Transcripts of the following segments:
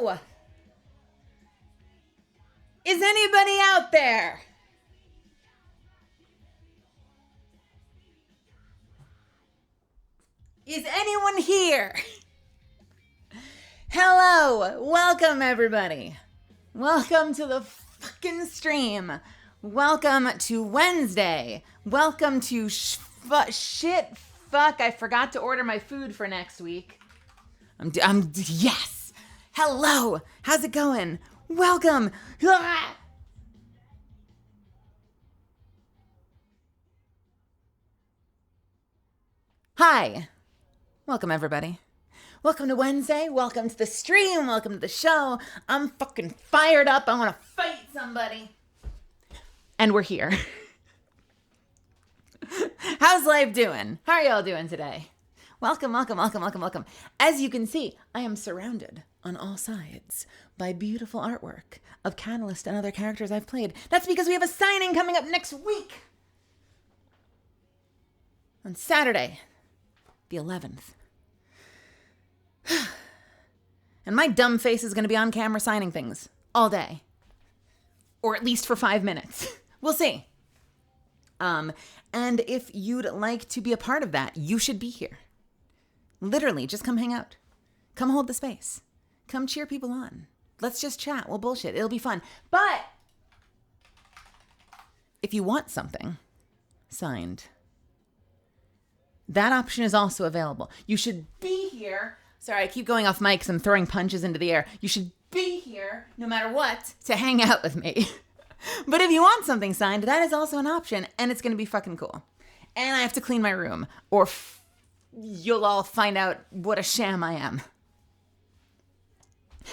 Hello! Is anybody out there? Is anyone here? Hello! Welcome, everybody. Welcome to the fucking stream. Welcome to Wednesday. Welcome to I forgot to order my food for next week. Yes. Hello. How's it going? Welcome. Hi. Welcome, everybody. Welcome to Wednesday. Welcome to the stream. Welcome to the show. I'm fucking fired up. I want to fight somebody. And we're here. How's life doing? How are y'all doing today? Welcome, welcome, welcome, welcome, welcome. As you can see, I am surrounded on all sides by beautiful artwork of Catalyst and other characters I've played. That's because we have a signing coming up next week. On Saturday, the 11th. And my dumb face is going to be on camera signing things all day. Or at least for 5 minutes. We'll see. And if you'd like to be a part of that, you should be here. Literally, just come hang out. Come hold the space. Come cheer people on. Let's just chat. We'll bullshit. It'll be fun. But if you want something signed, that option is also available. You should be here. Sorry, I keep going off mic because I'm throwing punches into the air. You should be here, no matter what, to hang out with me. But if you want something signed, that is also an option, and it's going to be fucking cool. And I have to clean my room, or you'll all find out what a sham I am.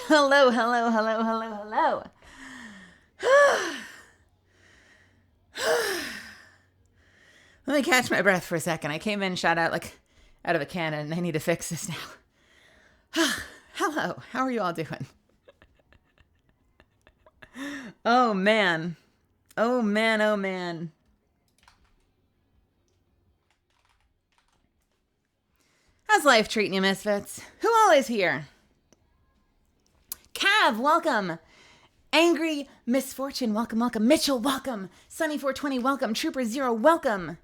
Hello, hello, hello, hello, hello. Let me catch my breath for a second. I came in, shot out like out of a cannon, and I need to fix this now. Hello, how are you all doing? Oh, man. Oh, man, oh, man. How's life treating you, misfits? Who all is here? Cav, welcome. Angry Misfortune, welcome, welcome. Mitchell, welcome. Sunny420, welcome. Trooper Zero, welcome.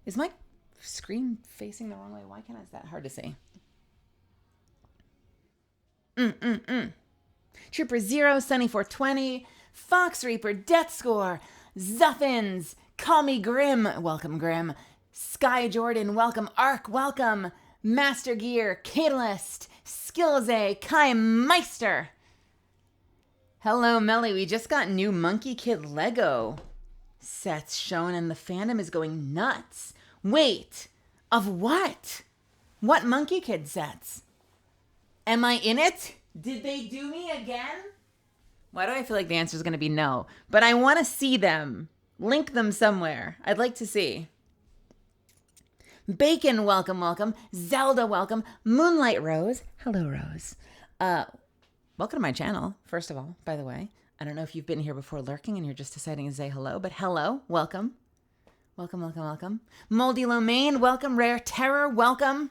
Is my screen facing the wrong way? Why can't I? Is that hard to see? Trooper Zero, Sunny420, Fox Reaper, Death Score, Zuffins, Call Me Grim, welcome Grim, Sky Jordan, welcome Ark, welcome, Master Gear, Catalyst, Skillsay, Kai Meister. Hello Melly, we just got new Monkey Kid Lego sets shown and the fandom is going nuts. Wait, of what? What Monkey Kid sets? Am I in it? Did they do me again? Why do I feel like the answer is going to be no? But I want to see them. Link them somewhere. I'd like to see. Bacon, welcome, welcome. Zelda, welcome. Moonlight Rose. Hello, Rose. Welcome to my channel, first of all, by the way. I don't know if you've been here before lurking and you're just deciding to say hello, but hello, welcome. Welcome, welcome, welcome. Moldy Lomain, welcome. Rare Terror, welcome.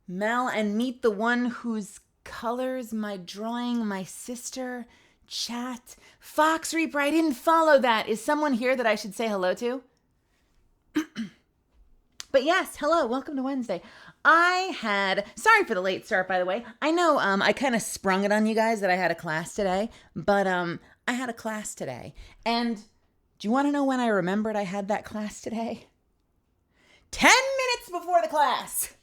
Mel and meet the one whose colors my drawing, my sister, chat. Fox Reaper, I didn't follow that. Is someone here that I should say hello to? But yes, hello, welcome to Wednesday. Sorry for the late start, by the way. I know I kind of sprung it on you guys that I had a class today, but I had a class today. And do you want to know when I remembered I had that class today? 10 minutes before the class.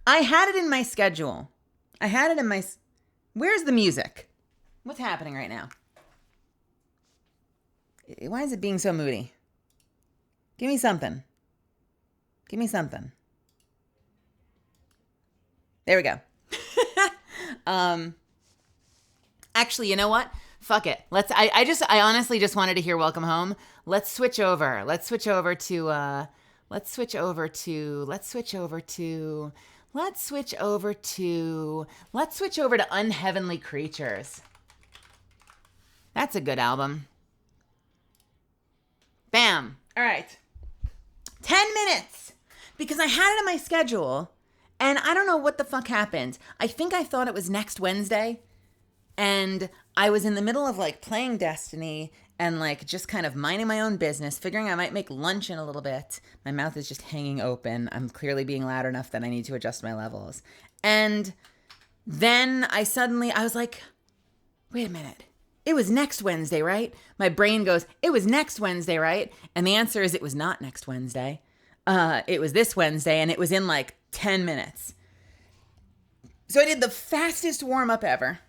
I had it in my schedule. Where's the music? What's happening right now? Why is it being so moody? Give me something. Give me something. There we go. Actually, you know what? Fuck it. I honestly just wanted to hear Welcome Home. Let's switch over to Unheavenly Creatures. That's a good album. Bam. All right. 10 minutes. Because I had it on my schedule And I don't know what the fuck happened. I think I thought it was next Wednesday. And I was in the middle of like playing Destiny and like just kind of minding my own business, figuring I might make lunch in a little bit. My mouth is just hanging open. I'm clearly being loud enough that I need to adjust my levels. And then I was like, wait a minute. It was next Wednesday, right? My brain goes, it was next Wednesday, right? And the answer is it was not next Wednesday. It was this Wednesday, and it was in like 10 minutes. So I did the fastest warm-up ever.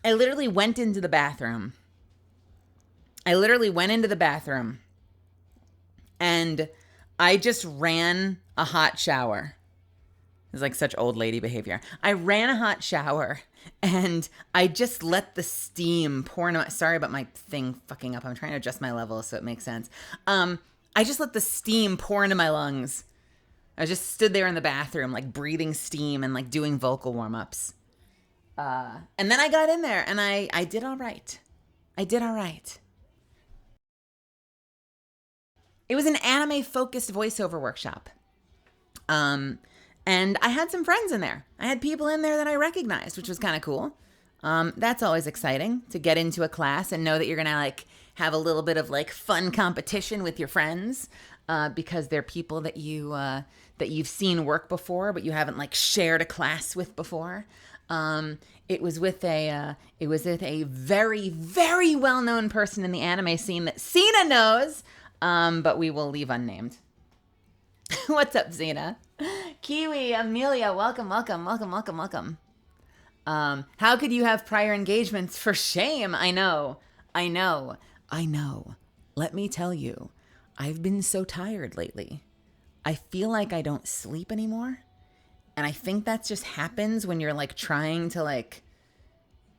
I literally went into the bathroom. And I just ran a hot shower. It's like such old lady behavior. I ran a hot shower and I just let the steam pour into my... Sorry about my thing fucking up. I'm trying to adjust my levels so it makes sense. I just let the steam pour into my lungs. I just stood there in the bathroom, like breathing steam and like doing vocal warm-ups. And then I got in there and I did all right. It was an anime-focused voiceover workshop. And I had some friends in there. I had people in there that I recognized, which was kind of cool. That's always exciting to get into a class and know that you're going to like have a little bit of like fun competition with your friends because they're people that you've seen work before, but you haven't like shared a class with before. It was with a very, very well-known person in the anime scene that Cena knows, but we will leave unnamed. What's up, Zena? Kiwi, Amelia, welcome. How could you have prior engagements? For shame. I know. Let me tell you, I've been so tired lately. I feel like I don't sleep anymore. And I think that just happens when you're like trying to like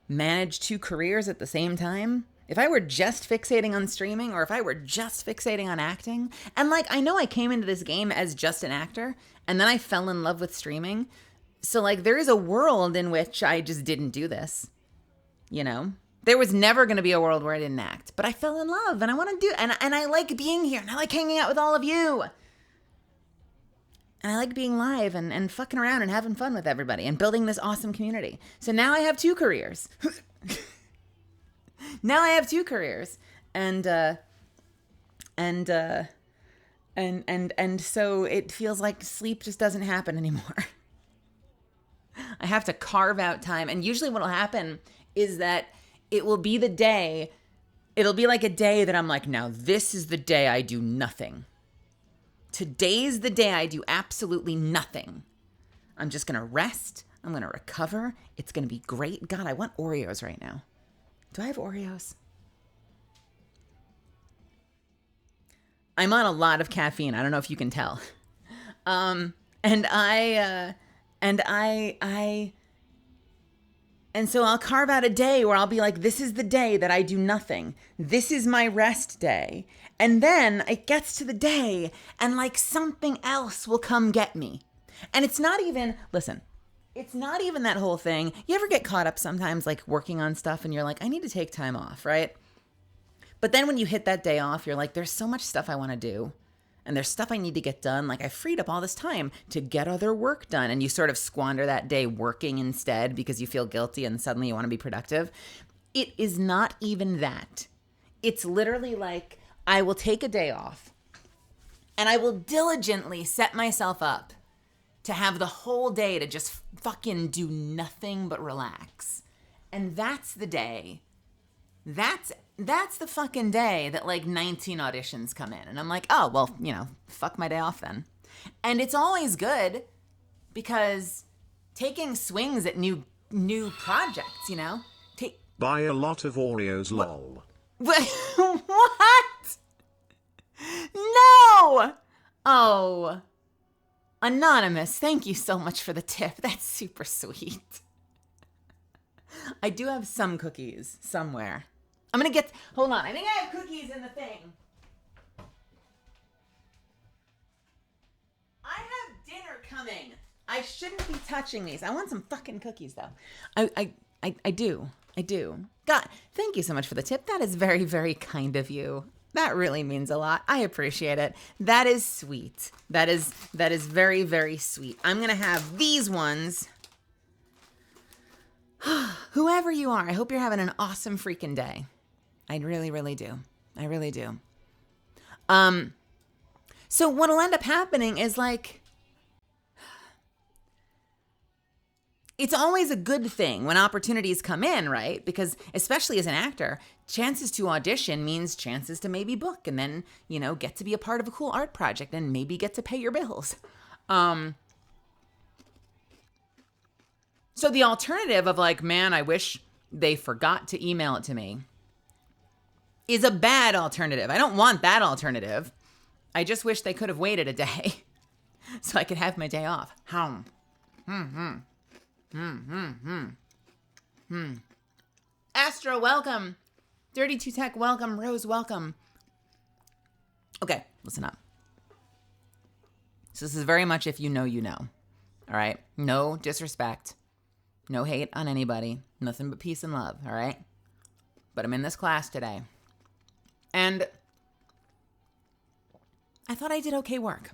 manage two careers at the same time. If I were just fixating on streaming or if I were just fixating on acting, and like I know I came into this game as just an actor and then I fell in love with streaming. So like there is a world in which I just didn't do this, you know? There was never going to be a world where I didn't act, but I fell in love and I want to do and I like being here and I like hanging out with all of you. And I like being live and fucking around and having fun with everybody and building this awesome community. So now I have two careers. And so it feels like sleep just doesn't happen anymore. I have to carve out time. And usually what'll happen is that it'll be like a day that I'm like, now this is the day I do nothing. Today's the day I do absolutely nothing. I'm just going to rest. I'm going to recover. It's going to be great. God, I want Oreos right now. Do I have Oreos? I'm on a lot of caffeine. I don't know if you can tell. And so I'll carve out a day where I'll be like, this is the day that I do nothing. This is my rest day. And then it gets to the day and like something else will come get me. And it's not even that whole thing. You ever get caught up sometimes like working on stuff and you're like, I need to take time off, right? But then when you hit that day off, you're like, there's so much stuff I want to do. And there's stuff I need to get done. Like I freed up all this time to get other work done. And you sort of squander that day working instead because you feel guilty and suddenly you want to be productive. It is not even that. It's literally like I will take a day off and I will diligently set myself up to have the whole day to just fucking do nothing but relax. And that's the day. That's the fucking day that like 19 auditions come in. And I'm like, oh, well, fuck my day off then. And it's always good because taking swings at new projects, Buy a lot of Oreos, lol. What? No! Oh. Anonymous, thank you so much for the tip. That's super sweet. I do have some cookies somewhere. Hold on. I think I have cookies in the thing. I have dinner coming. I shouldn't be touching these. I want some fucking cookies though. I do. God, thank you so much for the tip. That is very, very kind of you. That really means a lot. I appreciate it. That is sweet. That is very, very sweet. I'm going to have these ones. Whoever you are, I hope you're having an awesome freaking day. I really, really do. I really do. So what'll end up happening is like, it's always a good thing when opportunities come in, right? Because especially as an actor, chances to audition means chances to maybe book and then, you know, get to be a part of a cool art project and maybe get to pay your bills. So the alternative of like, man, I wish they forgot to email it to me is a bad alternative. I don't want that alternative. I just wish they could have waited a day so I could have my day off. Astro, welcome. Dirty 2 Tech, welcome. Rose, welcome. Okay, listen up. So this is very much if you know, you know. All right? No disrespect. No hate on anybody. Nothing but peace and love, all right? But I'm in this class today. And I thought I did okay work.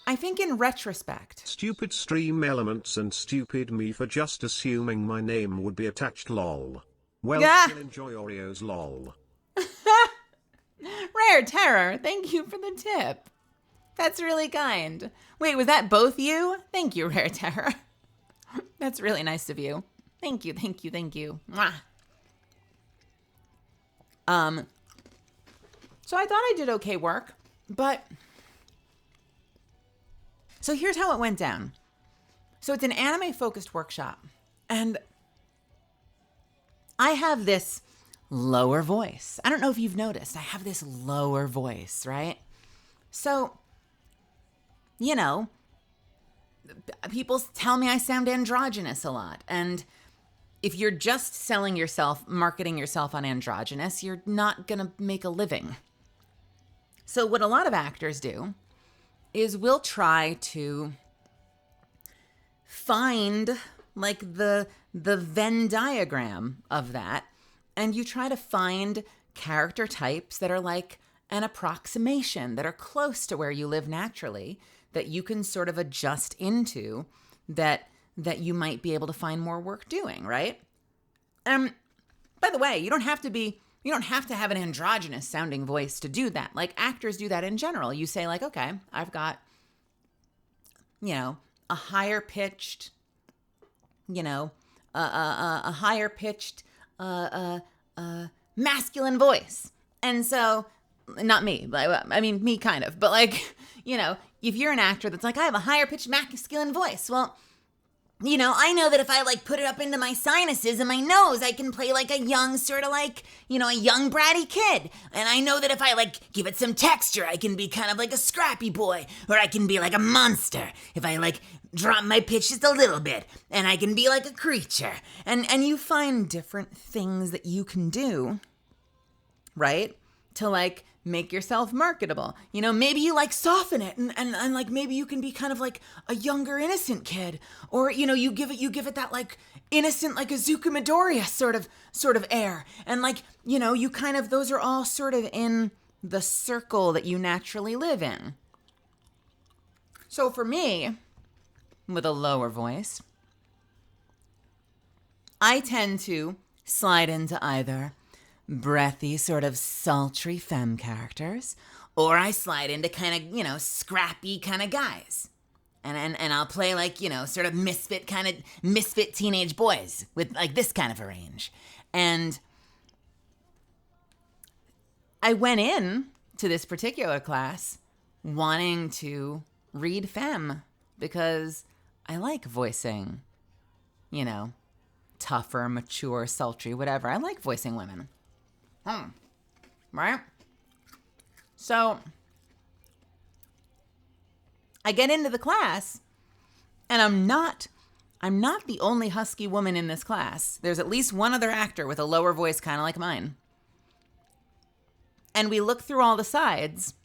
I think in retrospect. Stupid stream elements and stupid me for just assuming my name would be attached lol. Well, Yeah. still enjoy Oreos lol. Rare Terror, thank you for the tip. That's really kind. Wait, was that both you? Thank you, Rare Terror. That's really nice of you. Thank you, thank you, thank you. Mwah. So I thought I did okay work, but... So here's how it went down. So it's an anime-focused workshop, and I have this lower voice. I don't know if you've noticed. I have this lower voice, right? So, you know, people tell me I sound androgynous a lot, and if you're just selling yourself, marketing yourself on androgynous, you're not gonna make a living. So what a lot of actors do is we'll try to find like the Venn diagram of that, and you try to find character types that are like an approximation, that are close to where you live naturally, that you can sort of adjust into, that you might be able to find more work doing, right? By the way, you don't have to have an androgynous sounding voice to do that. Like actors do that in general. You say like, okay, I've got, you know, a higher pitched, you know, a higher pitched, masculine voice. And so, not me, I mean, me kind of, but like, you know, if you're an actor that's like, I have a higher pitched masculine voice, well, you know, I know that if I like put it up into my sinuses and my nose, I can play like a young sort of like, you know, a young bratty kid. And I know that if I like give it some texture, I can be kind of like a scrappy boy, or I can be like a monster if I like drop my pitch just a little bit, and I can be like a creature. And you find different things that you can do, right? To like make yourself marketable. You know, maybe you like soften it and like maybe you can be kind of like a younger innocent kid, or you know, you give it that like innocent, like Azuka Midoriya sort of air. And like, you know, you kind of, those are all sort of in the circle that you naturally live in. So for me, with a lower voice, I tend to slide into either breathy, sort of sultry femme characters, or I slide into kind of, you know, scrappy kind of guys. And I'll play like, you know, sort of misfit teenage boys with like this kind of a range. And I went in to this particular class wanting to read femme because I like voicing, you know, tougher, mature, sultry, whatever. I like voicing women. Right? So I get into the class, and I'm not the only husky woman in this class. There's at least one other actor with a lower voice kind of like mine. And we look through all the sides,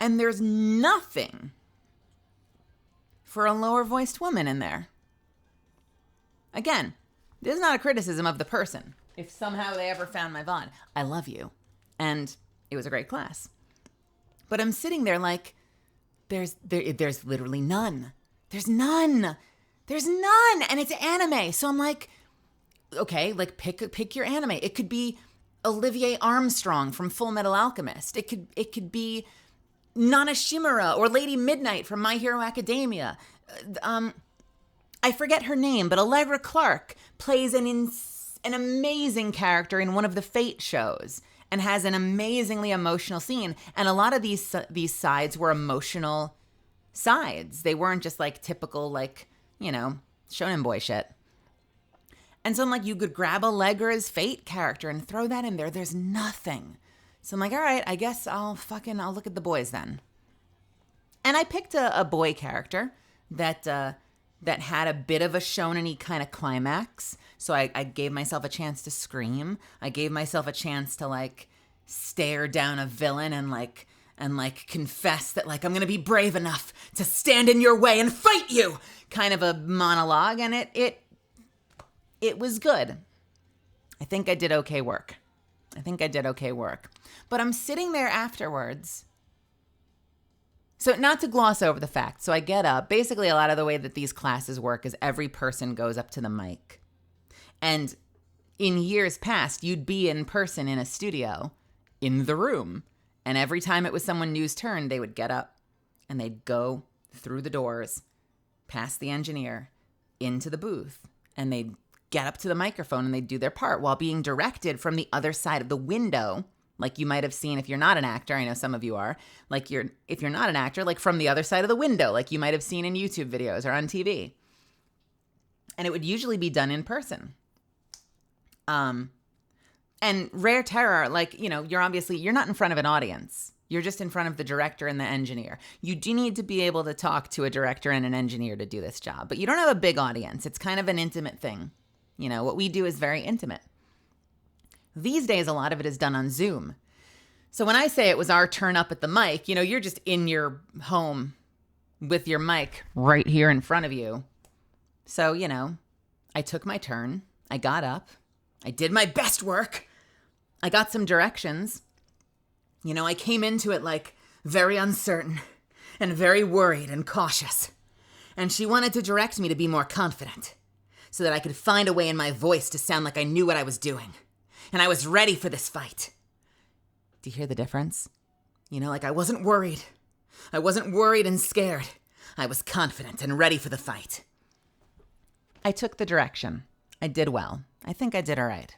and there's nothing for a lower voiced woman in there. Again, this is not a criticism of the person. if somehow they ever found my VOD, I love you. And it was a great class. But I'm sitting there like, there's literally none. There's none. There's none. And it's anime. So I'm like, okay, like pick your anime. It could be Olivier Armstrong from Full Metal Alchemist. It could be Nana Shimura or Lady Midnight from My Hero Academia. I forget her name, but Allegra Clark plays an amazing character in one of the Fate shows and has an amazingly emotional scene. And a lot of these sides were emotional sides. They weren't just like typical, like, you know, shonen boy shit. And so I'm like, you could grab Allegra's Fate character and throw that in there. There's nothing. So I'm like, all right, I guess I'll look at the boys then. And I picked a boy character that had a bit of a shonen-y kind of climax. So I gave myself a chance to scream. I gave myself a chance to like stare down a villain and confess that like I'm gonna be brave enough to stand in your way and fight you. Kind of a monologue, and it was good. I think I did okay work. But I'm sitting there afterwards. So not to gloss over the fact. So I get up. Basically, a lot of the way that these classes work is every person goes up to the mic. And in years past, you'd be in person in a studio, in the room. And every time it was someone new's turn, they would get up and they'd go through the doors, past the engineer, into the booth. And they'd get up to the microphone and they'd do their part while being directed from the other side of the window. Like you might have seen if you're not an actor, I know some of you are, like if you're not an actor, like from the other side of the window, like you might have seen in YouTube videos or on TV. And it would usually be done in person. And rare terror, like, you know, you're not in front of an audience. You're just in front of the director and the engineer. You do need to be able to talk to a director and an engineer to do this job, but you don't have a big audience. It's kind of an intimate thing. You know, what we do is very intimate. These days, a lot of it is done on Zoom. So when I say it was our turn up at the mic, you know, you're just in your home with your mic right here in front of you. So, you know, I took my turn. I got up. I did my best work. I got some directions. You know, I came into it like very uncertain and very worried and cautious. And she wanted to direct me to be more confident so that I could find a way in my voice to sound like I knew what I was doing. And I was ready for this fight. Do you hear the difference? You know, like I wasn't worried. I wasn't worried and scared. I was confident and ready for the fight. I took the direction. I did well. I think I did all right.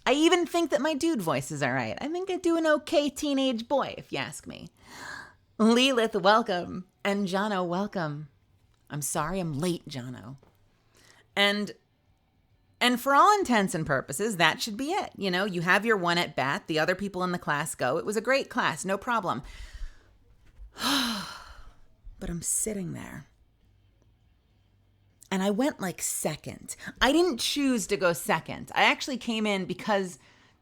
I even think that my dude voice is all right. I think I do an okay teenage boy, if you ask me. Lilith, welcome. And Jono, welcome. I'm sorry I'm late, Jono. And for all intents and purposes, that should be it. You know, you have your one at bat. The other people in the class go. It was a great class, no problem. But I'm sitting there. And I went like second. I didn't choose to go second. I actually came in because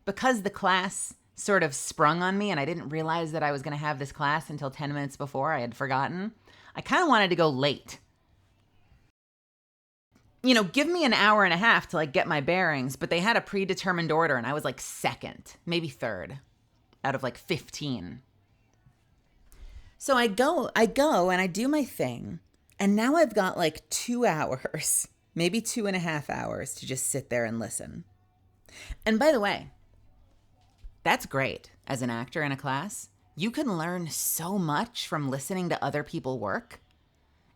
the class sort of sprung on me and I didn't realize that I was going to have this class until 10 minutes before. I had forgotten. I kind of wanted to go late. You know, give me an hour and a half to like get my bearings, but they had a predetermined order and I was like second, maybe third out of like 15. So I go and I do my thing. And now I've got like 2 hours, maybe 2.5 hours to just sit there and listen. And by the way, that's great as an actor in a class. You can learn so much from listening to other people work.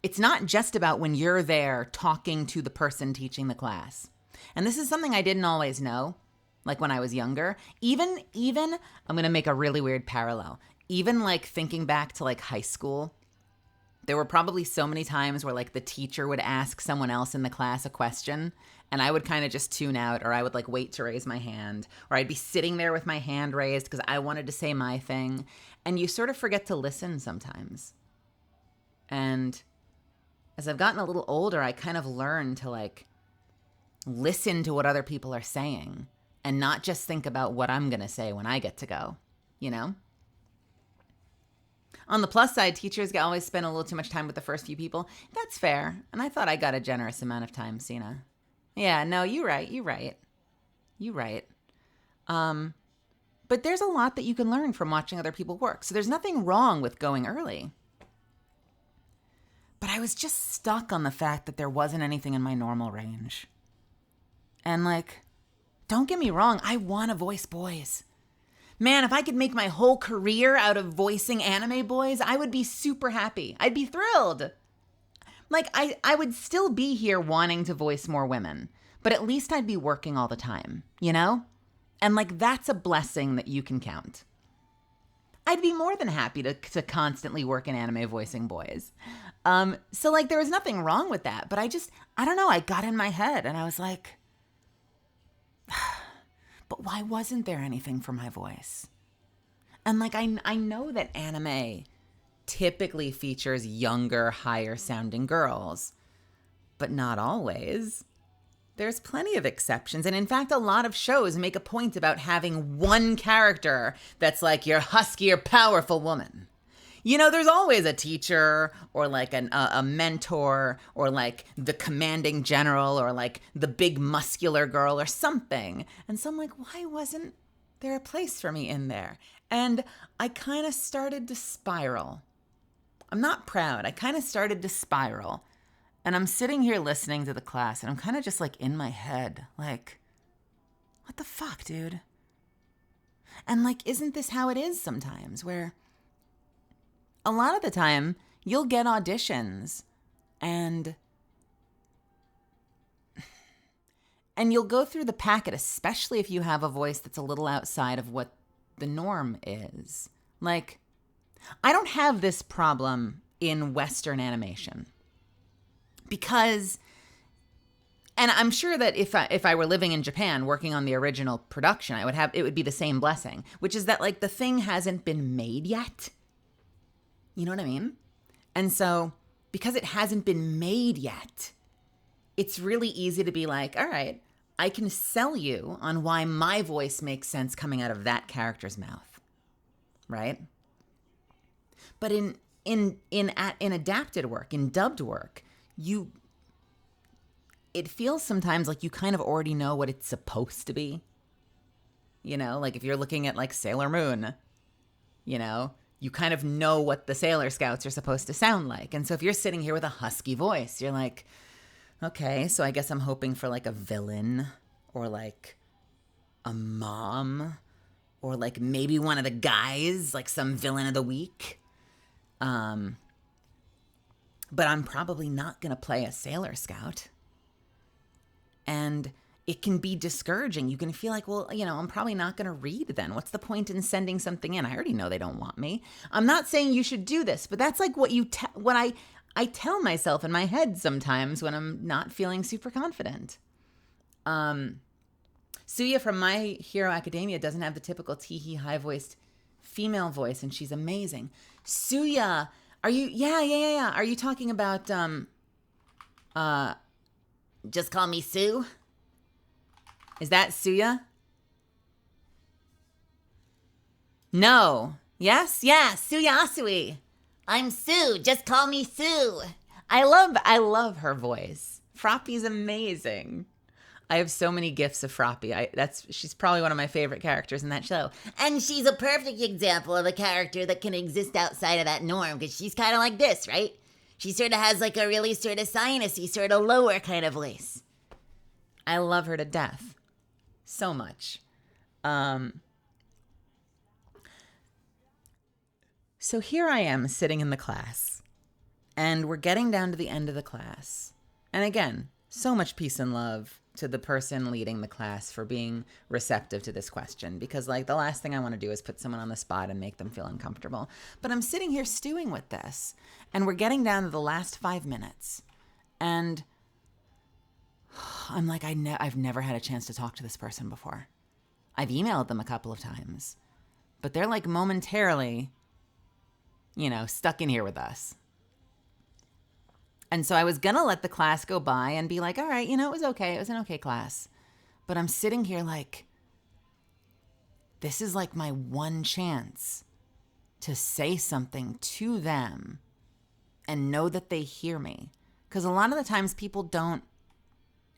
It's not just about when you're there talking to the person teaching the class. And this is something I didn't always know, like when I was younger. Even, I'm going to make a really weird parallel. Even like thinking back to like high school, there were probably so many times where like the teacher would ask someone else in the class a question and I would kind of just tune out, or I would like wait to raise my hand, or I'd be sitting there with my hand raised because I wanted to say my thing. And you sort of forget to listen sometimes. And as I've gotten a little older, I kind of learned to like listen to what other people are saying and not just think about what I'm going to say when I get to go, you know? On the plus side, teachers always spend a little too much time with the first few people. That's fair. And I thought I got a generous amount of time, Sina. Yeah, no, you're right. You right. But there's a lot that you can learn from watching other people work. So there's nothing wrong with going early. But I was just stuck on the fact that there wasn't anything in my normal range. And like, don't get me wrong, I want to voice boys. Man, if I could make my whole career out of voicing anime boys, I would be super happy. I'd be thrilled. Like, I would still be here wanting to voice more women, but at least I'd be working all the time, you know? And like, that's a blessing that you can count. I'd be more than happy to constantly work in anime voicing boys. So like, there was nothing wrong with that, but I don't know, I got in my head and I was like, but why wasn't there anything for my voice? And like, I know that anime typically features younger, higher sounding girls, but not always. There's plenty of exceptions. And in fact, a lot of shows make a point about having one character that's like your huskier, powerful woman. You know, there's always a teacher or like a mentor or like the commanding general or like the big muscular girl or something. And so I'm like, why wasn't there a place for me in there? And I kind of started to spiral. I'm not proud. I kind of started to spiral. And I'm sitting here listening to the class and I'm kind of just like in my head, like, what the fuck, dude? And like, isn't this how it is sometimes where a lot of the time, you'll get auditions and you'll go through the packet, especially if you have a voice that's a little outside of what the norm is. Like, I don't have this problem in Western animation because, and I'm sure that if I were living in Japan working on the original production, it would be the same blessing, which is that like the thing hasn't been made yet. You know what I mean? And so, because it hasn't been made yet, it's really easy to be like, all right, I can sell you on why my voice makes sense coming out of that character's mouth, right? But in adapted work, in dubbed work, it feels sometimes like you kind of already know what it's supposed to be. You know, like if you're looking at like Sailor Moon, you know, you kind of know what the Sailor Scouts are supposed to sound like. And so if you're sitting here with a husky voice, you're like, okay, so I guess I'm hoping for like a villain or like a mom or like maybe one of the guys, like some villain of the week. But I'm probably not going to play a Sailor Scout. And it can be discouraging. You can feel like, well, you know, I'm probably not going to read then. What's the point in sending something in? I already know they don't want me. I'm not saying you should do this, but that's like what I tell myself in my head sometimes when I'm not feeling super confident. Suya from My Hero Academia doesn't have the typical tee-hee high-voiced female voice, and she's amazing. Suya, are you? Yeah. Are you talking about Just Call Me Sue? Is that Suya? No. Yes? Yeah, Suya Asui. I'm Sue. Just call me Sue. I love her voice. Froppy's amazing. I have so many gifs of Froppy. She's probably one of my favorite characters in that show. And she's a perfect example of a character that can exist outside of that norm because she's kind of like this, right? She sort of has like a really sort of sinusy, sort of lower kind of voice. I love her to death. So much. So here I am sitting in the class, and we're getting down to the end of the class. And again, so much peace and love to the person leading the class for being receptive to this question, because like the last thing I want to do is put someone on the spot and make them feel uncomfortable. But I'm sitting here stewing with this, and we're getting down to the last 5 minutes, and I'm like, I've never had a chance to talk to this person before. I've emailed them a couple of times, but they're like momentarily, you know, stuck in here with us. And so I was going to let the class go by and be like, all right, you know, it was okay. It was an okay class. But I'm sitting here like, this is like my one chance to say something to them and know that they hear me. Because a lot of the times people don't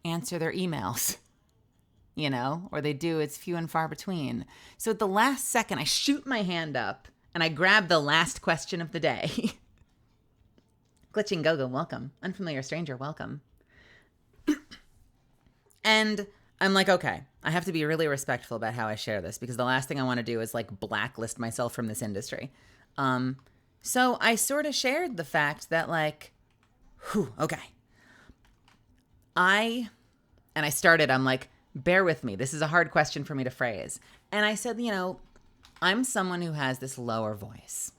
answer their emails. or they do, it's few and far between. So at the last second, I shoot my hand up and I grab the last question of the day. Glitching Gogo, welcome. Unfamiliar stranger, welcome. And I'm like, okay, I have to be really respectful about how I share this because the last thing I want to do is like blacklist myself from this industry. So I sort of shared the fact that like, okay. I'm like, bear with me. This is a hard question for me to phrase. And I said, I'm someone who has this lower voice.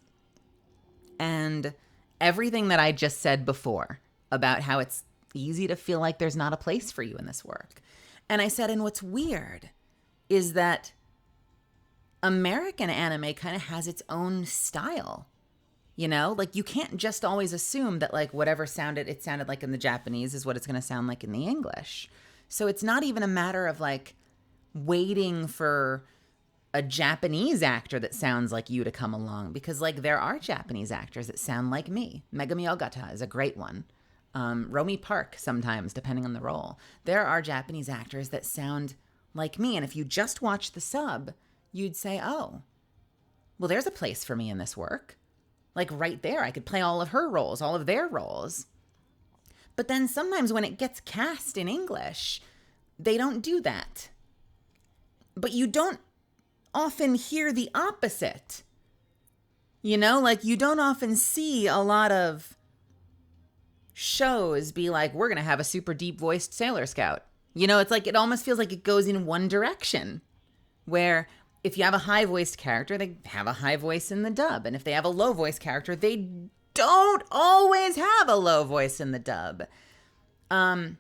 And everything that I just said before about how it's easy to feel like there's not a place for you in this work. And I said, and what's weird is that American anime kind of has its own style. Like you can't just always assume that like whatever it sounded like in the Japanese is what it's going to sound like in the English. So it's not even a matter of like waiting for a Japanese actor that sounds like you to come along because like there are Japanese actors that sound like me. Megami Ogata is a great one. Romy Park sometimes, depending on the role. There are Japanese actors that sound like me. And if you just watch the sub, you'd say, oh, well, there's a place for me in this work. Like right there, I could play all of her roles, all of their roles. But then sometimes when it gets cast in English, they don't do that. But you don't often hear the opposite. Like you don't often see a lot of shows be like, we're going to have a super deep voiced Sailor Scout. It's like, it almost feels like it goes in one direction where if you have a high-voiced character, they have a high voice in the dub. And if they have a low-voiced character, they don't always have a low voice in the dub. And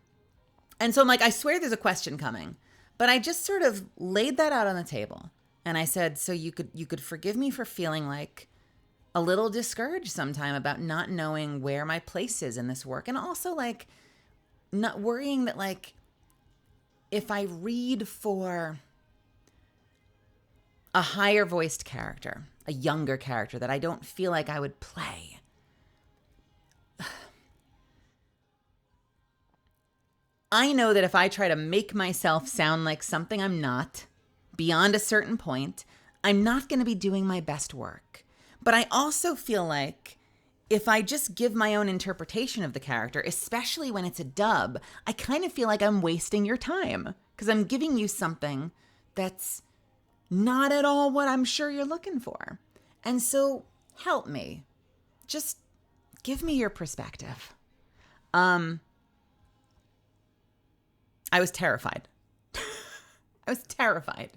so I'm like, I swear there's a question coming. But I just sort of laid that out on the table. And I said, so you could forgive me for feeling like a little discouraged sometime about not knowing where my place is in this work. And also like not worrying that like if I read for a higher voiced character, a younger character that I don't feel like I would play. I know that if I try to make myself sound like something I'm not, beyond a certain point, I'm not going to be doing my best work. But I also feel like if I just give my own interpretation of the character, especially when it's a dub, I kind of feel like I'm wasting your time because I'm giving you something that's not at all what I'm sure you're looking for. And so help me. Just give me your perspective. I was terrified. I was terrified.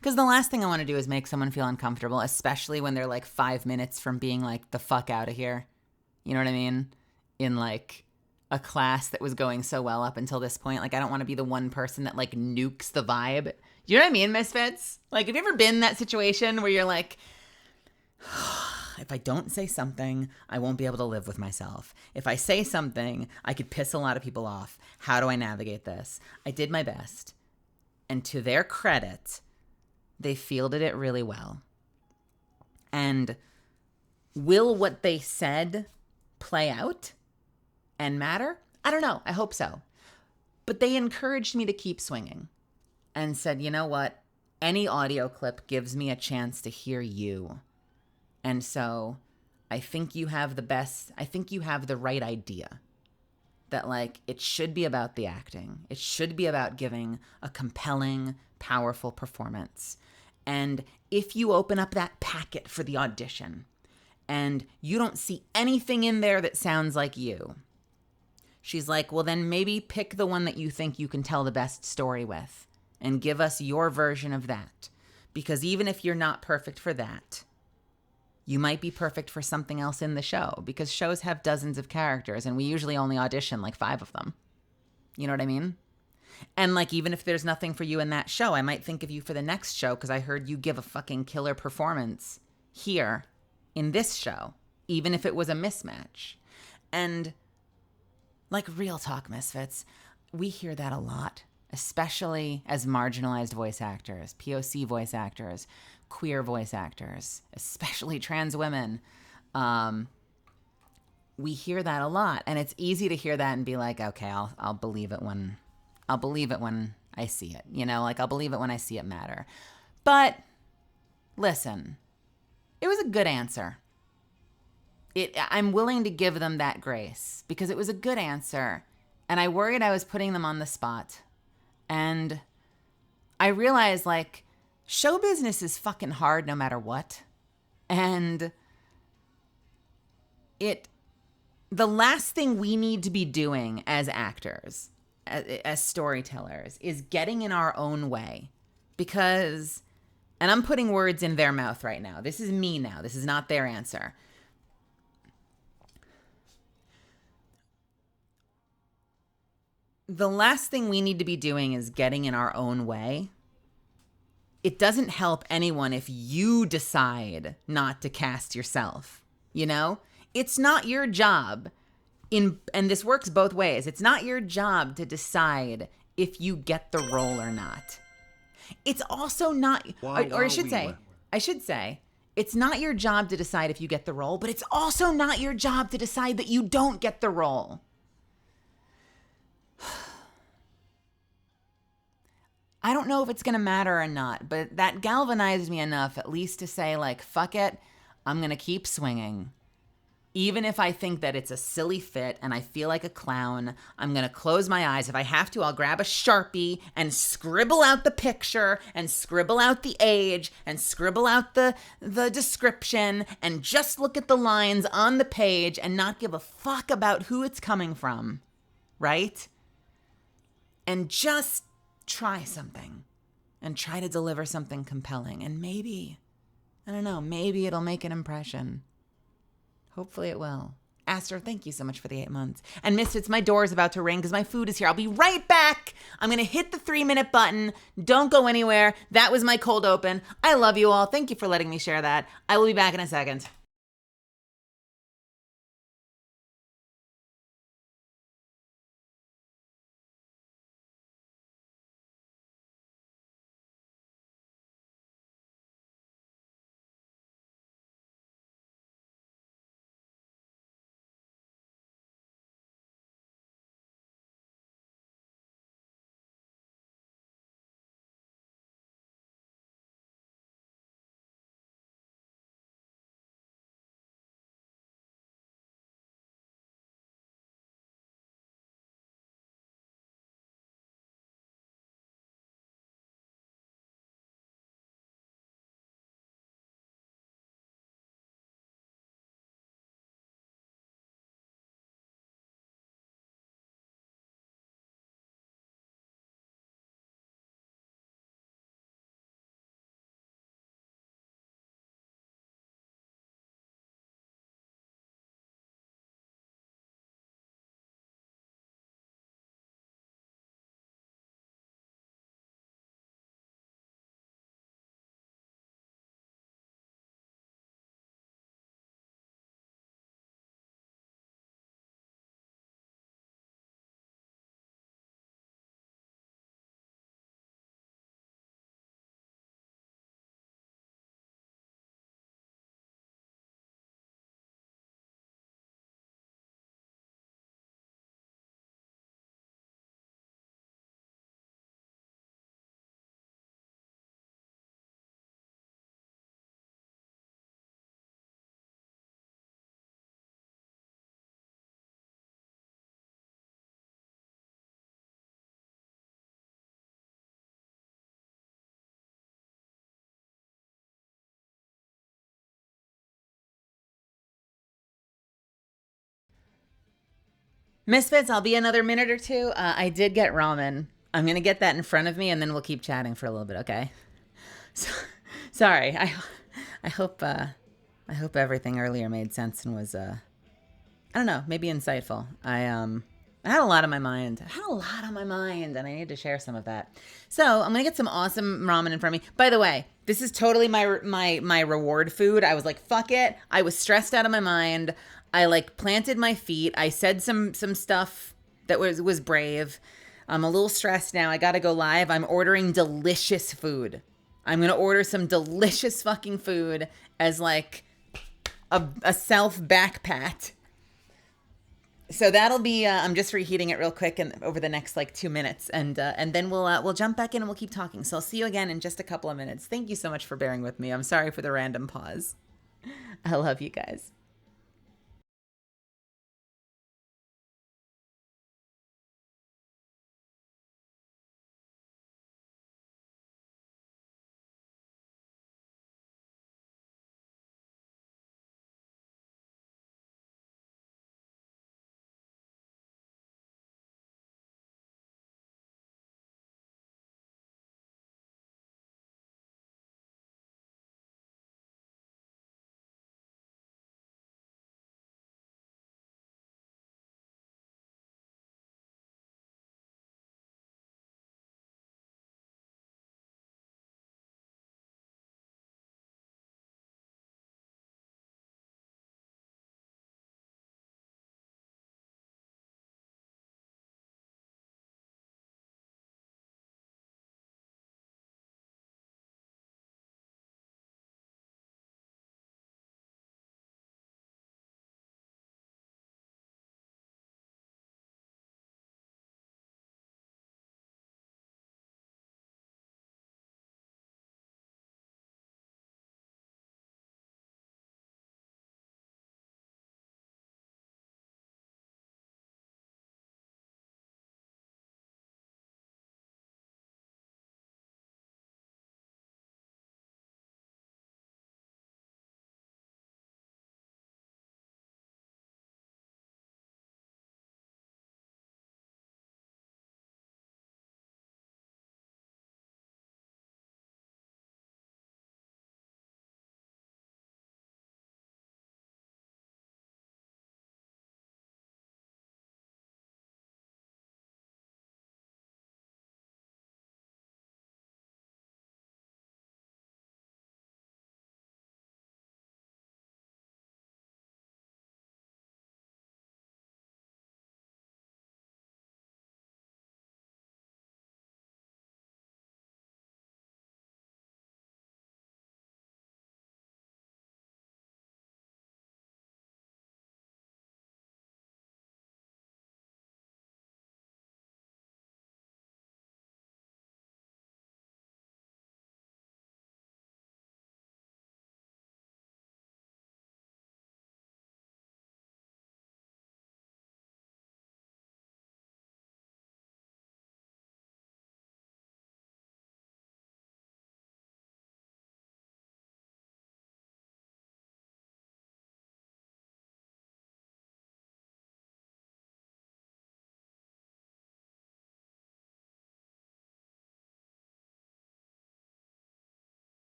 Because the last thing I want to do is make someone feel uncomfortable, especially when they're like 5 minutes from being like, the fuck out of here. You know what I mean? In like a class that was going so well up until this point. Like, I don't want to be the one person that like nukes the vibe. You know what I mean, Misfits? Like, have you ever been in that situation where you're like, if I don't say something, I won't be able to live with myself. If I say something, I could piss a lot of people off. How do I navigate this? I did my best. And to their credit, they fielded it really well. And will what they said play out and matter? I don't know. I hope so. But they encouraged me to keep swinging and said, you know what? Any audio clip gives me a chance to hear you. And so I think you have the right idea that like it should be about the acting. It should be about giving a compelling, powerful performance. And if you open up that packet for the audition and you don't see anything in there that sounds like you, she's like, well, then maybe pick the one that you think you can tell the best story with and give us your version of that. Because even if you're not perfect for that, you might be perfect for something else in the show, because shows have dozens of characters and we usually only audition like 5 of them. You know what I mean? And like, even if there's nothing for you in that show, I might think of you for the next show because I heard you give a fucking killer performance here in this show, even if it was a mismatch. And like, real talk, Misfits, we hear that a lot, especially as marginalized voice actors, POC voice actors, queer voice actors, especially trans women. we hear that a lot, and it's easy to hear that and be like, okay, I'll believe it when I see it, like I'll believe it when I see it matter. But listen, it was a good answer. I'm willing to give them that grace because it was a good answer, and I worried I was putting them on the spot. And I realized, like, show business is fucking hard no matter what. And the last thing we need to be doing as actors, as storytellers, is getting in our own way. Because, and I'm putting words in their mouth right now. This is me now. This is not their answer. The last thing we need to be doing is getting in our own way. It doesn't help anyone if you decide not to cast yourself, It's not your job, and this works both ways. It's not your job to decide if you get the role or not. It's also not, I should say, it's not your job to decide if you get the role, but it's also not your job to decide that you don't get the role. I don't know if it's going to matter or not, but that galvanized me enough at least to say, like, fuck it, I'm going to keep swinging. Even if I think that it's a silly fit and I feel like a clown, I'm going to close my eyes. If I have to, I'll grab a Sharpie and scribble out the picture and scribble out the age and scribble out the description and just look at the lines on the page and not give a fuck about who it's coming from, right? And just try something and try to deliver something compelling. And maybe, I don't know, maybe it'll make an impression. Hopefully it will. Aster, thank you so much for the 8 months. And Misfits, my door is about to ring because my food is here. I'll be right back. I'm going to hit the 3-minute button. Don't go anywhere. That was my cold open. I love you all. Thank you for letting me share that. I will be back in a second. Misfits, I'll be another minute or two. I did get ramen. I'm going to get that in front of me, and then we'll keep chatting for a little bit, okay? So, sorry. I hope everything earlier made sense and was, I don't know, maybe insightful. I had a lot on my mind. And I need to share some of that. So I'm going to get some awesome ramen in front of me. By the way, this is totally my reward food. I was like, fuck it. I was stressed out of my mind. I like planted my feet. I said some stuff that was brave. I'm a little stressed now. I got to go live. I'm ordering delicious food. I'm going to order some delicious fucking food as like a self back pat. So that'll be. I'm just reheating it real quick and over the next like 2 minutes, and then we'll jump back in and we'll keep talking. So I'll see you again in just a couple of minutes. Thank you so much for bearing with me. I'm sorry for the random pause. I love you guys.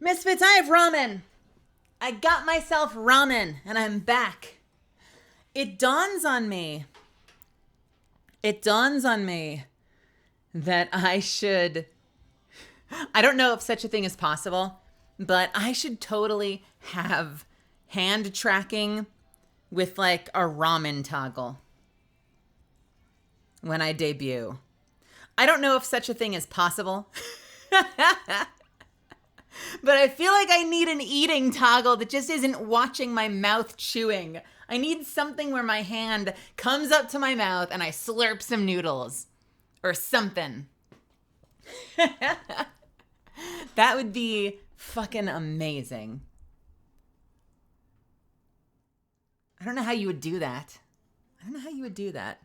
Misfits, I have ramen. I got myself ramen and I'm back. It dawns on me. It dawns on me that I don't know if such a thing is possible, but I should totally have hand tracking with like a ramen toggle when I debut. I don't know if such a thing is possible. But I feel like I need an eating toggle that just isn't watching my mouth chewing. I need something where my hand comes up to my mouth and I slurp some noodles or something. That would be fucking amazing. I don't know how you would do that. I don't know how you would do that.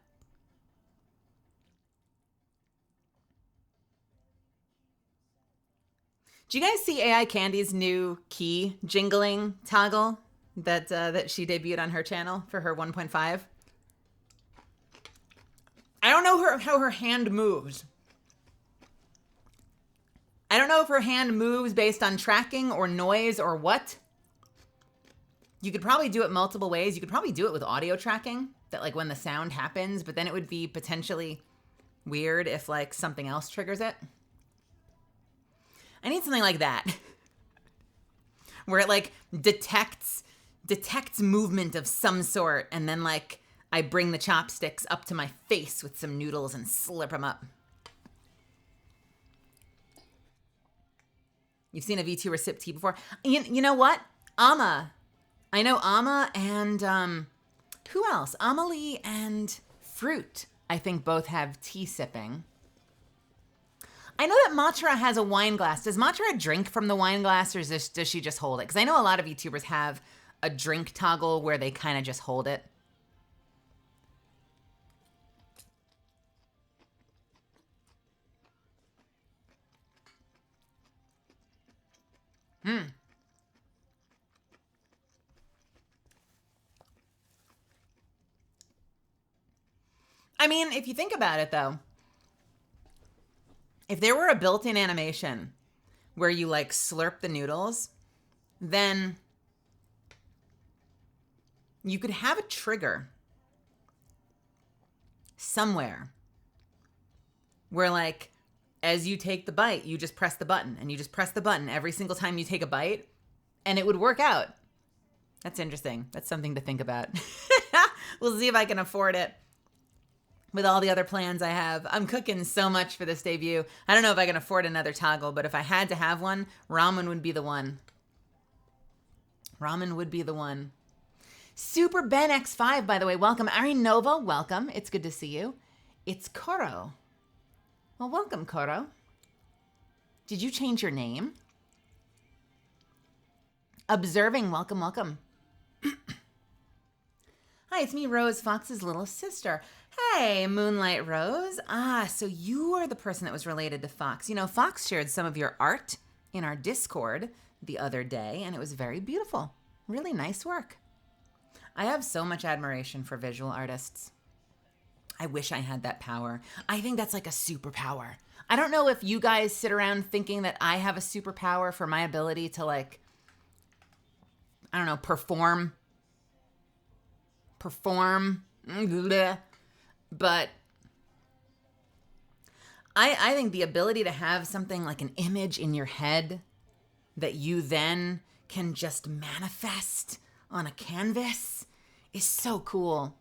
Do you guys see AI Candy's new key jingling toggle that she debuted on her channel for her 1.5? I don't know how her hand moves, I don't know if her hand moves based on tracking or noise or what. You could probably do it multiple ways. You could probably do it with audio tracking, that like when the sound happens, but then it would be potentially weird if like something else triggers it. I need something like that. Where it like detects movement of some sort, and then like I bring the chopsticks up to my face with some noodles and slurp them up. You've seen a VTuber sip tea before? You know what? Amma. I know Amma and who else? Amelie and Fruit, I think both have tea sipping. I know that Matra has a wine glass. Does Matra drink from the wine glass, or does she just hold it? Because I know a lot of YouTubers have a drink toggle where they kind of just hold it. I mean, if you think about it, though, if there were a built-in animation where you, like, slurp the noodles, then you could have a trigger somewhere where, like, as you take the bite, you just press the button, and you just press the button every single time you take a bite, and it would work out. That's interesting. That's something to think about. We'll see if I can afford it. With all the other plans I have. I'm cooking so much for this debut. I don't know if I can afford another toggle, but if I had to have one, ramen would be the one. Ramen would be the one. Super Ben X5, by the way, welcome. Ari Nova, welcome. It's good to see you. It's Koro. Well, welcome, Koro. Did you change your name? Observing, welcome, welcome. Hi, it's me, Rose, Fox's little sister. Hey, Moonlight Rose. So you are the person that was related to Fox. You know, Fox shared some of your art in our Discord the other day, and it was very beautiful. Really nice work. I have so much admiration for visual artists. I wish I had that power. I think that's like a superpower. I don't know if you guys sit around thinking that I have a superpower for my ability to, like, I don't know, perform. But I think the ability to have something like an image in your head that you then can just manifest on a canvas is so cool.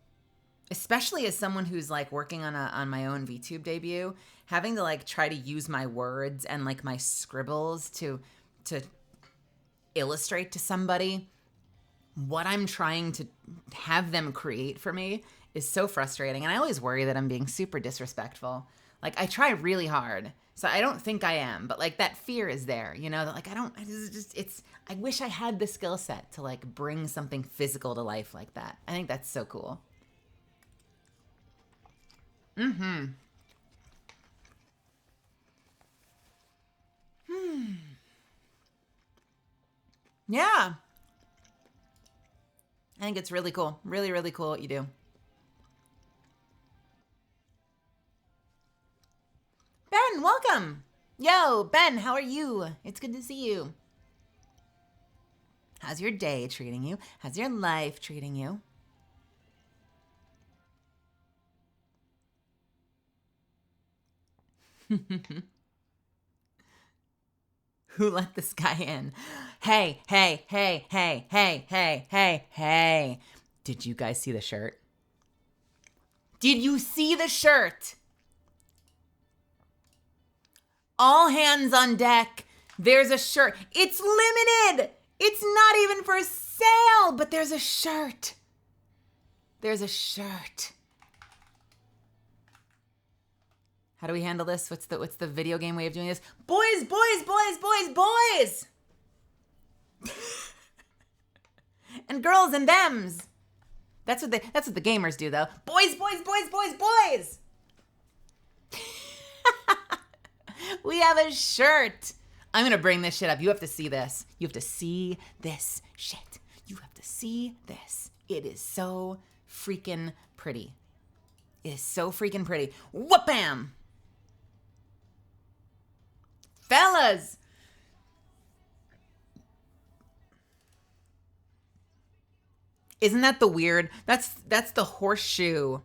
Especially as someone who's like working on my own VTube debut, having to like try to use my words and like my scribbles to illustrate to somebody what I'm trying to have them create for me is so frustrating. And I always worry that I'm being super disrespectful. Like, I try really hard, so I don't think I am, but like that fear is there, you know, that like I wish I had the skill set to like bring something physical to life like that. I think that's so cool. Yeah. I think it's really cool. Really, really cool what you do. Ben, welcome. Yo, Ben, how are you? It's good to see you. How's your day treating you? How's your life treating you? Who let this guy in? Hey. Did you guys see the shirt? Did you see the shirt? All hands on deck. There's a shirt. It's limited. It's not even for sale, but there's a shirt. There's a shirt. How do we handle this? What's the video game way of doing this? Boys. And girls and thems. That's what the gamers do though. Boys. We have a shirt. I'm going to bring this shit up. You have to see this. You have to see this shit. You have to see this. It is so freaking pretty. It is so freaking pretty. Whoop-bam! Fellas! Isn't that the weird? That's the horseshoe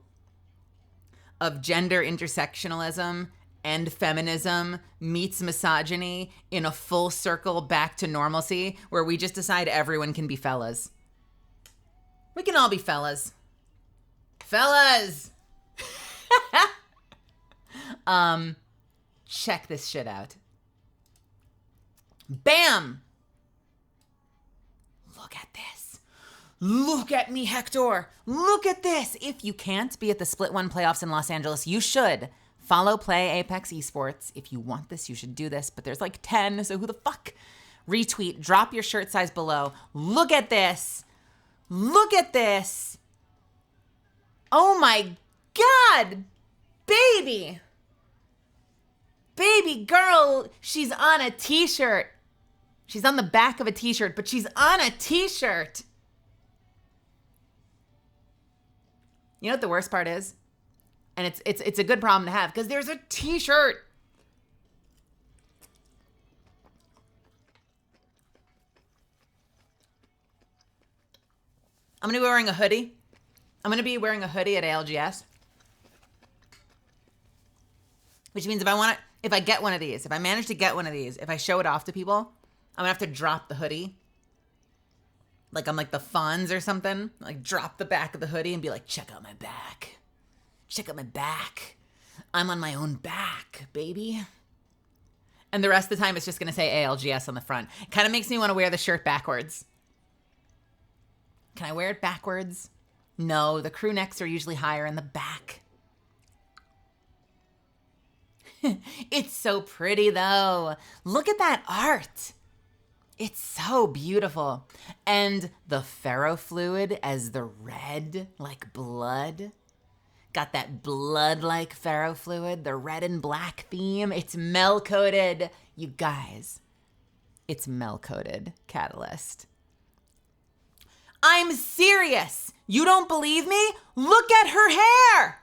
of gender intersectionalism and feminism meets misogyny in a full circle back to normalcy, where we just decide everyone can be fellas. We can all be fellas. Fellas! Check this shit out. Bam! Look at this. Look at me, Hector. Look at this. If you can't be at the Split One playoffs in Los Angeles, you should. Follow Play Apex Esports. If you want this, you should do this. But there's like 10, so who the fuck? Retweet. Drop your shirt size below. Look at this. Look at this. Oh my God. Baby. Baby girl. She's on a t-shirt. She's on the back of a t-shirt, but she's on a t-shirt. You know what the worst part is? And it's a good problem to have, because there's a t-shirt. I'm going to be wearing a hoodie. I'm going to be wearing a hoodie at ALGS. Which means if I get one of these, if I manage to get one of these, if I show it off to people, I'm going to have to drop the hoodie. Like I'm like the Fonz or something. Like drop the back of the hoodie and be like, check out my back. Check out my back. I'm on my own back, baby. And the rest of the time, it's just going to say ALGS on the front. It kind of makes me want to wear the shirt backwards. Can I wear it backwards? No, the crew necks are usually higher in the back. It's so pretty, though. Look at that art. It's so beautiful. And the ferrofluid as the red, like blood. Got that blood-like ferrofluid, the red and black theme. It's mel-coated. You guys, it's mel-coated Catalyst. I'm serious. You don't believe me? Look at her hair.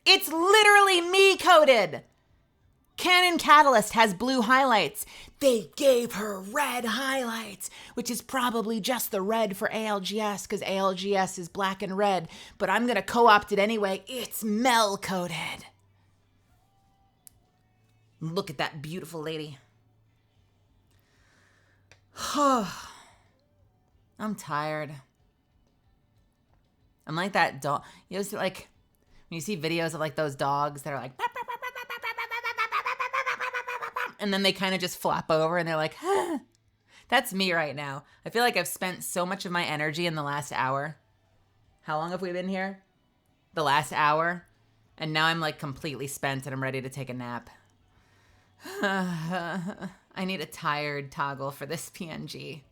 It's literally me-coated. Canon Catalyst has blue highlights. They gave her red highlights, which is probably just the red for ALGS, because ALGS is black and red, but I'm going to co-opt it anyway. It's mel-coated. Look at that beautiful lady. I'm tired. I'm like that dog. You know, like when you see videos of like those dogs that are like, and then they kind of just flop over and they're like, huh. That's me right now. I feel like I've spent so much of my energy in the last hour. How long have we been here? The last hour. And now I'm like completely spent and I'm ready to take a nap. I need a tired toggle for this PNG.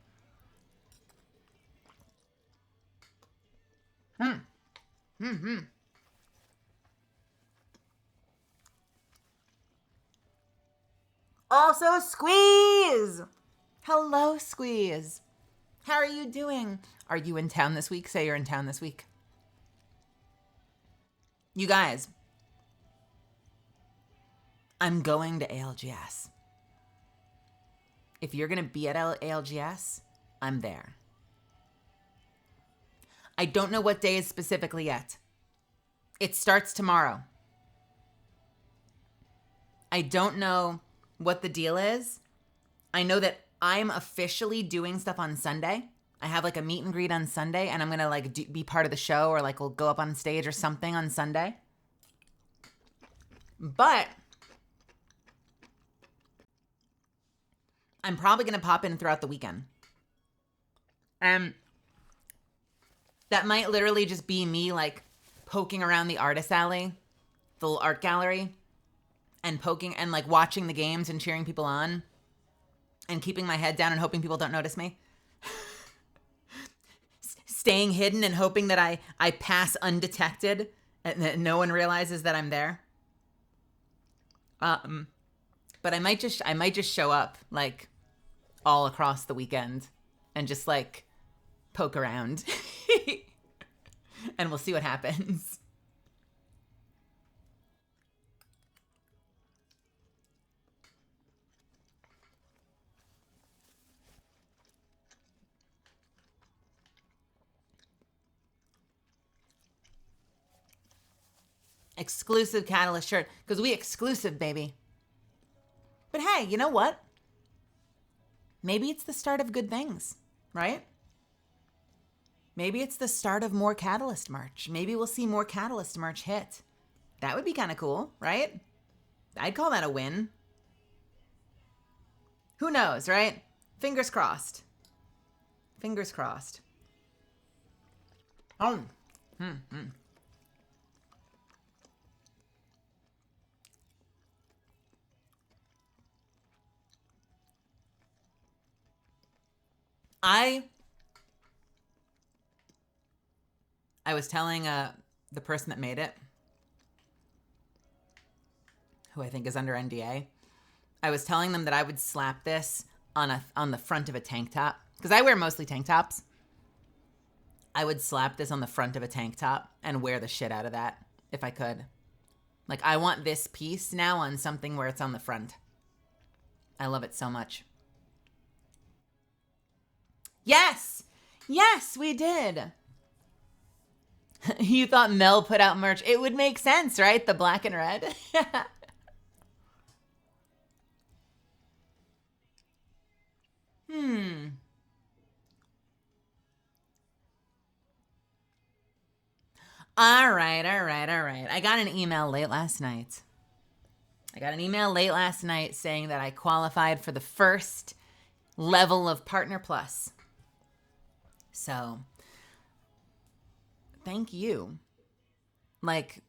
Also, Squeeze! Hello, Squeeze. How are you doing? Are you in town this week? Say you're in town this week. You guys, I'm going to ALGS. If you're going to be at ALGS, I'm there. I don't know what day is specifically yet. It starts tomorrow. I don't know what the deal is. I know that I'm officially doing stuff on Sunday. I have like a meet and greet on Sunday, and I'm going to like be part of the show, or like we'll go up on stage or something on Sunday. But I'm probably going to pop in throughout the weekend. That might literally just be me like poking around the artist alley, the little art gallery, and poking and like watching the games and cheering people on and keeping my head down and hoping people don't notice me. Staying hidden and hoping that I pass undetected and that no one realizes that I'm there. But I might just show up like all across the weekend and just like poke around and we'll see what happens. Exclusive Catalyst shirt, because we exclusive, baby. But hey, you know what? Maybe it's the start of good things, right? Maybe it's the start of more Catalyst merch. Maybe we'll see more Catalyst merch hit. That would be kind of cool, right? I'd call that a win. Who knows, right? Fingers crossed. Fingers crossed. I was telling the person that made it, who I think is under NDA, I was telling them that I would slap this on the front of a tank top, because I wear mostly tank tops. I would slap this on the front of a tank top and wear the shit out of that if I could. Like, I want this piece now on something where it's on the front. I love it so much. Yes! Yes, we did. You thought Mel put out merch. It would make sense, right? The black and red. All right. I got an email late last night saying that I qualified for the first level of Partner Plus. So, thank you. Like,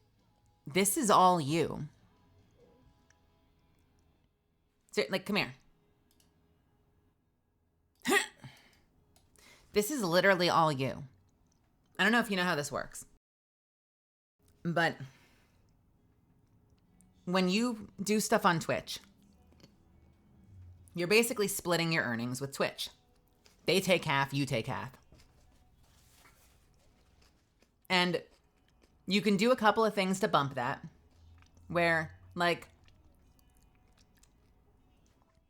this is all you. So, like, come here. This is literally all you. I don't know if you know how this works, but when you do stuff on Twitch, you're basically splitting your earnings with Twitch. They take half, you take half. And you can do a couple of things to bump that, where, like,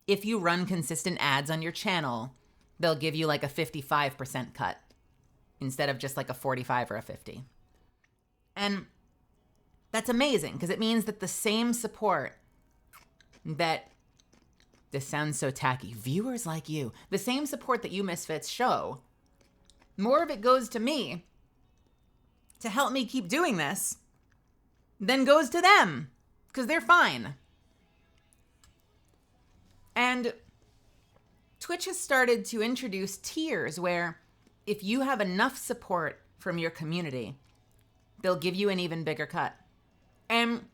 if you run consistent ads on your channel, they'll give you like a 55% cut instead of just like a 45 or a 50. And that's amazing, because it means that the same support that, this sounds so tacky, viewers like you, the same support that you misfits show, more of it goes to me to help me keep doing this than goes to them, because they're fine. And Twitch has started to introduce tiers where if you have enough support from your community, they'll give you an even bigger cut. And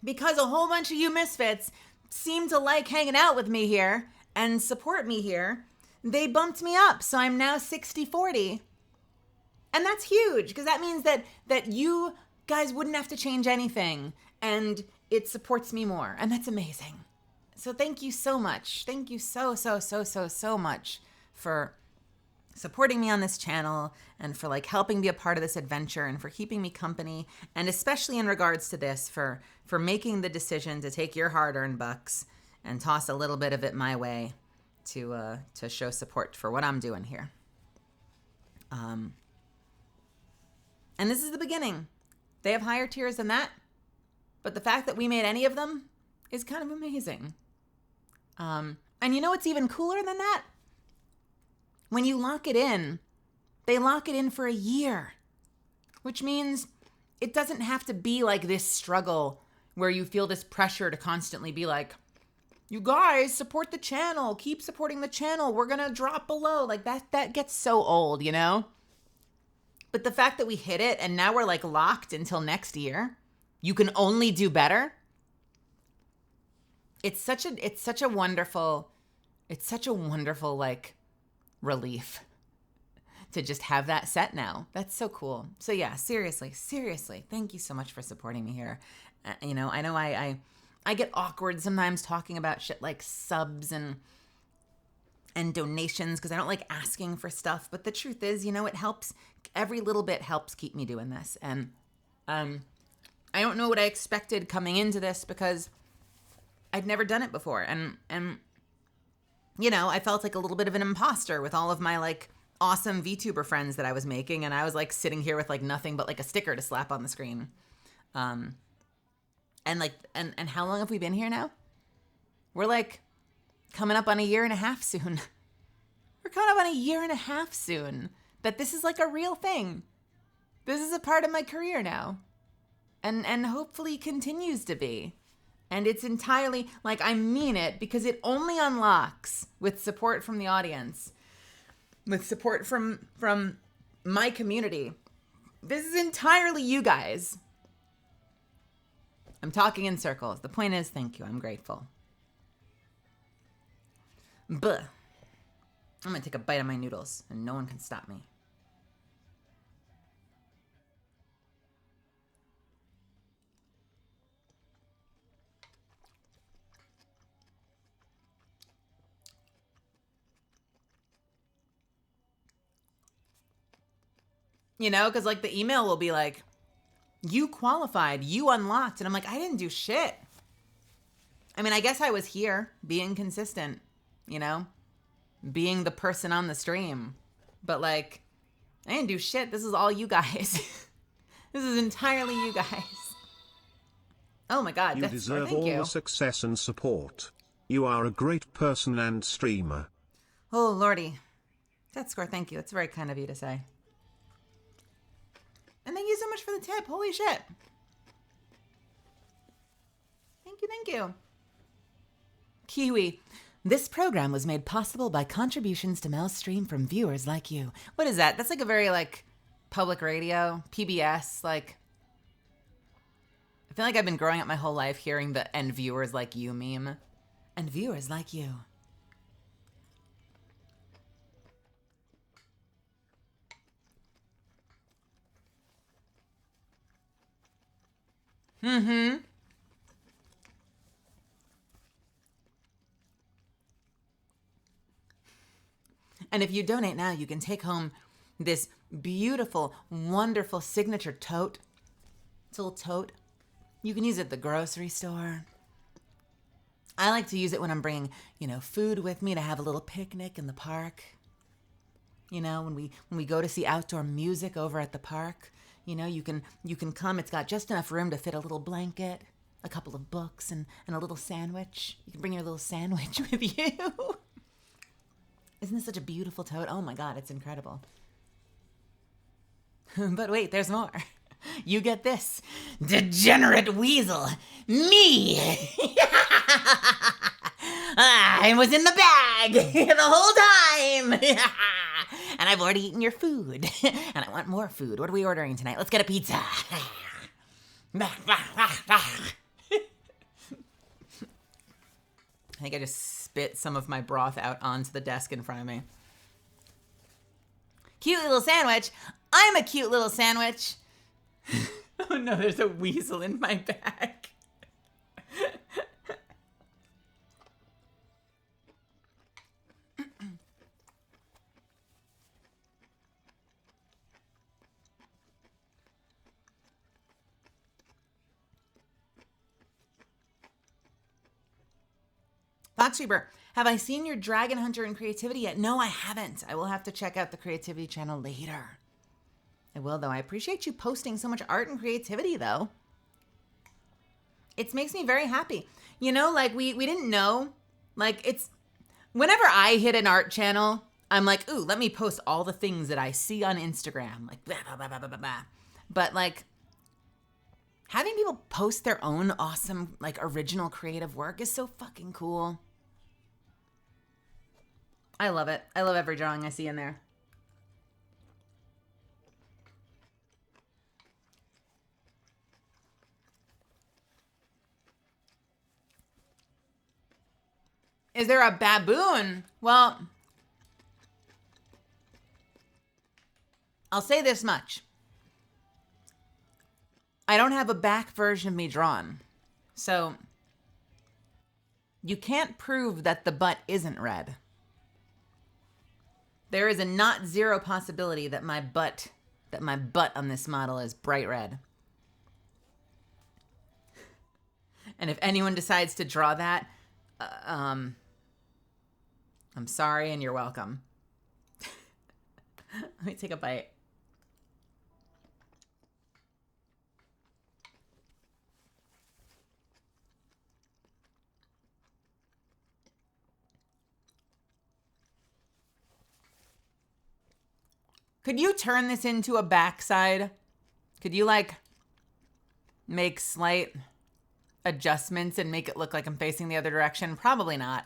because a whole bunch of you misfits seem to like hanging out with me here and support me here, they bumped me up. So I'm now 60-40. And that's huge, because that means that you guys wouldn't have to change anything, and it supports me more. And that's amazing. So thank you so much. Thank you so much for supporting me on this channel, and for like helping be a part of this adventure, and for keeping me company, and especially in regards to this, for making the decision to take your hard-earned bucks and toss a little bit of it my way to show support for what I'm doing here. And this is the beginning. They have higher tiers than that, but the fact that we made any of them is kind of amazing. And you know what's even cooler than that? When you lock it in, they lock it in for a year, which means it doesn't have to be like this struggle where you feel this pressure to constantly be like, you guys support the channel, keep supporting the channel, we're gonna drop below. Like that gets so old, you know? But the fact that we hit it and now we're like locked until next year, you can only do better. It's such a wonderful like relief to just have that set now. That's so cool. So yeah, seriously, thank you so much for supporting me here. I know I get awkward sometimes talking about shit like subs and donations, because I don't like asking for stuff. But the truth is, it helps. Every little bit helps keep me doing this. And I don't know what I expected coming into this, because I'd never done it before. And I felt like a little bit of an imposter with all of my like awesome VTuber friends that I was making. And I was like sitting here with like nothing but like a sticker to slap on the screen. And like, and how long have we been here now? We're like coming up on 1.5 years soon. We're coming up on 1.5 years soon that this is like a real thing. This is a part of my career now. And hopefully continues to be. And it's entirely, like, I mean it, because it only unlocks with support from the audience, with support from my community. This is entirely you guys. I'm talking in circles. The point is, thank you. I'm grateful. Buh. I'm going to take a bite of my noodles, and no one can stop me. You know, because like the email will be like, you qualified, you unlocked. And I'm like, I didn't do shit. I mean, I guess I was here being consistent, you know, being the person on the stream. But like, I didn't do shit. This is all you guys. This is entirely you guys. Oh my God. You deserve all the success and support. You are a great person and streamer. Oh, Lordy. Death Score, thank you. It's very kind of you to say. And thank you so much for the tip. Holy shit. Thank you, thank you. Kiwi. This program was made possible by contributions to Mel's stream from viewers like you. What is that? That's like a very, like, public radio, PBS, like... I feel like I've been growing up my whole life hearing the "and viewers like you" meme. And viewers like you. Mm-hmm. And if you donate now, you can take home this beautiful, wonderful signature tote. It's a little tote. You can use it at the grocery store. I like to use it when I'm bringing, you know, food with me to have a little picnic in the park. You know, when we go to see outdoor music over at the park, you know, you can come. It's got just enough room to fit a little blanket, a couple of books, and a little sandwich. You can bring your little sandwich with you. Isn't this such a beautiful tote? Oh my God, it's incredible. But wait, there's more. You get this. Degenerate weasel. Me. I was in the bag the whole time. And I've already eaten your food. And I want more food. What are we ordering tonight? Let's get a pizza. I think I just spit some of my broth out onto the desk in front of me. Cute little sandwich. I'm a cute little sandwich. Oh no, there's a weasel in my bag. Foxreaper, have I seen your Dragon Hunter and creativity yet? No, I haven't. I will have to check out the creativity channel later. I will, though. I appreciate you posting so much art and creativity, though. It makes me very happy. You know, like, we didn't know. Like, it's... Whenever I hit an art channel, I'm like, ooh, let me post all the things that I see on Instagram. Like, blah, blah, blah, blah, blah, blah. But, like, having people post their own awesome, like, original creative work is so fucking cool. I love it. I love every drawing I see in there. Is there a baboon? Well, I'll say this much. I don't have a back version of me drawn. So you can't prove that the butt isn't red. There is a not zero possibility that my butt on this model is bright red. And if anyone decides to draw that, I'm sorry and you're welcome. Let me take a bite. Could you turn this into a backside? Could you like make slight adjustments and make it look like I'm facing the other direction? Probably not.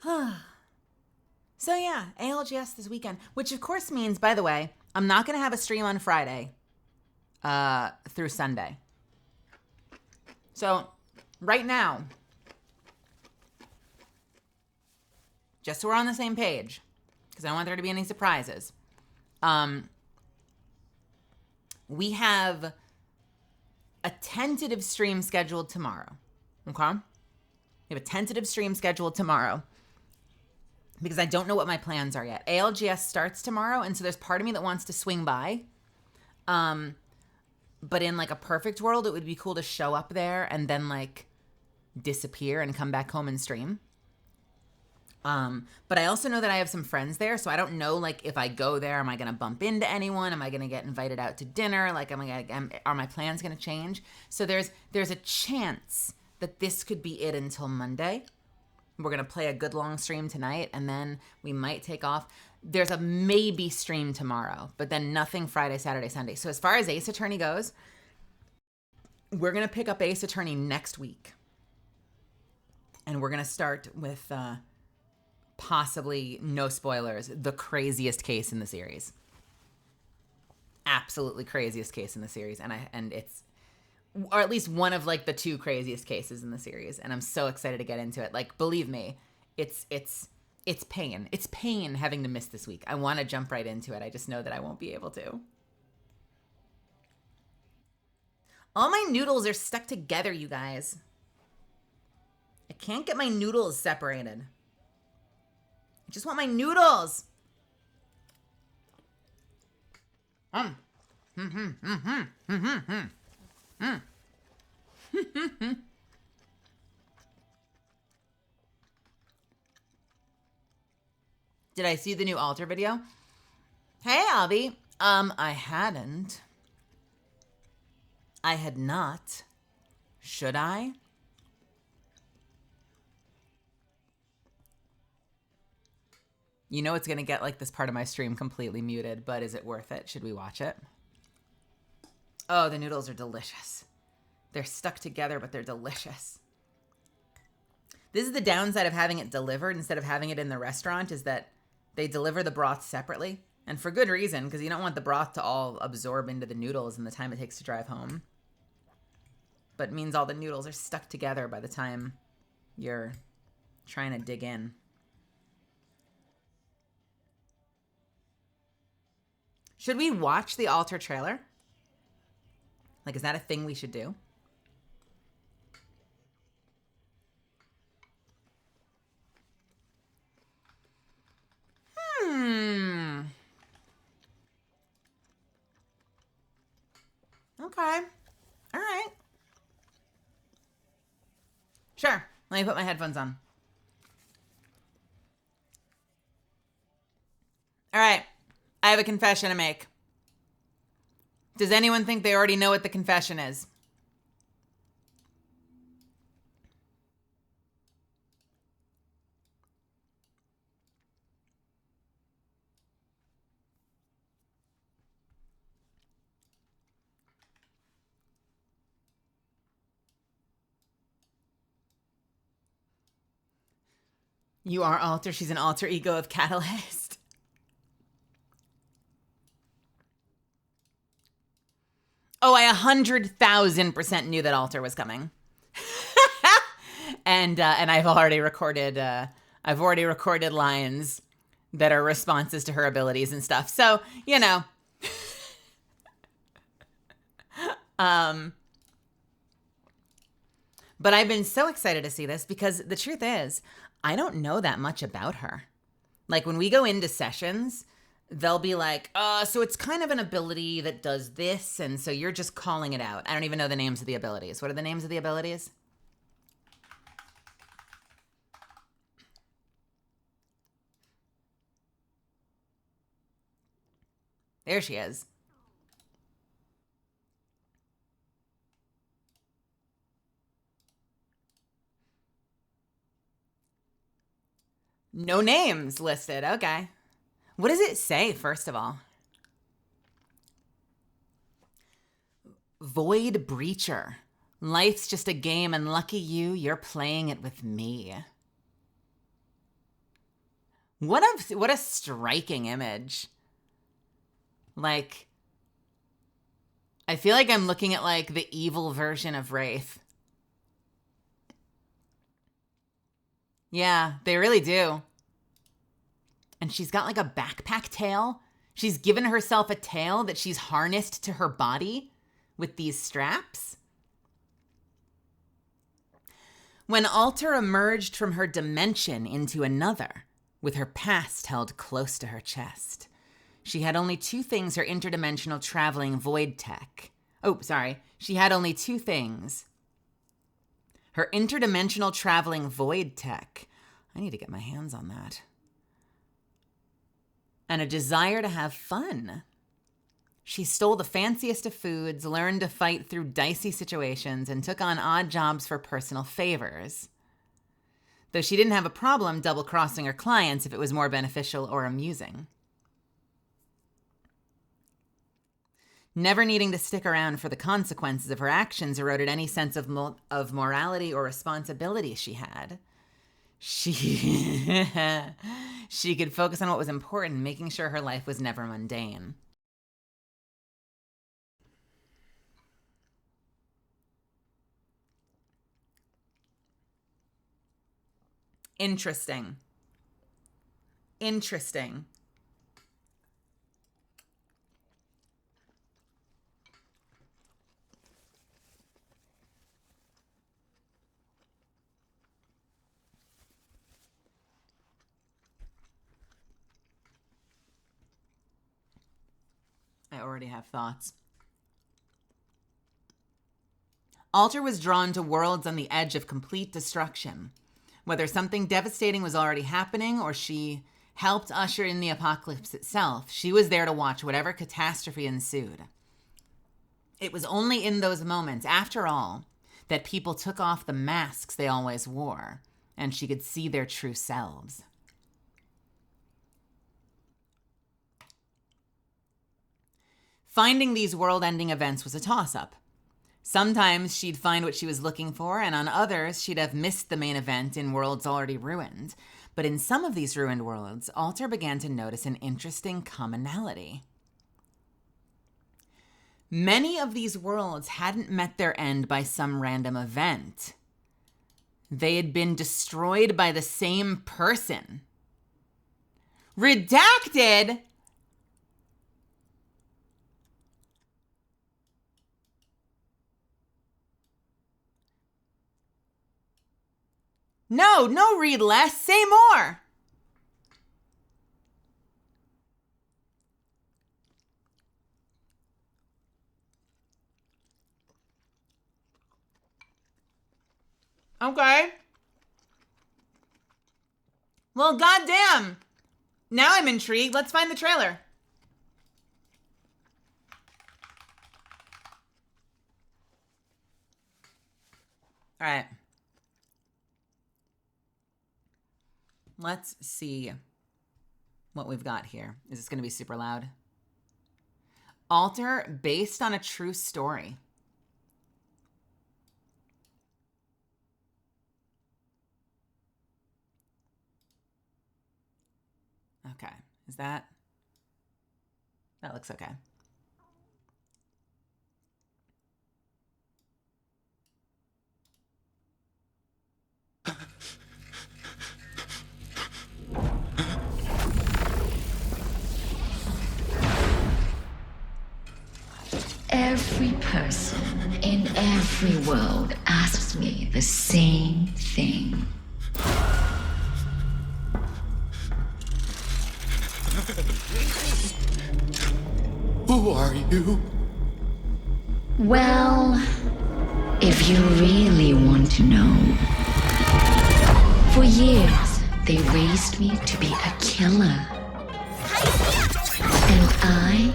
So yeah, ALGS this weekend, which of course means, by the way, I'm not going to have a stream on Friday through Sunday. So right now, just so we're on the same page, because I don't want there to be any surprises, we have a tentative stream scheduled tomorrow. Okay? We have a tentative stream scheduled tomorrow because I don't know what my plans are yet. ALGS starts tomorrow, and so there's part of me that wants to swing by. But in like a perfect world, it would be cool to show up there and then like disappear and come back home and stream. But I also know that I have some friends there, so I don't know, like, if I go there, am I going to bump into anyone? Am I going to get invited out to dinner? Like, are my plans going to change? So there's a chance that this could be it until Monday. We're going to play a good long stream tonight, and then we might take off. There's a maybe stream tomorrow, but then nothing Friday, Saturday, Sunday. So as far as Ace Attorney goes, we're going to pick up Ace Attorney next week. And we're going to start with... possibly, no spoilers, the craziest case in the series. Absolutely craziest case in the series. And it's, or at least one of like the two craziest cases in the series. And I'm so excited to get into it. Like, believe me, it's pain. It's pain having to miss this week. I want to jump right into it. I just know that I won't be able to. All my noodles are stuck together, you guys. I can't get my noodles separated. I just want my noodles. Did I see the new altar video? Hey, Albie. I hadn't. I had not. Should I? You know it's going to get like this part of my stream completely muted, but is it worth it? Should we watch it? Oh, the noodles are delicious. They're stuck together, but they're delicious. This is the downside of having it delivered instead of having it in the restaurant, is that they deliver the broth separately. And for good reason, because you don't want the broth to all absorb into the noodles in the time it takes to drive home. But it means all the noodles are stuck together by the time you're trying to dig in. Should we watch the altar trailer? Like, is that a thing we should do? Okay. All right. Sure. Let me put my headphones on. All right. I have a confession to make. Does anyone think they already know what the confession is? You are Alter. She's an alter ego of Catalyst. Oh, I 100,000% knew that Alter was coming. and I've already recorded lines that are responses to her abilities and stuff. So, you know. But I've been so excited to see this because the truth is, I don't know that much about her. Like, when we go into sessions, they'll be like, so it's kind of an ability that does this, and so you're just calling it out. I don't even know the names of the abilities. What are the names of the abilities? There she is. No names listed. Okay. What does it say, first of all? Void Breacher. Life's just a game, and lucky you're playing it with me. What a striking image. Like, I feel like I'm looking at, like, the evil version of Wraith. Yeah, they really do. And she's got, like, a backpack tail. She's given herself a tail that she's harnessed to her body with these straps. When Alter emerged from her dimension into another, with her past held close to her chest, she had only two things her interdimensional traveling void tech. She had only two things. Her interdimensional traveling void tech. I need to get my hands on that. And a desire to have fun. She stole the fanciest of foods, learned to fight through dicey situations, and took on odd jobs for personal favors. Though she didn't have a problem double-crossing her clients if it was more beneficial or amusing. Never needing to stick around for the consequences of her actions eroded any sense of morality or responsibility she had. She could focus on what was important, making sure her life was never mundane. Interesting. I already have thoughts. Alter was drawn to worlds on the edge of complete destruction. Whether something devastating was already happening or she helped usher in the apocalypse itself, she was there to watch whatever catastrophe ensued. It was only in those moments, after all, that people took off the masks they always wore, and she could see their true selves. Finding these world-ending events was a toss-up. Sometimes she'd find what she was looking for, and on others, she'd have missed the main event in worlds already ruined. But in some of these ruined worlds, Alter began to notice an interesting commonality. Many of these worlds hadn't met their end by some random event. They had been destroyed by the same person. Redacted? No, read less, say more. Okay. Well, goddamn. Now I'm intrigued. Let's find the trailer. All right. Let's see what we've got here. Is this going to be super loud? Alter based on a true story. Okay. Is that looks okay. Every person in every world asks me the same thing. Who are you? Well, if you really want to know, for years they raised me to be a killer. And I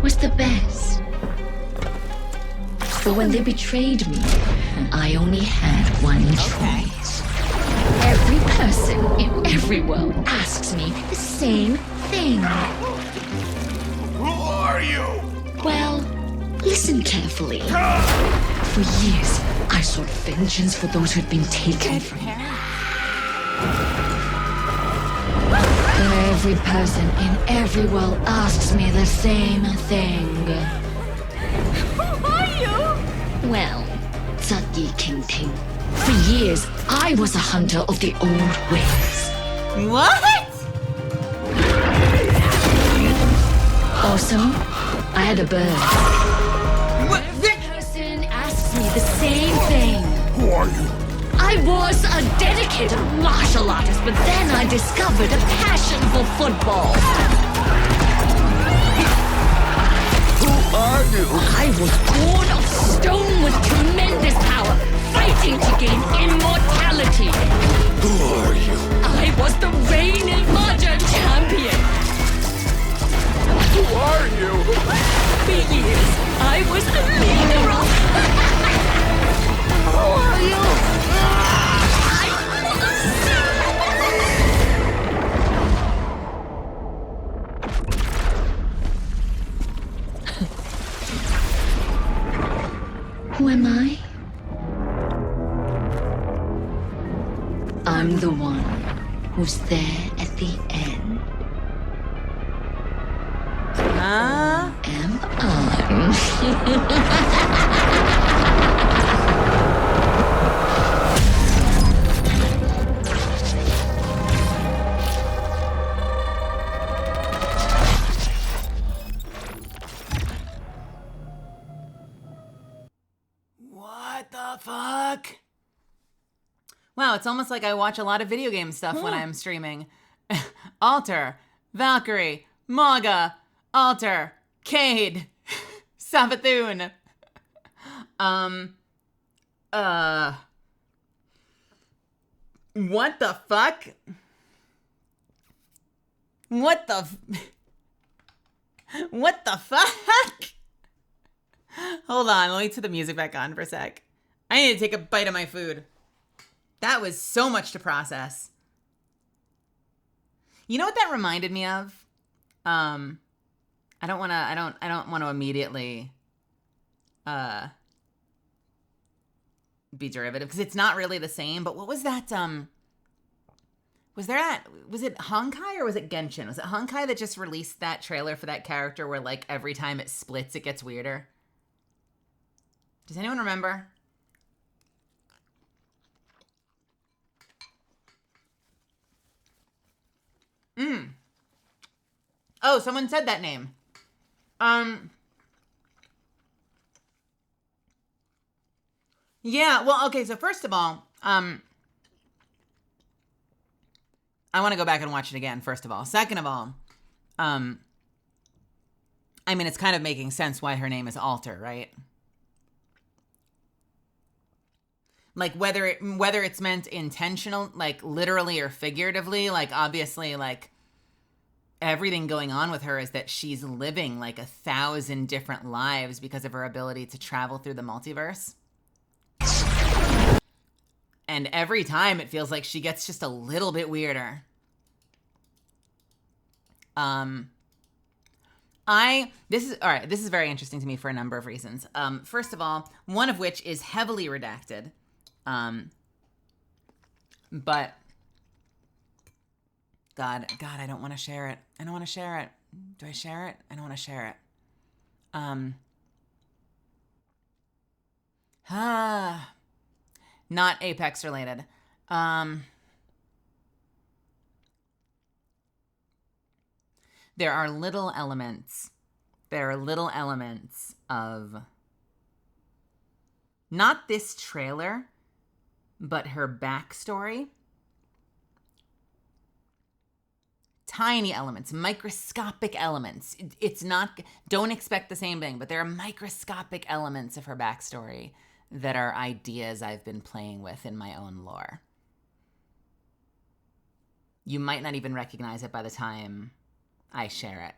was the best. But when they betrayed me, I only had one choice. every person in every world asks me the same thing. Who are you? Well, listen carefully. For years, I sought vengeance for those who had been taken from me. Every person in every world asks me the same thing. Who are you? Well, Zaki King Ting. For years, I was a hunter of the old ways. What? Also, I had a bird. What? Every person asks me the same thing. Who are you? I was a dedicated martial artist, but then I discovered a passion for football. Who are you? I was born of stone with tremendous power, fighting to gain immortality. Who are you? I was the reigning modern champion. Who are you? For years, I was the leader of... Who are you? Who am I? I'm the one who's there at the end. Huh? Am I? What the fuck? Wow, it's almost like I watch a lot of video game stuff when I'm streaming. Alter, Valkyrie, Maga, Alter, Cade, Savathun. What the fuck? What the what the fuck? Hold on, let me put the music back on for a sec. I need to take a bite of my food. That was so much to process. You know what that reminded me of? I don't want to immediately be derivative because it's not really the same, but what was that was it Honkai or was it Genshin? Was it Honkai that just released that trailer for that character where like every time it splits it gets weirder? Does anyone remember? Oh, someone said that name. Yeah, well, okay, so first of all, I want to go back and watch it again, first of all. Second of all, I mean, it's kind of making sense why her name is Alter, right? Like whether it's meant intentional, like literally or figuratively, like obviously like everything going on with her is that she's living like 1,000 different lives because of her ability to travel through the multiverse. And every time it feels like she gets just a little bit weirder. This is very interesting to me for a number of reasons. First of all, one of which is heavily redacted. But God, I don't want to share it. I don't want to share it. Do I share it? I don't want to share it. Not Apex related. There are little elements. There are little elements of not this trailer, but her backstory. Tiny elements, microscopic elements. It's not, don't expect the same thing, but there are microscopic elements of her backstory that are ideas I've been playing with in my own lore. You might not even recognize it by the time I share it.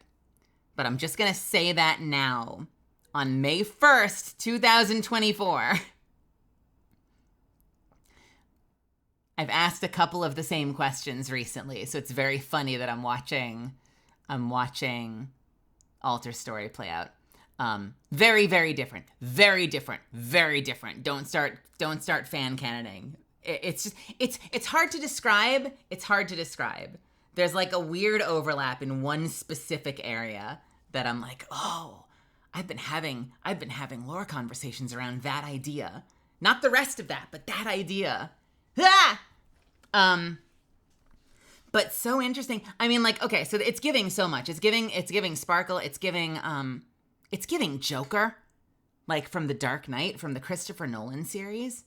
But I'm just going to say that now on May 1st, 2024. I've asked a couple of the same questions recently, so it's very funny that I'm watching Alter story play out. Very, very different. Very different. Very different. Don't start fan canoning. It's hard to describe. It's hard to describe. There's like a weird overlap in one specific area that I'm like, oh, I've been having lore conversations around that idea. Not the rest of that, but that idea. Ah! But so interesting. I mean, like, okay, so it's giving so much. It's giving Sparkle. It's giving Joker, like from The Dark Knight, from the Christopher Nolan series.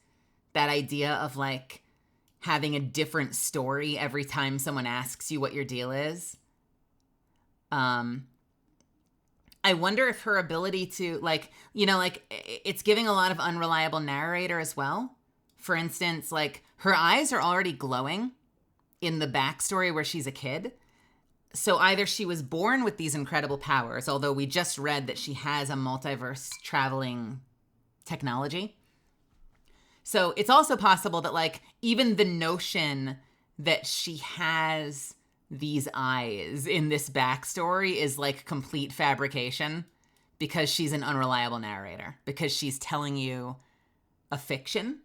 That idea of like having a different story every time someone asks you what your deal is. I wonder if her ability to like, you know, like it's giving a lot of unreliable narrator as well. For instance, like her eyes are already glowing in the backstory where she's a kid. So either she was born with these incredible powers, although we just read that she has a multiverse traveling technology. So it's also possible that like even the notion that she has these eyes in this backstory is like complete fabrication because she's an unreliable narrator, because she's telling you a fiction.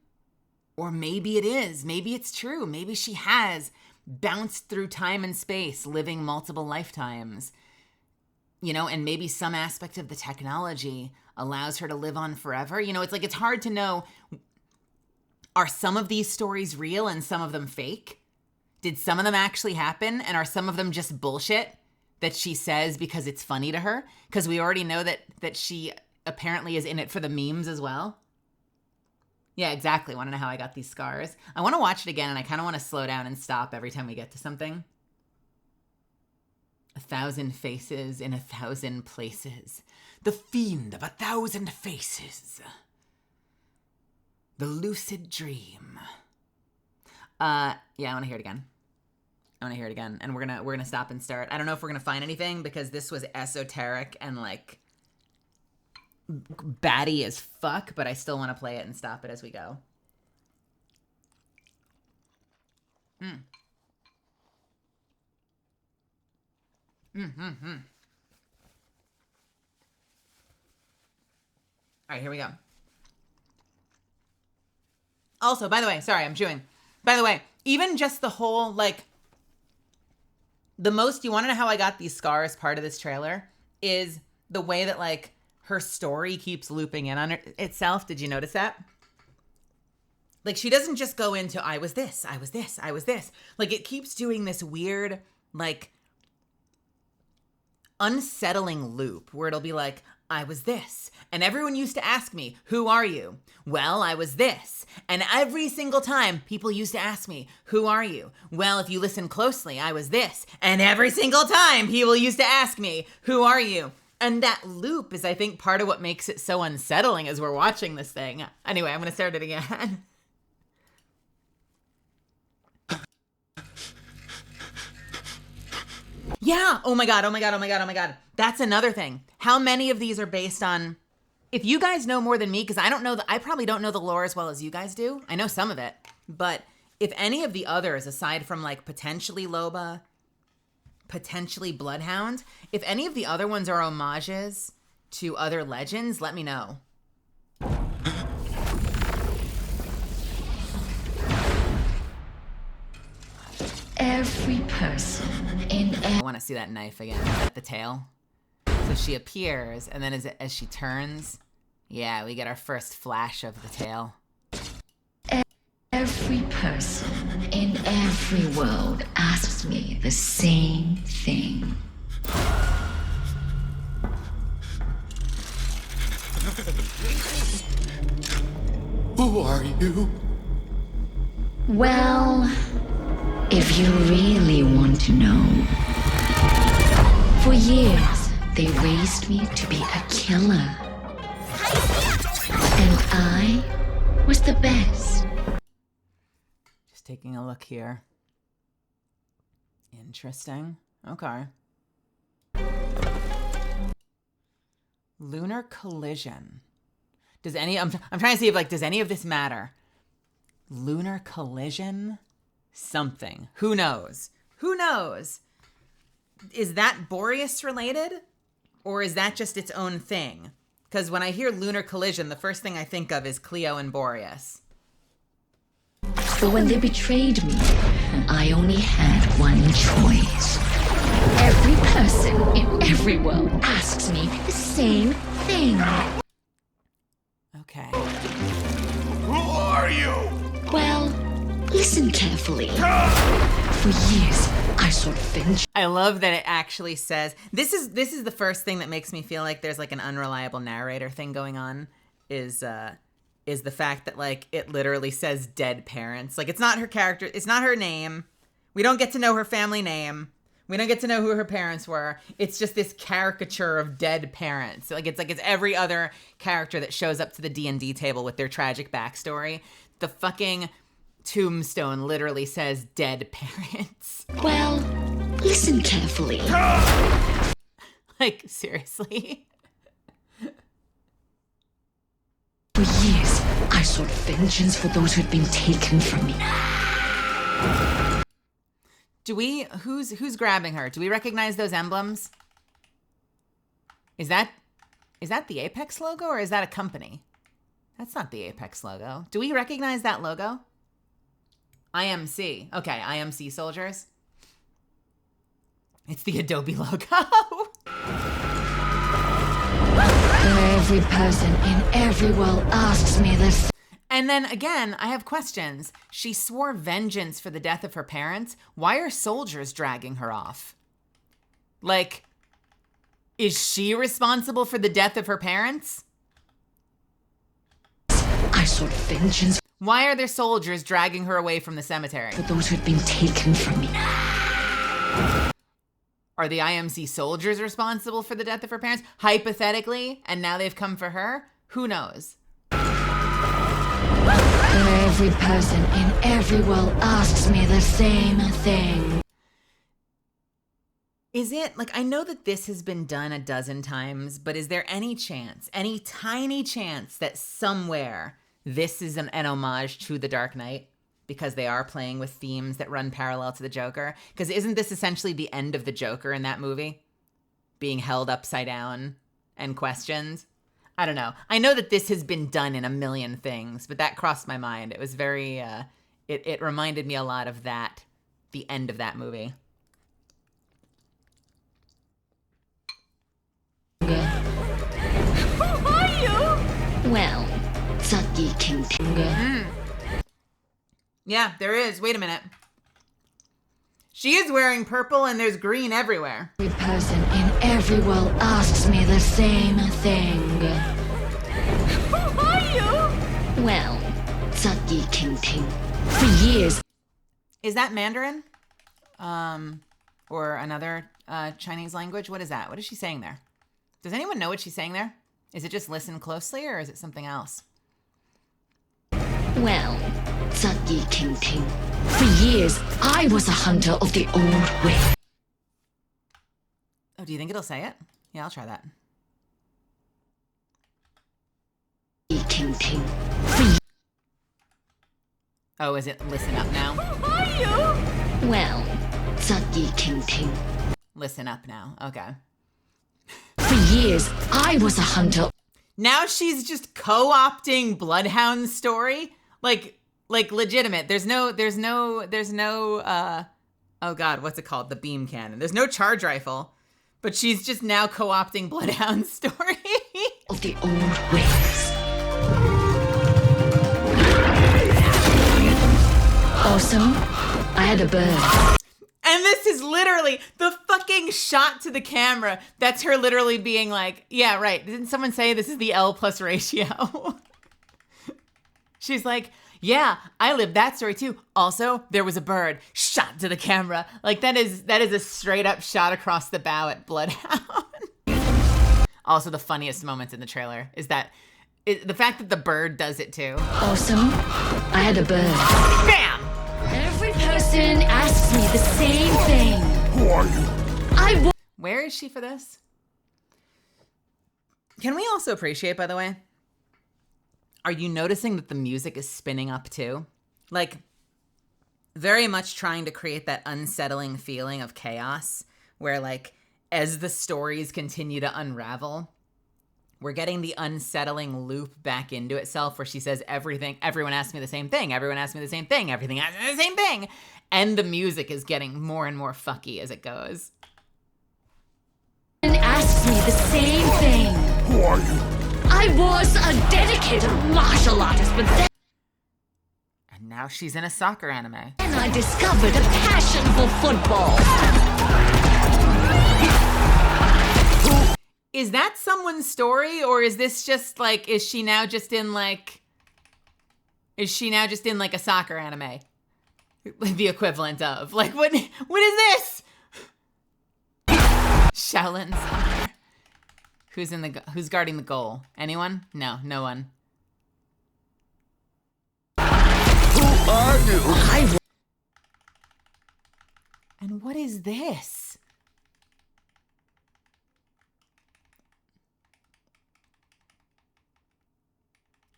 Or maybe it is. Maybe it's true. Maybe she has bounced through time and space, living multiple lifetimes, you know, and maybe some aspect of the technology allows her to live on forever. You know, it's like, it's hard to know, are some of these stories real and some of them fake? Did some of them actually happen? And are some of them just bullshit that she says because it's funny to her? Because we already know that she apparently is in it for the memes as well. Yeah, exactly. Want to know how I got these scars? I want to watch it again, and I kind of want to slow down and stop every time we get to something. 1,000 faces in 1,000 places. The fiend of 1,000 faces. The lucid dream. Yeah, I want to hear it again. And we're gonna stop and start. I don't know if we're gonna find anything because this was esoteric and like batty as fuck, but I still want to play it and stop it as we go. All right, here we go. Also, by the way, sorry, I'm chewing. By the way, even just the whole, like, the most, you want to know how I got these scars part of this trailer is the way that, like, her story keeps looping in on itself. Did you notice that? Like, she doesn't just go into, I was this, I was this, I was this. Like, it keeps doing this weird, like, unsettling loop where it'll be like, I was this. And everyone used to ask me, who are you? Well, I was this. And every single time people used to ask me, who are you? Well, if you listen closely, I was this. And every single time people used to ask me, who are you? And that loop is, I think, part of what makes it so unsettling as we're watching this thing. Anyway, I'm going to start it again. Yeah. Oh my God. Oh my God. Oh my God. Oh my God. That's another thing. How many of these are based on, if you guys know more than me, because I probably don't know the lore as well as you guys do. I know some of it. But if any of the others, aside from like potentially Loba, potentially Bloodhound, if any of the other ones are homages to other legends, let me know. Every person in I want to see that knife again. Is that the tail? So she appears, and then as she turns, yeah, we get our first flash of the tail. every person in every world asks me the same thing. Who are you? Well, if you really want to know, for years they raised me to be a killer. And I was the best. Just taking a look here. Interesting. Okay. Lunar collision. Does any, I'm trying to see if, like, does any of this matter? Lunar collision? something. Who knows? Who knows? Is that Boreas related? Or is that just its own thing? Because when I hear lunar collision, the first thing I think of is Cleo and Boreas. But when they betrayed me, I only had one choice. Every person in every world asks me the same thing. Okay. Who are you? Well, listen carefully. For years, I sought vengeance. I love that it actually says this is the first thing that makes me feel like there's like an unreliable narrator thing going on is the fact that like it literally says dead parents. Like it's not her character, it's not her name. We don't get to know her family name. We don't get to know who her parents were. It's just this caricature of dead parents. Like it's every other character that shows up to the D&D table with their tragic backstory. The fucking tombstone literally says dead parents. Well, listen carefully. Like seriously. For years, I sought vengeance for those who had been taken from me. Who's grabbing her? Do we recognize those emblems? Is that the Apex logo or is that a company? That's not the Apex logo. Do we recognize that logo? IMC. Okay, IMC soldiers. It's the Adobe logo. Every person in every world asks me this. And then again, I have questions. She swore vengeance for the death of her parents. Why are soldiers dragging her off? Like, is she responsible for the death of her parents? I sought vengeance Why are there soldiers dragging her away from the cemetery? for those who had been taken from me. Are the IMC soldiers responsible for the death of her parents? Hypothetically, and now they've come for her? Who knows? Every person in every world asks me the same thing. Is it, like, I know that this has been done a dozen times, but is there any chance, any tiny chance that somewhere this is an homage to The Dark Knight? Because they are playing with themes that run parallel to the Joker? Because isn't this essentially the end of the Joker in that movie? Being held upside down and questioned? I don't know. I know that this has been done in a million things, but that crossed my mind. It was very, it reminded me a lot of that, the end of that movie. Who are you? Well, Saki King Tinga. Yeah, there is. Wait a minute. She is wearing purple and there's green everywhere. Every person in every world asks me the same thing. Who are you? Well, Saki King Ting. For years. Is that Mandarin? Or another Chinese language? What is that? What is she saying there? Does anyone know what she's saying there? Is it just listen closely or is it something else? Well, Saki King Ting. For years, I was a hunter of the old way. Oh, do you think it'll say it? Yeah, I'll try that. King Ting. Oh, is it listen up now? Who are you? Well, Saki King Ting. Listen up now. Okay. For years, I was a hunter. Now she's just co-opting Bloodhound's story? Like legitimate. There's no, oh God, what's it called? The beam cannon. There's no charge rifle, but she's just now co-opting Bloodhound's story. Of the old ways. Awesome. I had a bird. And this is literally the fucking shot to the camera. That's her literally being like, yeah, right. Didn't someone say this is the L plus ratio? She's like, yeah, I lived that story too. Also, there was a bird. Shot to the camera. Like that is a straight up shot across the bow at Bloodhound. Also, the funniest moments in the trailer is that the fact that the bird does it too. Awesome. I had a bird. Bam! Every person asks me the same thing. Who are you? Where is she for this? Can we also appreciate, by the way, are you noticing that the music is spinning up too? Like, very much trying to create that unsettling feeling of chaos where, like, as the stories continue to unravel, we're getting the unsettling loop back into itself where she says everyone asks me the same thing, everyone asks me the same thing, everything asks me the same thing. And the music is getting more and more fucky as it goes. And asks me the same thing. Who are you? I was a dedicated martial artist, but then Now she's in a soccer anime. I discovered a passion for football. Is that someone's story, or is this just like, is she now just in like a soccer anime? The equivalent of, like, what is this? Shaolin soccer. Who's guarding the goal? Anyone? No one. Who are you? And what is this?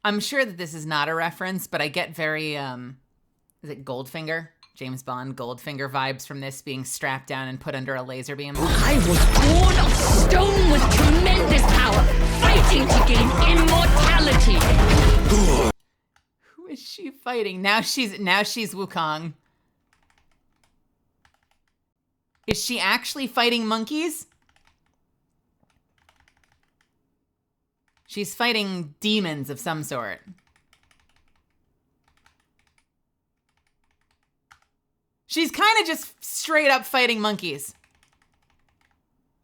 I'm sure that this is not a reference, but I get very, is it Goldfinger? James Bond, Goldfinger vibes from this being strapped down and put under a laser beam. I was born of stone with tremendous power, fighting to gain immortality. Who is she fighting? Now she's Wukong. Is she actually fighting monkeys? She's fighting demons of some sort. She's kind of just straight up fighting monkeys.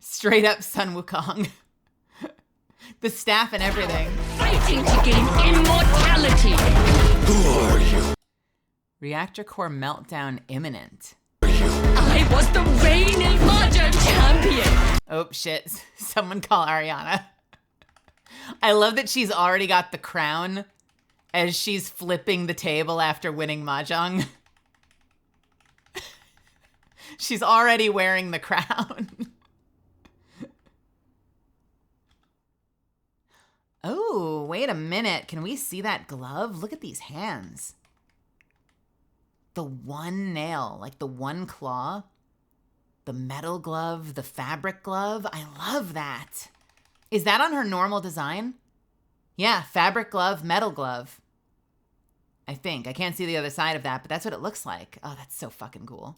Straight up Sun Wukong. The staff and everything. Fighting to gain immortality. Who are you? Reactor core meltdown imminent. I was the reigning modern champion. Oh shit, someone call Ariana. I love that she's already got the crown as she's flipping the table after winning Mahjong. She's already wearing the crown. Oh, wait a minute. Can we see that glove? Look at these hands. The one nail, like the one claw. The metal glove, the fabric glove. I love that. Is that on her normal design? Yeah, fabric glove, metal glove. I think. I can't see the other side of that, but that's what it looks like. Oh, that's so fucking cool.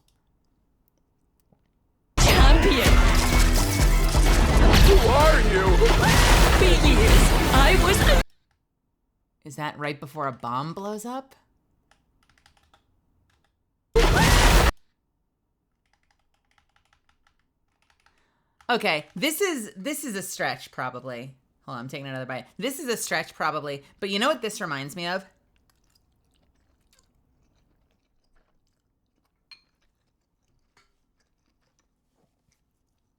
Champion. Who are you? For years, I was a... Is that right before a bomb blows up? Okay, this is a stretch probably. Hold on, I'm taking another bite. This is a stretch probably, but you know what this reminds me of?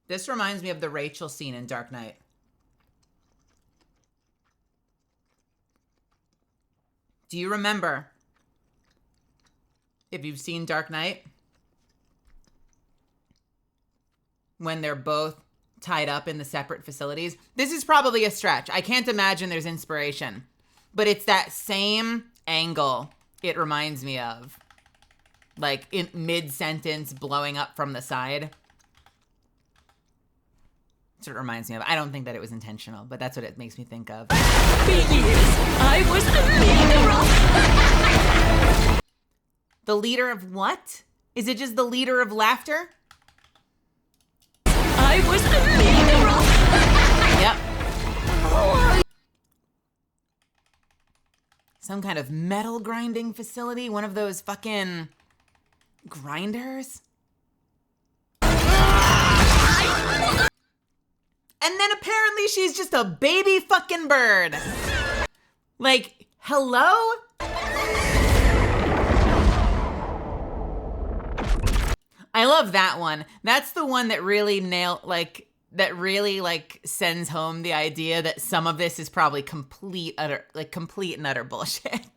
This reminds me of the Rachel scene in Dark Knight. Do you remember, if you've seen Dark Knight, when they're both tied up in the separate facilities? This is probably a stretch. I can't imagine there's inspiration, but it's that same angle it reminds me of. Like in mid-sentence blowing up from the side. That's what it reminds me of. I don't think that it was intentional, but that's what it makes me think of. For years, I was the leader of... The leader of what? Is it just the leader of laughter? I was the leader of... Yep. Some kind of metal grinding facility? One of those fucking grinders? And then apparently she's just a baby fucking bird. Like, hello? I love that one. That's the one that really sends home the idea that some of this is probably complete and utter bullshit.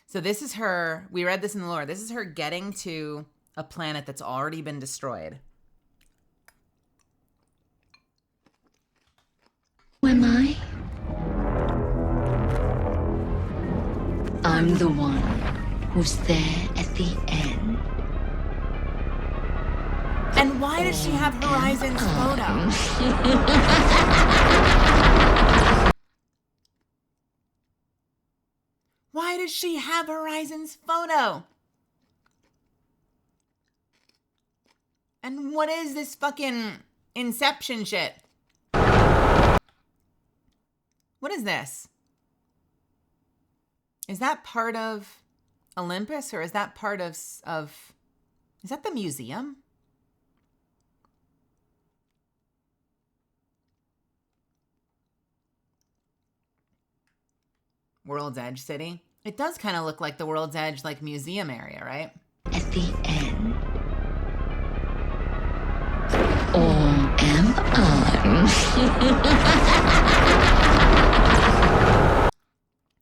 So this is her, we read this in the lore, this is her getting to a planet that's already been destroyed. Who am I? I'm the one who's there at the end. And why does she have Horizon's photo? Why does she have Horizon's photo? And what is this fucking Inception shit? What is this? Is that part of Olympus, or is that part of is that the museum? World's Edge City. It does kind of look like the World's Edge, like, museum area, right? At the end. Or am I?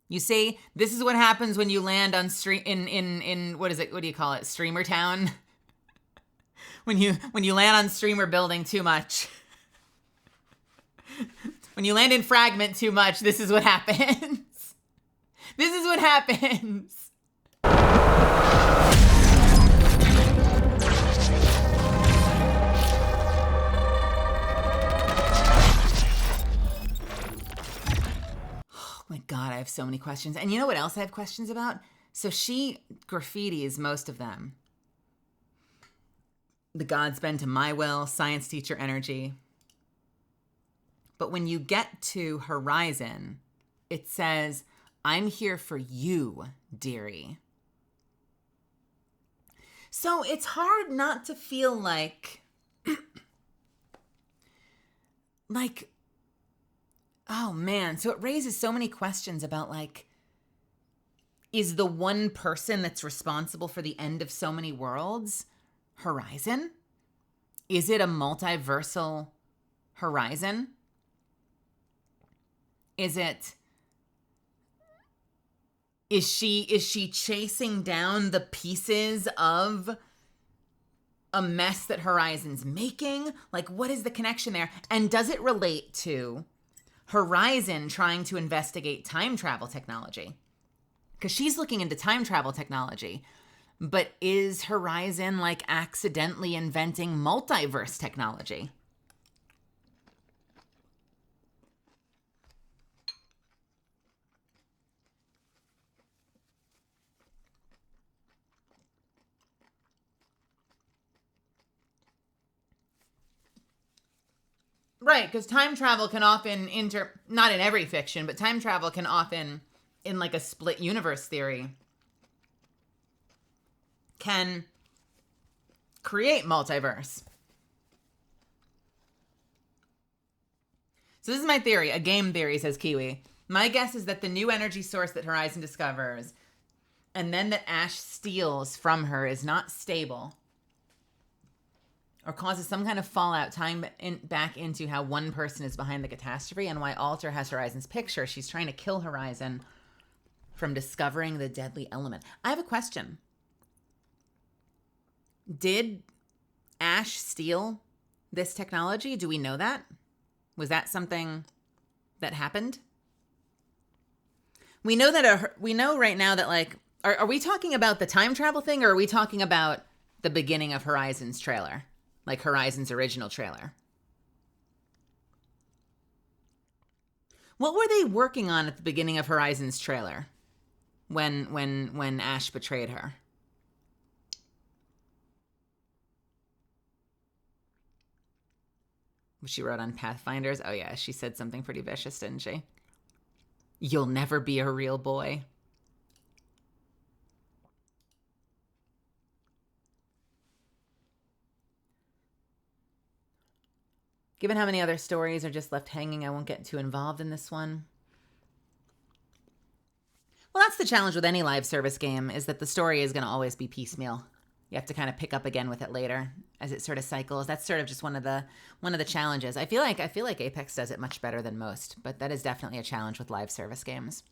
You see, this is what happens when you land on in what is it? What do you call it? Streamer Town. when you land on Streamer Building too much. When you land in Fragment too much, this is what happens. This is what happens. Oh my God, I have so many questions. And you know what else I have questions about? So she graffitis most of them. The gods bend to my will, science teacher energy. But when you get to Horizon, it says, I'm here for you, dearie. So it's hard not to feel like, oh man. So it raises so many questions about, like, is the one person that's responsible for the end of so many worlds Horizon? Is it a multiversal Horizon? Is she chasing down the pieces of a mess that Horizon's making? Like, what is the connection there? And does it relate to Horizon trying to investigate time travel technology? Because she's looking into time travel technology. But is Horizon, like, accidentally inventing multiverse technology? Right, because time travel can often not in every fiction, but time travel can often, in like a split universe theory, can create multiverse. So this is my theory, a game theory, says Kiwi. My guess is that the new energy source that Horizon discovers, and then that Ash steals from her, is not stable, or causes some kind of fallout tying back into how one person is behind the catastrophe, and why Alter has Horizon's picture. She's trying to kill Horizon from discovering the deadly element. I have a question. Did Ash steal this technology? Do we know that? Was that something that happened? We know that we know right now that, like, are we talking about the time travel thing, or are we talking about the beginning of Horizon's trailer? Like Horizon's original trailer. What were they working on at the beginning of Horizon's trailer when Ash betrayed her? She wrote on Pathfinders. Oh yeah, she said something pretty vicious, didn't she? You'll never be a real boy. Given how many other stories are just left hanging, I won't get too involved in this one. Well, that's the challenge with any live service game, is that the story is going to always be piecemeal. You have to kind of pick up again with it later as it sort of cycles. That's sort of just one of the challenges. I feel like Apex does it much better than most, but that is definitely a challenge with live service games.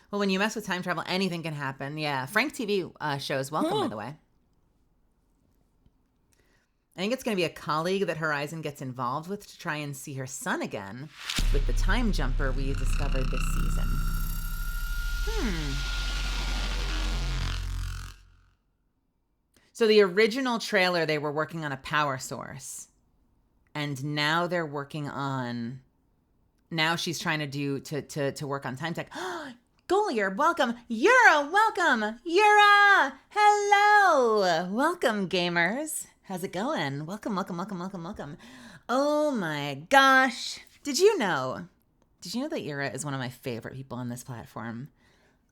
Well, when you mess with time travel, anything can happen. Yeah, Frank TV shows welcome, by the way. I think it's going to be a colleague that Horizon gets involved with to try and see her son again with the time jumper we discovered this season. So the original trailer, they were working on a power source. And now they're working on... Now she's trying to work on time tech. Golier, welcome. Yura, welcome. Yura, hello. Welcome, gamers. How's it going? Welcome, welcome, welcome, welcome, welcome. Oh my gosh. Did you know that Yura is one of my favorite people on this platform?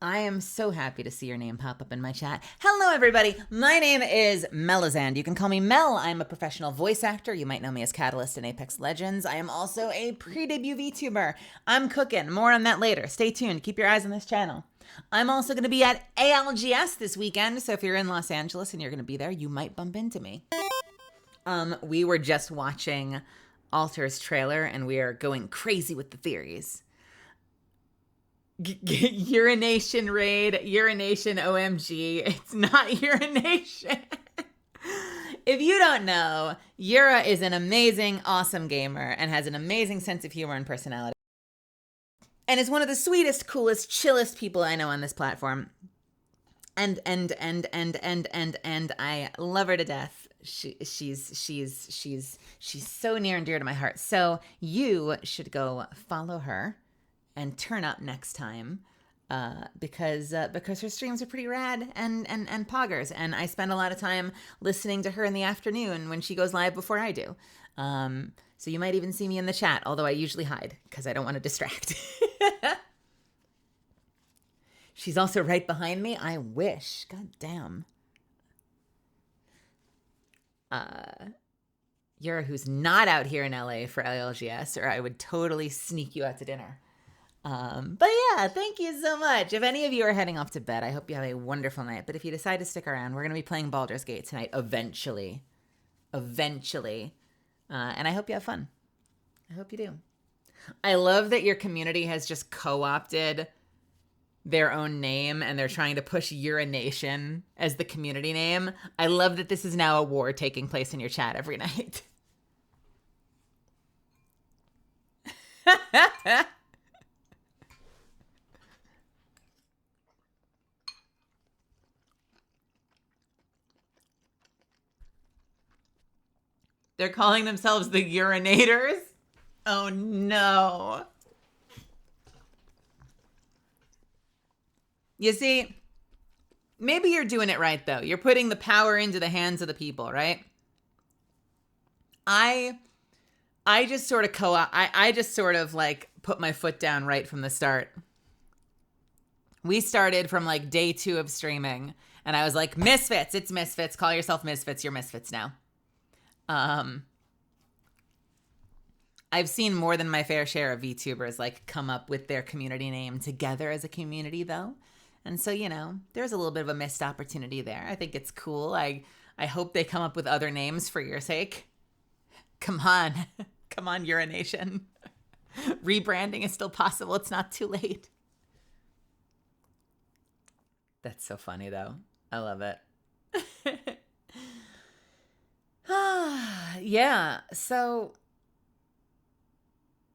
I am so happy to see your name pop up in my chat. Hello, everybody. My name is Melizand. You can call me Mel. I'm a professional voice actor. You might know me as Catalyst in Apex Legends. I am also a pre-debut VTuber. I'm cooking. More on that later. Stay tuned. Keep your eyes on this channel. I'm also going to be at ALGS this weekend, so if you're in Los Angeles and you're going to be there, you might bump into me. We were just watching Alter's trailer, and we are going crazy with the theories. Urination raid, urination OMG. It's not urination. If you don't know, Yura is an amazing, awesome gamer and has an amazing sense of humor and personality. And is one of the sweetest, coolest, chillest people I know on this platform. And I love her to death. She's so near and dear to my heart. So you should go follow her and turn up next time because her streams are pretty rad and poggers. And I spend a lot of time listening to her in the afternoon when she goes live before I do. So you might even see me in the chat, although I usually hide because I don't want to distract. She's also right behind me. I wish. God damn. Yura, who's not out here in LA for LLGS, or I would totally sneak you out to dinner. But yeah, thank you so much. If any of you are heading off to bed, I hope you have a wonderful night. But if you decide to stick around, we're going to be playing Baldur's Gate tonight eventually. And I hope you have fun. I hope you do. I love that your community has just co-opted their own name and they're trying to push Urination as the community name. I love that this is now a war taking place in your chat every night. They're calling themselves the Urinators? Oh no. You see, maybe you're doing it right though. You're putting the power into the hands of the people, right? I just sort of I just sort of like put my foot down right from the start. We started from like day 2 of streaming and I was like, Misfits, it's Misfits. Call yourself Misfits. You're Misfits now. I've seen more than my fair share of VTubers like come up with their community name together as a community though. And so, you know, there's a little bit of a missed opportunity there. I think it's cool. I hope they come up with other names for your sake. Come on. Come on, Urination. Rebranding is still possible. It's not too late. That's so funny though. I love it. Yeah, so,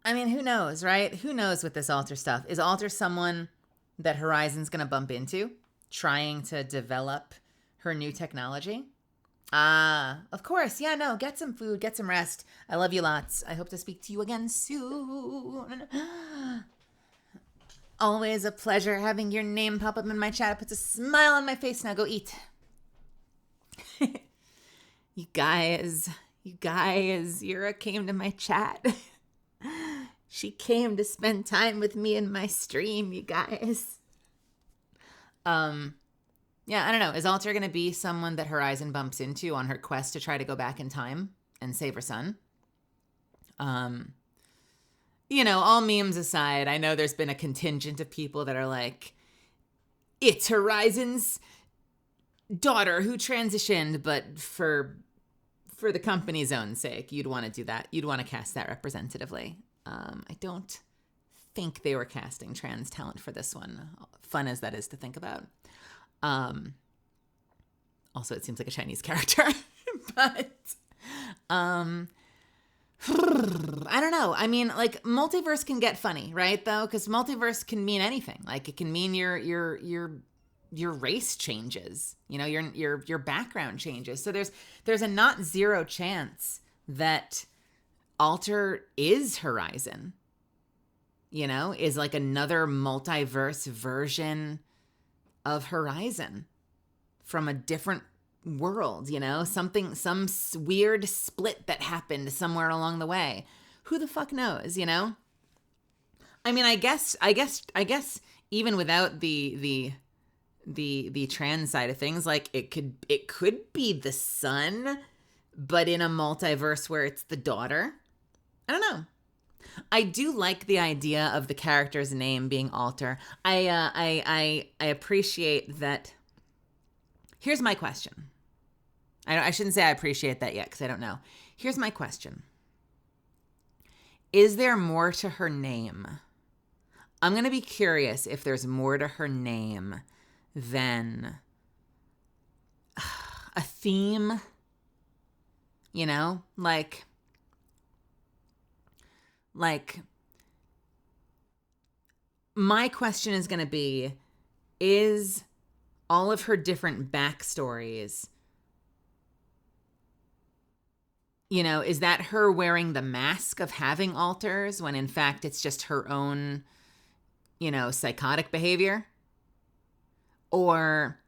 I mean, who knows, right? Who knows with this Alter stuff? Is Alter someone that Horizon's going to bump into, trying to develop her new technology? Of course. Yeah, no, get some food, get some rest. I love you lots. I hope to speak to you again soon. Always a pleasure having your name pop up in my chat. It puts a smile on my face. Now go eat. You guys, Yura came to my chat. She came to spend time with me in my stream, you guys. Yeah, I don't know. Is Alter going to be someone that Horizon bumps into on her quest to try to go back in time and save her son? You know, all memes aside, I know there's been a contingent of people that are like, it's Horizon's daughter who transitioned, but for the company's own sake, you'd want to do that. You'd want to cast that representatively. I don't think they were casting trans talent for this one, fun as that is to think about. Also, it seems like a Chinese character, but I don't know. I mean, like, multiverse can get funny, right? Though, because multiverse can mean anything. Like, it can mean your race changes. You know, your background changes. So there's a not zero chance that Alter is Horizon. You know, is like another multiverse version of Horizon from a different world, you know, some weird split that happened somewhere along the way. Who the fuck knows, you know? I mean, I guess even without the trans side of things, like it could be the son, but in a multiverse where it's the daughter. I don't know. I do like the idea of the character's name being Alter. I appreciate that. Here's my question. I shouldn't say I appreciate that yet because I don't know. Here's my question. Is there more to her name? I'm going to be curious if there's more to her name than a theme. You know, like my question is going to be, is all of her different backstories, you know, is that her wearing the mask of having alters when in fact it's just her own, you know, psychotic behavior? Or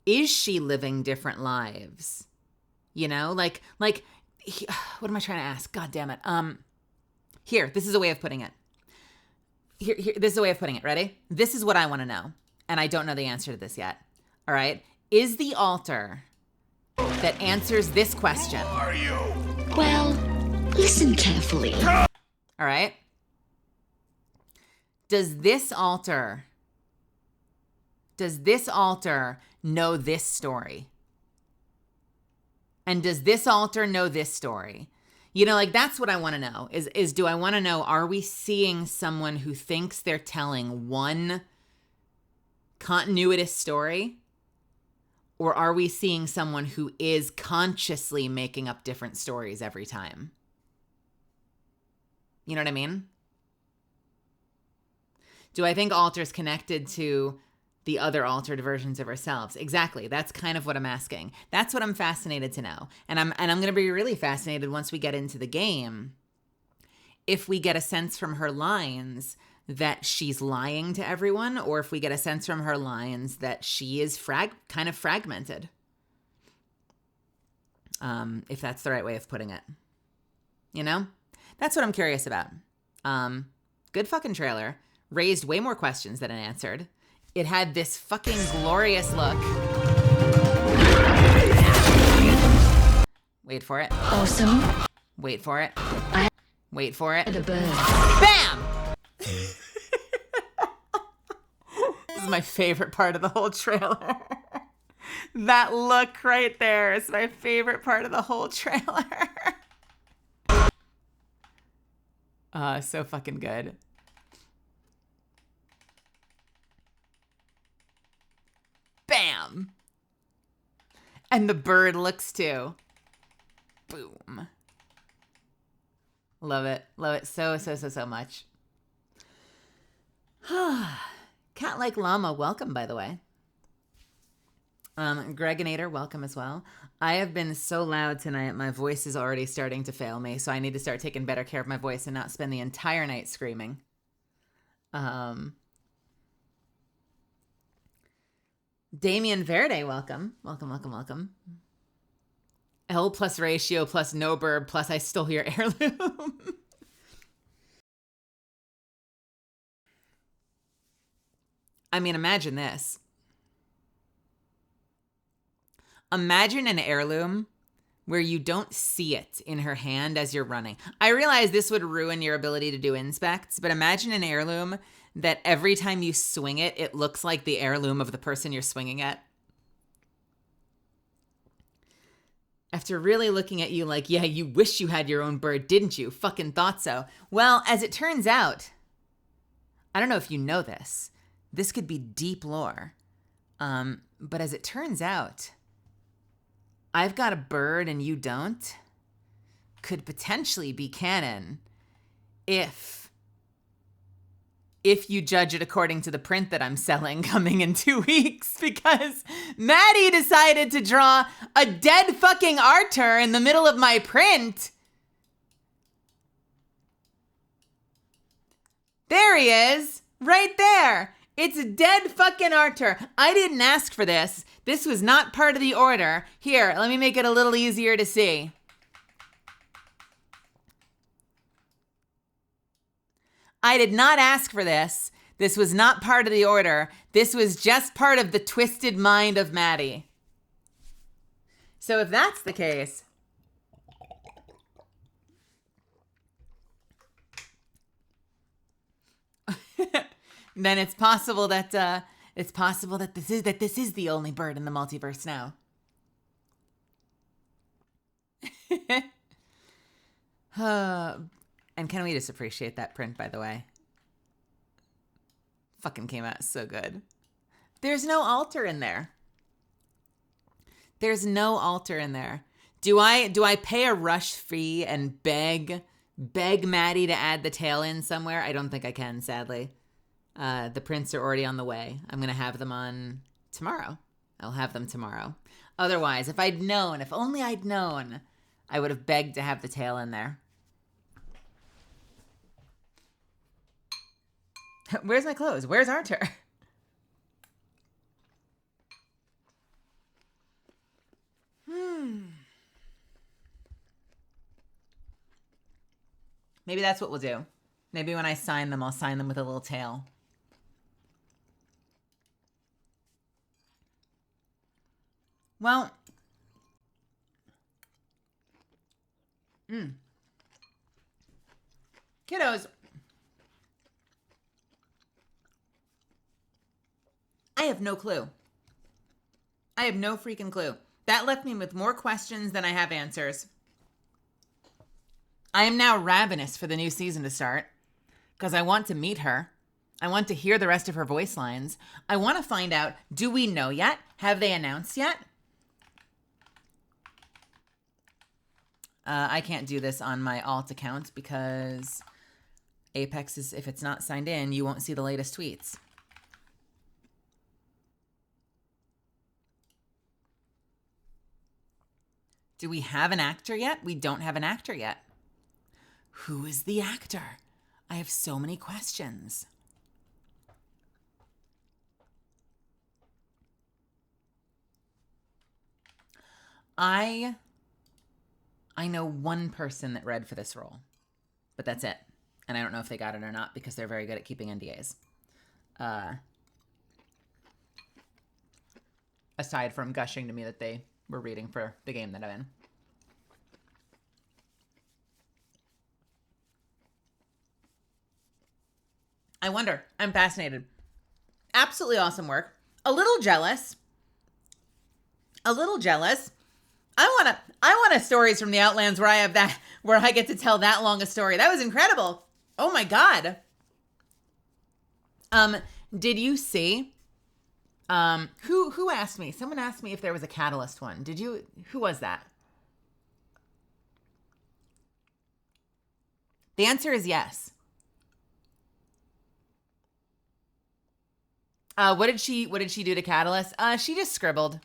is she living different lives? You know, like what am I trying to ask? God damn it. Here, this is a way of putting it. Here, this is a way of putting it. Ready? This is what I want to know. And I don't know the answer to this yet. All right. Is the altar that answers this question? Who are you? Well, listen carefully. All right. Does this altar know this story? And does this altar know this story? You know, like, that's what I want to know is do I want to know, are we seeing someone who thinks they're telling one continuous story? Or are we seeing someone who is consciously making up different stories every time? You know what I mean? Do I think Alter's connected to the other altered versions of ourselves? Exactly. That's kind of what I'm asking. That's what I'm fascinated to know. And I'm going to be really fascinated once we get into the game, if we get a sense from her lines that she's lying to everyone, or if we get a sense from her lines that she is kind of fragmented. If that's the right way of putting it. You know? That's what I'm curious about. Good fucking trailer. Raised way more questions than it answered. It had this fucking glorious look. Wait for it. Awesome. Wait for it. Wait for it. The bird. Bam! This is my favorite part of the whole trailer. That look right there is my favorite part of the whole trailer. So fucking good. Bam! And the bird looks too. Boom. Love it. Love it so much. Cat Like Llama, welcome, by the way. Greginator, welcome as well. I have been so loud tonight, my voice is already starting to fail me, so I need to start taking better care of my voice and not spend the entire night screaming. Damien Verde, welcome. Welcome. L plus ratio plus no burb plus I still hear heirloom. I mean, imagine this. Imagine an heirloom where you don't see it in her hand as you're running. I realize this would ruin your ability to do inspects, but imagine an heirloom that every time you swing it, it looks like the heirloom of the person you're swinging at. After really looking at you like, yeah, you wish you had your own bird, didn't you? Fucking thought so. Well, as it turns out, I don't know if you know this. This could be deep lore. But as it turns out, I've got a bird and you don't could potentially be canon if you judge it according to the print that I'm selling coming in 2 weeks, because Maddie decided to draw a dead fucking Arthur in the middle of my print. There he is, right there. It's a dead fucking Arthur. I didn't ask for this. This was not part of the order. Here, let me make it a little easier to see. I did not ask for this. This was not part of the order. This was just part of the twisted mind of Maddie. So if that's the case, then it's possible that this is the only bird in the multiverse now. And can we just appreciate that print, by the way? Fucking came out so good. There's no altar in there. There's no altar in there. Do I pay a rush fee and beg Maddie to add the tail in somewhere? I don't think I can, sadly. The prints are already on the way. I'm going to have them on tomorrow. I'll have them tomorrow. Otherwise, if only I'd known, I would have begged to have the tail in there. Where's my clothes? Where's Arthur? Maybe that's what we'll do. Maybe when I sign them, I'll sign them with a little tail. Well, kiddos, I have no clue. I have no freaking clue. That left me with more questions than I have answers. I am now ravenous for the new season to start because I want to meet her. I want to hear the rest of her voice lines. I want to find out, do we know yet? Have they announced yet? I can't do this on my alt account because Apex is, if it's not signed in, you won't see the latest tweets. Do we have an actor yet? We don't have an actor yet. Who is the actor? I have so many questions. I know one person that read for this role, but that's it. And I don't know if they got it or not because they're very good at keeping NDAs. Aside from gushing to me that they were reading for the game that I'm in. I wonder. I'm fascinated. Absolutely awesome work. A little jealous. I want a stories from the Outlands where I get to tell that long a story. That was incredible. Oh my God. Did you see? Who asked me? Someone asked me if there was a Catalyst one. Who was that? The answer is yes. What did she do to Catalyst? She just scribbled.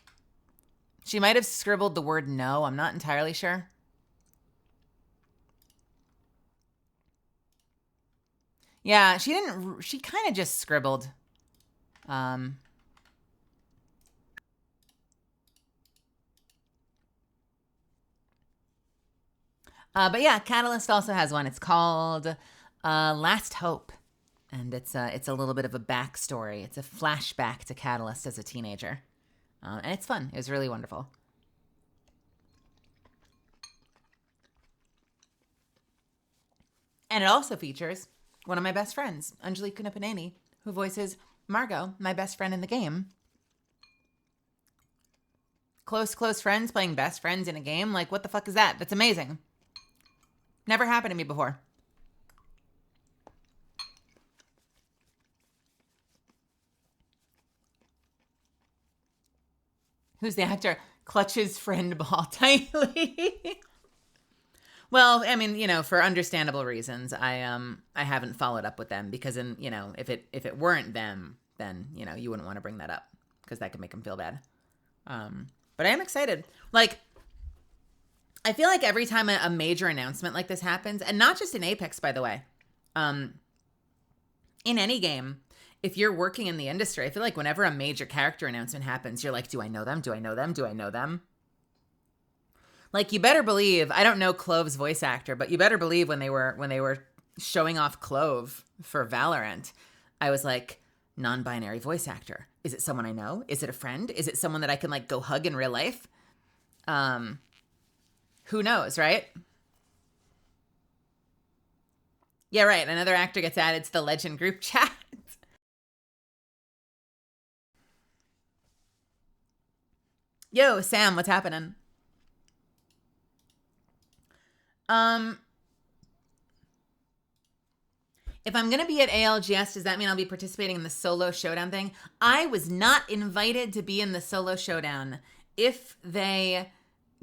She might have scribbled the word no. I'm not entirely sure. Yeah, she kind of just scribbled. But yeah, Catalyst also has one. It's called Last Hope. And it's a little bit of a backstory. It's a flashback to Catalyst as a teenager. And it's fun. It was really wonderful. And it also features one of my best friends, Anjali Kunapaneni, who voices Margot, my best friend in the game. Close friends playing best friends in a game? Like, what the fuck is that? That's amazing. Never happened to me before. Who's the actor? Clutches friend ball tightly. Well, I mean, for understandable reasons, I haven't followed up with them because, if it weren't them, then you wouldn't want to bring that up because that could make them feel bad. But I am excited. Like, I feel like every time a major announcement like this happens, and not just in Apex, by the way, in any game, if you're working in the industry, I feel like whenever a major character announcement happens, you're like, do I know them? Do I know them? Do I know them? Like, you better believe, I don't know Clove's voice actor, but you better believe when they were showing off Clove for Valorant, I was like, non-binary voice actor. Is it someone I know? Is it a friend? Is it someone that I can like go hug in real life? Who knows, right? Yeah, right. Another actor gets added to the Legend group chat. Yo, Sam, what's happening? If I'm going to be at ALGS, does that mean I'll be participating in the solo showdown thing? I was not invited to be in the solo showdown. If they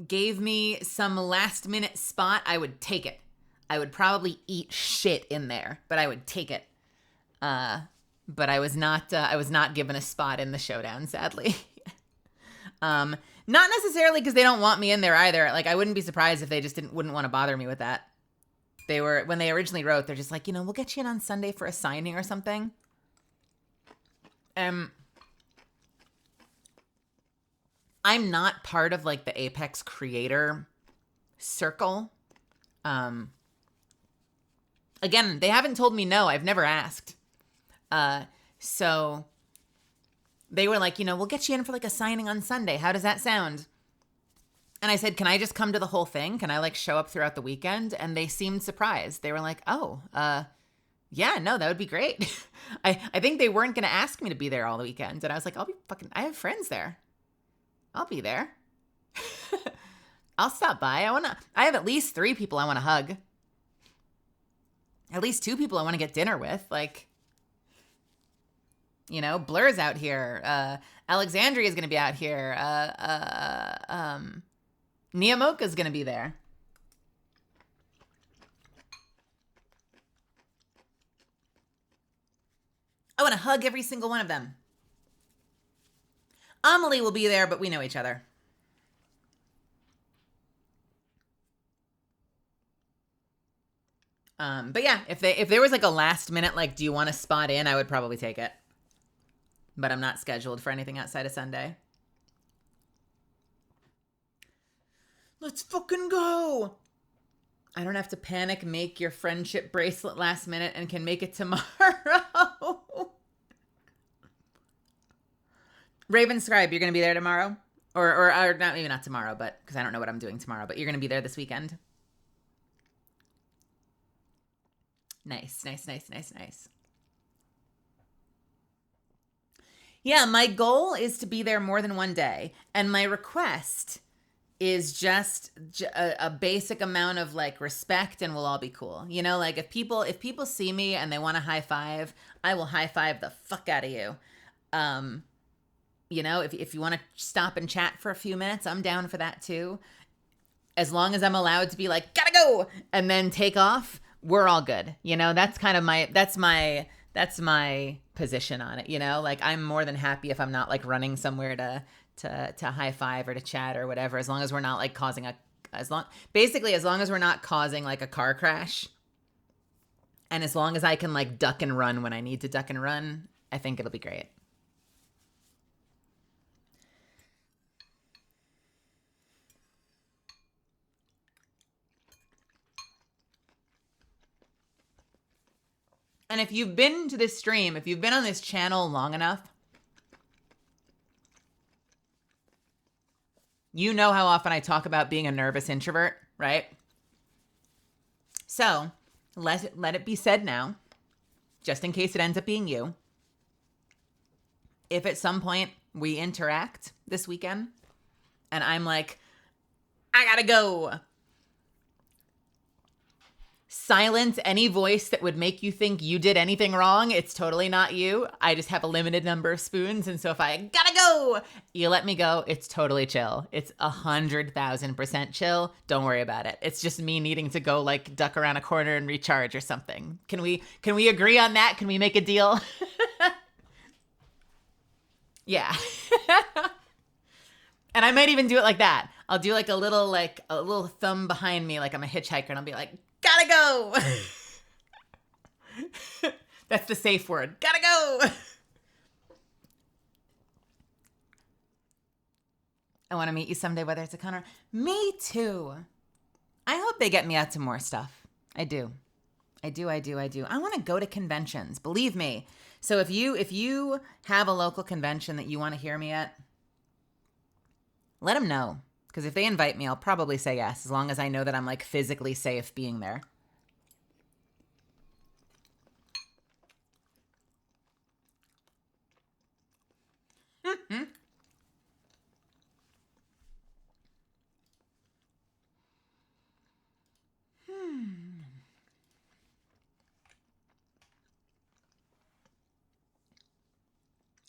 gave me some last minute spot, I would take it. I would probably eat shit in there, but I would take it. But I was not given a spot in the showdown, sadly. Not necessarily because they don't want me in there either. Like, I wouldn't be surprised if they just wouldn't want to bother me with that. When they originally wrote, they're just like, we'll get you in on Sunday for a signing or something. I'm not part of like the Apex creator circle. Again, they haven't told me no. I've never asked. So they were like, we'll get you in for like a signing on Sunday. How does that sound? And I said, can I just come to the whole thing? Can I like show up throughout the weekend? And they seemed surprised. They were like, oh, yeah, no, that would be great. I think they weren't going to ask me to be there all the weekend. And I was like, I have friends there. I'll be there. I'll stop by. I have at least 3 people I want to hug. At least 2 people I want to get dinner with. Like, Blur's out here. Alexandria is going to be out here. Niamoka's going to be there. I want to hug every single one of them. Amelie will be there, but we know each other. But yeah, if there was like a last minute, like, do you want to spot in? I would probably take it. But I'm not scheduled for anything outside of Sunday. Let's fucking go. I don't have to panic, make your friendship bracelet last minute and can make it tomorrow. Raven Scribe, you're going to be there tomorrow? Or not, maybe not tomorrow, but because I don't know what I'm doing tomorrow, but you're going to be there this weekend. Nice. Yeah, my goal is to be there more than one day. And my request is just a basic amount of like respect and we'll all be cool. Like if people see me and they want to high five, I will high five the fuck out of you. If you want to stop and chat for a few minutes, I'm down for that too. As long as I'm allowed to be like, gotta go, and then take off, we're all good. That's kind of that's my position on it. Like I'm more than happy if I'm not like running somewhere to high five or to chat or whatever, as long as we're not like causing as long as we're not causing like a car crash. And as long as I can like duck and run when I need to duck and run, I think it'll be great. And if you've been to this stream, if you've been on this channel long enough, you know how often I talk about being a nervous introvert, right? So let it be said now, just in case it ends up being you. If at some point we interact this weekend and I'm like, I gotta go, silence any voice that would make you think you did anything wrong. It's totally not you. I just have a limited number of spoons. And so if I gotta go, you let me go. It's totally chill. It's 100,000% chill. Don't worry about it. It's just me needing to go like duck around a corner and recharge or something. Can we agree on that? Can we make a deal? Yeah. And I might even do it like that. I'll do like a little thumb behind me, like I'm a hitchhiker, and I'll be like, gotta go. That's the safe word. Gotta go. I want to meet you someday, whether it's a con or... Me too. I hope they get me out to more stuff. I do. I want to go to conventions. Believe me. So if you have a local convention that you want to hear me at, let them know. Because if they invite me, I'll probably say yes, as long as I know that I'm like physically safe being there.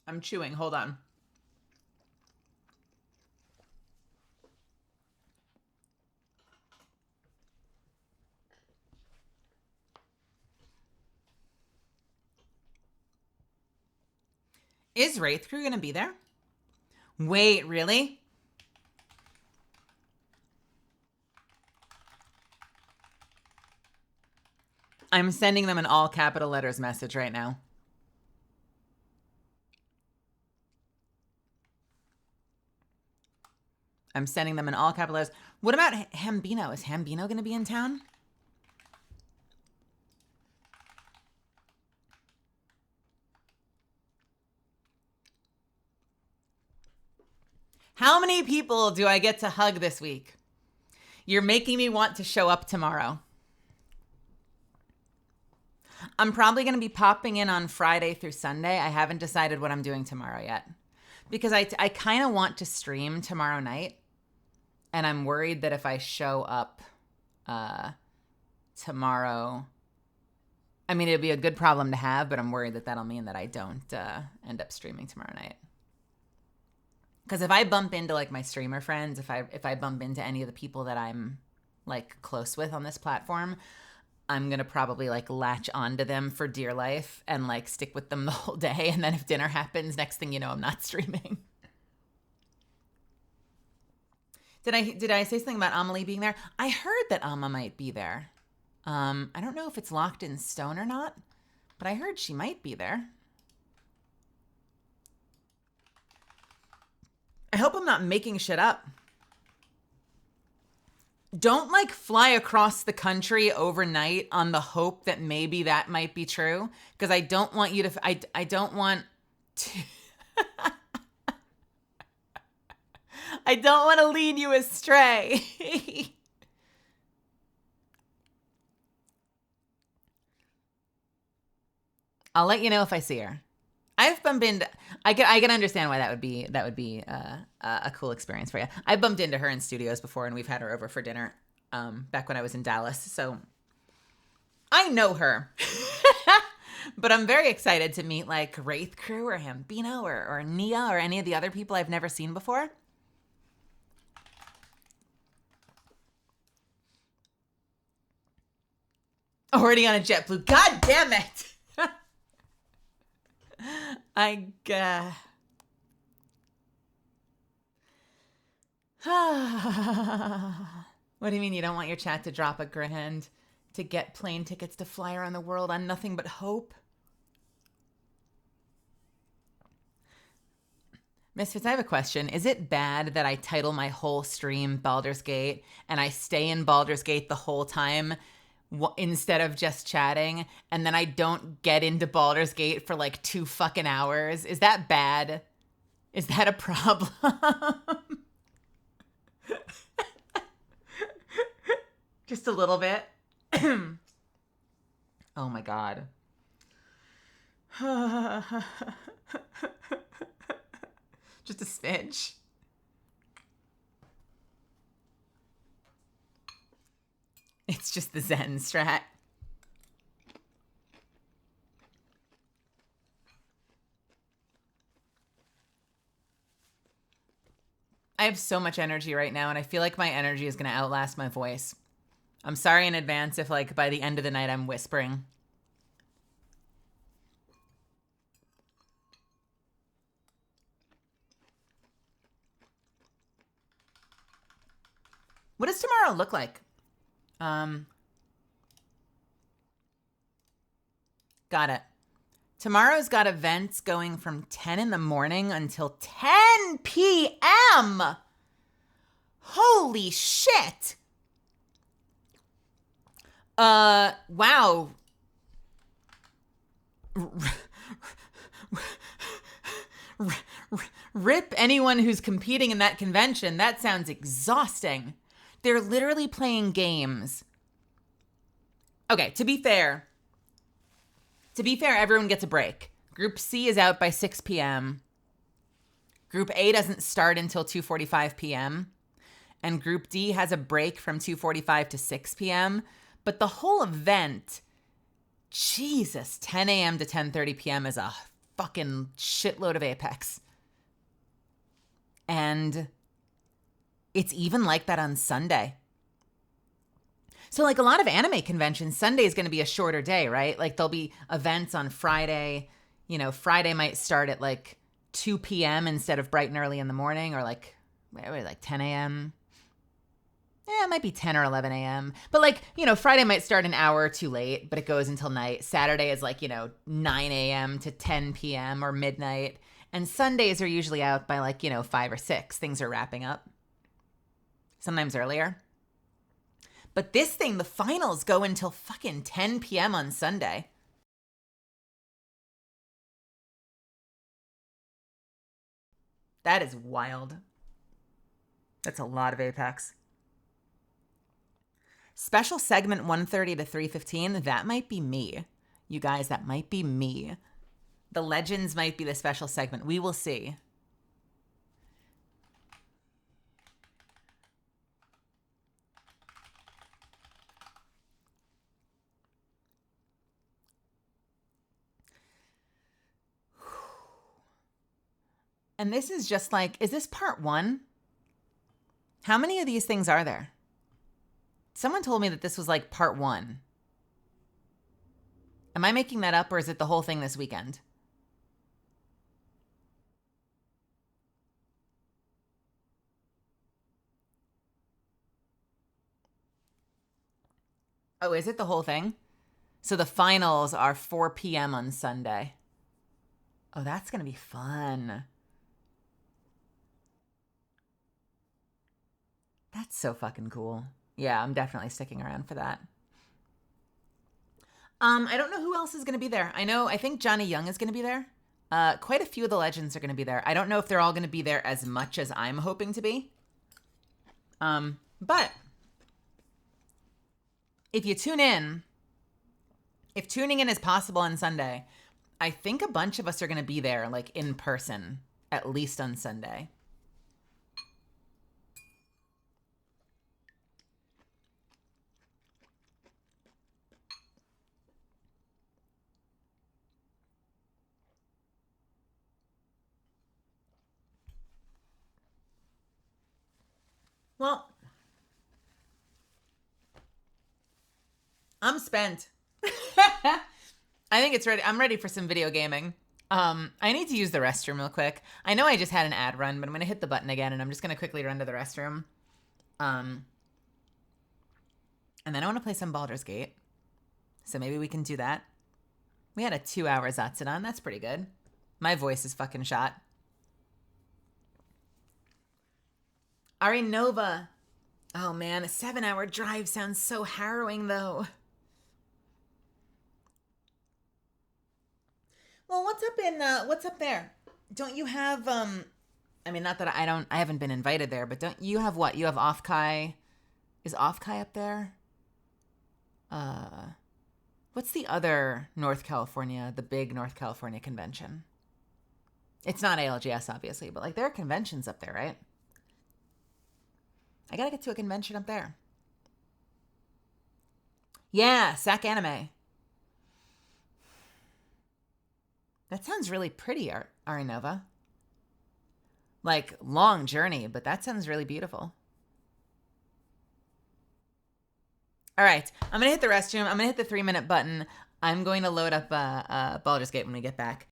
I'm chewing. Hold on. Is Wraith Crew going to be there? Wait, really? I'm sending them an all capital letters message right now. I'm sending them in all capital letters. What about Hambino? Is Hambino going to be in town? How many people do I get to hug this week? You're making me want to show up tomorrow. I'm probably going to be popping in on Friday through Sunday. I haven't decided what I'm doing tomorrow yet. Because I kind of want to stream tomorrow night. And I'm worried that if I show up tomorrow... I mean, it'd be a good problem to have, but I'm worried that that'll mean that I don't end up streaming tomorrow night. Because if I bump into like my streamer friends, if I bump into any of the people that I'm like close with on this platform, I'm going to probably like latch onto them for dear life and like stick with them the whole day. And then if dinner happens, next thing you know, I'm not streaming. Did I say something about Amelie being there? I heard that Amma might be there. I don't know if it's locked in stone or not, but I heard she might be there. I hope I'm not making shit up. Don't like fly across the country overnight on the hope that maybe that might be true. Because I don't want you to, I don't want to, I don't want to lead you astray. I'll let you know if I see her. I've bumped into. I can understand why that would be a cool experience for you. I bumped into her in studios before, and we've had her over for dinner back when I was in Dallas. So I know her, but I'm very excited to meet like Wraith Crew or Hambino or Nia or any of the other people I've never seen before. Already on a JetBlue. God damn it! What do you mean you don't want your chat to drop $1,000 to get plane tickets to fly around the world on nothing but hope? Misfits, I have a question. Is it bad that I title my whole stream Baldur's Gate and I stay in Baldur's Gate the whole time instead of just chatting, and then I don't get into Baldur's Gate for like 2 fucking hours? Is that bad? Is that a problem? Just a little bit. Oh my God. Just a smidge. It's just the Zen strat. I have so much energy right now, and I feel like my energy is going to outlast my voice. I'm sorry in advance if, like, by the end of the night I'm whispering. What does tomorrow look like? Got it. Tomorrow's got events going from 10 in the morning until 10 p.m. Holy shit. Wow. Rip anyone who's competing in that convention. That sounds exhausting. They're literally playing games. Okay, to be fair, everyone gets a break. Group C is out by 6 p.m. Group A doesn't start until 2:45 p.m. And Group D has a break from 2:45 to 6 p.m. But the whole event, Jesus, 10 a.m. to 10:30 p.m. is a fucking shitload of Apex. And it's even like that on Sunday. So like a lot of anime conventions, Sunday is going to be a shorter day, right? Like there'll be events on Friday. You know, Friday might start at like 2 p.m. instead of bright and early in the morning, or like 10 a.m. Yeah, it might be 10 or 11 a.m. But like, you know, Friday might start an hour too late, but it goes until night. Saturday is like, you know, 9 a.m. to 10 p.m. or midnight. And Sundays are usually out by like, you know, 5 or 6. Things are wrapping up. Sometimes earlier. But this thing, the finals go until fucking 10 p.m. on Sunday. That is wild. That's a lot of Apex. Special segment 1:30 to 3:15, that might be me. You guys, that might be me. The Legends might be the special segment. We will see. And this is just like, is this part 1? How many of these things are there? Someone told me that this was like part 1. Am I making that up, or is it the whole thing this weekend? Oh, is it the whole thing? So the finals are 4 p.m. on Sunday. Oh, that's going to be fun. That's so fucking cool. Yeah, I'm definitely sticking around for that. I don't know who else is going to be there. I think Johnny Young is going to be there. Quite a few of the Legends are going to be there. I don't know if they're all going to be there as much as I'm hoping to be. But if you tune in, if tuning in is possible on Sunday, I think a bunch of us are going to be there, like in person, at least on Sunday. Well, I'm spent. I think it's ready. I'm ready for some video gaming. I need to use the restroom real quick. I know I just had an ad run, but I'm going to hit the button again, and I'm just going to quickly run to the restroom. And then I want to play some Baldur's Gate. So maybe we can do that. We had a 2-hour Zatsudan. That's pretty good. My voice is fucking shot. Ari Nova. Oh man, a 7-hour drive sounds so harrowing though. Well, what's up there? Don't you have I mean, not that I haven't been invited there, but don't you have what? You have Offkai. Is Offkai up there? What's the other North California, the big North California convention? It's not ALGS obviously, but like there are conventions up there, right? I gotta get to a convention up there. Yeah, SAC Anime. That sounds really pretty, Arinova. Like, long journey, but that sounds really beautiful. All right, I'm going to hit the restroom. I'm going to hit the 3-minute button. I'm going to load up Baldur's Gate when we get back.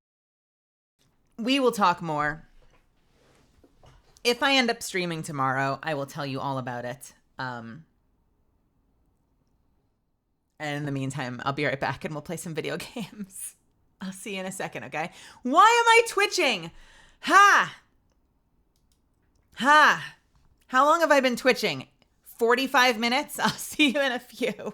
We will talk more. If I end up streaming tomorrow, I will tell you all about it. And in the meantime, I'll be right back and we'll play some video games. I'll see you in a second, okay? Why am I twitching? Ha! Ha! How long have I been twitching? 45 minutes? I'll see you in a few.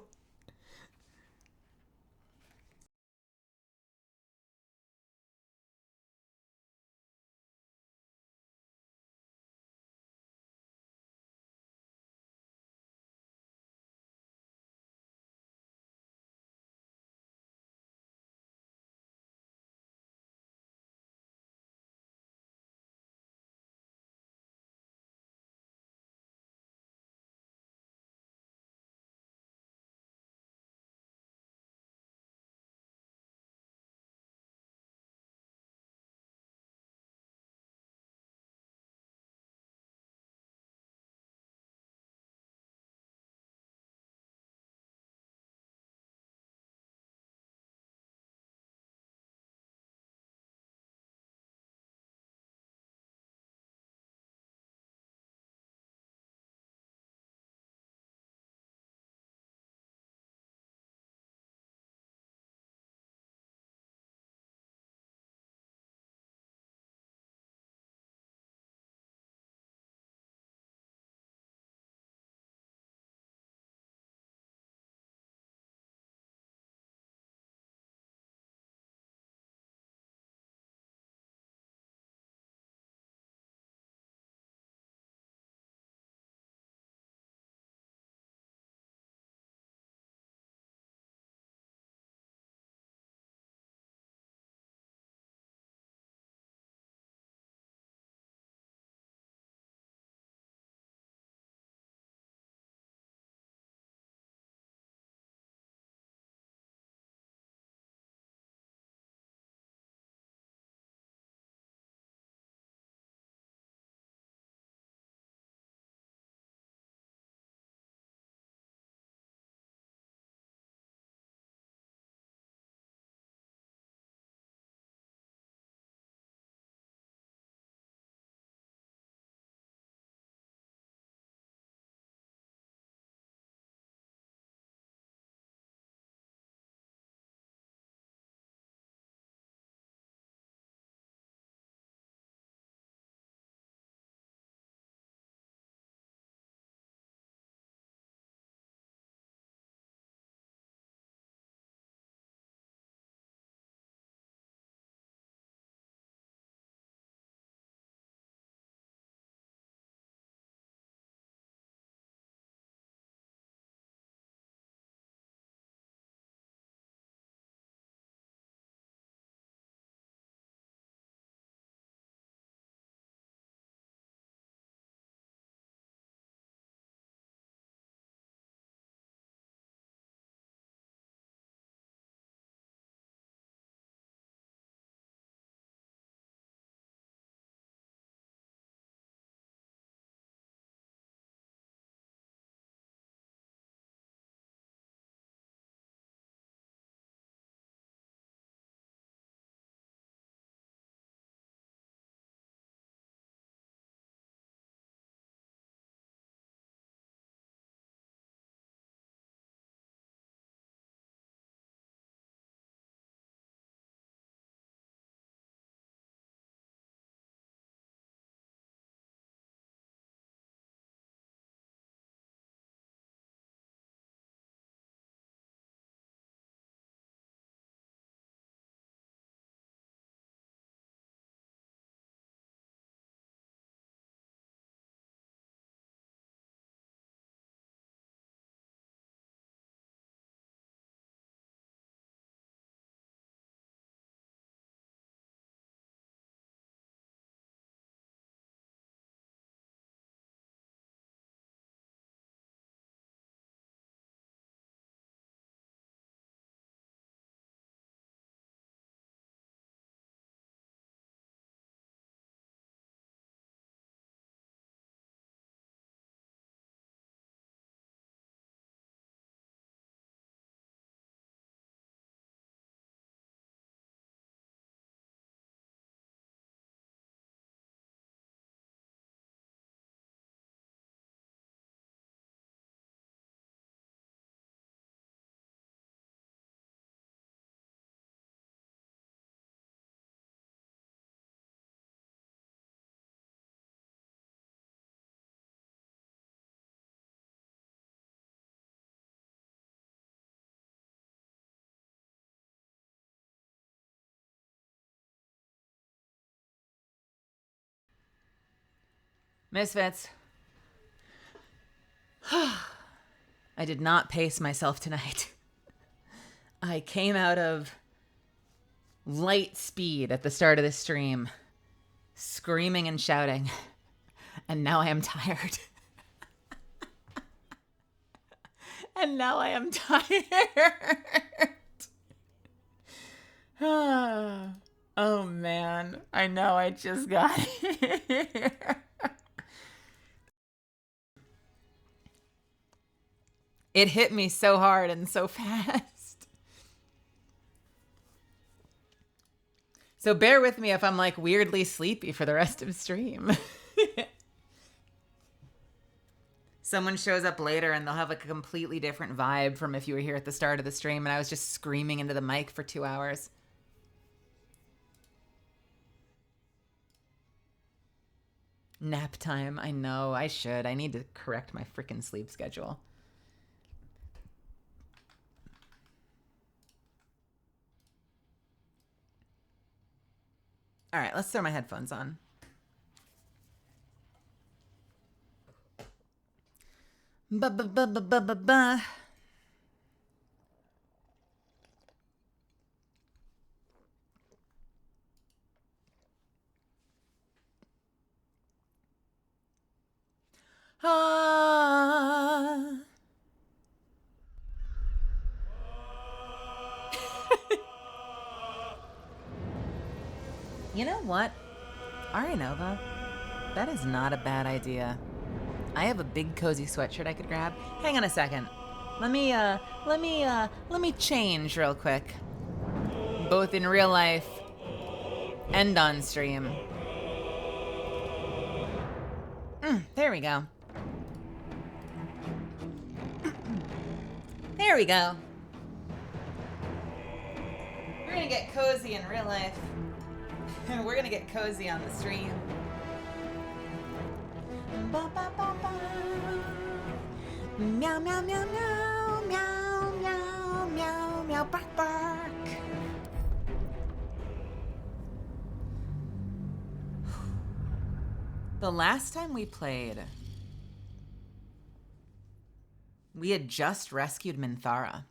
Misfits. I did not pace myself tonight. I came out of light speed at the start of the stream, screaming and shouting, and now I am tired. And now I am tired. Oh man, I know I just got here. It hit me so hard and so fast. So bear with me if I'm like weirdly sleepy for the rest of the stream. Someone shows up later and they'll have like a completely different vibe from if you were here at the start of the stream and I was just screaming into the mic for 2 hours. Nap time. I know. I should. I need to correct my freaking sleep schedule. All right, let's throw my headphones on. Ba-ba-ba-ba-ba-ba. Ah. You know what? Arinova, that is not a bad idea. I have a big cozy sweatshirt I could grab. Hang on a second. Let me change real quick. Both in real life and on stream. There we go. There we go. We're gonna get cozy in real life. And we're gonna get cozy on the stream. Ba, ba, ba, ba. Meow, meow, meow, meow, meow, meow, meow, meow, bark, bark. The last time we played, we had just rescued Minthara.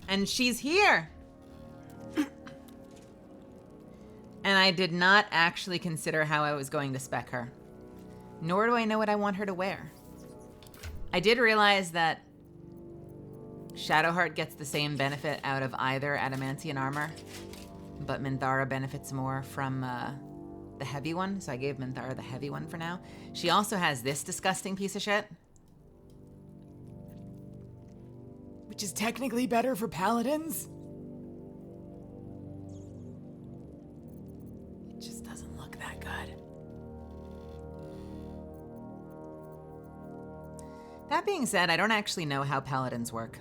And she's here. And I did not actually consider how I was going to spec her. Nor do I know what I want her to wear. I did realize that Shadowheart gets the same benefit out of either adamantium armor, but Minthara benefits more from the heavy one, so I gave Minthara the heavy one for now. She also has this disgusting piece of shit, which is technically better for paladins. It just doesn't look that good. That being said, I don't actually know how paladins work.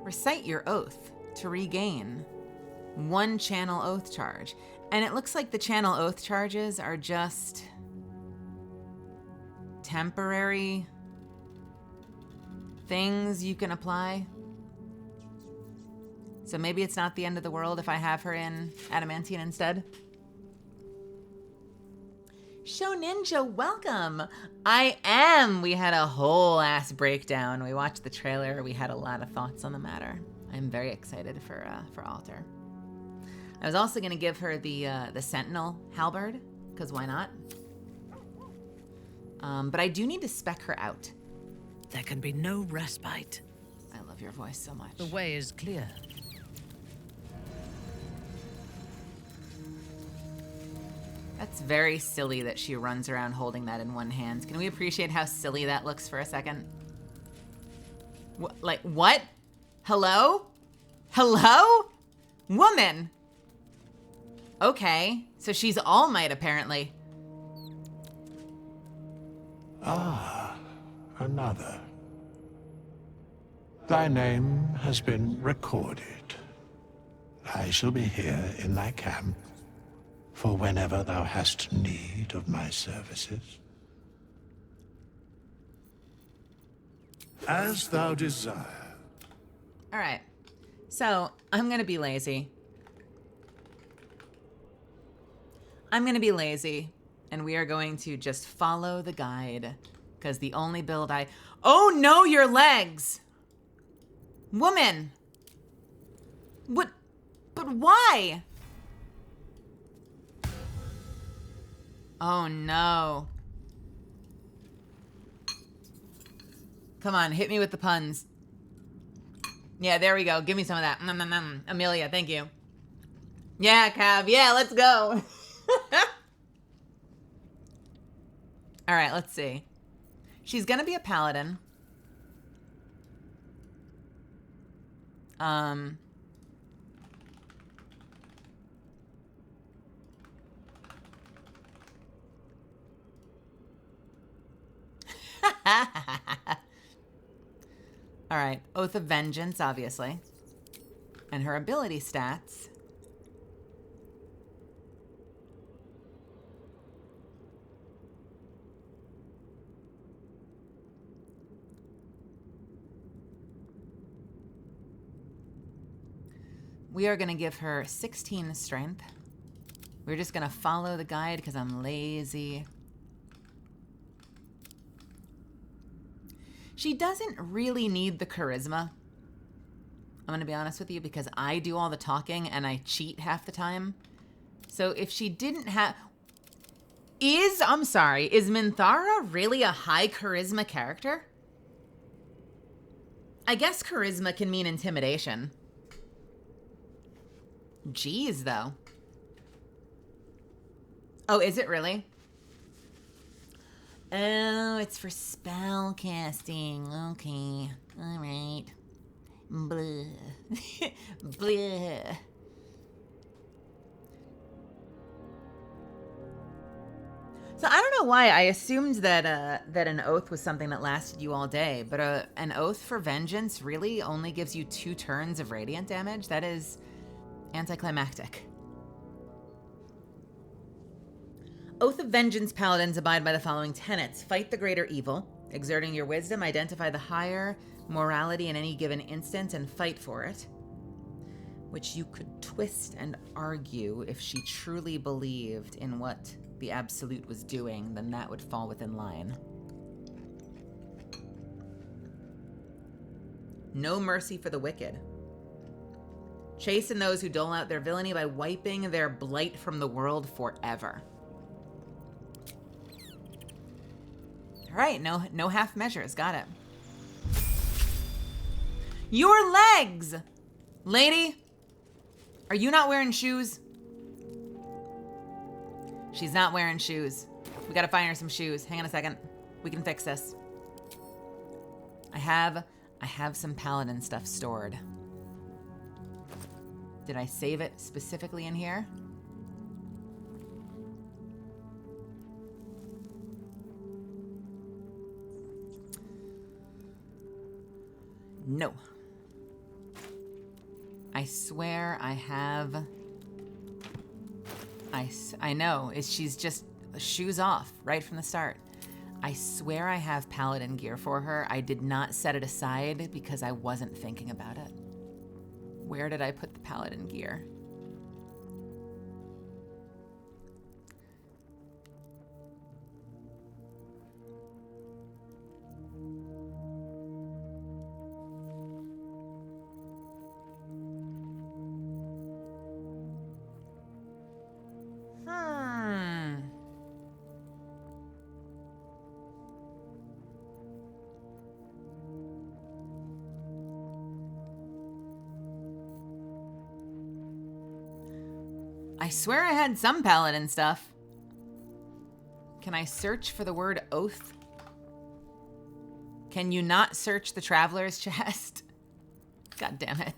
Recite your oath to regain 1 channel oath charge. And it looks like the channel oath charges are just temporary things you can apply. So maybe it's not the end of the world if I have her in adamantium instead. Show Ninja, welcome. I am. We had a whole ass breakdown. We watched the trailer. We had a lot of thoughts on the matter. I'm very excited for Alter. I was also going to give her the Sentinel halberd, because why not? But I do need to spec her out. There can be no respite. I love your voice so much. The way is clear. That's very silly that she runs around holding that in one hand. Can we appreciate how silly that looks for a second? Like, what? Hello? Hello? Woman! Okay, so she's All Might, apparently. Ah, another. Thy name has been recorded. I shall be here in thy camp, for whenever thou hast need of my services. As thou desire. All right. So I'm going to be lazy. I'm going to be lazy, and we are going to just follow the guide, because the only build I... Oh, no, your legs! Woman! What? But why? Oh, no. Come on, hit me with the puns. Yeah, there we go. Give me some of that. Amelia, thank you. Yeah, Cav. Yeah, let's go. All right, let's see. She's gonna be a paladin. All right, Oath of Vengeance, obviously. And her ability stats. We are going to give her 16 strength. We're just going to follow the guide because I'm lazy. She doesn't really need the charisma. I'm going to be honest with you, because I do all the talking and I cheat half the time. So if she didn't have... is Minthara really a high charisma character? I guess charisma can mean intimidation. Jeez, though. Oh, is it really? Oh, it's for spell casting. Okay. All right. Blah. Blah. So I don't know why I assumed that that an oath was something that lasted you all day, but an oath for vengeance really only gives you 2 turns of radiant damage. That is anticlimactic. Oath of Vengeance paladins abide by the following tenets. Fight the greater evil. Exerting your wisdom, identify the higher morality in any given instance and fight for it. Which you could twist and argue. If she truly believed in what the Absolute was doing, then that would fall within line. No mercy for the wicked. Chasten those who dole out their villainy by wiping their blight from the world forever. All right, no half measures. Got it. Your legs! Lady, are you not wearing shoes? She's not wearing shoes. We gotta find her some shoes. Hang on a second. We can fix this. I have some paladin stuff stored. Did I save it specifically in here? No. I swear I have... I know. She's just shoes off right from the start. I swear I have paladin gear for her. I did not set it aside because I wasn't thinking about it. Where did I put the paladin gear? I swear I had some paladin stuff. Can I search for the word oath? Can you not search the traveler's chest? God damn it.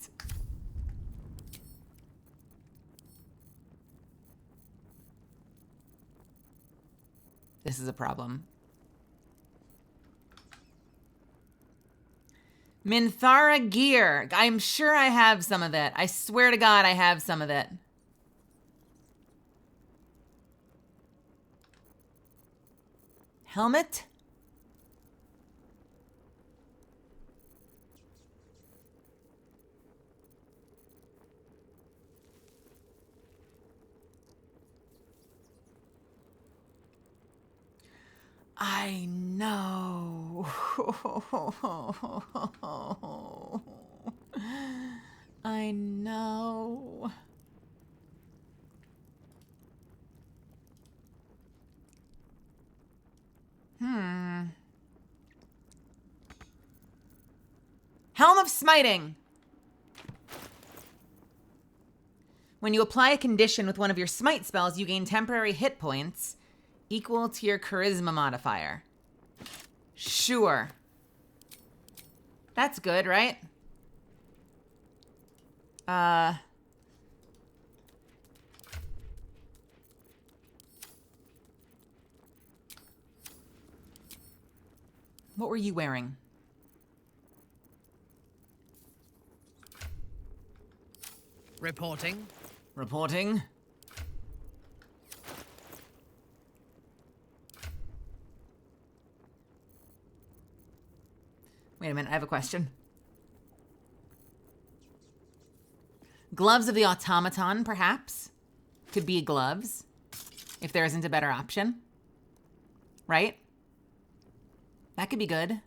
This is a problem. Minthara gear. I'm sure I have some of it. I swear to God I have some of it. Helmet. I know. I know. Helm of Smiting. When you apply a condition with one of your smite spells, you gain temporary hit points equal to your charisma modifier. Sure. That's good, right? What were you wearing? Reporting. Reporting. Wait a minute, I have a question. Gloves of the automaton, perhaps? Could be gloves, if there isn't a better option. Right? That could be good.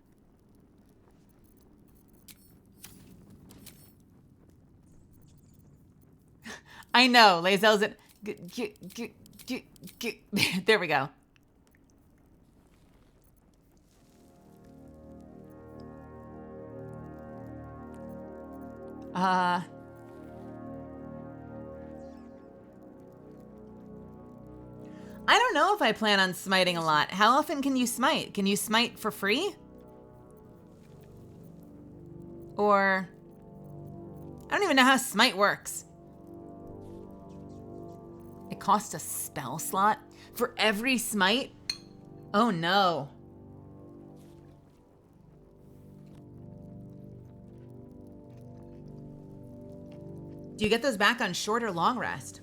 I know, Lazel's it. There we go. I don't know if I plan on smiting a lot. How often can you smite? Can you smite for free? Or... I don't even know how smite works. It costs a spell slot for every smite? Oh no. Do you get those back on short or long rest?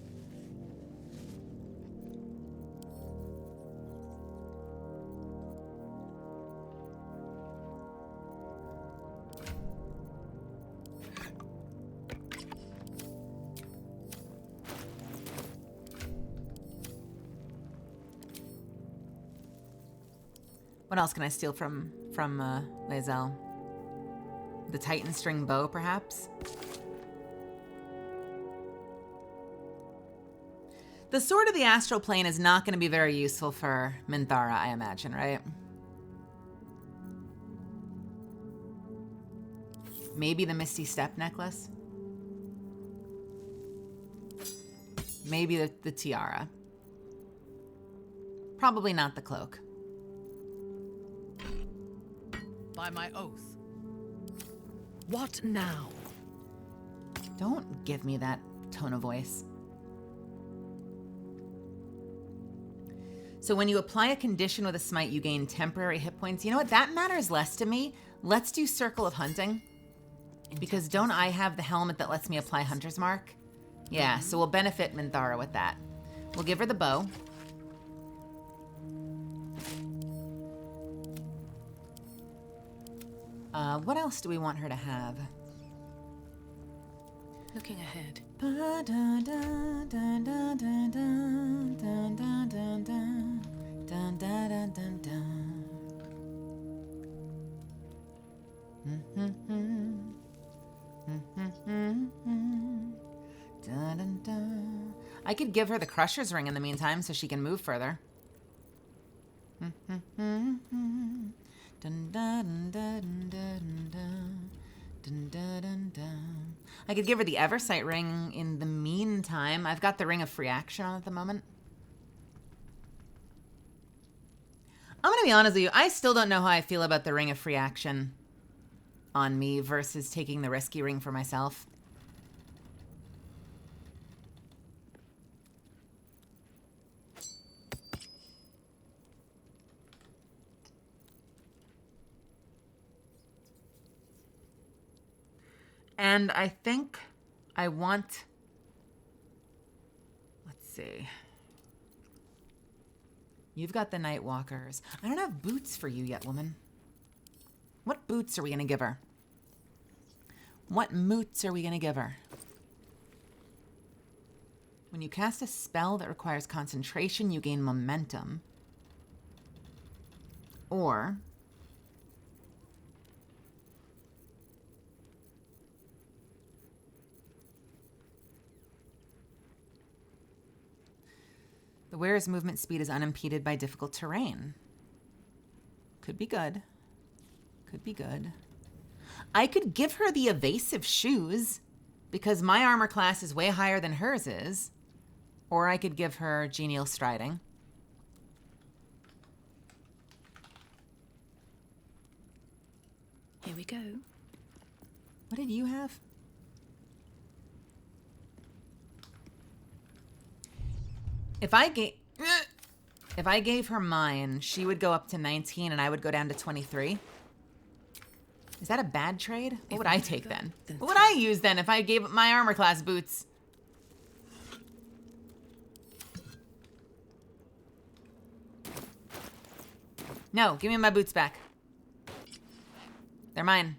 What else can I steal from Lae'zel? The Titan string bow, perhaps? The Sword of the Astral Plane is not going to be very useful for Minthara, I imagine, right? Maybe the Misty Step necklace? Maybe the tiara. Probably not the cloak. By my oath. What now? Don't give me that tone of voice. So when you apply a condition with a smite, you gain temporary hit points. You know what? That matters less to me. Let's do Circle of Hunting. Because don't I have the helmet that lets me apply Hunter's Mark? Yeah, so we'll benefit Minthara with that. We'll give her the bow. What else do we want her to have? Looking ahead. I could give her the Crusher's Ring in the meantime so she can move further. I could give her the Eversight Ring in the meantime. I've got the Ring of Free Action on at the moment. I'm going to be honest with you. I still don't know how I feel about the Ring of Free Action on me versus taking the risky ring for myself. And I think I want, let's see. You've got the Night Walkers. I don't have boots for you yet, woman. What boots are we going to give her? What moots are we going to give her? When you cast a spell that requires concentration, you gain momentum. Or... the wearer's movement speed is unimpeded by difficult terrain. Could be good. Could be good. I could give her the evasive shoes because my armor class is way higher than hers is. Or I could give her genial striding. Here we go. What did you have? If I gave her mine, she would go up to 19 and I would go down to 23. Is that a bad trade? What would I take then? What would I use then if I gave my armor class boots? No, give me my boots back. They're mine.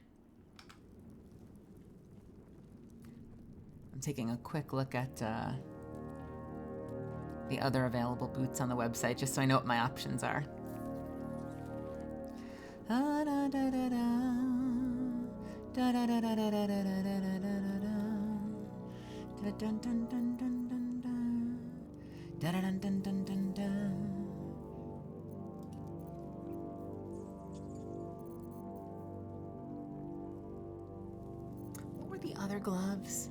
I'm taking a quick look at the other available boots on the website just so I know what my options are. What were the other gloves?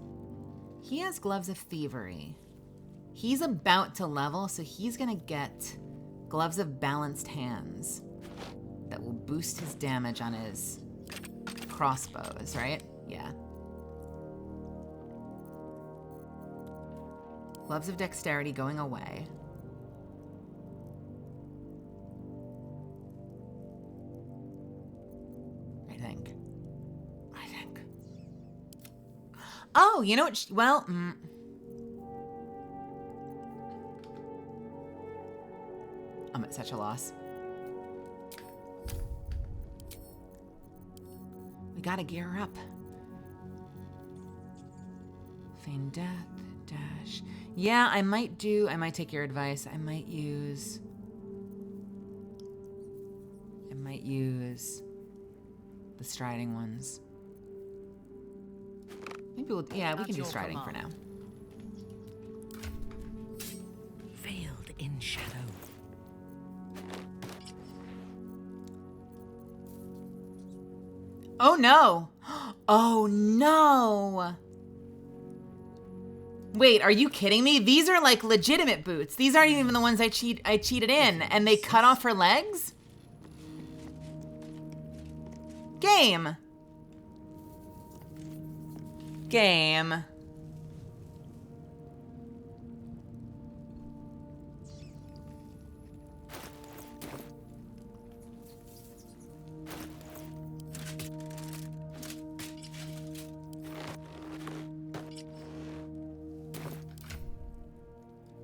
He has gloves of thievery. He's about to level, so he's gonna get gloves of balanced hands that will boost his damage on his crossbows, right? Yeah. Gloves of dexterity going away. I think. Oh, you know what? I'm at such a loss. We gotta gear her up. Feign death, dash. Yeah, I might take your advice. I might use the striding ones. Maybe we can do striding for now. Veiled in shadow. Oh no! Oh no! Wait, are you kidding me? These are like legitimate boots. These aren't even the ones I cheated in, and they cut off her legs? Game.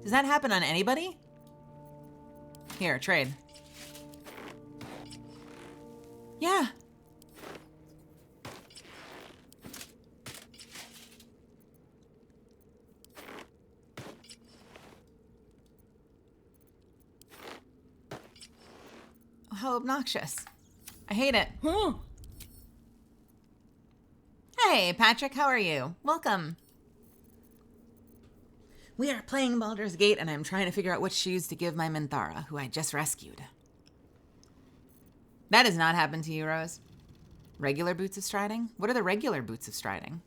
Does that happen on anybody? Here, trade. Yeah. Oh, how obnoxious. I hate it. Hey, Patrick, how are you? Welcome. We are playing Baldur's Gate, and I'm trying to figure out which shoes to give my Minthara, who I just rescued. That has not happened to you, Rose. Regular boots of striding? What are the regular boots of striding?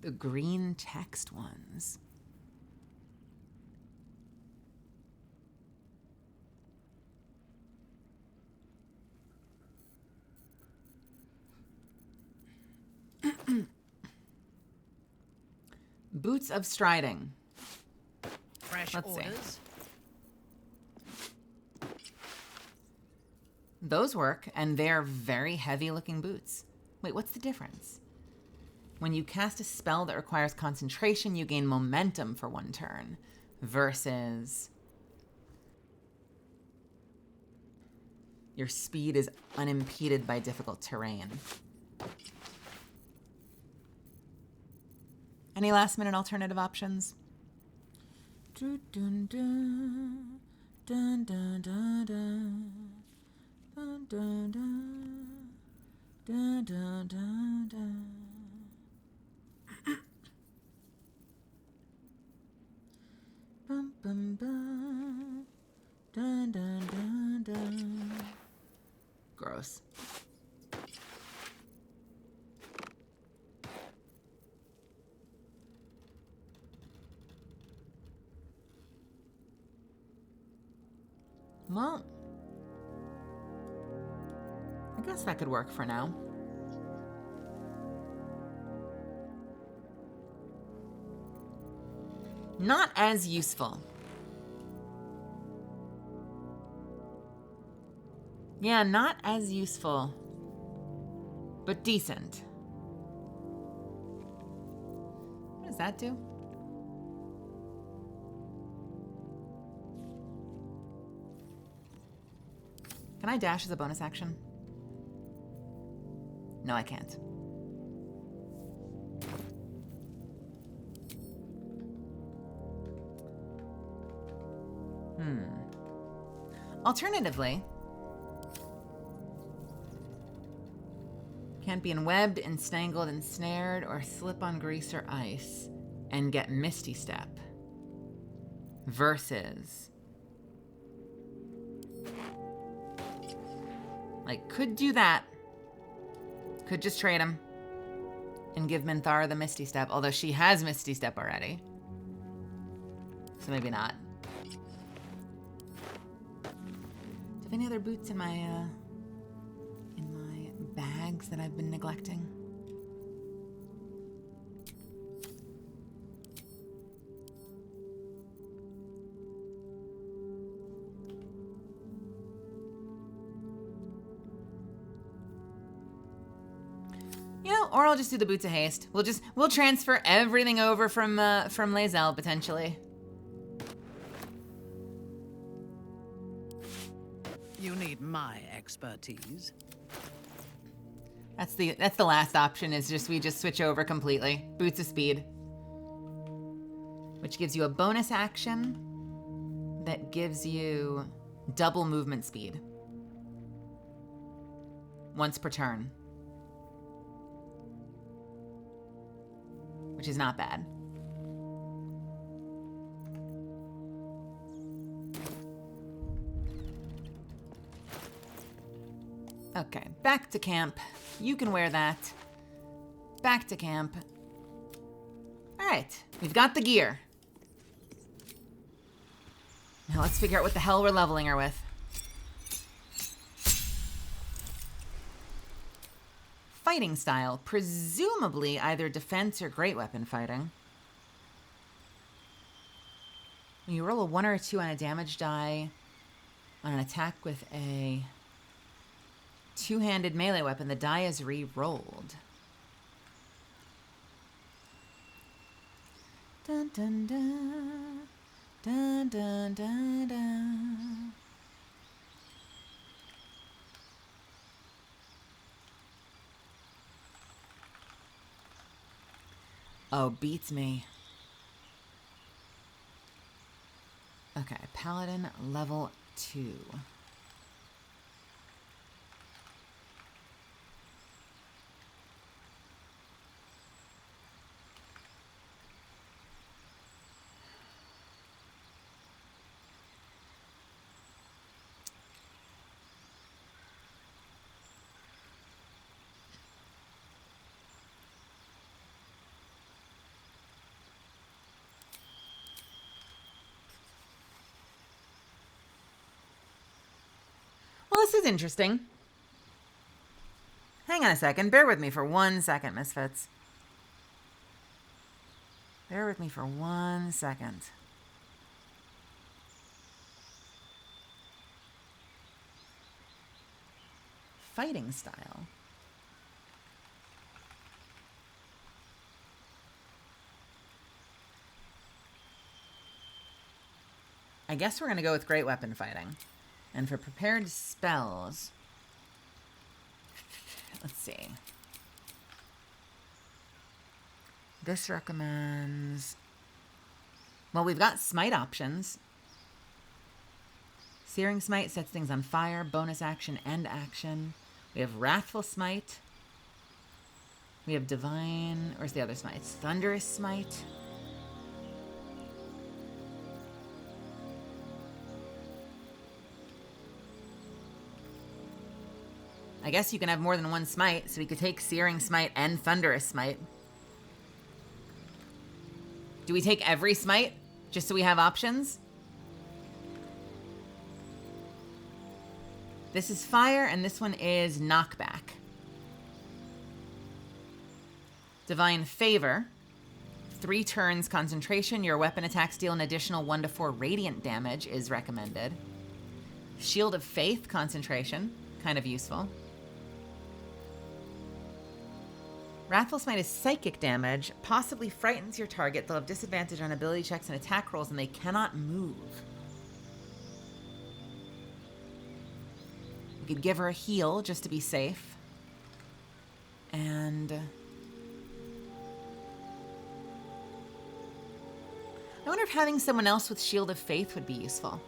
The green text ones. Boots of striding. Fresh Let's see. orders. Those work, and they're very heavy-looking boots. Wait, what's the difference? When you cast a spell that requires concentration, you gain momentum for 1 turn, versus your speed is unimpeded by difficult terrain. Any last-minute alternative options? Dun, dun, dun, dun, dun, dun, dun. Dun, dun, dun, dun, dun, dun, dun. Bum, bum, bum. Dun, dun, dun, dun. Gross. Well, I guess that could work for now. Not as useful. Yeah, not as useful, but decent. What does that do? Can I dash as a bonus action? No, I can't. Alternatively, can't be enwebbed, enstangled, ensnared, or slip on grease or ice and get Misty Step. Versus, like, could do that. Could just trade him and give Minthara the Misty Step, although she has Misty Step already. So maybe not. Do I have any other boots in my bags that I've been neglecting? You know, or I'll just do the boots of haste. We'll transfer everything over from Lae'zel potentially. You need my expertise. That's the last option, is we just switch over completely. Boots of Speed. Which gives you a bonus action that gives you double movement speed. Once per turn. Which is not bad. Okay, back to camp. You can wear that. Back to camp. All right, we've got the gear. Now let's figure out what the hell we're leveling her with. Fighting style, presumably either defense or great weapon fighting. You roll a 1 or a 2 on a damage die on an attack with a two-handed melee weapon. The die is re-rolled. Dun dun dun. Dun dun dun dun. Oh, beats me. Okay, Paladin level 2. Well, this is interesting. Hang on a second. Bear with me for 1 second, Misfits. Bear with me for 1 second. fighting style. I guess we're going to go with great weapon fighting. And for prepared spells, let's see. This recommends... Well, we've got smite options. Searing Smite sets things on fire, bonus action and action. We have Wrathful Smite. We have Divine... Where's the other smites? Thunderous Smite. I guess you can have more than one smite, so we could take Searing Smite and Thunderous Smite. Do we take every smite, just so we have options? This is fire, and this one is knockback. Divine Favor. 3 turns concentration. Your weapon attacks deal an additional 1 to 4 radiant damage is recommended. Shield of Faith concentration. Kind of useful. Wrathful Smite is psychic damage, possibly frightens your target. They'll have disadvantage on ability checks and attack rolls, and they cannot move. We could give her a heal just to be safe. And... I wonder if having someone else with Shield of Faith would be useful.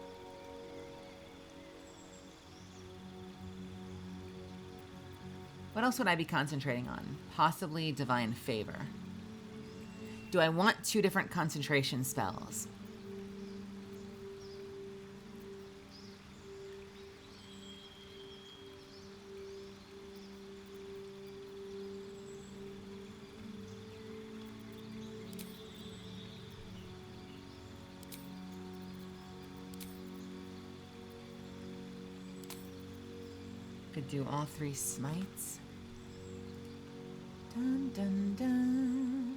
What else would I be concentrating on? Possibly Divine Favor. Do I want 2 different concentration spells? Could do all 3 smites. Dun, dun, dun.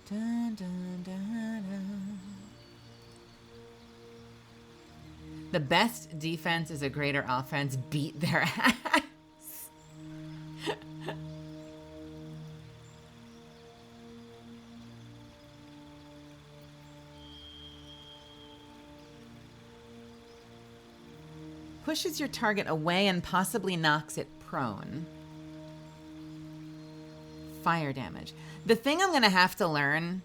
Dun, dun, dun, dun. The best defense is a greater offense. Beat their ass. Pushes your target away and possibly knocks it prone. Fire damage. The thing I'm going to have to learn,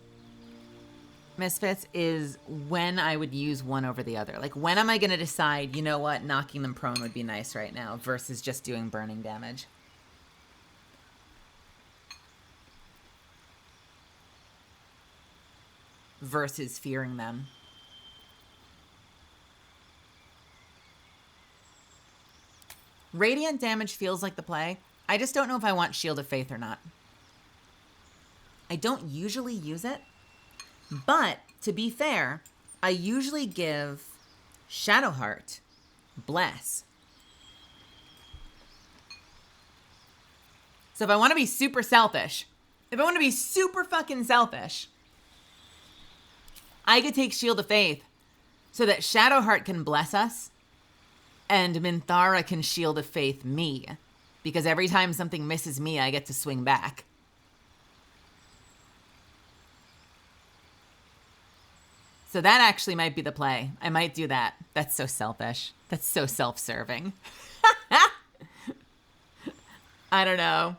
Misfits, is when I would use one over the other. Like, when am I going to decide, you know what, knocking them prone would be nice right now versus just doing burning damage? Versus fearing them. Radiant damage feels like the play. I just don't know if I want Shield of Faith or not. I don't usually use it, but to be fair, I usually give Shadowheart Bless. So if I want to be super selfish, if I want to be super fucking selfish, I could take Shield of Faith so that Shadowheart can bless us and Minthara can Shield of Faith me, because every time something misses me, I get to swing back. So that actually might be the play. I might do that. That's so selfish. That's so self-serving. I don't know.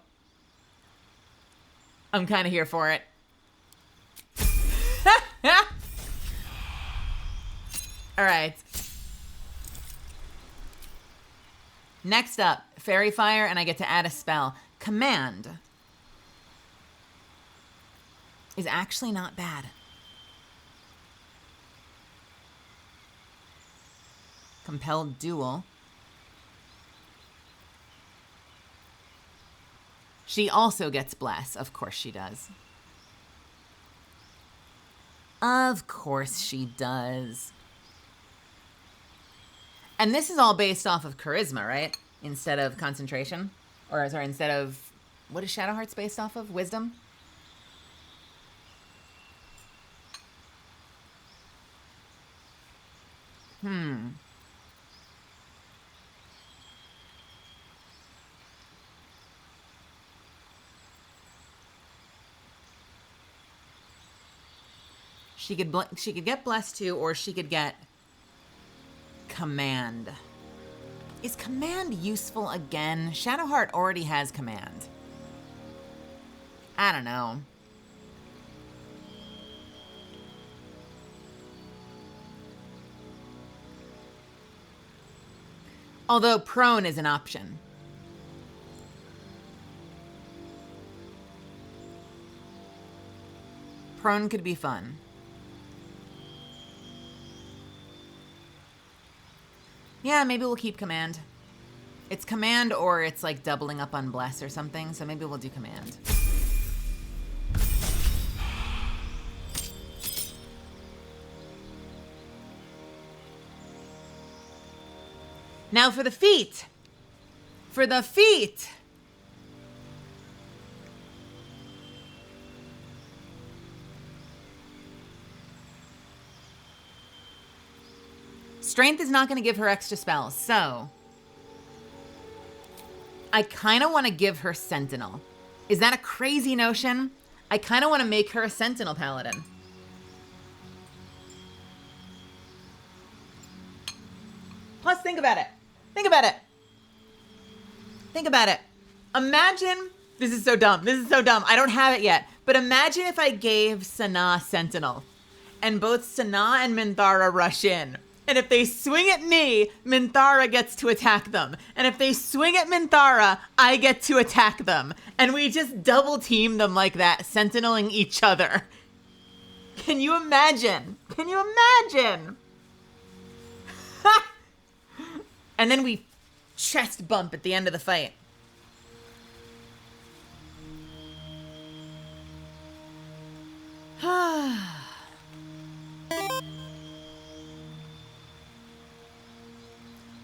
I'm kind of here for it. All right. Next up, Fairy Fire, and I get to add a spell. Command is actually not bad. Compelled Duel. She also gets Bless. Of course she does. Of course she does. And this is all based off of charisma, right? Instead of concentration? Or, sorry, instead of... What is Shadowheart's based off of? Wisdom? She could get Bless 2, or she could get Command. Is Command useful again? Shadowheart already has Command. I don't know. Although Prone is an option. Prone could be fun. Yeah, maybe we'll keep Command. It's Command, or it's like doubling up on Bless or something, so maybe we'll do Command. Now for the feet. For the feet. Strength is not going to give her extra spells, so I kind of want to give her Sentinel. Is that a crazy notion? I kind of want to make her a Sentinel Paladin. Plus, think about it. Think about it. Think about it. Imagine, this is so dumb. This is so dumb. I don't have it yet. But imagine if I gave Sanaa Sentinel, and both Sanaa and Minthara rush in. And if they swing at me, Minthara gets to attack them. And if they swing at Minthara, I get to attack them. And we just double team them like that, sentineling each other. Can you imagine? Can you imagine? And then we chest bump at the end of the fight.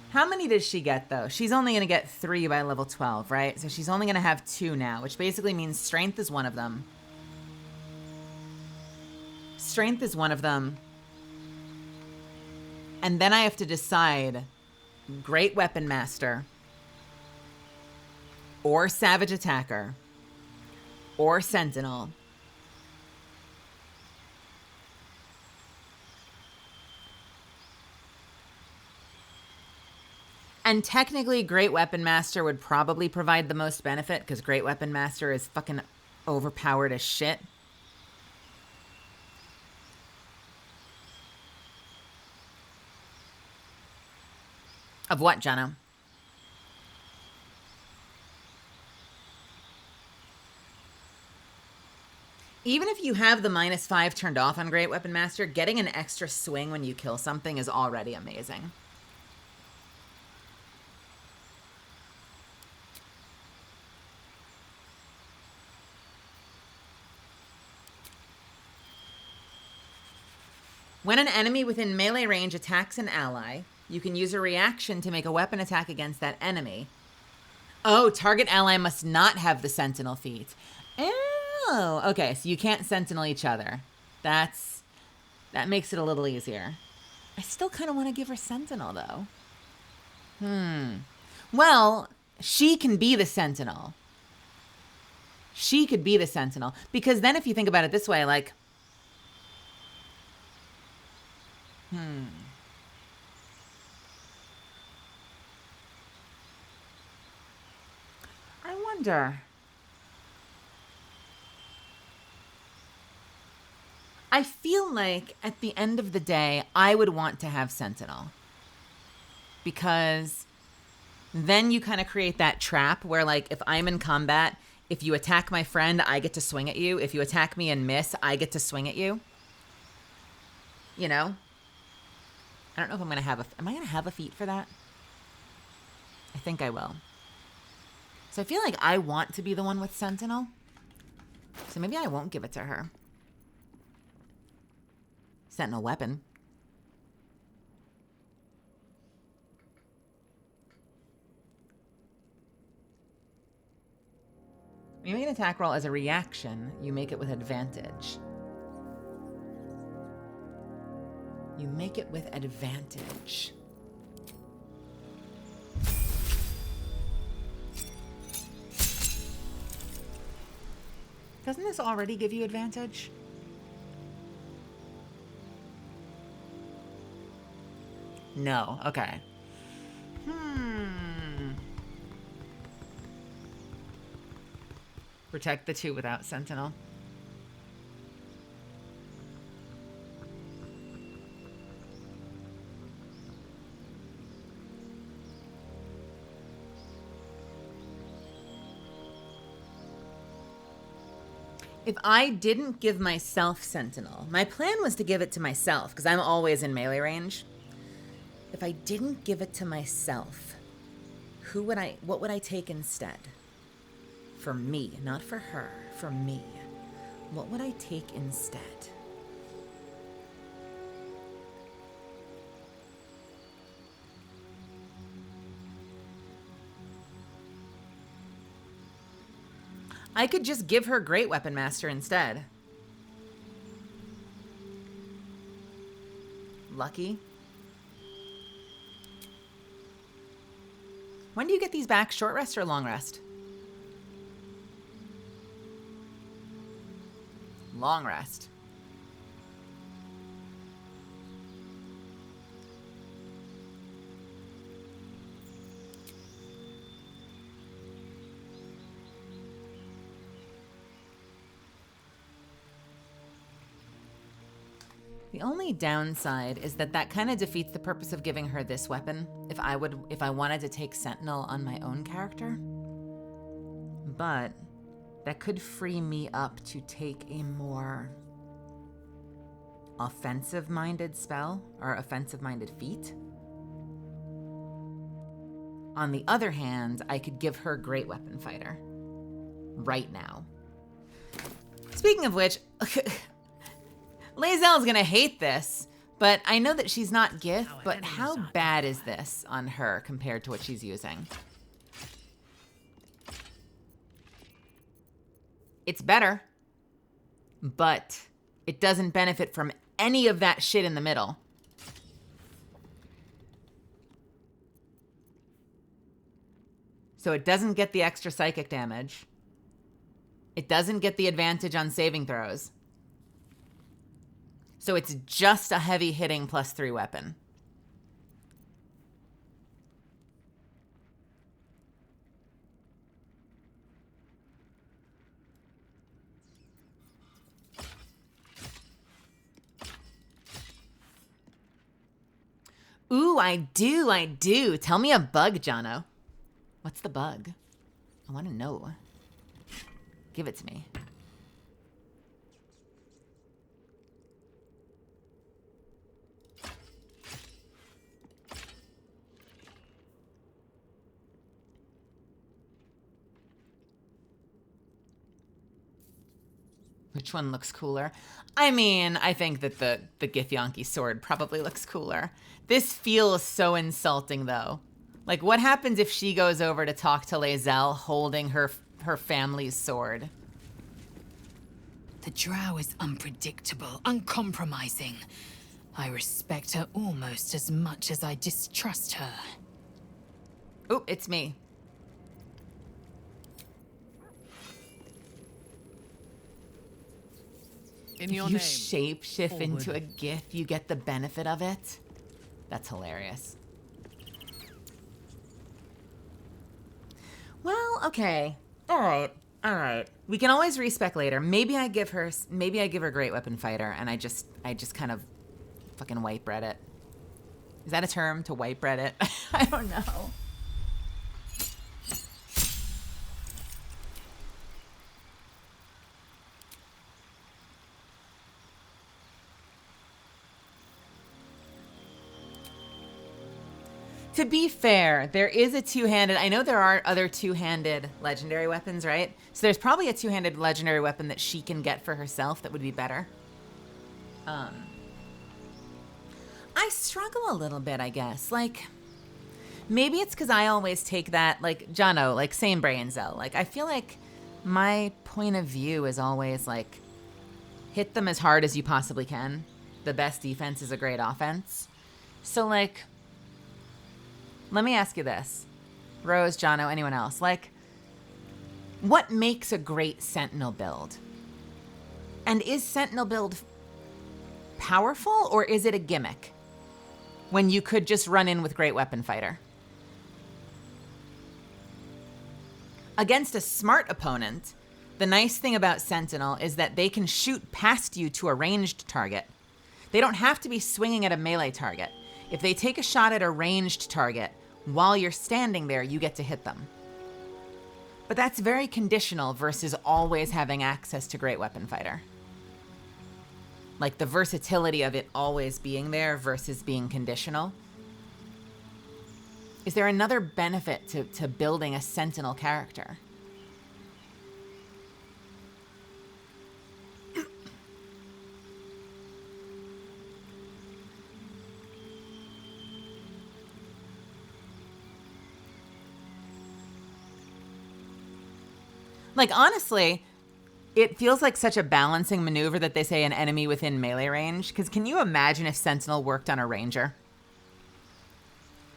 How many does she get, though? She's only going to get 3 by level 12, right? So she's only going to have 2 now, which basically means strength is one of them. Strength is one of them. And then I have to decide Great Weapon Master, or Savage Attacker, or Sentinel. And technically, Great Weapon Master would probably provide the most benefit, because Great Weapon Master is fucking overpowered as shit. Of what, Jenna? Even if you have the -5 turned off on Great Weapon Master, getting an extra swing when you kill something is already amazing. When an enemy within melee range attacks an ally, you can use a reaction to make a weapon attack against that enemy. Oh, target ally must not have the Sentinel feat. Oh, okay, so you can't Sentinel each other. That makes it a little easier. I still kind of want to give her Sentinel, though. Well, she can be the Sentinel. She could be the Sentinel. Because then if you think about it this way, like... I wonder. I feel like at the end of the day, I would want to have Sentinel. Because then you kind of create that trap where, like, if I'm in combat, if you attack my friend, I get to swing at you. If you attack me and miss, I get to swing at you. You know? I don't know if I'm going to have am I going to have a feat for that? I think I will. So I feel like I want to be the one with Sentinel. So maybe I won't give it to her. Sentinel weapon. When you make an attack roll as a reaction, you make it with advantage. You make it with advantage. Doesn't this already give you advantage? No. Okay. Protect the 2 without Sentinel. If I didn't give myself Sentinel, my plan was to give it to myself because I'm always in melee range. If I didn't give it to myself, what would I take instead? For me, not for her, for me. What would I take instead? I could just give her Great Weapon Master instead. Lucky. When do you get these back? Short rest or long rest? Long rest. The only downside is that kind of defeats the purpose of giving her this weapon if I wanted to take Sentinel on my own character. But that could free me up to take a more offensive-minded spell or offensive-minded feat. On the other hand, I could give her Great Weapon Fighter right now. Speaking of which, Lae'zel's gonna hate this, but I know that she's not Gith, but how bad is this on her compared to what she's using? It's better, but it doesn't benefit from any of that shit in the middle. So it doesn't get the extra psychic damage. It doesn't get the advantage on saving throws. So it's just a heavy hitting +3 weapon. Ooh, I do. Tell me a bug, Jono. What's the bug? I want to know. Give it to me. Which one looks cooler? I mean, I think that the Githyanki sword probably looks cooler. This feels so insulting, though. Like, what happens if she goes over to talk to Lae'zel holding her family's sword? The drow is unpredictable, uncompromising. I respect her almost as much as I distrust her. Oop, it's me. In your If you name, shapeshift forward. into a Gith, you get the benefit of it. That's hilarious. Well, okay. All right. We can always respec later. Maybe I give her Great Weapon Fighter, and I just kind of fucking white bread it. Is that a term, to white bread it? I don't know. To be fair, there is a two-handed... I know there are other two-handed legendary weapons, right? So there's probably a two-handed legendary weapon that she can get for herself that would be better. I struggle a little bit, I guess. Like, maybe it's because I always take that, like, Jono, like, same brain cell. Like, I feel like my point of view is always, like, hit them as hard as you possibly can. The best defense is a great offense. So, like... Let me ask you this. Rose, Jono, anyone else. Like, what makes a great Sentinel build? And is Sentinel build powerful, or is it a gimmick? when you could just run in with Great Weapon Fighter. Against a smart opponent, the nice thing about Sentinel is that they can shoot past you to a ranged target. They don't have to be swinging at a melee target. If they take a shot at a ranged target, while you're standing there, you get to hit them. But that's very conditional versus always having access to Great Weapon Fighter. Like the versatility of it always being there versus being conditional. Is there another benefit to building a Sentinel character? Like, honestly, it feels like such a balancing maneuver that they say an enemy within melee range. Because can you imagine if Sentinel worked on a ranger?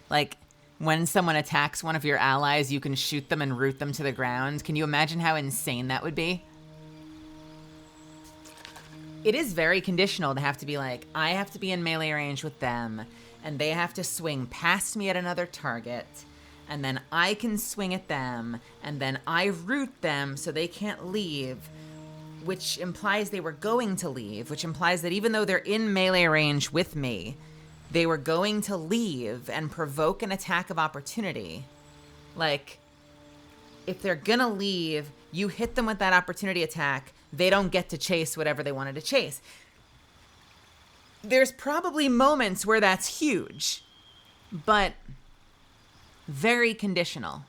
Like, when someone attacks one of your allies, you can shoot them and root them to the ground. Can you imagine how insane that would be? It is very conditional to have to be like, I have to be in melee range with them, and they have to swing past me at another target, and then I can swing at them, and then I root them so they can't leave, which implies they were going to leave, which implies that even though they're in melee range with me, they were going to leave and provoke an attack of opportunity. Like, if they're gonna leave, you hit them with that opportunity attack, they don't get to chase whatever they wanted to chase. There's probably moments where that's huge, but very conditional.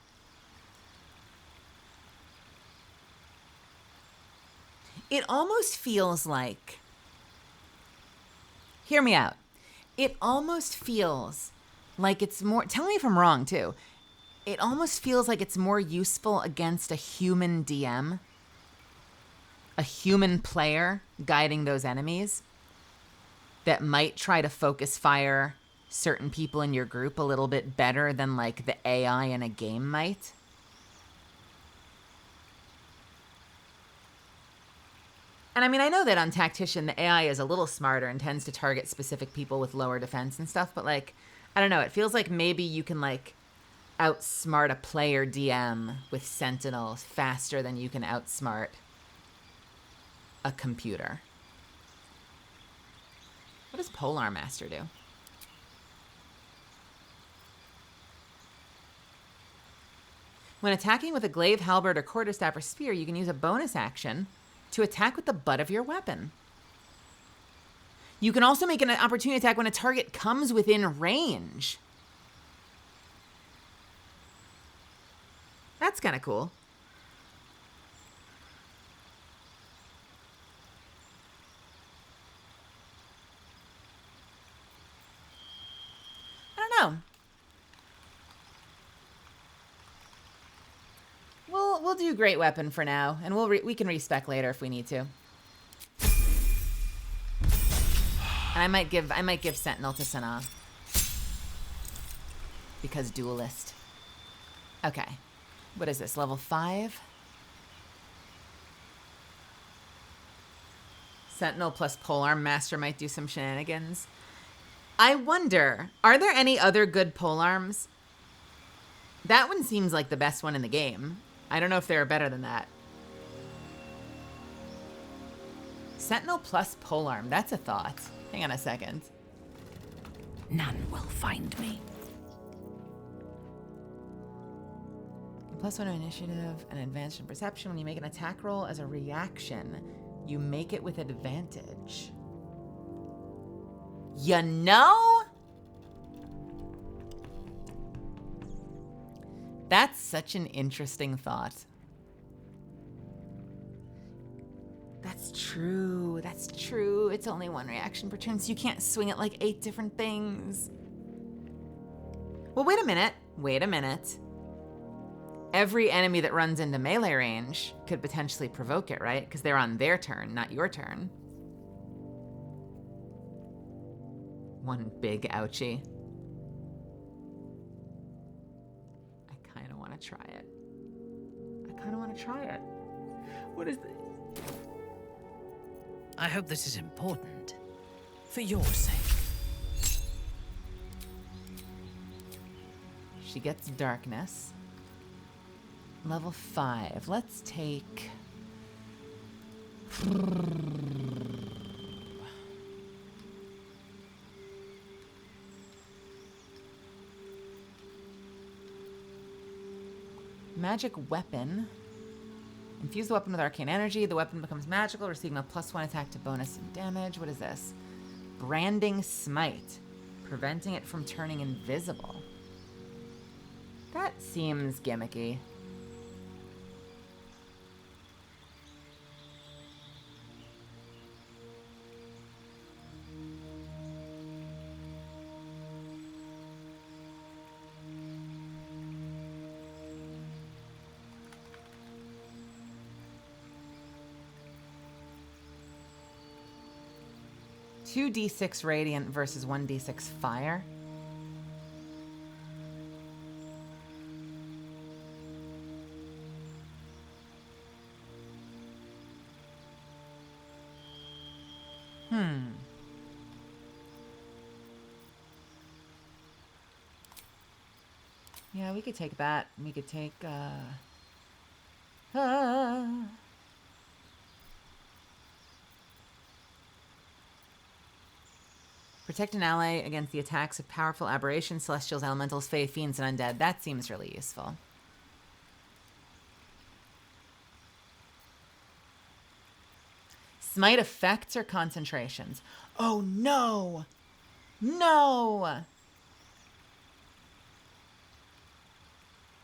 It almost feels like, hear me out. It almost feels like it's more, tell me if I'm wrong too. It almost feels like it's more useful against a human DM, a human player guiding those enemies that might try to focus fire certain people in your group a little bit better than like the AI in a game might. And I mean, I know that on Tactician, the AI is a little smarter and tends to target specific people with lower defense and stuff, but like, I don't know, it feels like maybe you can like outsmart a player DM with Sentinel faster than you can outsmart a computer. What does Polar Master do? When attacking with a glaive, halberd, or quarterstaff or spear, you can use a bonus action to attack with the butt of your weapon. You can also make an opportunity attack when a target comes within range. That's kind of cool. I don't know. We'll do Great Weapon for now, and we can respec later if we need to. And I might give Sentinel to Sana because duelist. Okay, what is this? Level 5. Sentinel plus Polearm Master might do some shenanigans. I wonder, are there any other good polearms? That one seems like the best one in the game. I don't know if there are better than that. Sentinel plus polearm, that's a thought. Hang on a second. None will find me. +1 initiative and advantage in perception. When you make an attack roll as a reaction, you make it with advantage. You know? That's such an interesting thought. That's true. That's true. It's only one reaction per turn, so you can't swing at like 8 different things. Well, wait a minute. Wait a minute. Every enemy that runs into melee range could potentially provoke it, right? Because they're on their turn, not your turn. One big ouchie. I kind of want to try it. What is this? I hope this is important. For your sake. She gets darkness. Level 5. Let's take... Magic weapon. Infuse the weapon with arcane energy. The weapon becomes magical, receiving a +1 attack to bonus and damage. What is this? Branding smite. Preventing it from turning invisible. That seems gimmicky. Two d6 radiant versus 1d6 fire. Yeah, we could take that. We could take, Protect an ally against the attacks of powerful aberrations, celestials, elementals, fae, fiends, and undead. That seems really useful. Smite effects or concentrations? Oh, no! No!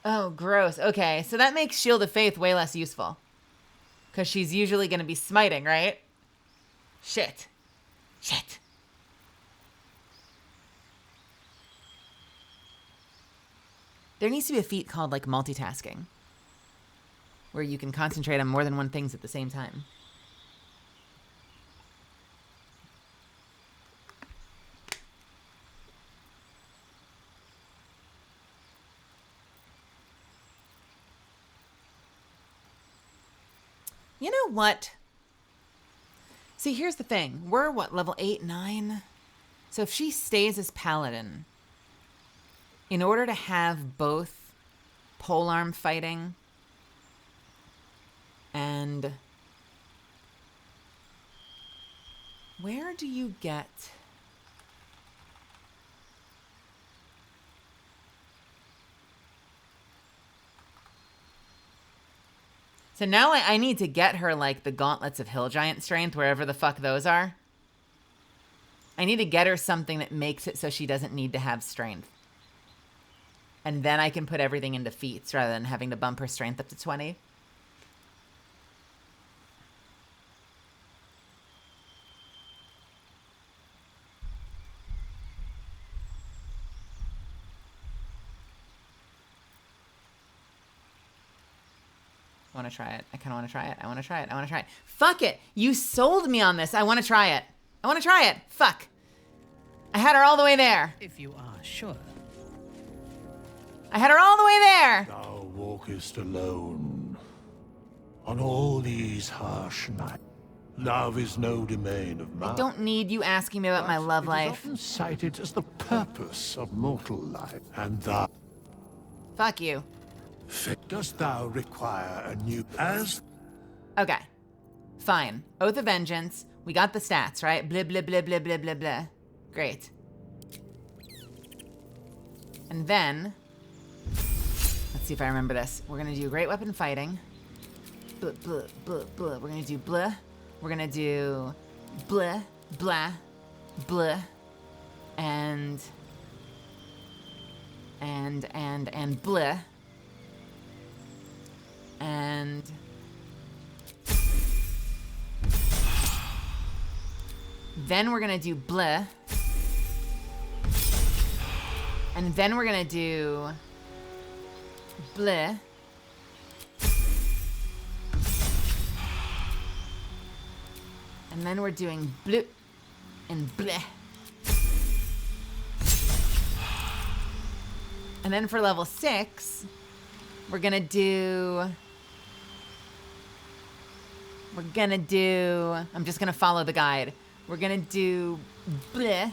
Oh, gross. Okay, so that makes Shield of Faith way less useful. Because she's usually going to be smiting, right? Shit. Shit. There needs to be a feat called, like, multitasking. Where you can concentrate on more than one thing at the same time. You know what? See, here's the thing. We're, what, level 8, 9? So if she stays as Paladin, in order to have both polearm fighting and... Where do you get... So now I need to get her, like, the Gauntlets of Hill Giant Strength, wherever the fuck those are. I need to get her something that makes it so she doesn't need to have strength. And then I can put everything into feats rather than having to bump her strength up to 20. I want to try it. I kind of want to try it. I want to try it. I want to try it. Fuck it. You sold me on this. I want to try it. I want to try it. Fuck. I had her all the way there. If you are sure. I had her all the way there. Thou walkest alone on all these harsh nights. Love is no domain of mine. I don't need you asking me about my love life. It is often cited as the purpose of mortal life, and thou... Fuck you. Dost thou require a new... as... Okay. Fine. Oath of Vengeance. We got the stats, right? Blah, blah, blah, blah, blah, blah, blah. Great. And then... Let's see if I remember this. We're going to do Great Weapon Fighting. Blah, blah, blah, blah. We're going to do blah. We're going to do blah, blah, blah. And blah. And then we're gonna do blah. And then we're gonna do blah. And then we're doing bleh and bleh. And then for level 6, we're gonna do... I'm just gonna follow the guide. We're gonna do bleh.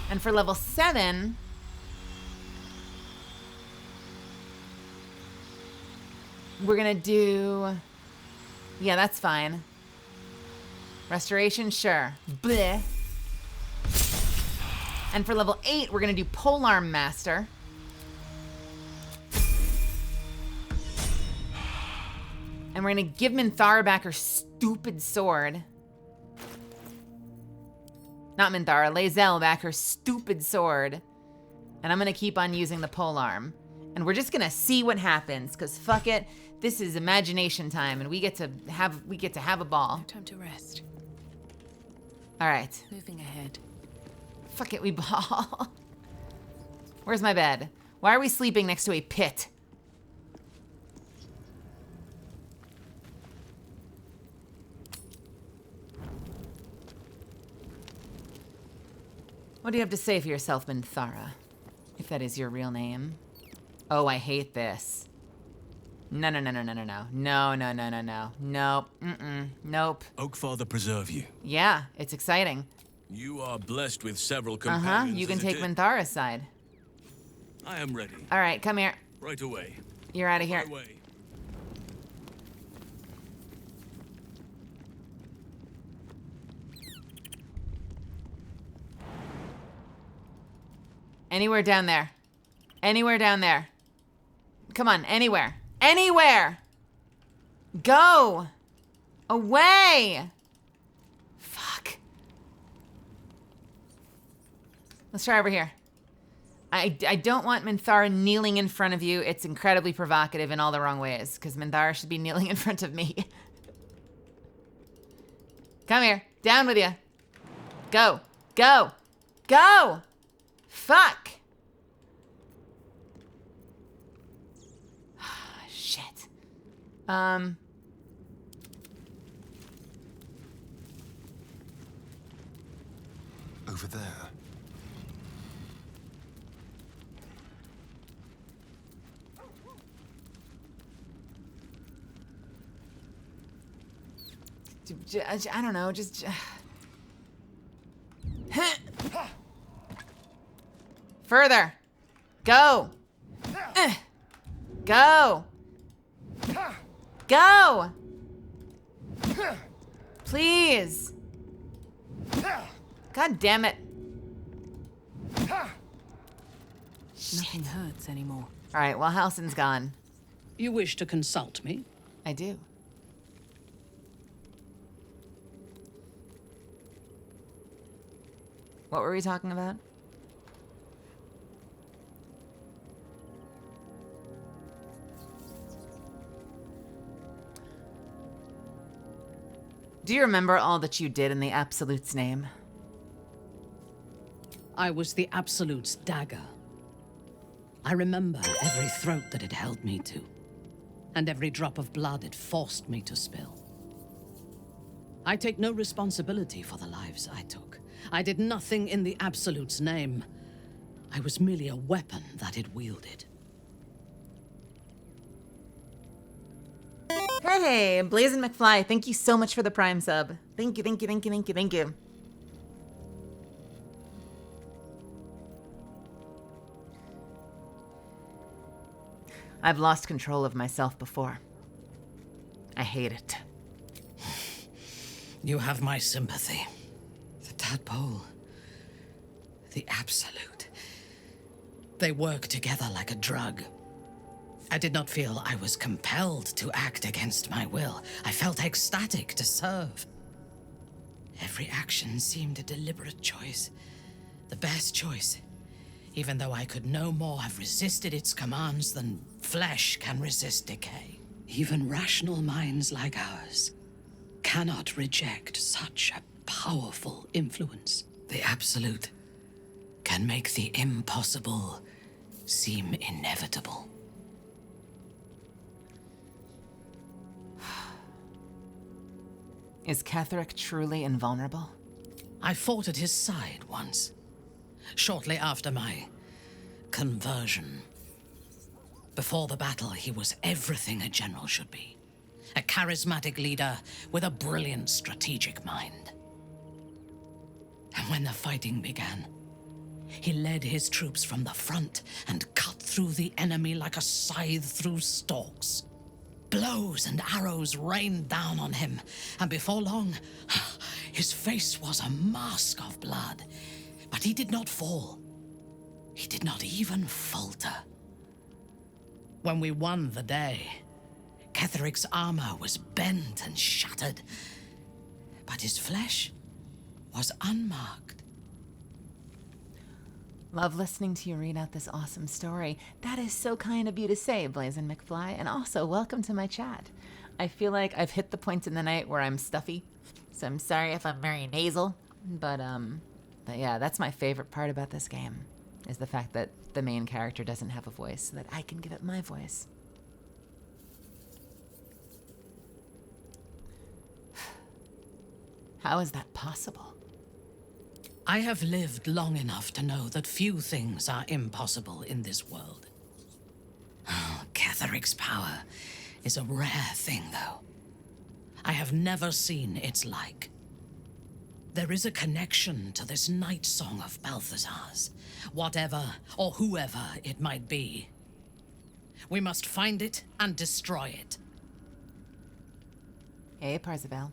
And for level 7, we're gonna do... Yeah, that's fine. Restoration, sure. Bleh. And for level 8, we're gonna do Polearm Master. And we're gonna give Minthara back her stupid sword. Not Minthara, Lae'zel back her stupid sword. And I'm gonna keep on using the polearm. And we're just gonna see what happens, cause fuck it, this is imagination time, and we get to have a ball. No time to rest. All right, Moving ahead. fuck it, we ball. Where's my bed? Why are we sleeping next to a pit? What do you have to say for yourself, Minthara? If that is your real name. Oh, I hate this. No. Nope. Nope. Oakfather preserve you. Yeah, it's exciting. You are blessed with several companions. You can as it take is. Minthara's side. I am ready. All right, come here. Right away. You're out of here. My way. Anywhere down there. Anywhere down there. Come on, anywhere. Anywhere! Go! Away! Fuck. Let's try over here. I don't want Minthara kneeling in front of you. It's incredibly provocative in all the wrong ways, because Minthara should be kneeling in front of me. Come here. Down with you. Go. Go. Go! Fuck! Shit. Over there. I don't know, just... Further. Go. Go. Go. Please. God damn it. Nothing hurts anymore. All right, well, Halsin's gone. You wish to consult me? I do. What were we talking about? Do you remember all that you did in the Absolute's name? I was the Absolute's dagger. I remember every throat that it held me to, and every drop of blood it forced me to spill. I take no responsibility for the lives I took. I did nothing in the Absolute's name. I was merely a weapon that it wielded. Hey, Blazin' McFly, thank you so much for the Prime sub. Thank you, thank you, thank you, thank you, thank you. I've lost control of myself before. I hate it. You have my sympathy. The tadpole. The Absolute. They work together like a drug. I did not feel I was compelled to act against my will. I felt ecstatic to serve. Every action seemed a deliberate choice. The best choice. Even though I could no more have resisted its commands than flesh can resist decay. Even rational minds like ours cannot reject such a powerful influence. The Absolute can make the impossible seem inevitable. Is Ketherick truly invulnerable? I fought at his side once, shortly after my conversion. Before the battle, he was everything a general should be. A charismatic leader with a brilliant strategic mind. And when the fighting began, He led his troops from the front and cut through the enemy like a scythe through stalks. Blows and arrows rained down on him, and before long, his face was a mask of blood. But he did not fall. He did not even falter. When we won the day, Ketheric's armor was bent and shattered, but his flesh was unmarked. Love listening to you read out this awesome story. That is so kind of you to say, Blazin' McFly. And also, welcome to my chat. I feel like I've hit the point in the night where I'm stuffy, so I'm sorry if I'm very nasal. But yeah, that's my favorite part about this game, is the fact that the main character doesn't have a voice, so that I can give it my voice. How is that possible? I have lived long enough to know that few things are impossible in this world. Oh, Ketheric's power is a rare thing, though. I have never seen its like. There is a connection to this night song of Balthazar's, whatever or whoever it might be. We must find it and destroy it. Hey, Parzival.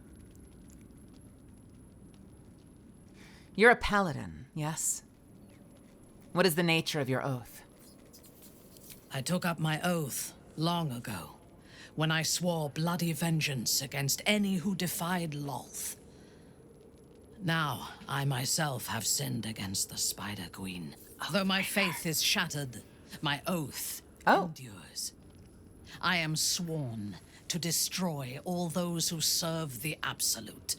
You're a paladin, yes? What is the nature of your oath? I took up my oath long ago, when I swore bloody vengeance against any who defied Lolth. Now, I myself have sinned against the Spider Queen. Though my faith is shattered, my oath endures. I am sworn to destroy all those who serve the Absolute.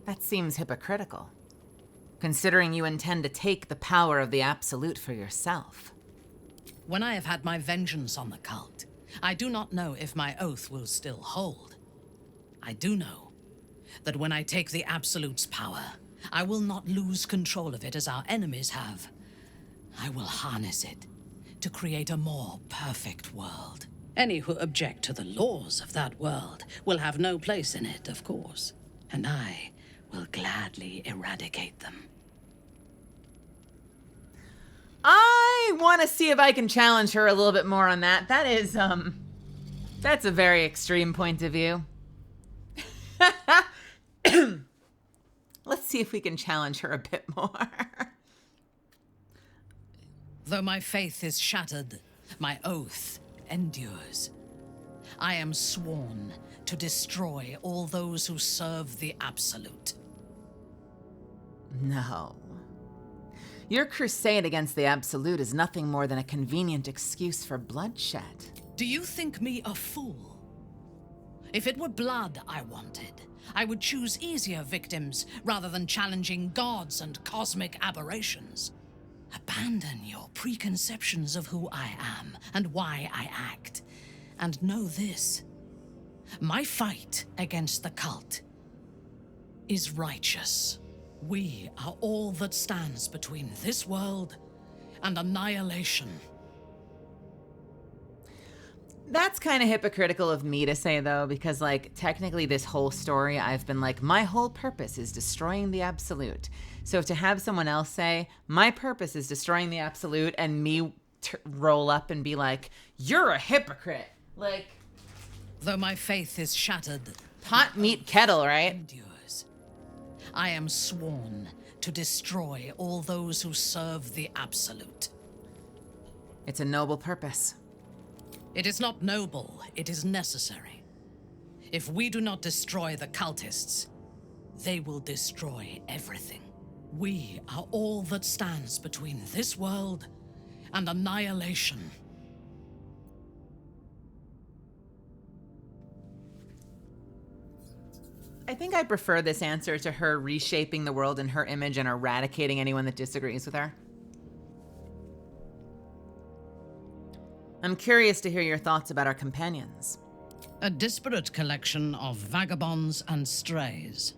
That seems hypocritical, considering you intend to take the power of the Absolute for yourself. When I have had my vengeance on the cult, I do not know if my oath will still hold. I do know that when I take the Absolute's power, I will not lose control of it as our enemies have. I will harness it to create a more perfect world. Any who object to the laws of that world will have no place in it, of course, and I will gladly eradicate them. I want to see if I can challenge her a little bit more on that. That is, that's a very extreme point of view. Let's see if we can challenge her a bit more. Though my faith is shattered, my oath endures. I am sworn to destroy all those who serve the Absolute. No. Your crusade against the Absolute is nothing more than a convenient excuse for bloodshed. Do you think me a fool? If it were blood I wanted, I would choose easier victims rather than challenging gods and cosmic aberrations. Abandon your preconceptions of who I am and why I act. And know this: my fight against the cult is righteous. We are all that stands between this world and annihilation. That's kind of hypocritical of me to say, though, because, like, technically this whole story, I've been like, my whole purpose is destroying the Absolute. So to have someone else say, my purpose is destroying the Absolute, and me roll up and be like, you're a hypocrite. Like, though my faith is shattered, pot, meat, kettle, right? Endures. I am sworn to destroy all those who serve the Absolute. It's a noble purpose. It is not noble, it is necessary. If we do not destroy the cultists, they will destroy everything. We are all that stands between this world and annihilation. I think I prefer this answer to her reshaping the world in her image and eradicating anyone that disagrees with her. I'm curious to hear your thoughts about our companions. A disparate collection of vagabonds and strays.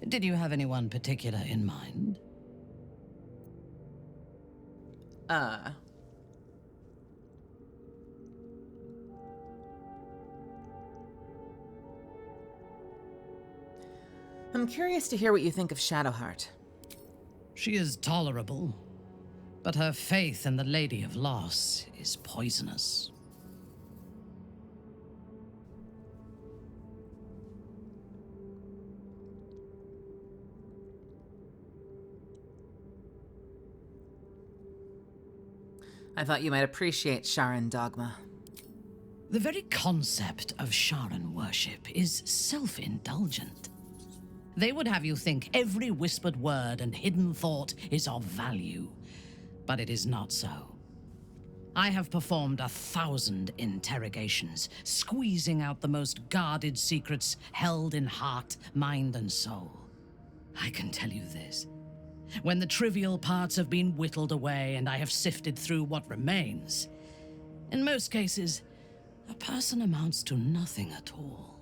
Did you have anyone particular in mind? I'm curious to hear what you think of Shadowheart. She is tolerable, but her faith in the Lady of Loss is poisonous. I thought you might appreciate Sharan dogma. The very concept of Sharan worship is self-indulgent. They would have you think every whispered word and hidden thought is of value, but it is not so. I have performed 1,000 interrogations, squeezing out the most guarded secrets held in heart, mind, and soul. I can tell you this. When the trivial parts have been whittled away and I have sifted through what remains, in most cases, a person amounts to nothing at all.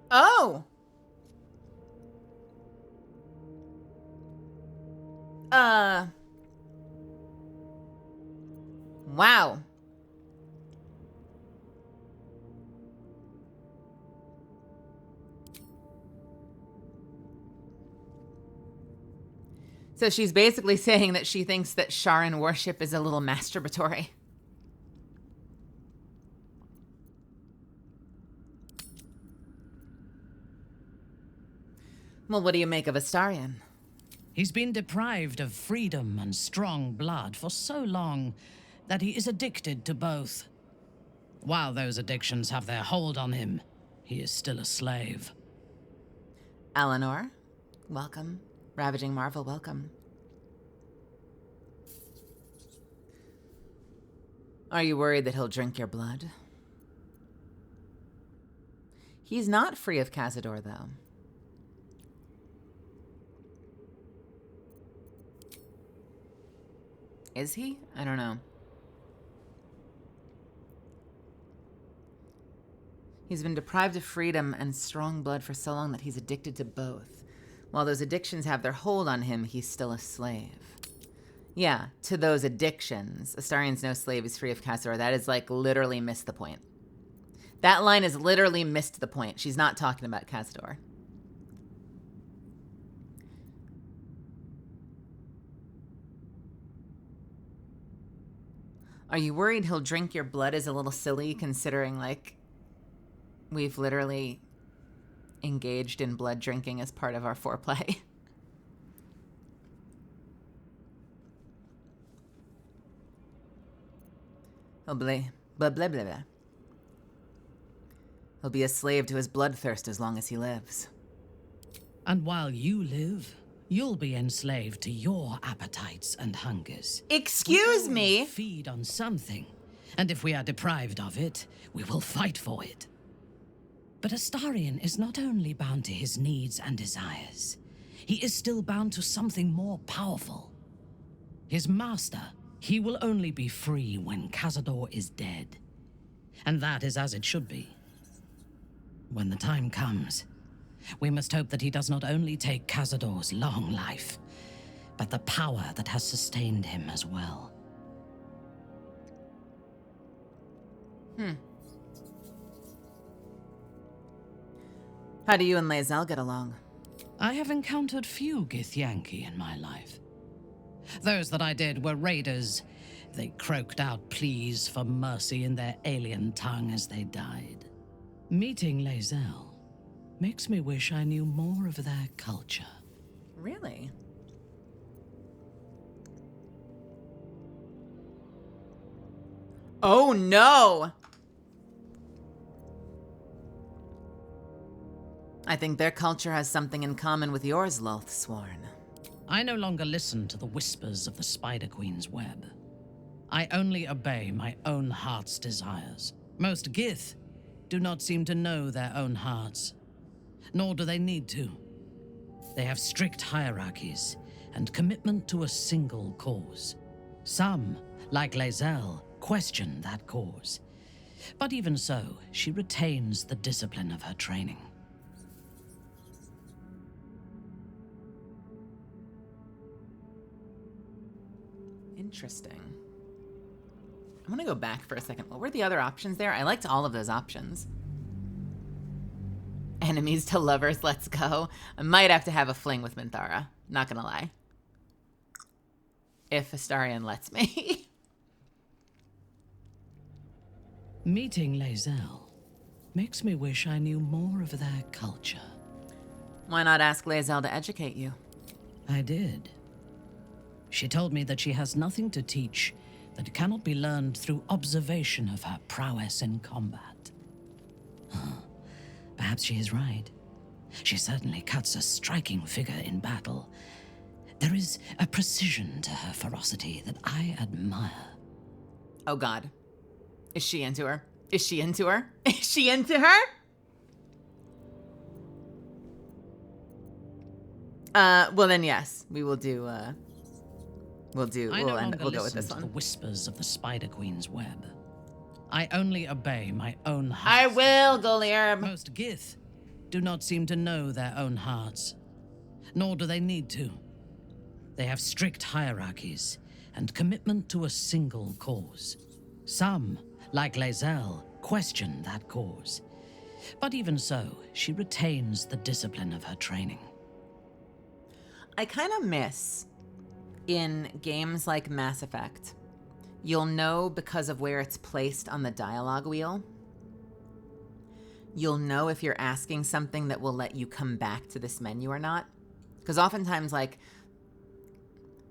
Oh! Wow. So she's basically saying that she thinks that Sharan worship is a little masturbatory. Well, what do you make of Astarion? He's been deprived of freedom and strong blood for so long that he is addicted to both. While those addictions have their hold on him, he is still a slave. Eleanor, welcome. Ravaging Marvel, welcome. Are you worried that he'll drink your blood? He's not free of Cazador, though. Is he? I don't know. He's been deprived of freedom and strong blood for so long that he's addicted to both. While those addictions have their hold on him, he's still a slave. Yeah, to those addictions. Astarion's no slave, he's free of Cazador. That is like literally missed the point. That line is literally missed the point. She's not talking about Cazador. Are you worried he'll drink your blood is a little silly considering, like, we've literally engaged in blood drinking as part of our foreplay? Oh, blah, blah, blah, blah, blah. He'll be a slave to his bloodthirst as long as he lives. And while you live, you'll be enslaved to your appetites and hungers. Excuse me? Feed on something, and if we are deprived of it, we will fight for it. But Astarion is not only bound to his needs and desires, he is still bound to something more powerful. His master, he will only be free when Cazador is dead. And that is as it should be. When the time comes, we must hope that he does not only take Cazador's long life, but the power that has sustained him as well. How do you and Lae'zel get along? I have encountered few Githyanki in my life. Those that I did were raiders. They croaked out pleas for mercy in their alien tongue as they died. Meeting Lae'zel makes me wish I knew more of their culture. Really? Oh no! I think their culture has something in common with yours, Lothsworn. I no longer listen to the whispers of the Spider Queen's web. I only obey my own heart's desires. Most Gith do not seem to know their own hearts, nor do they need to. They have strict hierarchies and commitment to a single cause. Some, like Lae'zel, question that cause. But even so, she retains the discipline of her training. Interesting. I'm gonna go back for a second. What were the other options there? I liked all of those options. enemies to lovers, let's go. I might have to have a fling with Minthara. Not gonna lie. If Astarion lets me. Meeting Lae'zel makes me wish I knew more of their culture. Why not ask Lae'zel to educate you? I did. She told me that she has nothing to teach that cannot be learned through observation of her prowess in combat. Perhaps she is right. She certainly cuts a striking figure in battle. There is a precision to her ferocity that I admire. Oh God. Is she into her? Is she into her? Is she into her? Well then, yes, we will do, we'll go with this to one. the whispers of the Spider Queen's web. I only obey my own heart. I will, Goliarm. Most Gith do not seem to know their own hearts, nor do they need to. They have strict hierarchies and commitment to a single cause. Some, like Lae'zel, question that cause. But even so, she retains the discipline of her training. I kind of miss in games like Mass Effect, you'll know because of where it's placed on the dialogue wheel. You'll know if you're asking something that will let you come back to this menu or not. Because oftentimes, like,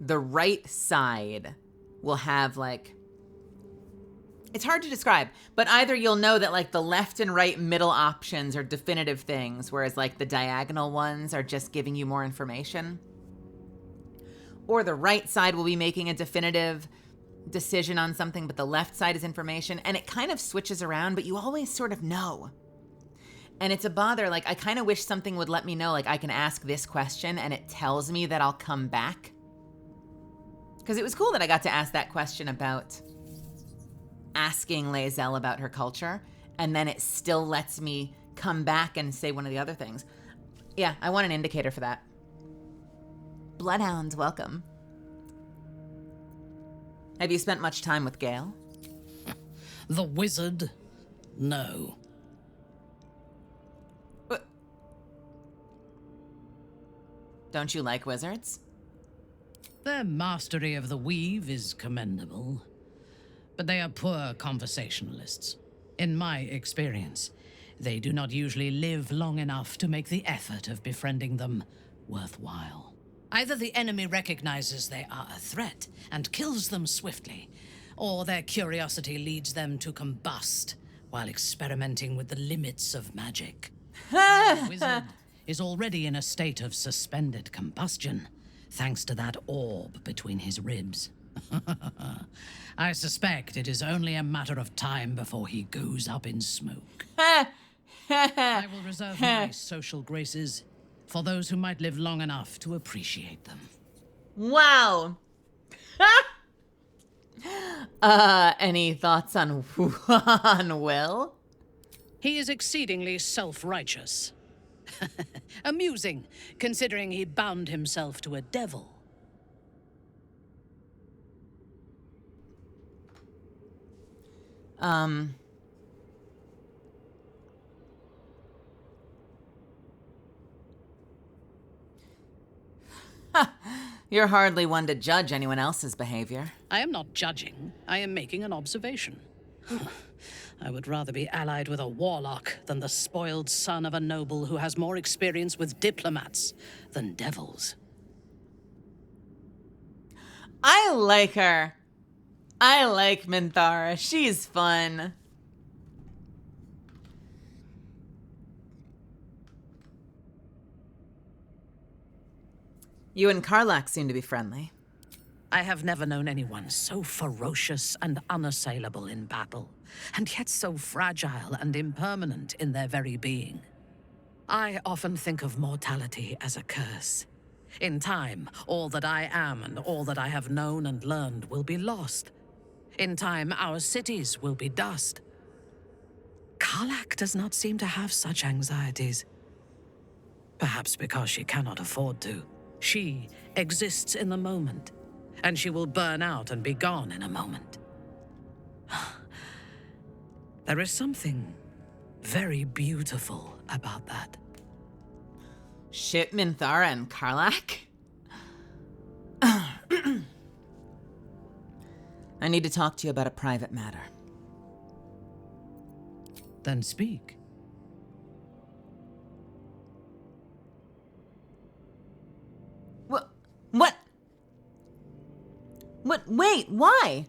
the right side will have, like, it's hard to describe, but either you'll know that, like, the left and right middle options are definitive things, whereas, like, the diagonal ones are just giving you more information. Or the right side will be making a definitive decision on something, but the left side is information, and it kind of switches around, but you always sort of know. And it's a bother. Like, I kind of wish something would let me know, like, I can ask this question and it tells me that I'll come back. Because it was cool that I got to ask that question about asking Lae'zel about her culture, and then it still lets me come back and say one of the other things. Yeah, I want an indicator for that. Bloodhounds, welcome. Have you spent much time with Gale? The wizard? No. Don't you like wizards? Their mastery of the weave is commendable, but they are poor conversationalists. In my experience, they do not usually live long enough to make the effort of befriending them worthwhile. Either the enemy recognizes they are a threat and kills them swiftly, or their curiosity leads them to combust while experimenting with the limits of magic. The wizard is already in a state of suspended combustion, thanks to that orb between his ribs. I suspect it is only a matter of time before he goes up in smoke. I will reserve my social graces for those who might live long enough to appreciate them. Wow. Any thoughts on Will? He is exceedingly self-righteous. Amusing, considering he bound himself to a devil. You're hardly one to judge anyone else's behavior. I am not judging. I am making an observation. I would rather be allied with a warlock than the spoiled son of a noble who has more experience with diplomats than devils. I like her. I like Minthara. She's fun. You and Karlach seem to be friendly. I have never known anyone so ferocious and unassailable in battle, and yet so fragile and impermanent in their very being. I often think of mortality as a curse. In time, all that I am and all that I have known and learned will be lost. In time, our cities will be dust. Karlach does not seem to have such anxieties. Perhaps because she cannot afford to. She exists in the moment, and she will burn out and be gone in a moment. There is something very beautiful about that. Shit, Minthara and Karlach? I need to talk to you about a private matter. Then speak. What? Wait, why?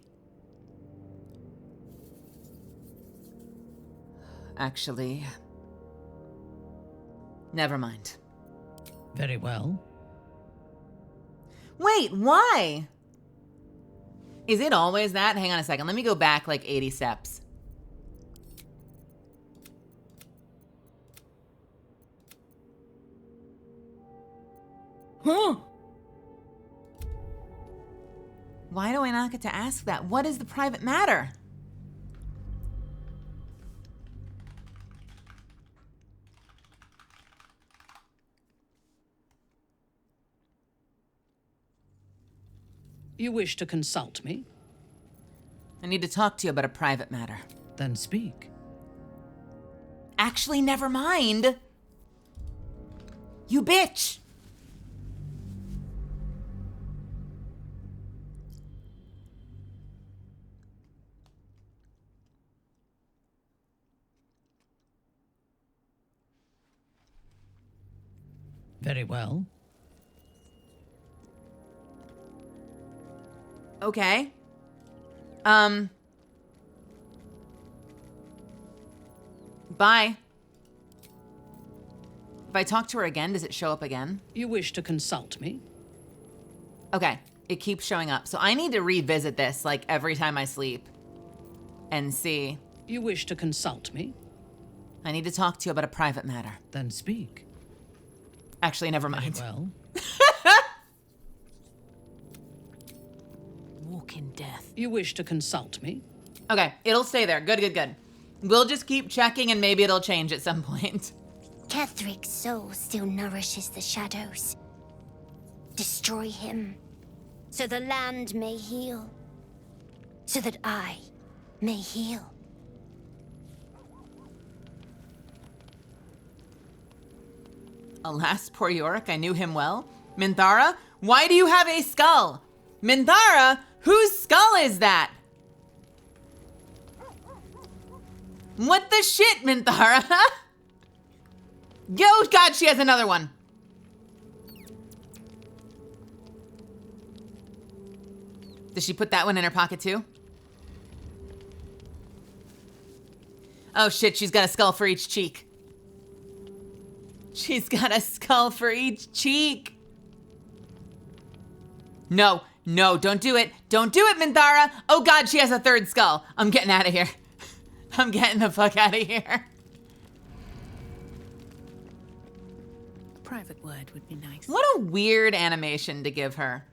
Actually, never mind. Very well. Wait, why? Is it always that? Hang on a second. Let me go back like 80 steps. Huh? Why do I not get to ask that? What is the private matter? You wish to consult me? I need to talk to you about a private matter. Then speak. Actually, never mind. You bitch! Very well. Okay. Bye. If I talk to her again, does it show up again? You wish to consult me? Okay, it keeps showing up. So I need to revisit this like every time I sleep and see. You wish to consult me? I need to talk to you about a private matter. Then speak. Actually, never Very mind. well. Walk in death. You wish to consult me? Okay, it'll stay there. Good. We'll just keep checking and maybe it'll change at some point. Ketherick's soul still nourishes the shadows. Destroy him, so the land may heal, so that I may heal. Alas, poor Yorick, I knew him well. Minthara, why do you have a skull? Minthara, whose skull is that? What the shit, Minthara? Oh God, she has another one. Does she put that one in her pocket too? Oh shit, she's got a skull for each cheek. She's got a skull for each cheek. No, don't do it. Don't do it, Minthara. Oh God, she has a third skull. I'm getting out of here. I'm getting the fuck out of here. Private word would be nice. What a weird animation to give her.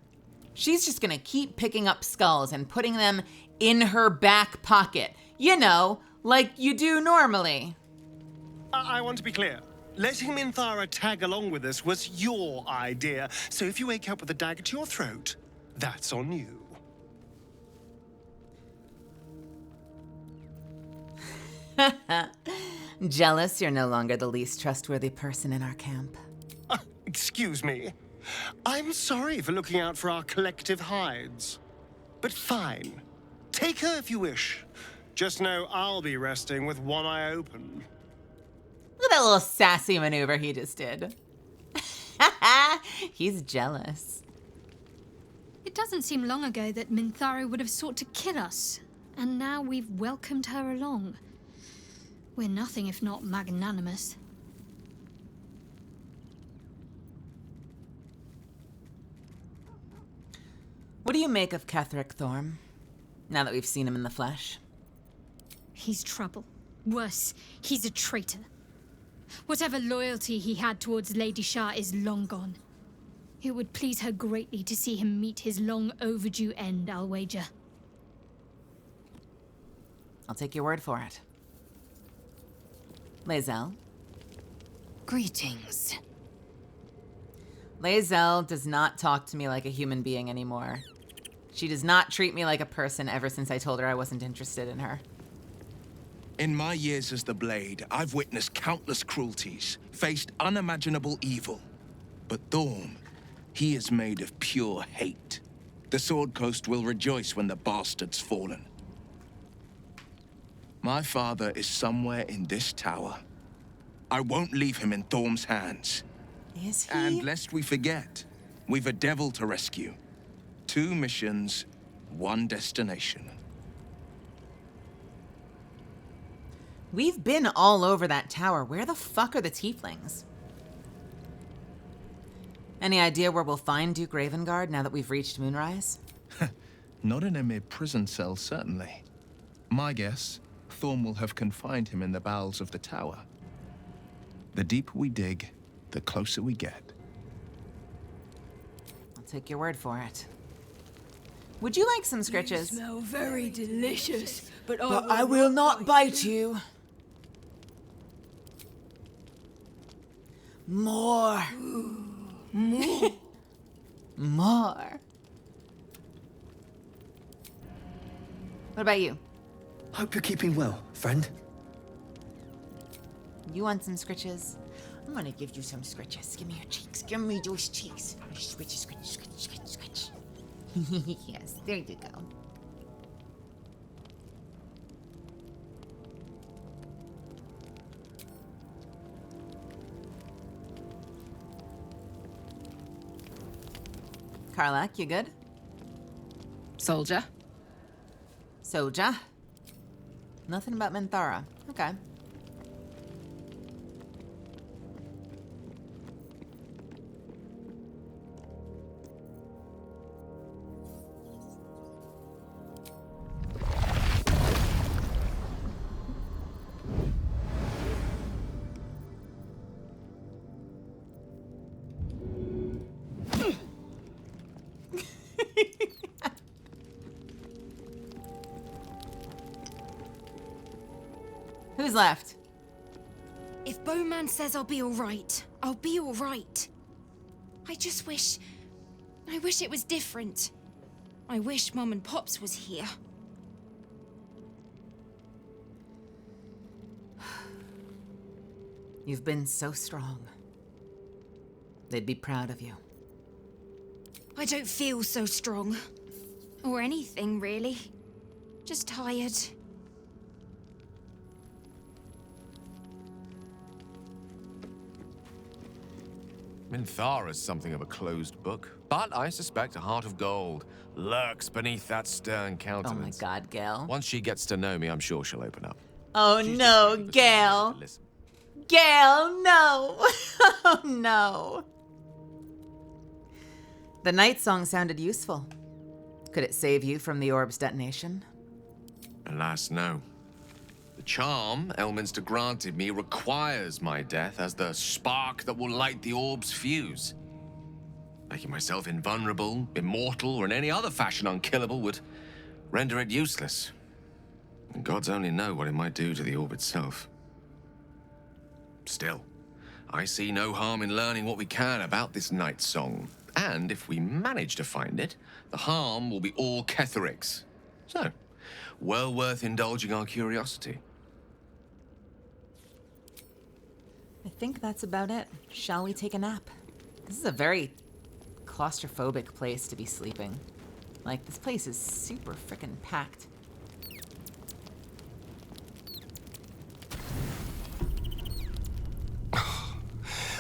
She's just gonna keep picking up skulls and putting them in her back pocket. You know, like you do normally. I want to be clear. Letting Minthara tag along with us was your idea, so if you wake up with a dagger to your throat, that's on you. Jealous you're no longer the least trustworthy person in our camp. Excuse me. I'm sorry for looking out for our collective hides. But fine. Take her if you wish. Just know I'll be resting with one eye open. Look at that little sassy maneuver he just did. He's jealous. It doesn't seem long ago that Minthara would have sought to kill us, and now we've welcomed her along. We're nothing if not magnanimous. What do you make of Ketherick Thorm, now that we've seen him in the flesh? He's trouble. Worse, he's a traitor. Whatever loyalty he had towards Lady Shah is long gone. It would please her greatly to see him meet his long overdue end, I'll wager. I'll take your word for it. Lae'zel? Greetings. Lae'zel does not talk to me like a human being anymore. She does not treat me like a person ever since I told her I wasn't interested in her. In my years as the Blade, I've witnessed countless cruelties, faced unimaginable evil. But Thorm, he is made of pure hate. The Sword Coast will rejoice when the bastard's fallen. My father is somewhere in this tower. I won't leave him in Thorm's hands. Is he? And lest we forget, we've a devil to rescue. 2 missions, 1 destination. We've been all over that tower. Where the fuck are the tieflings? Any idea where we'll find Duke Ravengard now that we've reached Moonrise? Not in a mere prison cell, certainly. My guess, Thorm will have confined him in the bowels of the tower. The deeper we dig, the closer we get. I'll take your word for it. Would you like some scritches? You smell very delicious, but I will not bite you. More. More. More. What about you? Hope you're keeping well, friend. You want some scritches? I'm gonna give you some scritches. Give me your cheeks. Give me those cheeks. Scritch, scritch, scritch, scritch, scritch. Yes, there you go. Karlak, you good? Soldier? Soja? Nothing about Minthara. Okay. Who's left? If Bowman says I'll be alright, I'll be alright. I wish it was different. I wish Mum and Pops was here. You've been so strong. They'd be proud of you. I don't feel so strong. Or anything, really. Just tired. Minthara's something of a closed book, but I suspect a heart of gold lurks beneath that stern countenance. Oh my God, Gale. Once she gets to know me, I'm sure she'll open up. Oh no, Gale. Gale, no. Oh no. The night song sounded useful. Could it save you from the orb's detonation? Alas, no. The charm Elminster granted me requires my death as the spark that will light the orb's fuse. Making myself invulnerable, immortal, or in any other fashion unkillable would render it useless. And gods only know what it might do to the orb itself. Still, I see no harm in learning what we can about this night song. And if we manage to find it, the harm will be all Ketheric's. So, well worth indulging our curiosity. I think that's about it. Shall we take a nap? This is a very claustrophobic place to be sleeping. Like, this place is super frickin' packed.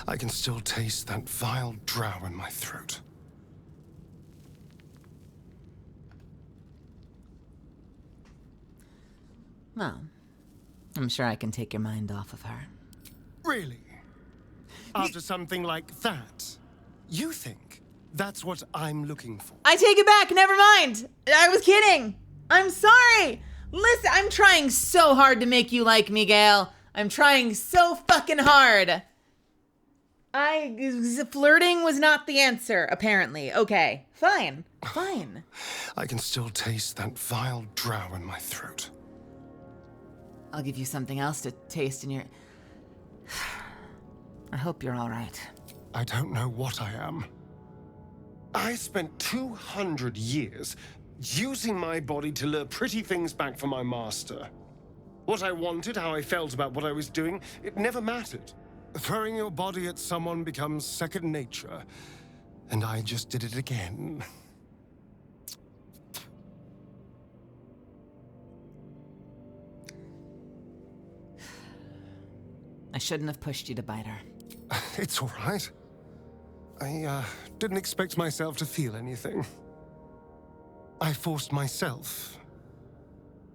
I can still taste that vile drow in my throat. Well, I'm sure I can take your mind off of her. Really? After something like that, you think that's what I'm looking for? I take it back, never mind! I was kidding! I'm sorry! Listen, I'm trying so hard to make you like me, Gale. I'm trying so fucking hard. Flirting was not the answer, apparently. Okay, fine, fine. I can still taste that vile drow in my throat. I'll give you something else to taste in your... I hope you're all right. I don't know what I am. I spent 200 years using my body to lure pretty things back for my master. What I wanted, how I felt about what I was doing, it never mattered. Throwing your body at someone becomes second nature, and I just did it again. I shouldn't have pushed you to bite her. It's all right. I didn't expect myself to feel anything. I forced myself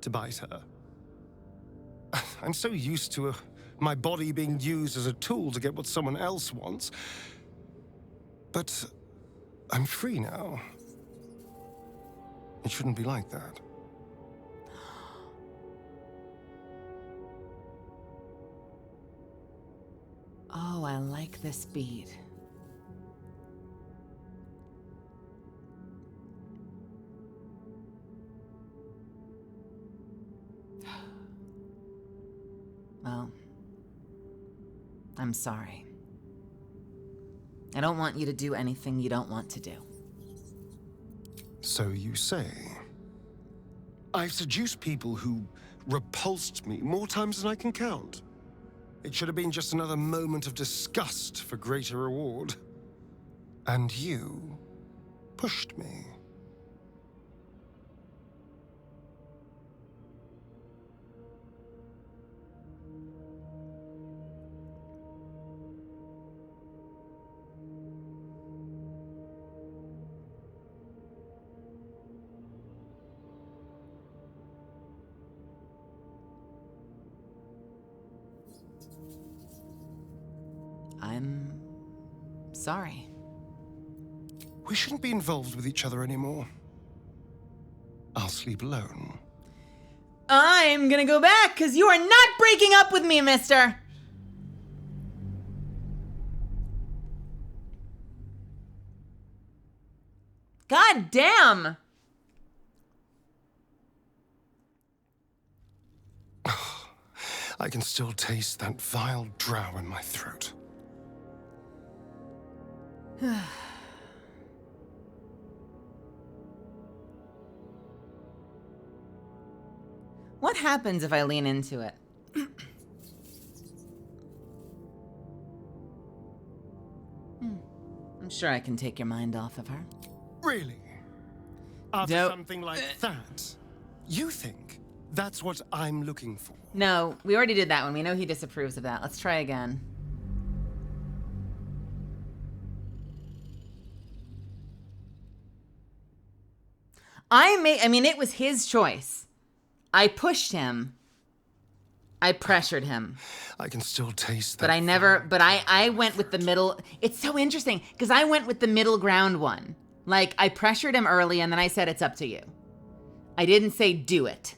to bite her. I'm so used to my body being used as a tool to get what someone else wants. But I'm free now. It shouldn't be like that. Oh, I like this bead. Well, I'm sorry. I don't want you to do anything you don't want to do. So you say. I've seduced people who repulsed me more times than I can count. It should have been just another moment of disgust for greater reward. And you pushed me. I'm sorry. We shouldn't be involved with each other anymore. I'll sleep alone. I'm gonna go back, because you are not breaking up with me, mister! God damn! I can still taste that vile drow in my throat. What happens if I lean into it? I'm sure I can take your mind off of her. Really? After Don't- something like that? You think that's what I'm looking for? No, we already did that one. We know he disapproves of that. Let's try again. I mean, it was his choice. I pushed him. I pressured him. I can still taste that. But I went with the middle. It's so interesting because I went with the middle ground one. Like, I pressured him early and then I said, it's up to you. I didn't say do it.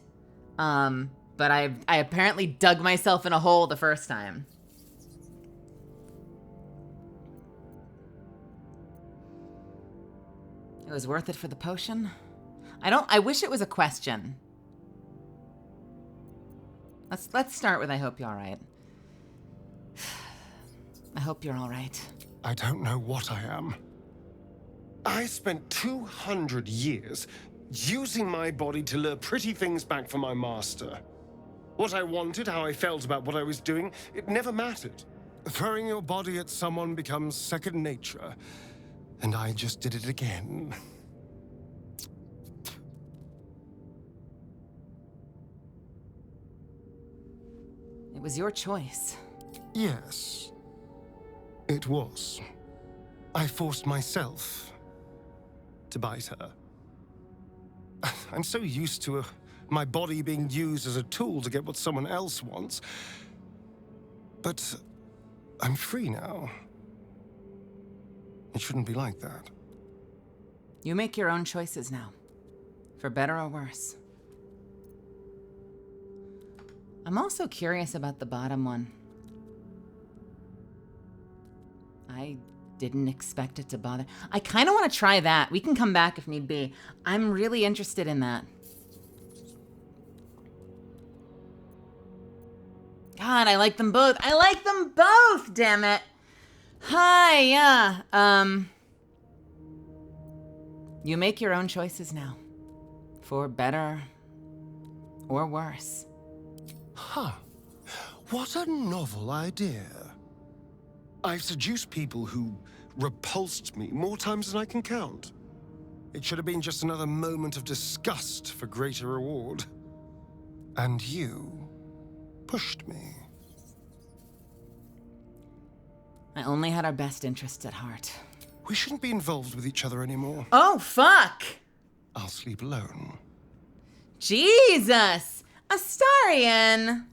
But I apparently dug myself in a hole the first time. It was worth it for the potion. I wish it was a question. Let's start with I hope you're all right. I hope you're all right. I don't know what I am. I spent 200 years using my body to lure pretty things back from my master. What I wanted, how I felt about what I was doing, it never mattered. Throwing your body at someone becomes second nature, and I just did it again. It was your choice. Yes, it was. I forced myself to bite her. I'm so used to my body being used as a tool to get what someone else wants. But I'm free now. It shouldn't be like that. You make your own choices now, for better or worse. I'm also curious about the bottom one. I didn't expect it to bother. I kind of want to try that. We can come back if need be. I'm really interested in that. God, I like them both. I like them both, damn it. Hi, yeah. You make your own choices now. For better or worse. Huh. What a novel idea. I've seduced people who repulsed me more times than I can count. It should have been just another moment of disgust for greater reward. And you pushed me. I only had our best interests at heart. We shouldn't be involved with each other anymore. Oh, fuck! I'll sleep alone. Jesus! Astarion!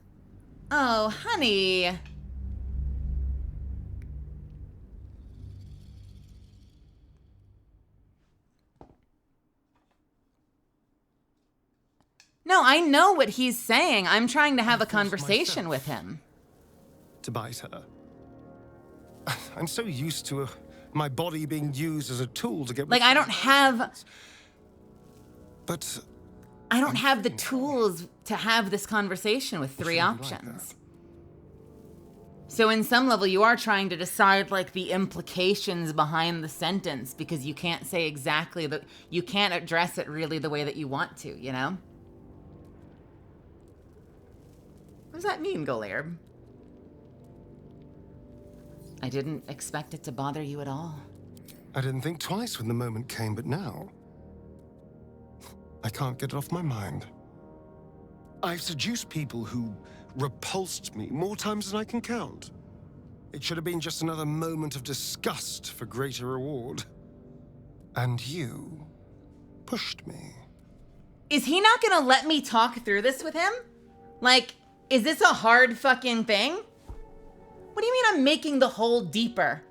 Oh, honey. No, I know what he's saying. I'm trying to have a conversation with him. To bite her. I'm so used to my body being used as a tool to get... Like, I don't have... But... I don't have the tools to have this conversation with three options. So in some level, you are trying to decide, like, the implications behind the sentence because you can't say exactly the... You can't address it really the way that you want to, you know? What does that mean, Golair? I didn't expect it to bother you at all. I didn't think twice when the moment came, but now... I can't get it off my mind. I've seduced people who repulsed me more times than I can count. It should have been just another moment of disgust for greater reward. And you pushed me. Is he not gonna let me talk through this with him? Like, is this a hard fucking thing? What do you mean I'm making the hole deeper?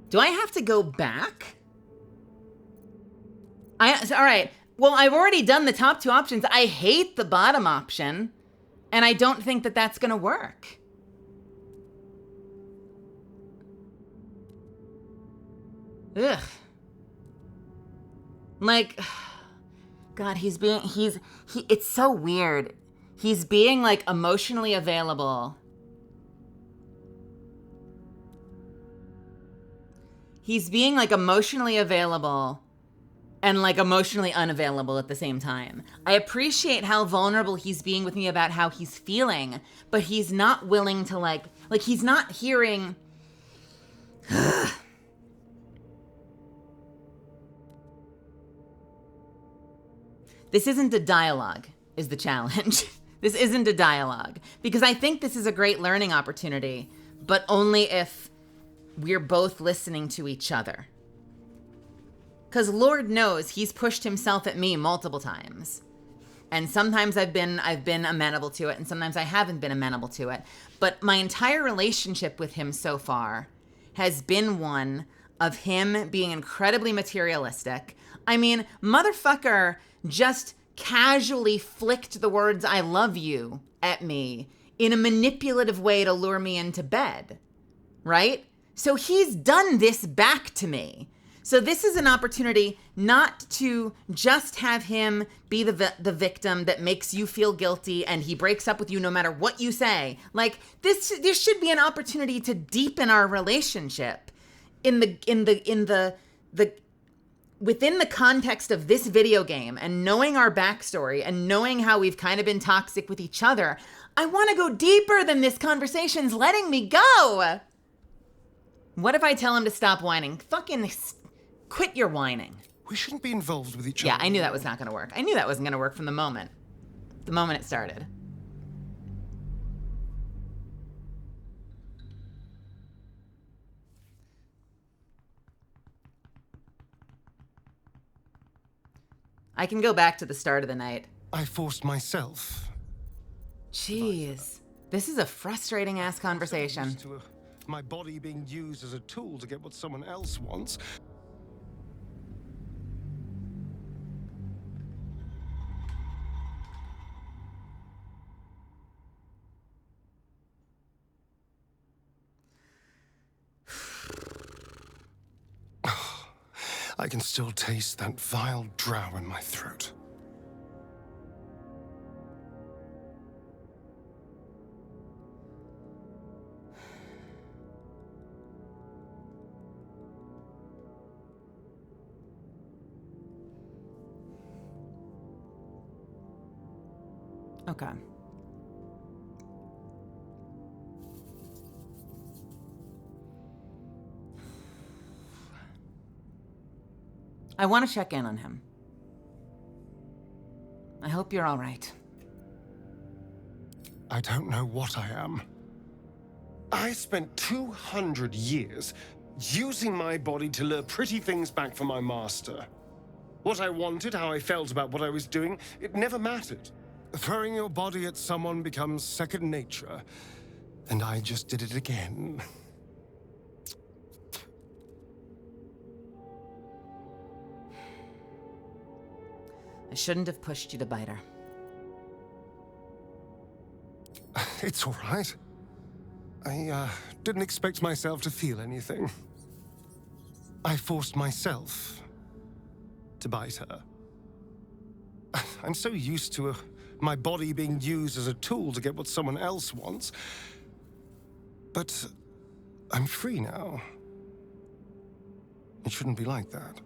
Do I have to go back? All right. Well, I've already done the top two options. I hate the bottom option, and I don't think that that's gonna work. Ugh. Like, God, it's so weird. He's being, like, emotionally available. He's being, like, emotionally available and, like, emotionally unavailable at the same time. I appreciate how vulnerable he's being with me about how he's feeling, but he's not willing to, like he's not hearing... This isn't a dialogue, is the challenge. This isn't a dialogue. Because I think this is a great learning opportunity, but only if we're both listening to each other. Because Lord knows he's pushed himself at me multiple times. And sometimes I've been amenable to it, and sometimes I haven't been amenable to it. But my entire relationship with him so far has been one of him being incredibly materialistic. I mean, motherfucker just casually flicked the words "I love you" at me in a manipulative way to lure me into bed, right? So he's done this back to me. So this is an opportunity not to just have him be the victim that makes you feel guilty and he breaks up with you no matter what you say. Like, this should be an opportunity to deepen our relationship within the context of this video game and knowing our backstory and knowing how we've kind of been toxic with each other. I want to go deeper than this conversation's letting me go. What if I tell him to stop whining? Fucking quit your whining. We shouldn't be involved with each other. Yeah, I knew that was not going to work. I knew that wasn't going to work from the moment it started. I can go back to the start of the night. I forced myself. Jeez. This is a frustrating ass conversation. My body being used as a tool to get what someone else wants. I can still taste that vile drow in my throat. Okay. I want to check in on him. I hope you're all right. I don't know what I am. I spent 200 years using my body to lure pretty things back from my master. What I wanted, how I felt about what I was doing, it never mattered. Throwing your body at someone becomes second nature, and I just did it again. I shouldn't have pushed you to bite her. It's all right. I didn't expect myself to feel anything. I forced myself to bite her. I'm so used to my body being used as a tool to get what someone else wants. But I'm free now. It shouldn't be like that.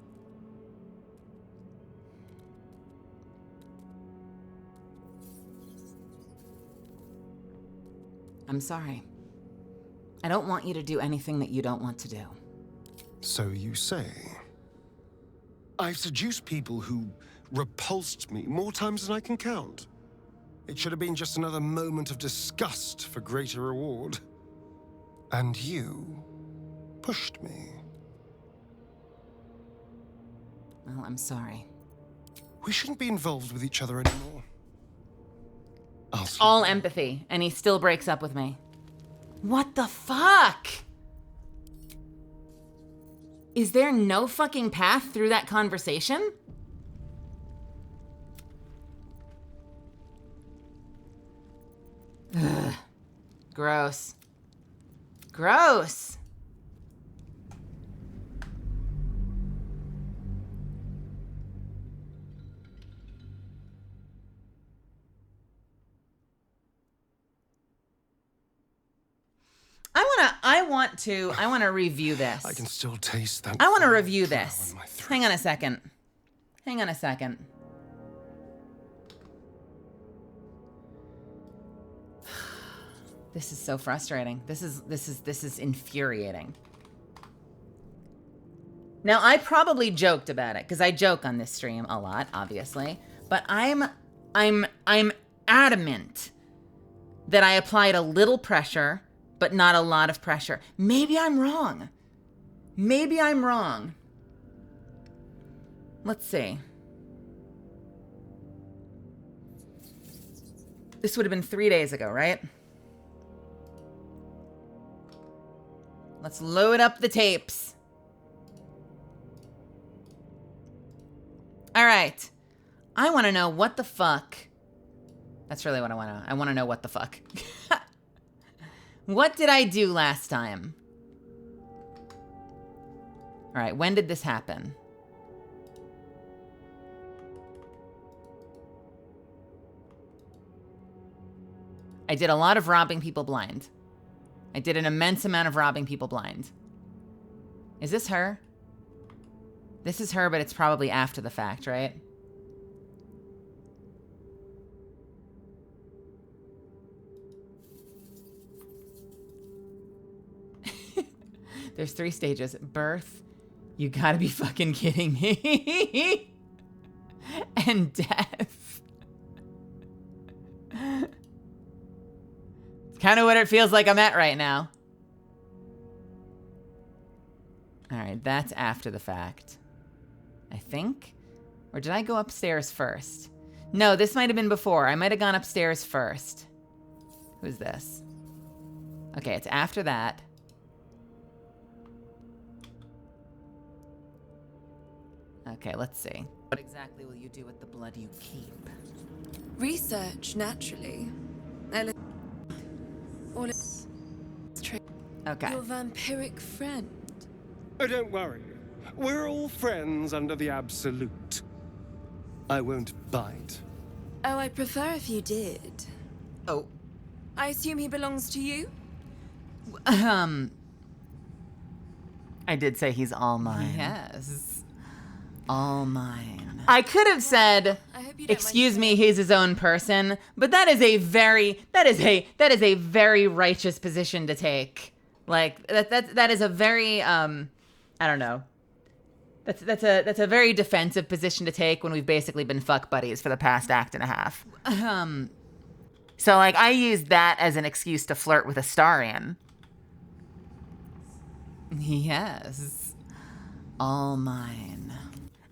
I'm sorry. I don't want you to do anything that you don't want to do. So you say. I've seduced people who repulsed me more times than I can count. It should have been just another moment of disgust for greater reward. And you pushed me. Well, I'm sorry. We shouldn't be involved with each other anymore. All empathy, and he still breaks up with me. What the fuck? Is there no fucking path through that conversation? Ugh. Gross. Gross. I want to review this. I can still taste that. I want to review this. Hang on a second. Hang on a second. This is so frustrating. This is infuriating. Now, I probably joked about it because I joke on this stream a lot, obviously, but I'm adamant that I applied a little pressure, but not a lot of pressure. Maybe I'm wrong. Maybe I'm wrong. Let's see. This would have been 3 days ago, right? Let's load up the tapes. All right. I want to know what the fuck. That's really what I want to know. I want to know what the fuck. What did I do last time? All right, when did this happen? I did a lot of robbing people blind. I did an immense amount of robbing people blind. Is this her? This is her, but it's probably after the fact, right? There's 3 stages. Birth. You gotta be fucking kidding me. And death. It's kind of what it feels like I'm at right now. All right, that's after the fact. I think? Or did I go upstairs first? No, this might have been before. I might have gone upstairs first. Who's this? Okay, it's after that. Okay, let's see. What exactly will you do with the blood you keep? Research, naturally. Okay. Your vampiric friend. Oh, don't worry. We're all friends under the absolute. I won't bite. Oh, I'd prefer if you did. Oh. I assume he belongs to you? I did say he's all mine. Yes. All mine. I could have said, hope you don't excuse me, he's his own person, but that is a very righteous position to take. Like that is a very I don't know. That's a very defensive position to take when we've basically been fuck buddies for the past act and a half. So like I used that as an excuse to flirt with Astarion. Yes. All mine.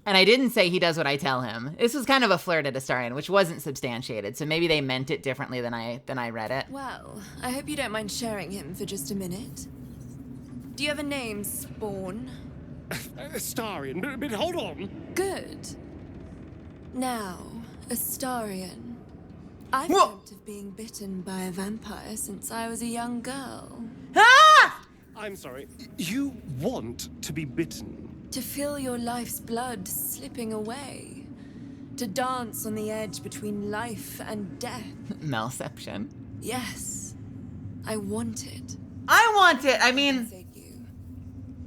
And I didn't say he does what I tell him. This was kind of a flirt at Astarion, which wasn't substantiated, so maybe they meant it differently than I read it. Well, I hope you don't mind sharing him for just a minute. Do you have a name, Spawn? Astarion, but hold on. Good. Now, Astarion. I've dreamt of being bitten by a vampire since I was a young girl. Ah! I'm sorry. You want to be bitten? To feel your life's blood slipping away. To dance on the edge between life and death. Malception. Yes. I want it. I want it! I mean...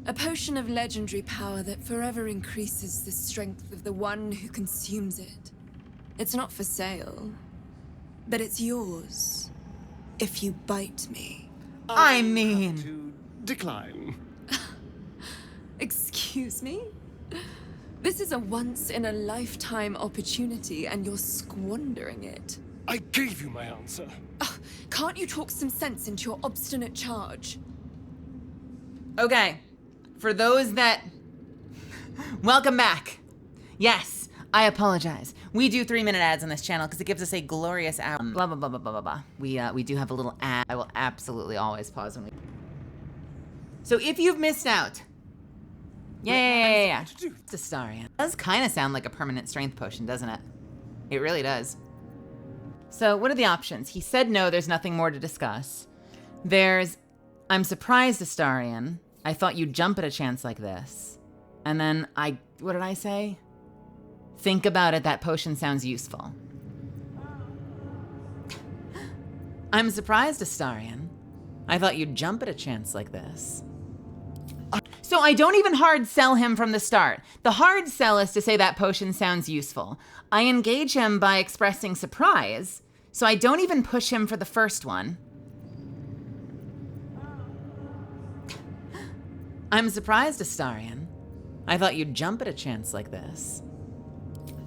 A potion of legendary power that forever increases the strength of the one who consumes it. It's not for sale. But it's yours. If you bite me. I mean... To decline. Excuse me? This is a once-in-a-lifetime opportunity, and you're squandering it. I gave you my answer. Can't you talk some sense into your obstinate charge? Okay. For those that... Welcome back. Yes, I apologize. We do 3-minute ads on this channel because it gives us a glorious hour. Blah, blah, blah, blah, blah, blah. We do have a little ad. I will absolutely always pause when we... So if you've missed out... Yeah. It's Astarion. It does kind of sound like a permanent strength potion, doesn't it? It really does. So what are the options? He said no, there's nothing more to discuss. There's, I'm surprised, Astarion. I thought you'd jump at a chance like this. And then what did I say? Think about it, that potion sounds useful. I'm surprised, Astarion. I thought you'd jump at a chance like this. So I don't even hard sell him from the start. The hard sell is to say that potion sounds useful. I engage him by expressing surprise, so I don't even push him for the first one. I'm surprised, Astarion. I thought you'd jump at a chance like this.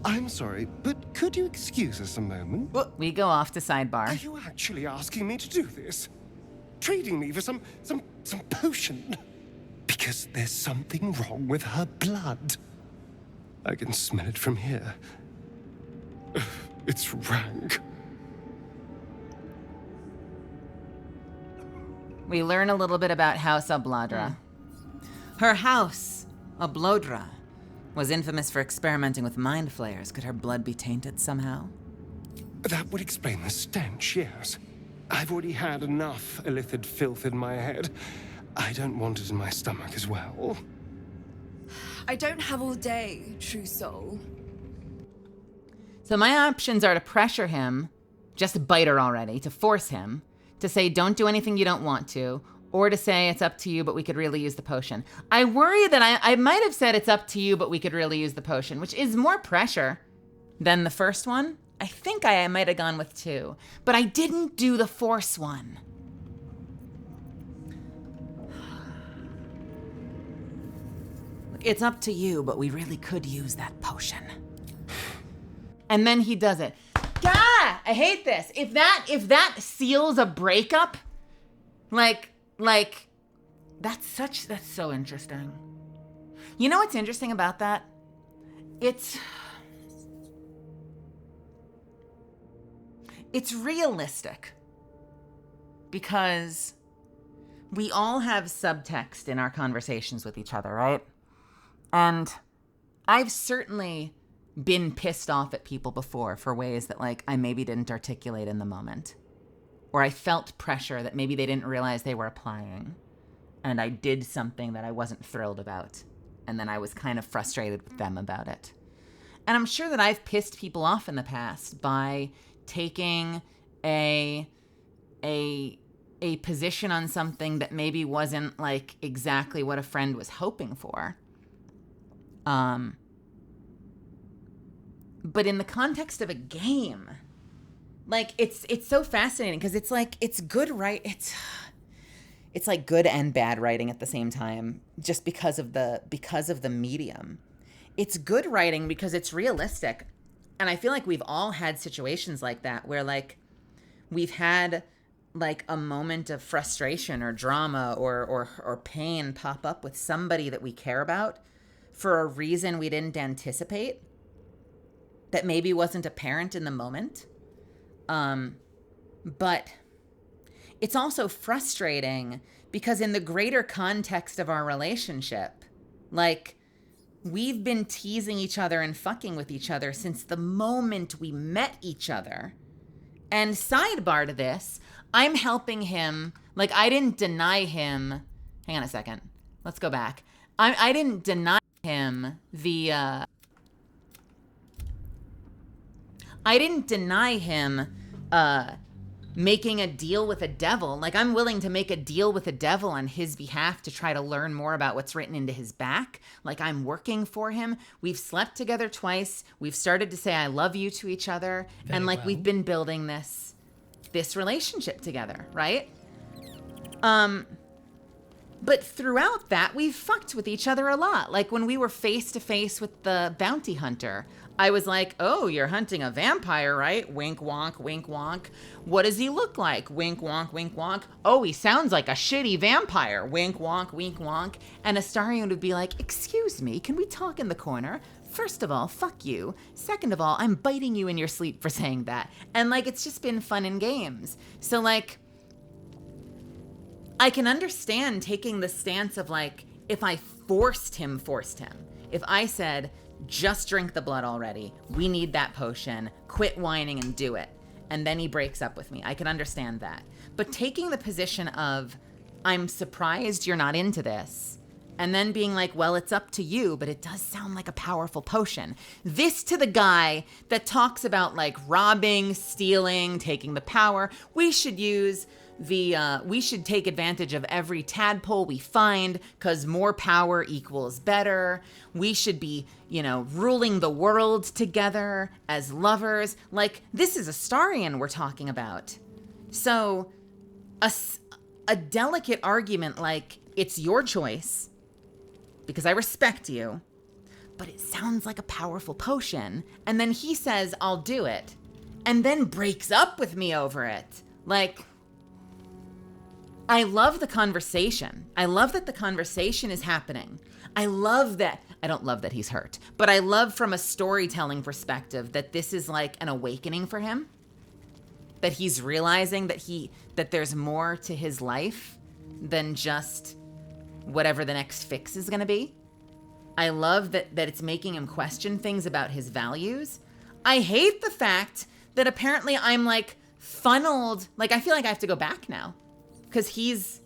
I'm sorry, but could you excuse us a moment? We go off to sidebar. Are you actually asking me to do this? Trading me for some potion? Because there's something wrong with her blood. I can smell it from here. It's rank. We learn a little bit about House Obladra. Her house, Oblodra, was infamous for experimenting with mind flayers. Could her blood be tainted somehow? That would explain the stench, yes. I've already had enough illithid filth in my head. I don't want it in my stomach as well. I don't have all day, true soul. So my options are to pressure him, just bite her already, to force him, to say don't do anything you don't want to, or to say it's up to you, but we could really use the potion. I worry that I might have said it's up to you, but we could really use the potion, which is more pressure than the first one. I think I might have gone with 2, but I didn't do the force one. It's up to you, but we really could use that potion. And then he does it. God, I hate this. If that seals a breakup, like that's so interesting. You know what's interesting about that? It's realistic because we all have subtext in our conversations with each other, right? And I've certainly been pissed off at people before for ways that like I maybe didn't articulate in the moment. Or I felt pressure that maybe they didn't realize they were applying. And I did something that I wasn't thrilled about. And then I was kind of frustrated with them about it. And I'm sure that I've pissed people off in the past by taking a position on something that maybe wasn't like exactly what a friend was hoping for. but in the context of a game, like it's so fascinating because it's like it's good, right? It's like good and bad writing at the same time, just because of the medium. It's good writing because it's realistic. And I feel like we've all had situations like that where like we've had like a moment of frustration or drama or pain pop up with somebody that we care about for a reason we didn't anticipate that maybe wasn't apparent in the moment. But it's also frustrating because in the greater context of our relationship, like we've been teasing each other and fucking with each other since the moment we met each other. And sidebar to this, I'm helping him. Like, I didn't deny him. Hang on a second. Let's go back. I didn't deny him the, I didn't deny him, making a deal with a devil. Like, I'm willing to make a deal with a devil on his behalf to try to learn more about what's written into his back. Like, I'm working for him. We've slept together twice. We've started to say I love you to each other. Very and like well. we've been building this relationship together, right? But throughout that, we've fucked with each other a lot. Like when we were face to face with the bounty hunter, I was like, oh, you're hunting a vampire, right? Wink, wonk, wink, wonk. What does he look like? Wink, wonk, wink, wonk. Oh, he sounds like a shitty vampire. Wink, wonk, wink, wonk. And Astarion would be like, excuse me, can we talk in the corner? First of all, fuck you. Second of all, I'm biting you in your sleep for saying that. And like, it's just been fun and games. So like, I can understand taking the stance of like, if I forced him. If I said, just drink the blood already. We need that potion. Quit whining and do it. And then he breaks up with me. I can understand that. But taking the position of, I'm surprised you're not into this. And then being like, well, it's up to you, but it does sound like a powerful potion. This to the guy that talks about like robbing, stealing, taking the power. We should take advantage of every tadpole we find because more power equals better. We should be, ruling the world together as lovers. Like, this is Astarion we're talking about. So a delicate argument like, it's your choice because I respect you, but it sounds like a powerful potion. And then he says, I'll do it, and then breaks up with me over it. Like, I love the conversation. I love that the conversation is happening. I don't love that he's hurt, but I love from a storytelling perspective that this is like an awakening for him. That he's realizing that there's more to his life than just whatever the next fix is going to be. I love that it's making him question things about his values. I hate the fact that apparently I'm like funneled. Like, I feel like I have to go back now. Because he's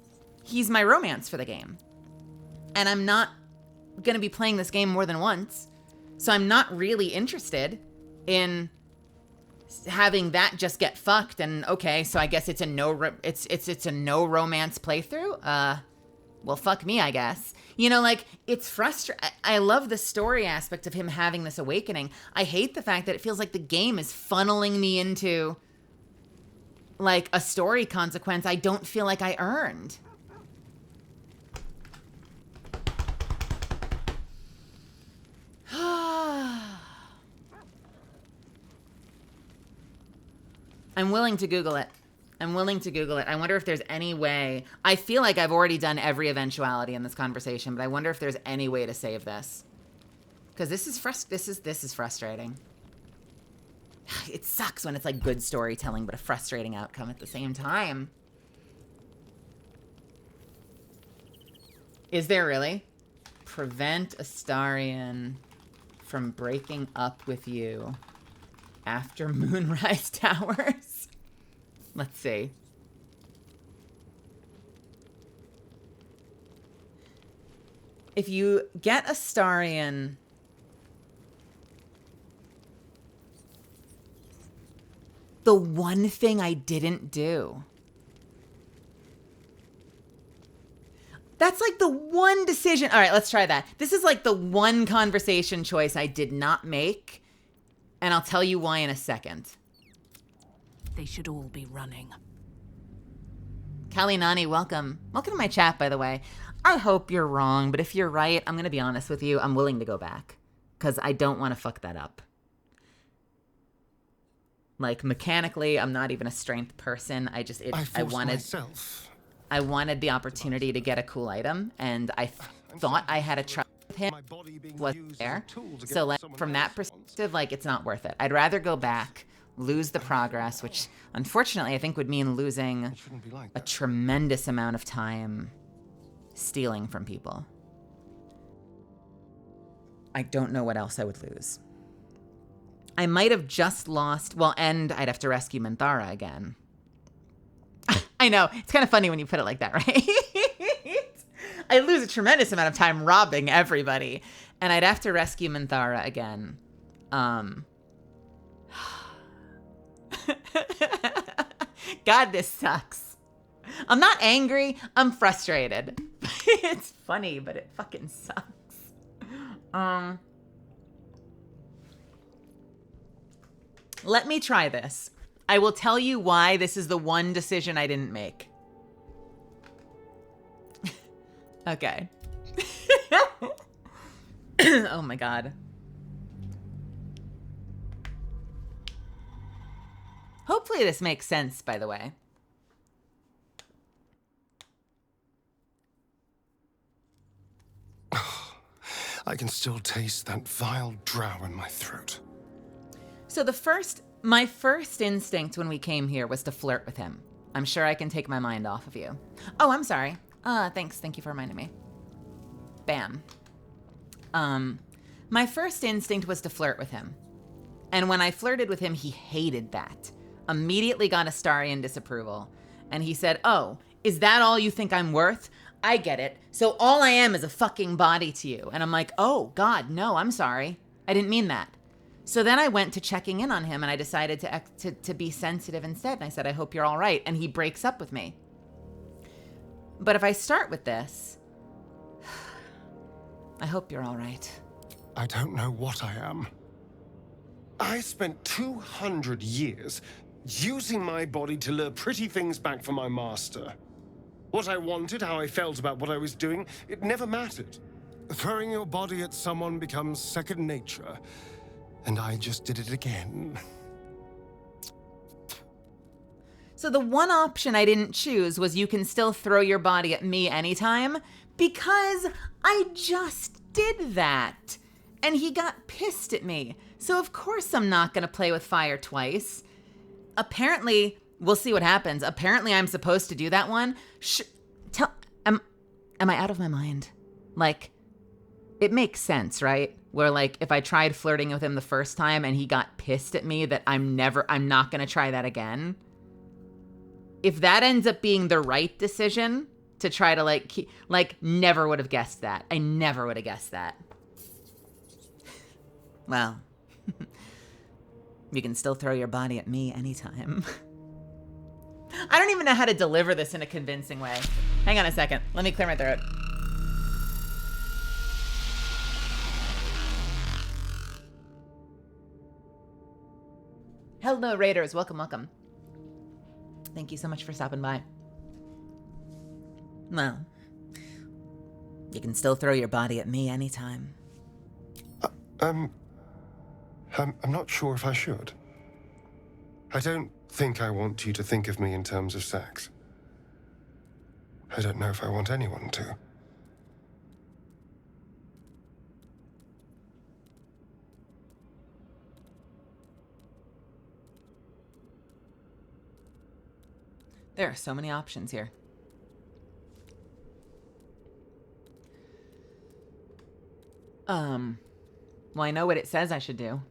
my romance for the game. And I'm not going to be playing this game more than once. So I'm not really interested in having that just get fucked. And okay, so I guess it's a no romance playthrough. Well, fuck me, I guess. Like, it's frustrating. I love the story aspect of him having this awakening. I hate the fact that it feels like the game is funneling me into like a story consequence I don't feel like I earned. I'm willing to Google it. I wonder if there's any way. I feel like I've already done every eventuality in this conversation, but I wonder if there's any way to save this. Because this is frustrating. It sucks when it's like good storytelling, but a frustrating outcome at the same time. Is there really? Prevent Astarion from breaking up with you after Moonrise Towers. Let's see. If you get Astarion... The one thing I didn't do. That's like the one decision. All right, let's try that. This is like the one conversation choice I did not make. And I'll tell you why in a second. They should all be running. Kali Nani, welcome. Welcome to my chat, by the way. I hope you're wrong, but if you're right, I'm going to be honest with you. I'm willing to go back because I don't want to fuck that up. Like, mechanically, I'm not even a strength person. I wanted the opportunity to get a cool item, and I thought I had a trust with him. Wasn't there. So, like, from that perspective, like, it's not worth it. I'd rather go back, lose the progress, which, unfortunately, I think would mean losing a tremendous amount of time stealing from people. I don't know what else I would lose. I might have just lost, well, and I'd have to rescue Minthara again. I know, it's kind of funny when you put it like that, right? I lose a tremendous amount of time robbing everybody, and I'd have to rescue Minthara again. God, this sucks. I'm not angry, I'm frustrated. It's funny, but it fucking sucks. Let me try this. I will tell you why this is the one decision I didn't make. Okay. Oh my God. Hopefully this makes sense, by the way. I can still taste that vile drow in my throat. So my first instinct when we came here was to flirt with him. I'm sure I can take my mind off of you. Oh, I'm sorry. Thanks. Thank you for reminding me. Bam. My first instinct was to flirt with him. And when I flirted with him, he hated that. Immediately got Astarian disapproval. And he said, oh, is that all you think I'm worth? I get it. So all I am is a fucking body to you. And I'm like, oh, God, no, I'm sorry. I didn't mean that. So then I went to checking in on him and I decided to be sensitive instead. And I said, I hope you're all right. And he breaks up with me. But if I start with this, I hope you're all right. I don't know what I am. I spent 200 years using my body to lure pretty things back from my master. What I wanted, how I felt about what I was doing, it never mattered. Throwing your body at someone becomes second nature. And I just did it again. So the one option I didn't choose was you can still throw your body at me anytime, because I just did that. And he got pissed at me. So of course I'm not going to play with fire twice. Apparently, we'll see what happens. Apparently I'm supposed to do that one. Am I out of my mind? Like, it makes sense, right? Where, like, if I tried flirting with him the first time and he got pissed at me, that I'm not going to try that again. If that ends up being the right decision to try to, never would have guessed that. I never would have guessed that. Well, you can still throw your body at me anytime. I don't even know how to deliver this in a convincing way. Hang on a second. Let me clear my throat. Hello, Raiders. Welcome, welcome. Thank you so much for stopping by. Well, you can still throw your body at me anytime. I'm not sure if I should. I don't think I want you to think of me in terms of sex. I don't know if I want anyone to. There are so many options here. Well, I know what it says I should do.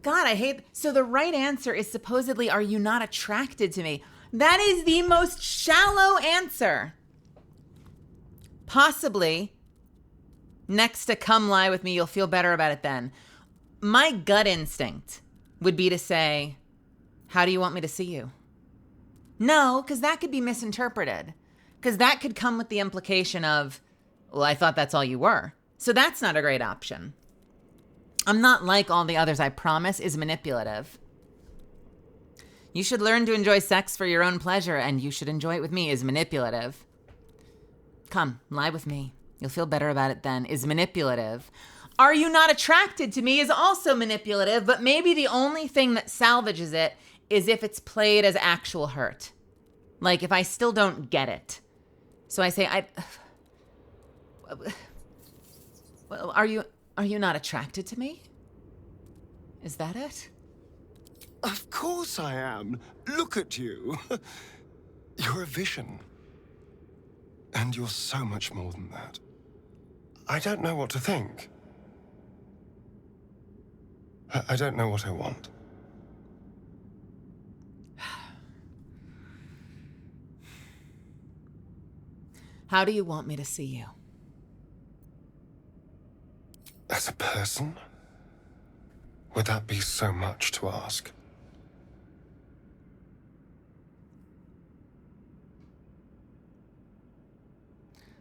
God, I hate... So the right answer is supposedly, are you not attracted to me? That is the most shallow answer. Possibly, next to come lie with me, you'll feel better about it then. My gut instinct would be to say, how do you want me to see you? No, because that could be misinterpreted. Because that could come with the implication of, Well, I thought that's all you were. So that's not a great option. I'm not like all the others, I promise, is manipulative. You should learn to enjoy sex for your own pleasure, and you should enjoy it with me is manipulative. Come, lie with me. You'll feel better about it then, is manipulative. Are you not attracted to me is also manipulative, but maybe the only thing that salvages it is if it's played as actual hurt. Like if I still don't get it. So I say, well, are you not attracted to me? Is that it? Of course I am. Look at you. You're a vision. And you're so much more than that. I don't know what to think. I don't know what I want. How do you want me to see you? As a person? Would that be so much to ask?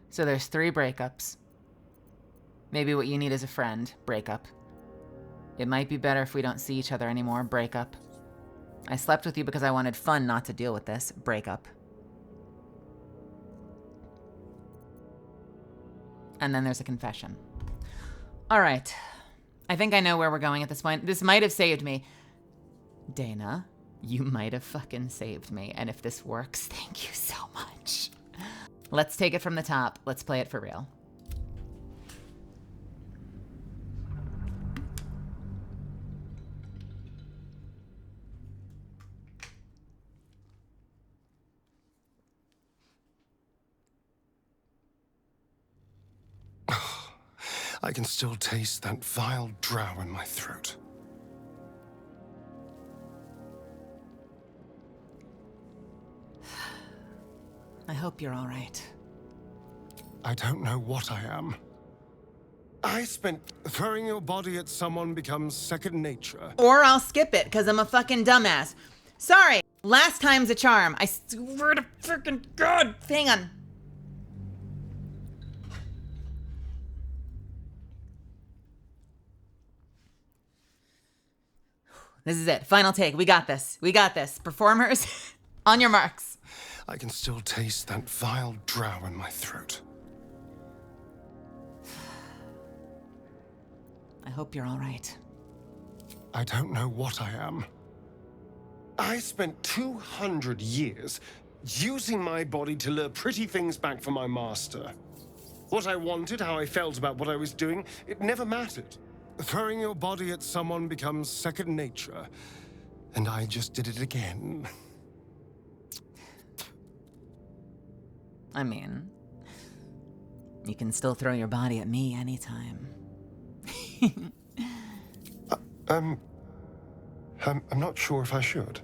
So there's 3 breakups. Maybe what you need is a friend. Breakup. It might be better if we don't see each other anymore. Breakup. I slept with you because I wanted fun not to deal with this. Breakup. And then there's a confession. All right. I think I know where we're going at this point. This might have saved me. Dana, you might have fucking saved me. And if this works, thank you so much. Let's take it from the top. Let's play it for real. I can still taste that vile drow in my throat. I hope you're all right. I don't know what I am. I spent throwing your body at someone becomes second nature. Or I'll skip it, because I'm a fucking dumbass. Sorry, last time's a charm. I swear to freaking God. Hang on. This is it. Final take. We got this. We got this. Performers, on your marks. I can still taste that vile drow in my throat. I hope you're all right. I don't know what I am. I spent 200 years using my body to lure pretty things back from my master. What I wanted, how I felt about what I was doing, it never mattered. Throwing your body at someone becomes second nature, and I just did it again. I mean, you can still throw your body at me anytime. I'm not sure if I should.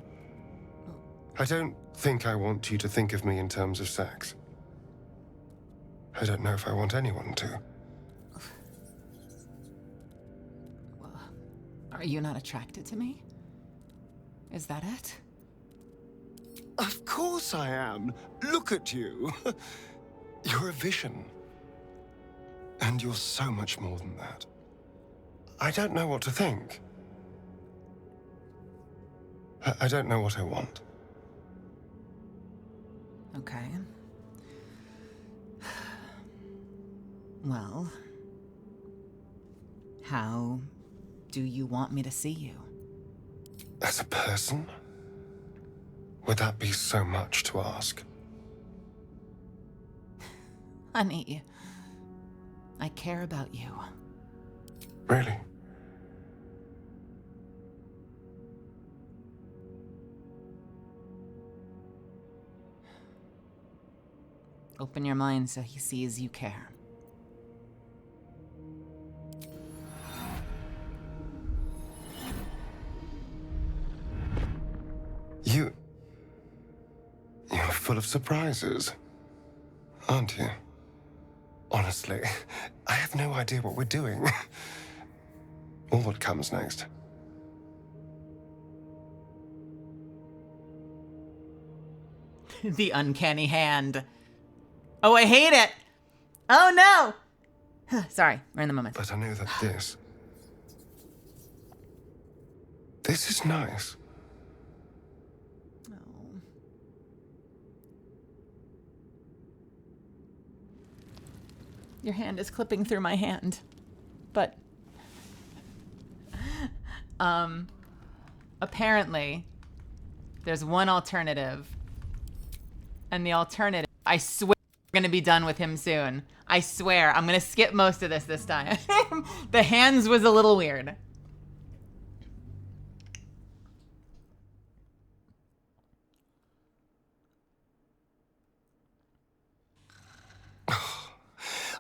I don't think I want you to think of me in terms of sex. I don't know if I want anyone to. Are you not attracted to me? Is that it? Of course I am. Look at you. You're a vision. And you're so much more than that. I don't know what to think. I don't know what I want. Okay. Well, how do you want me to see you? As a person? Would that be so much to ask? Honey, I care about you. Really? Open your mind so he sees you care. You're full of surprises, aren't you? Honestly, I have no idea what we're doing. Or what comes next. The uncanny hand. Oh, I hate it. Oh no! Sorry, we're in the moment. But I know that this is nice. Your hand is clipping through my hand. But apparently there's one alternative. And the alternative, I swear we're gonna be done with him soon. I swear, I'm gonna skip most of this time. The hands was a little weird.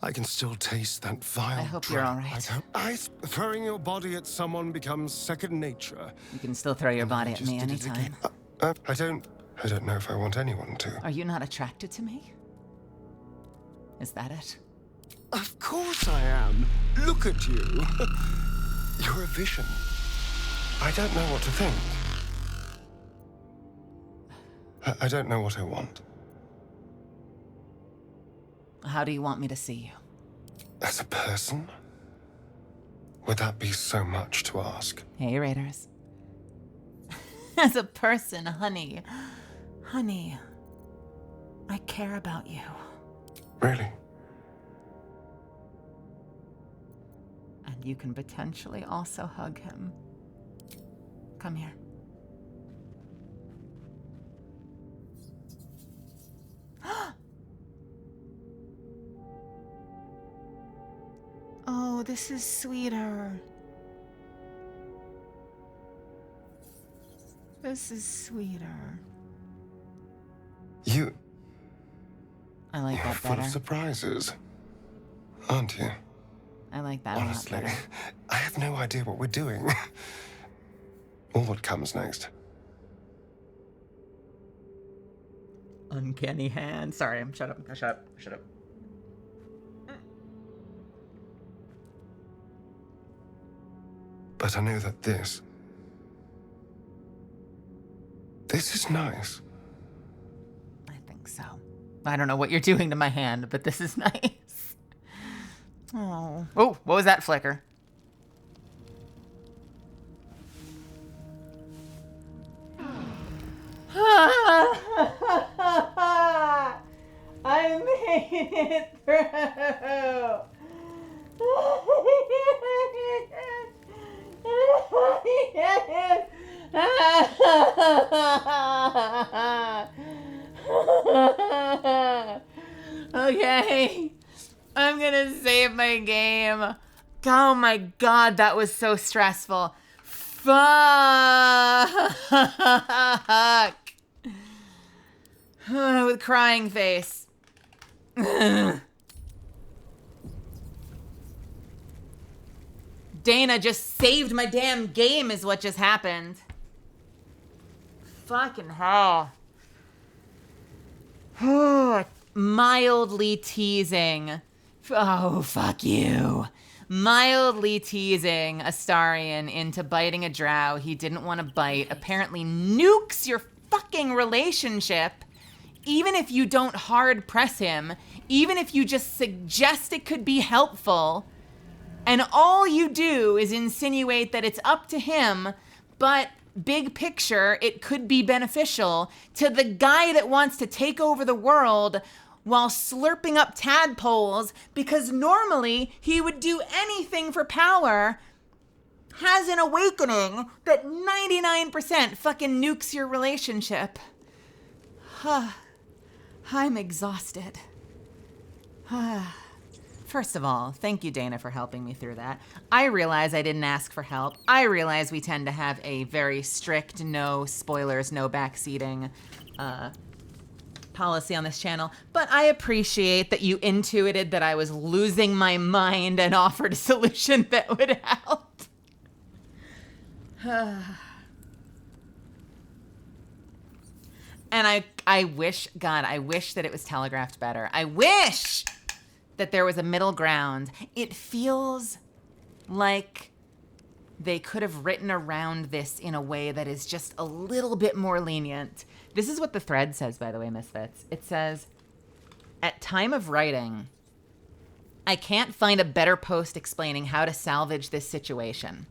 I can still taste that vile. I hope you're all right. Throwing your body at someone becomes second nature. You can still throw your body at me anytime. I don't know if I want anyone to. Are you not attracted to me? Is that it? Of course I am. Look at you. You're a vision. I don't know what to think. I don't know what I want. How do you want me to see you? As a person? Would that be so much to ask? Hey, Raiders. As a person, honey. Honey, I care about you. Really? And you can potentially also hug him. Come here. Oh, this is sweeter. This is sweeter. I like that full better. of surprises, aren't you? I like that Honestly, a lot better. I have no idea what we're doing. Or what comes next. Uncanny hand. Sorry, shut up. Shut up. Shut up. But I know that this is nice. I think so. I don't know what you're doing to my hand, but this is nice. Oh. Oh, what was that flicker? I made it through. Okay, I'm gonna save my game. Oh my god, that was so stressful. Fuck. With crying face. Dana just saved my damn game is what just happened. Fucking hell. Mildly teasing. Oh, fuck you. Mildly teasing Astarion into biting a drow he didn't want to bite apparently nukes your fucking relationship. Even if you don't hard press him, even if you just suggest it could be helpful, and all you do is insinuate that it's up to him, but big picture, it could be beneficial to the guy that wants to take over the world while slurping up tadpoles because normally he would do anything for power, has an awakening that 99% fucking nukes your relationship. I'm exhausted. First of all, thank you, Dana, for helping me through that. I realize I didn't ask for help. I realize we tend to have a very strict no spoilers, no backseating policy on this channel, but I appreciate that you intuited that I was losing my mind and offered a solution that would help. And I wish, God, I wish that it was telegraphed better. I wish that there was a middle ground. It feels like they could have written around this in a way that is just a little bit more lenient. This is what the thread says, by the way, Misfits. It says, at time of writing, I can't find a better post explaining how to salvage this situation.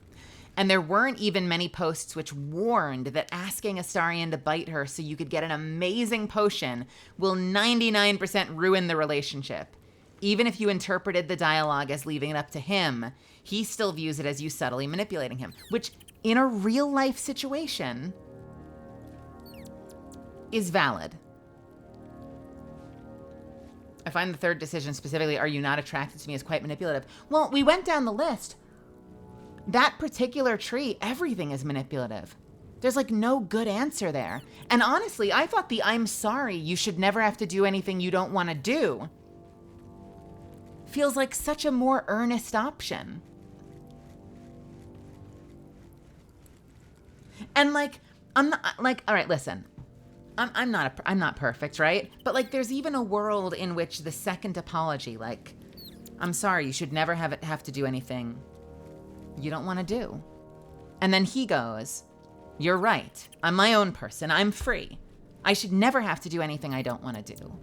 And there weren't even many posts which warned that asking Astarion to bite her so you could get an amazing potion will 99% ruin the relationship. Even if you interpreted the dialogue as leaving it up to him, he still views it as you subtly manipulating him, which in a real life situation is valid. I find the third decision specifically, are you not attracted to me, is quite manipulative. Well, we went down the list. That particular tree, everything is manipulative. There's like no good answer there. And honestly, I thought the I'm sorry, you should never have to do anything you don't want to do feels like such a more earnest option. And like, I'm not like, all right, listen, I'm not perfect, right? But like, there's even a world in which the second apology, like, I'm sorry, you should never have to do anything you don't want to do. And then he goes, you're right. I'm my own person. I'm free. I should never have to do anything I don't want to do.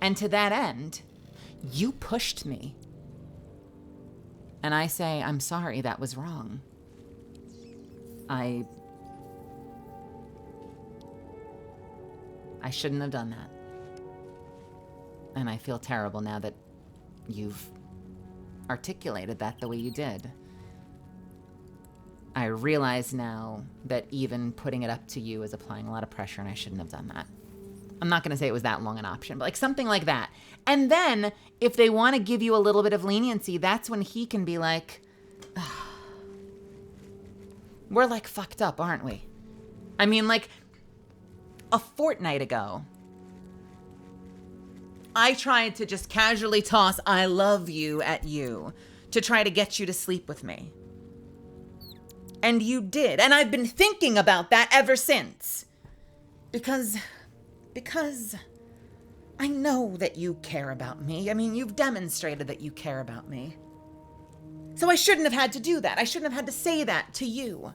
And to that end, you pushed me. And I say, I'm sorry, that was wrong. I shouldn't have done that. And I feel terrible now that you've articulated that the way you did. I realize now that even putting it up to you is applying a lot of pressure, and I shouldn't have done that. I'm not going to say it was that long an option, but like something like that. And then if they want to give you a little bit of leniency, that's when he can be like, we're like fucked up, aren't we? I mean, like a fortnight ago, I tried to just casually toss I love you at you to try to get you to sleep with me. And you did. And I've been thinking about that ever since. Because I know that you care about me. I mean, you've demonstrated that you care about me. So I shouldn't have had to do that. I shouldn't have had to say that to you.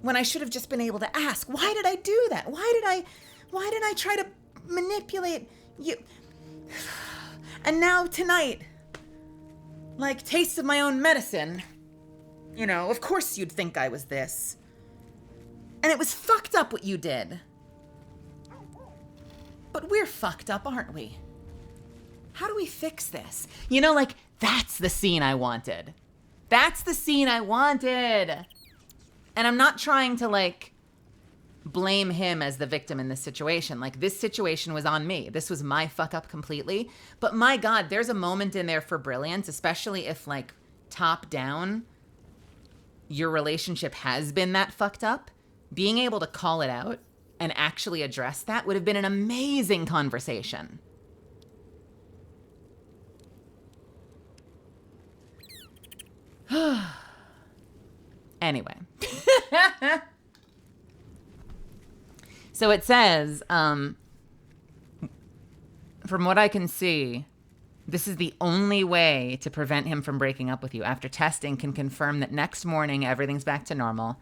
When I should have just been able to ask, why did I do that? Why did I try to manipulate you? And now tonight, like taste of my own medicine, you know, of course you'd think I was this. And it was fucked up what you did. But we're fucked up, aren't we? How do we fix this? You know, like, that's the scene I wanted. That's the scene I wanted. And I'm not trying to, like, blame him as the victim in this situation. Like, this situation was on me. This was my fuck up completely. But my God, there's a moment in there for brilliance, especially if, like, top down, your relationship has been that fucked up. Being able to call it out and actually address that would have been an amazing conversation. Anyway. So it says, from what I can see, this is the only way to prevent him from breaking up with you. After testing, can confirm that next morning everything's back to normal.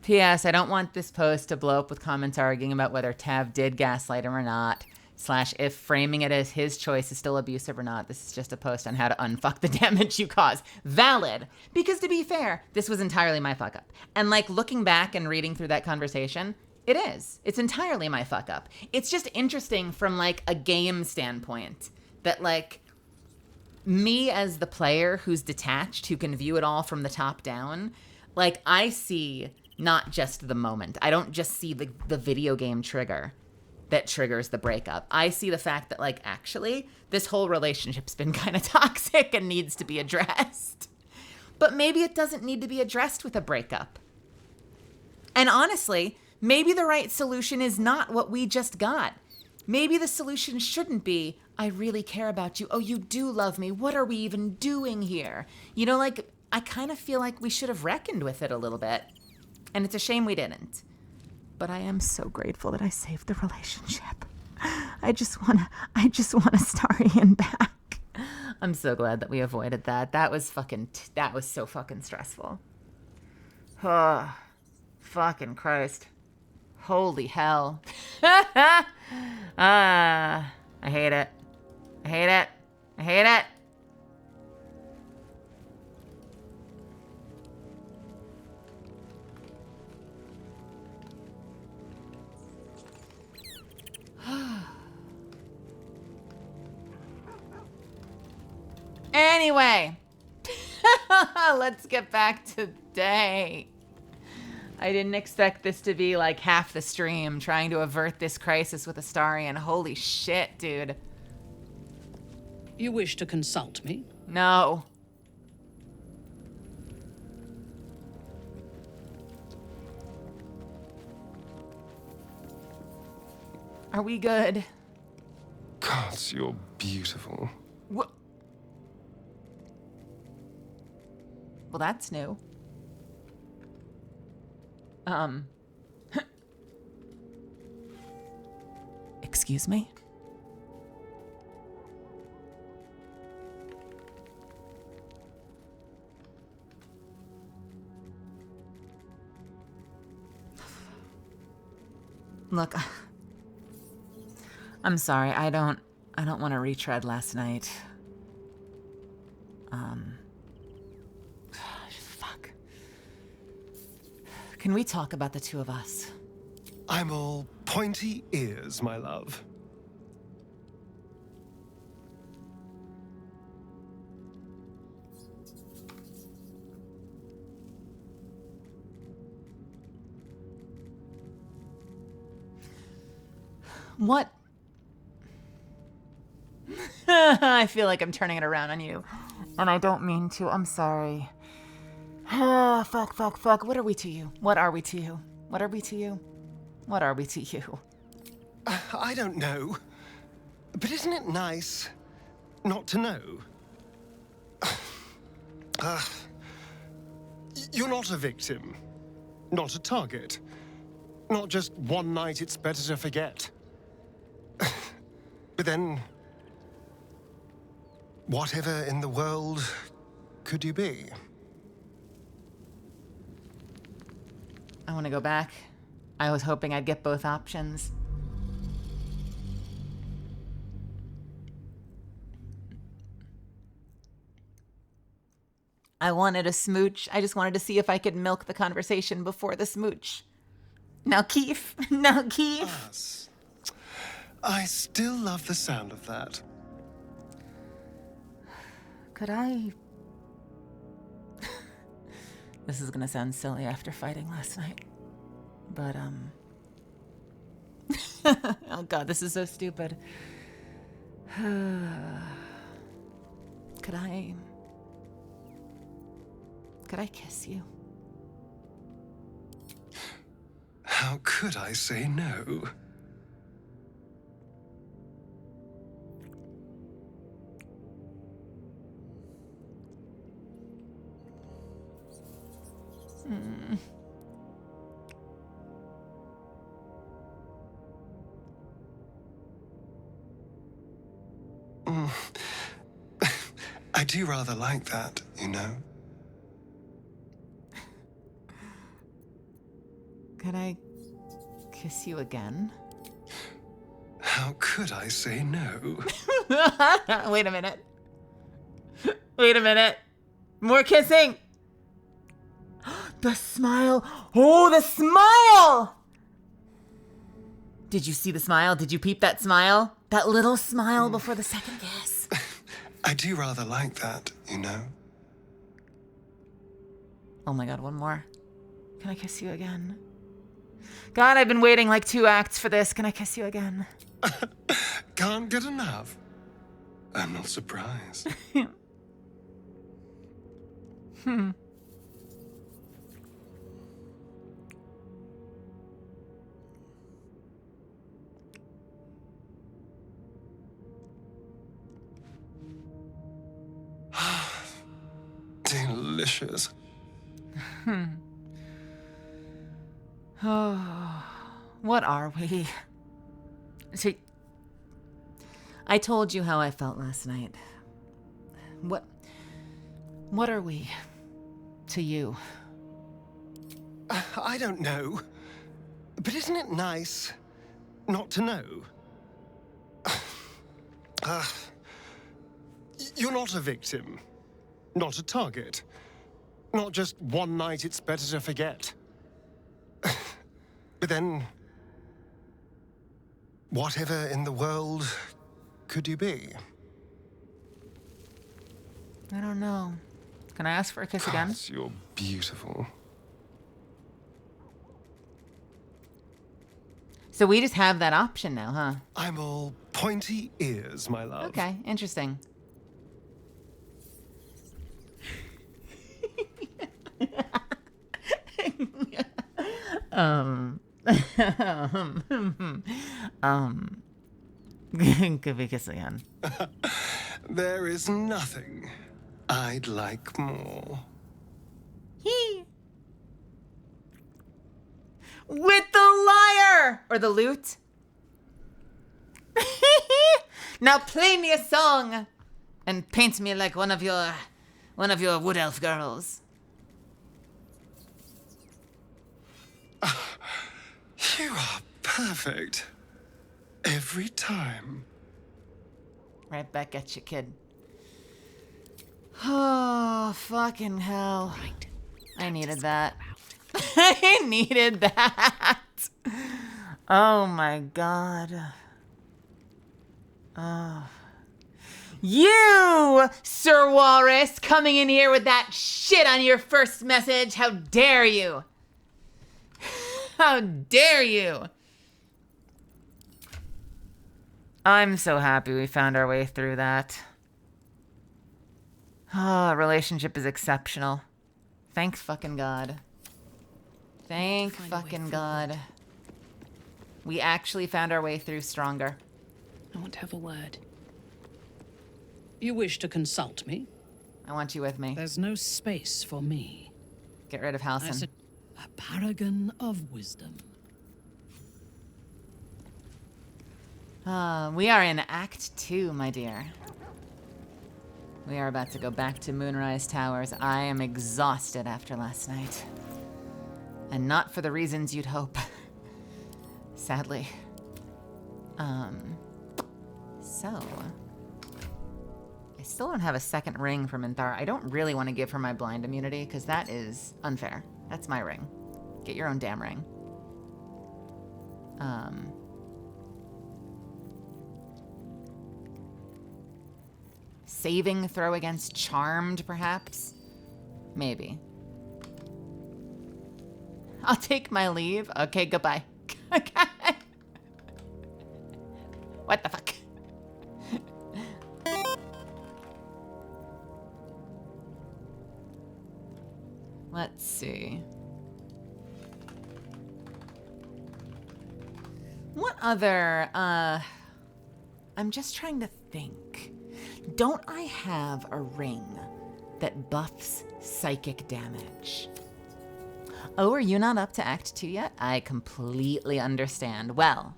P.S. I don't want this post to blow up with comments arguing about whether Tav did gaslight him or not. / if framing it as his choice is still abusive or not. This is just a post on how to unfuck the damage you cause. Valid. Because to be fair, this was entirely my fuck up. And like looking back and reading through that conversation, it is. It's entirely my fuck up. It's just interesting from like a game standpoint that like me as the player who's detached, who can view it all from the top down, like I see not just the moment. I don't just see the video game trigger that triggers the breakup. I see the fact that like actually this whole relationship's been kind of toxic and needs to be addressed. But maybe it doesn't need to be addressed with a breakup. And honestly, maybe the right solution is not what we just got. Maybe the solution shouldn't be, I really care about you. Oh, you do love me. What are we even doing here? You know, like, I kind of feel like we should have reckoned with it a little bit. And it's a shame we didn't. But I am so grateful that I saved the relationship. I just want Astarion back. I'm so glad that we avoided that. That was so fucking stressful. Oh, fucking Christ. Holy hell. I I hate it. I hate it. I hate it. Anyway, let's get back to day. I didn't expect this to be like half the stream, trying to avert this crisis with Astarion. Holy shit, dude. You wish to consult me? No. Are we good? Gods, you're beautiful. What? Well, that's new. Excuse me? Look, I'm sorry. I don't want to retread last night. Fuck. Can we talk about the two of us? I'm all pointy ears, my love. What? I feel like I'm turning it around on you. And I don't mean to. I'm sorry. Fuck. What are we to you? What are we to you? What are we to you? What are we to you? I don't know. But isn't it nice not to know? You're not a victim. Not a target. Not just one night it's better to forget. But then, whatever in the world could you be? I want to go back. I was hoping I'd get both options. I wanted a smooch. I just wanted to see if I could milk the conversation before the smooch. Now, Keith. Us. I still love the sound of that. Could I... This is gonna sound silly after fighting last night. But, oh god, this is so stupid. Could I kiss you? How could I say no? I do rather like that, you know. Could I kiss you again? How could I say no? Wait a minute. Wait a minute. More kissing. The smile. Oh, the smile! Did you see the smile? Did you peep that smile? That little smile before the second kiss. I do rather like that, you know. Oh my god, one more. Can I kiss you again? God, I've been waiting like 2 acts for this. Can I kiss you again? Can't get enough. I'm not surprised. Delicious. Oh, what are we? See, I told you how I felt last night. What are we to you? I don't know. But isn't it nice not to know? You're not a victim. Not a target. Not just one night it's better to forget. But then... whatever in the world could you be? I don't know. Can I ask for a kiss again? God, you're beautiful. So we just have that option now, huh? I'm all pointy ears, my love. Okay, interesting. Could we kiss again? There is nothing I'd like more. With the lyre! Or the lute. Now play me a song and paint me like one of your wood elf girls. You are perfect. Every time. Right back at you, kid. Oh, fucking hell. Right. I needed that. I needed that. Oh my god. Oh. You, Sir Walrus, coming in here with that shit on your first message. How dare you? How dare you? I'm so happy we found our way through that. Oh, relationship is exceptional. Thank fucking God. Thank fucking God. We actually found our way through stronger. I want to have a word. You wish to consult me? I want you with me. There's no space for me. Get rid of Halsin. A paragon of wisdom. We are in Act 2, my dear. We are about to go back to Moonrise Towers. I am exhausted after last night. And not for the reasons you'd hope. Sadly. So... I still don't have a second ring for Minthara. I don't really want to give her my blind immunity, because that is unfair. That's my ring. Get your own damn ring. Saving throw against Charmed, perhaps? Maybe. I'll take my leave. Okay, goodbye. Okay. What the fuck? Let's see. What other, I'm just trying to think. Don't I have a ring that buffs psychic damage? Oh, are you not up to Act 2 yet? I completely understand. Well,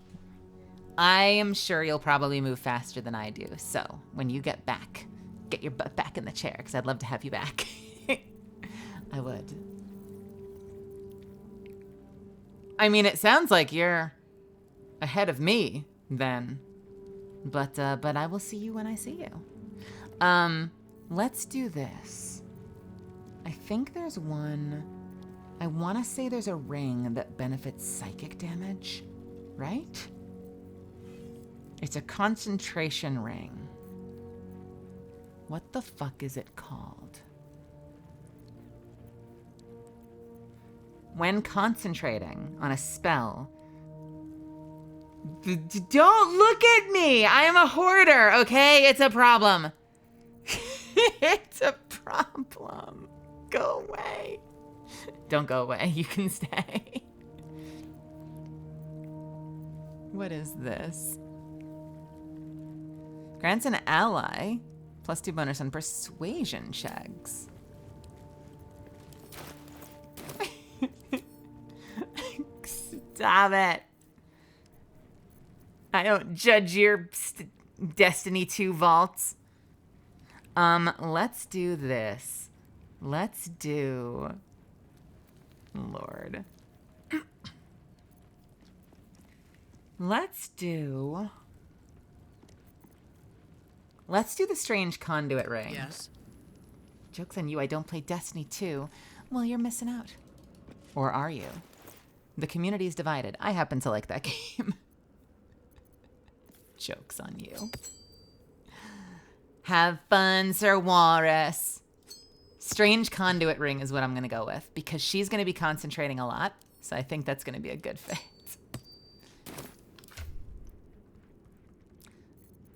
I am sure you'll probably move faster than I do. So, when you get back, get your butt back in the chair, because I'd love to have you back. I would. I mean, it sounds like you're ahead of me, then. But I will see you when I see you. Let's do this. I think there's one... I want to say there's a ring that benefits psychic damage, right? It's a concentration ring. What the fuck is it called? When concentrating on a spell... Don't look at me! I am a hoarder, okay? It's a problem. It's a problem. Go away. Don't go away. You can stay. What is this? Grants an ally +2 bonus on persuasion checks. Stop it. I don't judge your Destiny 2 vaults. Let's do this. Let's do... Lord. Let's do... Let's do the strange conduit ring. Yes. Joke's on you, I don't play Destiny 2. Well, you're missing out. Or are you? The community's divided. I happen to like that game. Joke's on you. Have fun, Sir Walrus. Strange conduit ring is what I'm going to go with, because she's going to be concentrating a lot, so I think that's going to be a good fit.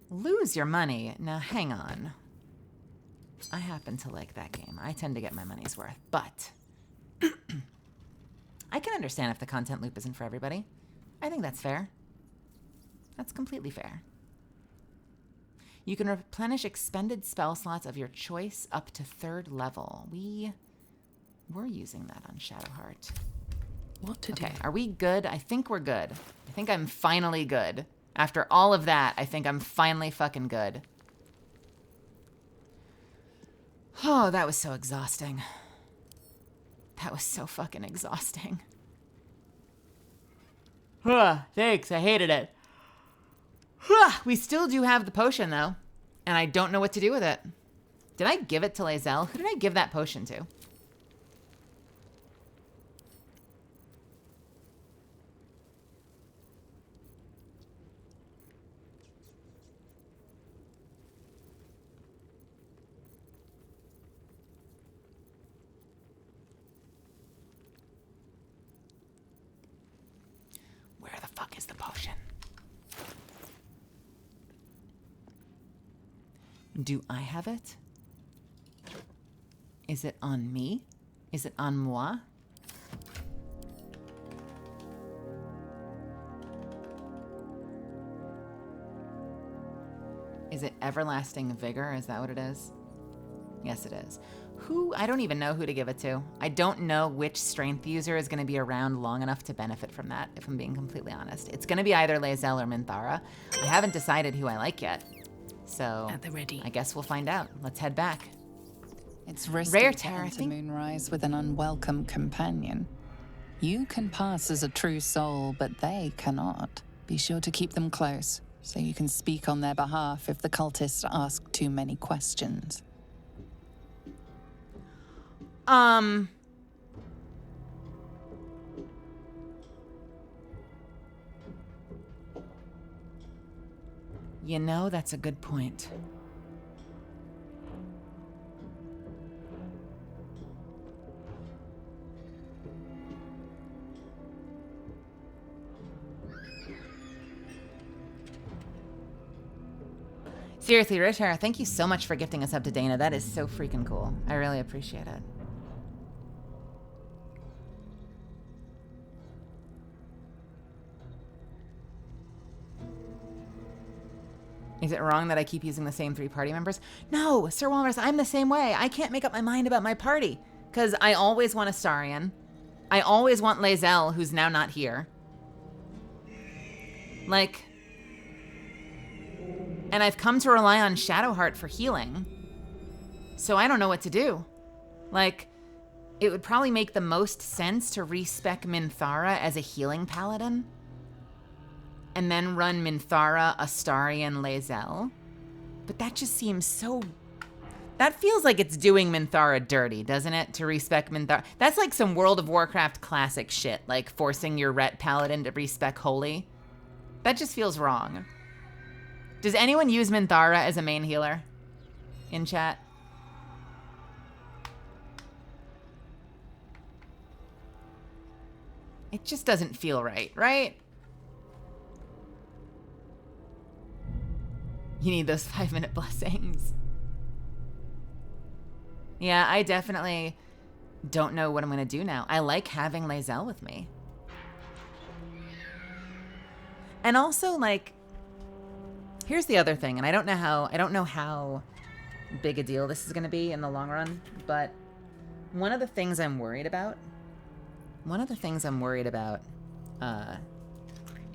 Lose your money. Now, hang on. I happen to like that game. I tend to get my money's worth, but I can understand if the content loop isn't for everybody. I think that's fair. That's completely fair. You can replenish expended spell slots of your choice up to 3rd level. We're using that on Shadowheart. What to do? Okay, are we good? I think we're good. I think I'm finally good. After all of that, I think I'm finally fucking good. Oh, that was so exhausting. That was so fucking exhausting. Thanks, I hated it. We still do have the potion, though. And I don't know what to do with it. Did I give it to Lae'zel? Who did I give that potion to? Where the fuck is the potion? Do I have it? Is it on me? Is it on moi? Is it Everlasting Vigor? Is that what it is? Yes, it is. I don't even know who to give it to. I don't know which strength user is going to be around long enough to benefit from that, if I'm being completely honest. It's going to be either Lae'zel or Minthara. I haven't decided who I like yet. So, At the ready. I guess we'll find out. Let's head back. It's risky Rare to Terror, I enter think. Moonrise with an unwelcome companion. You can pass as a true soul, but they cannot. Be sure to keep them close, so you can speak on their behalf if the cultists ask too many questions. You know, that's a good point. Seriously, Rare Terror, thank you so much for gifting us up to Dana. That is so freaking cool. I really appreciate it. Is it wrong that I keep using the same 3 party members? No, Sir Walrus, I'm the same way. I can't make up my mind about my party. Because I always want Astarion. I always want Lae'zel, who's now not here. Like... And I've come to rely on Shadowheart for healing. So I don't know what to do. Like, it would probably make the most sense to respec Minthara as a healing paladin. And then run Minthara, Astarion, Lae'zel. But that just seems so... That feels like it's doing Minthara dirty, doesn't it? To respec Minthara. That's like some World of Warcraft classic shit, like forcing your Ret Paladin to respec Holy. That just feels wrong. Does anyone use Minthara as a main healer? In chat? It just doesn't feel right, right? You need those 5-minute blessings. Yeah, I definitely don't know what I'm gonna do now. I like having Lae'zel with me. And also, like, here's the other thing, and I don't know how big a deal this is gonna be in the long run, but one of the things I'm worried about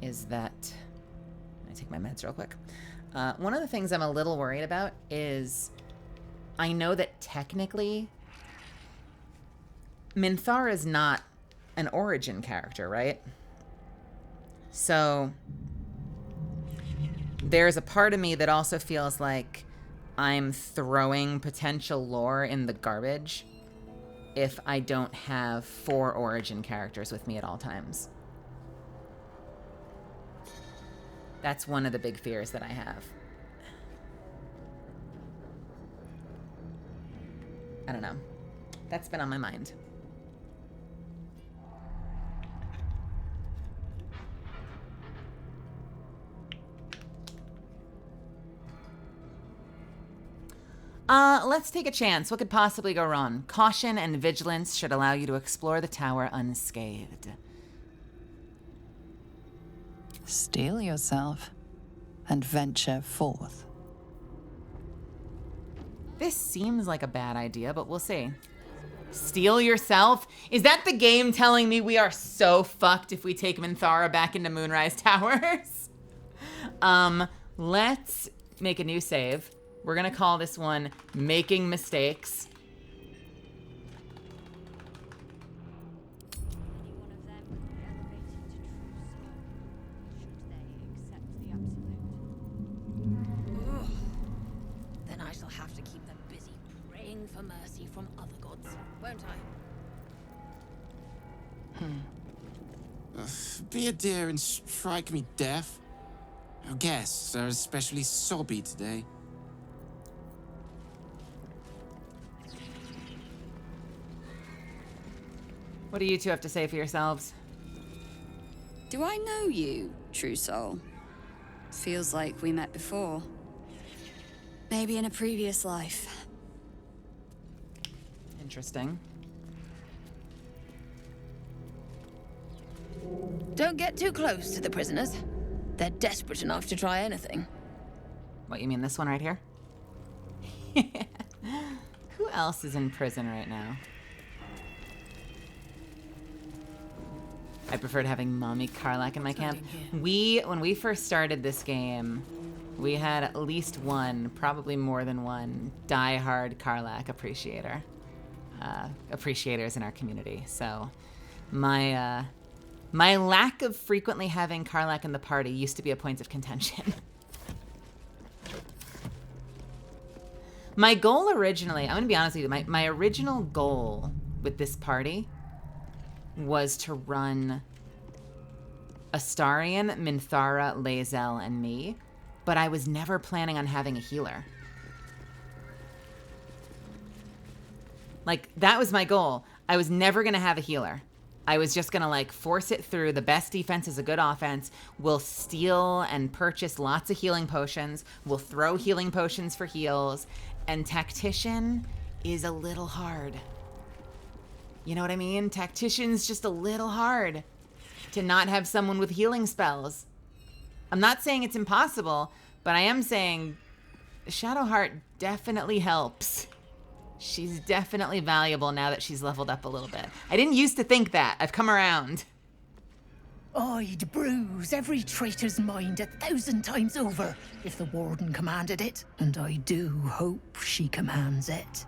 is that, let me take my meds real quick. One of the things I'm a little worried about is I know that technically Minthara is not an origin character, right? So there's a part of me that also feels like I'm throwing potential lore in the garbage if I don't have 4 origin characters with me at all times. That's one of the big fears that I have. I don't know. That's been on my mind. Let's take a chance. What could possibly go wrong? Caution and vigilance should allow you to explore the tower unscathed. Steel yourself and venture forth. This seems like a bad idea, but we'll see. Steel yourself? Is that the game telling me we are so fucked if we take Minthara back into Moonrise Towers? Let's make a new save. We're gonna call this one Making Mistakes. Then I shall have to keep them busy praying for mercy from other gods, won't I? Be a dear and strike me deaf. Our guests are especially sobby today. What do you two have to say for yourselves? Do I know you, True Soul? Feels like we met before. Maybe in a previous life. Interesting. Don't get too close to the prisoners. They're desperate enough to try anything. What, you mean this one right here? Who else is in prison right now? I preferred having Mommy Karlach in my camp. When we first started this game, we had at least one, probably more than one, die-hard Karlach appreciators in our community. So my lack of frequently having Karlach in the party used to be a point of contention. My goal originally, I'm gonna be honest with you, my original goal with this party was to run Astarion, Minthara, Lae'zel, and me, but I was never planning on having a healer. Like, that was my goal. I was never gonna have a healer. I was just gonna, like, force it through. The best defense is a good offense. We'll steal and purchase lots of healing potions. We'll throw healing potions for heals. And Tactician is a little hard. You know what I mean? Tactician's just a little hard to not have someone with healing spells. I'm not saying it's impossible, but I am saying Shadowheart definitely helps. She's definitely valuable now that she's leveled up a little bit. I didn't used to think that. I've come around. I'd bruise every traitor's mind 1,000 times over if the Warden commanded it, and I do hope she commands it.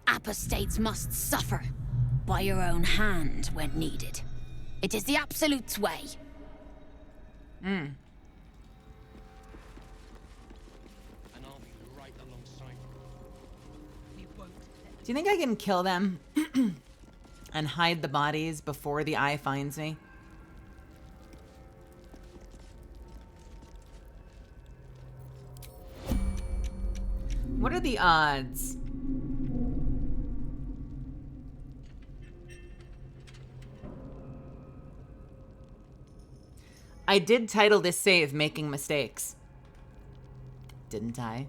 Apostates must suffer by your own hand when needed. It is the Absolute's way. And I'll be right alongside you. Do you think I can kill them and hide the bodies before the eye finds me? What are the odds? I did title this save Making Mistakes. Didn't I?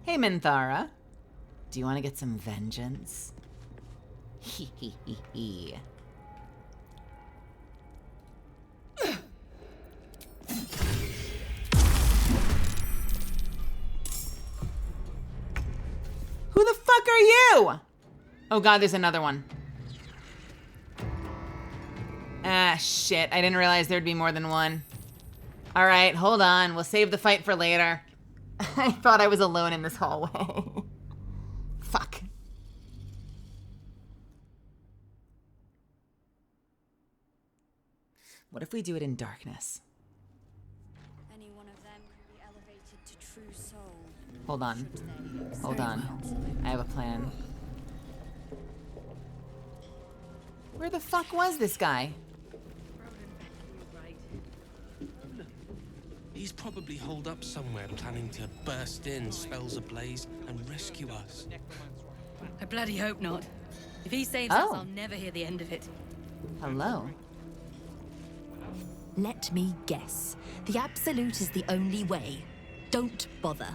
Hey, Minthara. Do you want to get some vengeance? Hee hee hee hee. Who the fuck are you? Oh god, there's another one. Ah, shit. I didn't realize there'd be more than one. All right, hold on. We'll save the fight for later. I thought I was alone in this hallway. Fuck. What if we do it in darkness? Any one of them can be elevated to true soul. Hold on. Hold on. I have a plan. Where the fuck was this guy? He's probably holed up somewhere, planning to burst in, spells ablaze, and rescue us. I bloody hope not. If he saves us, I'll never hear the end of it. Hello. Let me guess. The Absolute is the only way. Don't bother.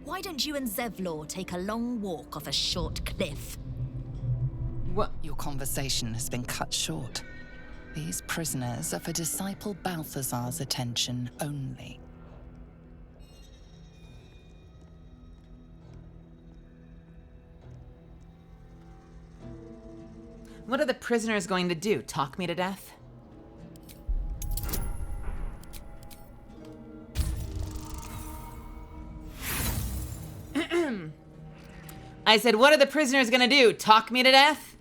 Why don't you and Zevlor take a long walk off a short cliff? What? Your conversation has been cut short. These prisoners are for Disciple Balthazar's attention only. What are the prisoners going to do? Talk me to death? I said, what are the prisoners gonna do? Talk me to death?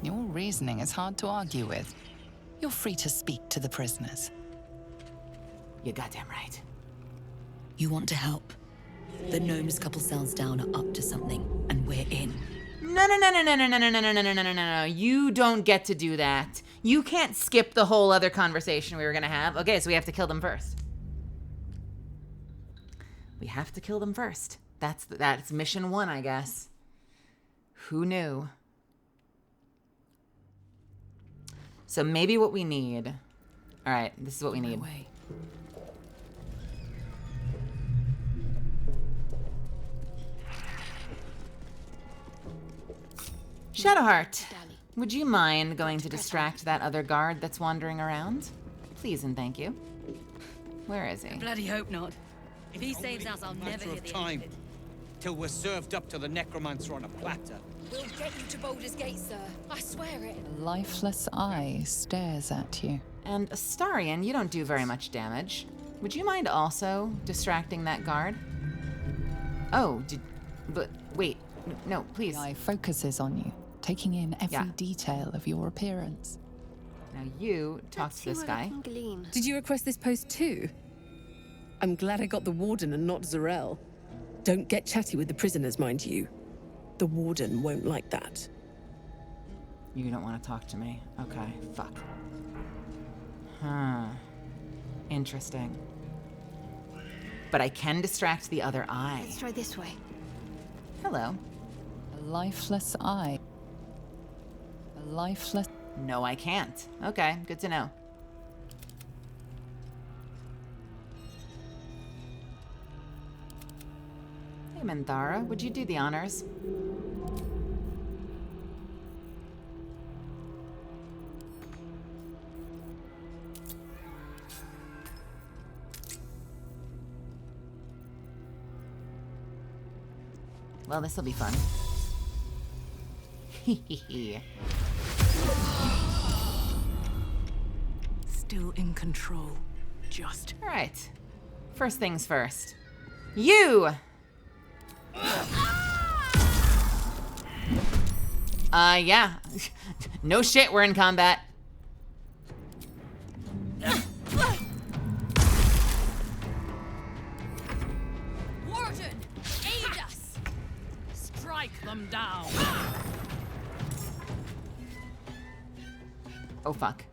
Your reasoning is hard to argue with. You're free to speak to the prisoners. You're goddamn right. You want to help? The gnomes couple cells down are up to something, and we're in. No. You don't get to do that. You can't skip the whole other conversation we were gonna have. Okay, so we have to kill them first. We have to kill them first. That's mission 1, I guess. Who knew? So maybe what we need... All right, this is what we need. Shadowheart, would you mind going to distract that other guard that's wandering around? Please and thank you. Where is he? I bloody hope not. If he saves us, I'll never hear the end of it. Till we're served up to the necromancer on a platter. We'll get you to Baldur's Gate, sir. I swear it. A lifeless eye stares at you. And Astarion, you don't do very much damage. Would you mind also distracting that guard? Oh, but wait, no, please. The eye focuses on you, taking in every detail of your appearance. Now you talk to this guy. Did you request this post too? I'm glad I got the Warden and not Zarel. Don't get chatty with the prisoners, mind you. The Warden won't like that. You don't want to talk to me. Okay, fuck. Huh. Interesting. But I can distract the other eye. Let's try this way. Hello. A lifeless eye. A lifeless... No, I can't. Okay, good to know. Hey, Minthara, would you do the honors? Well, this'll be fun. Still in control. Just. All right. First things first. You! Yeah. No shit, we're in combat. Warden, aid us! Strike them down. Oh, fuck.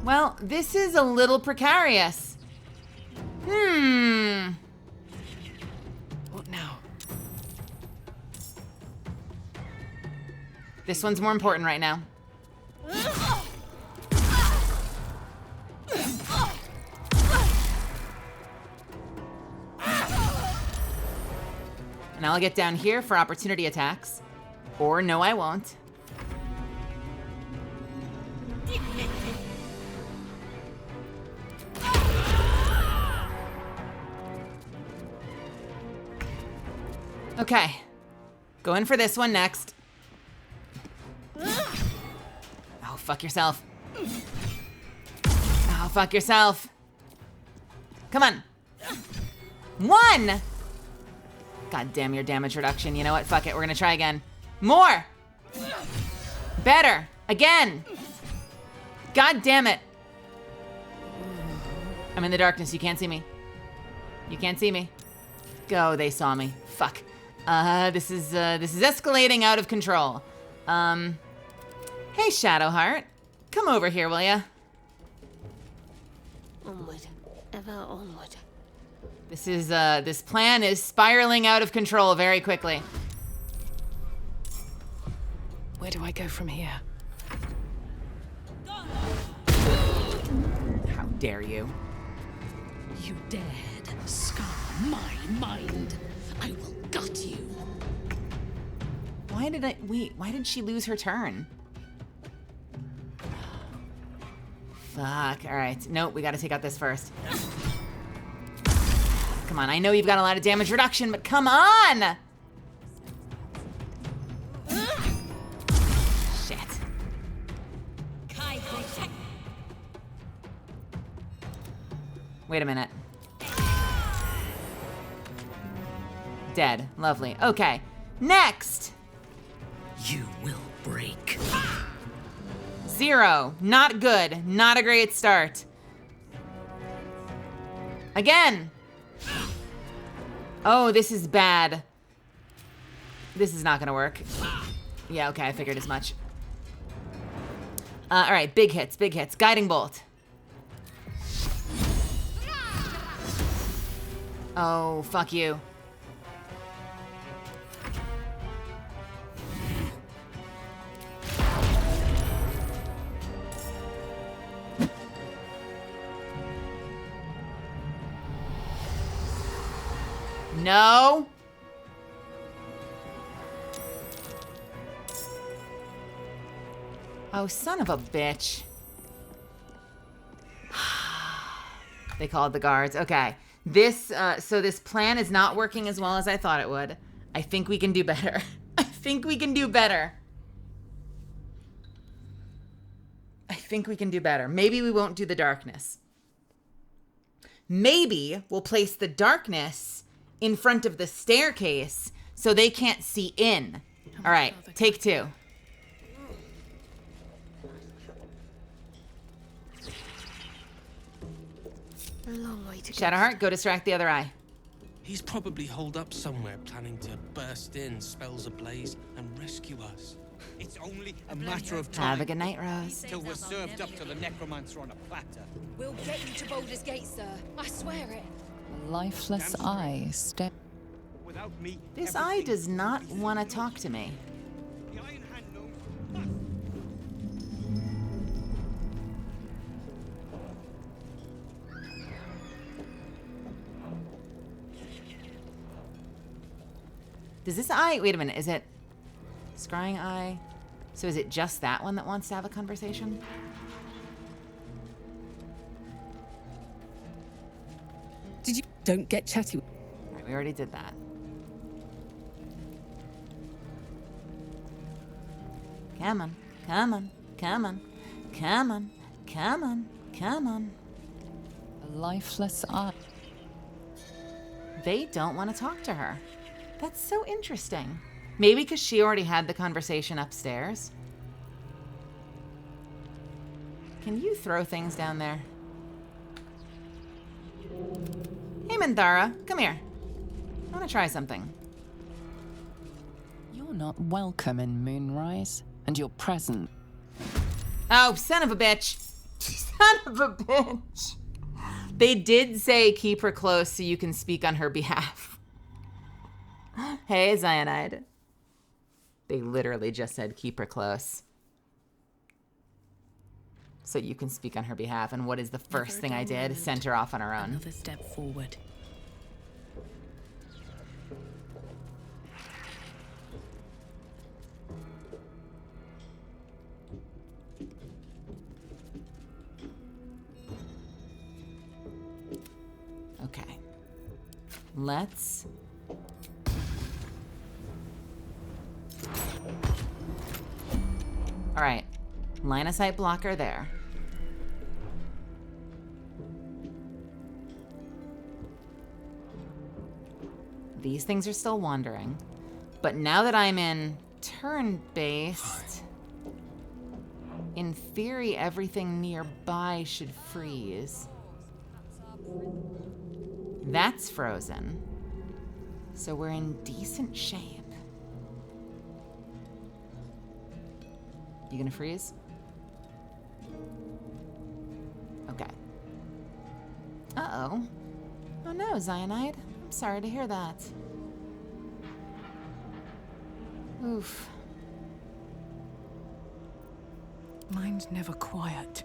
Well, this is a little precarious. What now? This one's more important right now. And I'll get down here for opportunity attacks. Or no, I won't. Okay. Go in for this one next. Oh, fuck yourself. Oh, fuck yourself. Come on. 1! God damn your damage reduction. You know what? Fuck it. We're gonna try again. More! Better! Again! God damn it. I'm in the darkness. You can't see me. You can't see me. Go, they saw me. Fuck. This is escalating out of control. Hey, Shadowheart. Come over here, will ya? Onward. Ever onward. This plan is spiraling out of control very quickly. Where do I go from here? How dare you? You dared scar my mind. I will gut you. Why did she lose her turn? Fuck, all right. Nope, we gotta take out this first. Come on, I know you've got a lot of damage reduction, but come on! Shit. Wait a minute. Dead, lovely. Okay, next! You will break. 0, not good, not a great start. Again. Oh, this is bad. This is not gonna work. Yeah, okay, I figured as much. All right, big hits, big hits. Guiding bolt. Oh, fuck you. No. Oh, son of a bitch. They called the guards. Okay. So this plan is not working as well as I thought it would. I think we can do better. I think we can do better. I think we can do better. Maybe we won't do the darkness. Maybe we'll place the darkness in front of the staircase so they can't see in. All right, take 2. A long way to go. Shadowheart, go distract the other eye. He's probably holed up somewhere, planning to burst in, spells ablaze, and rescue us. It's only a matter of time. Have a good night, Rose. Till we're served up to the necromancer on a platter. We'll get you to Baldur's Gate, sir. I swear it. A lifeless eye step. Without me, This eye does not want to talk to me. the Iron Hand knows. Does this eye, wait a minute, is it scrying eye? So is it just that one that wants to have a conversation? Did you don't get chatty? All right, we already did that. Come on, come on, come on, come on, come on, come on. A lifeless eye. They don't want to talk to her. That's so interesting. Maybe because she already had the conversation upstairs. Can you throw things down there? Hey, Minthara, come here. I want to try something. You're not welcome in Moonrise, and your present. Oh, son of a bitch. Son of a bitch. They did say keep her close so you can speak on her behalf. Hey, Cyanide. They literally just said keep her close so you can speak on her behalf. And what is the first thing I did? Sent her off on her own. Another step forward. Okay. Let's... All right. Line of sight blocker there. These things are still wandering. But now that I'm in turn-based, in theory, everything nearby should freeze. That's frozen. So we're in decent shape. You gonna freeze? Okay. Uh-oh. Oh no, Cyanide. I'm sorry to hear that. Oof. Mine's never quiet.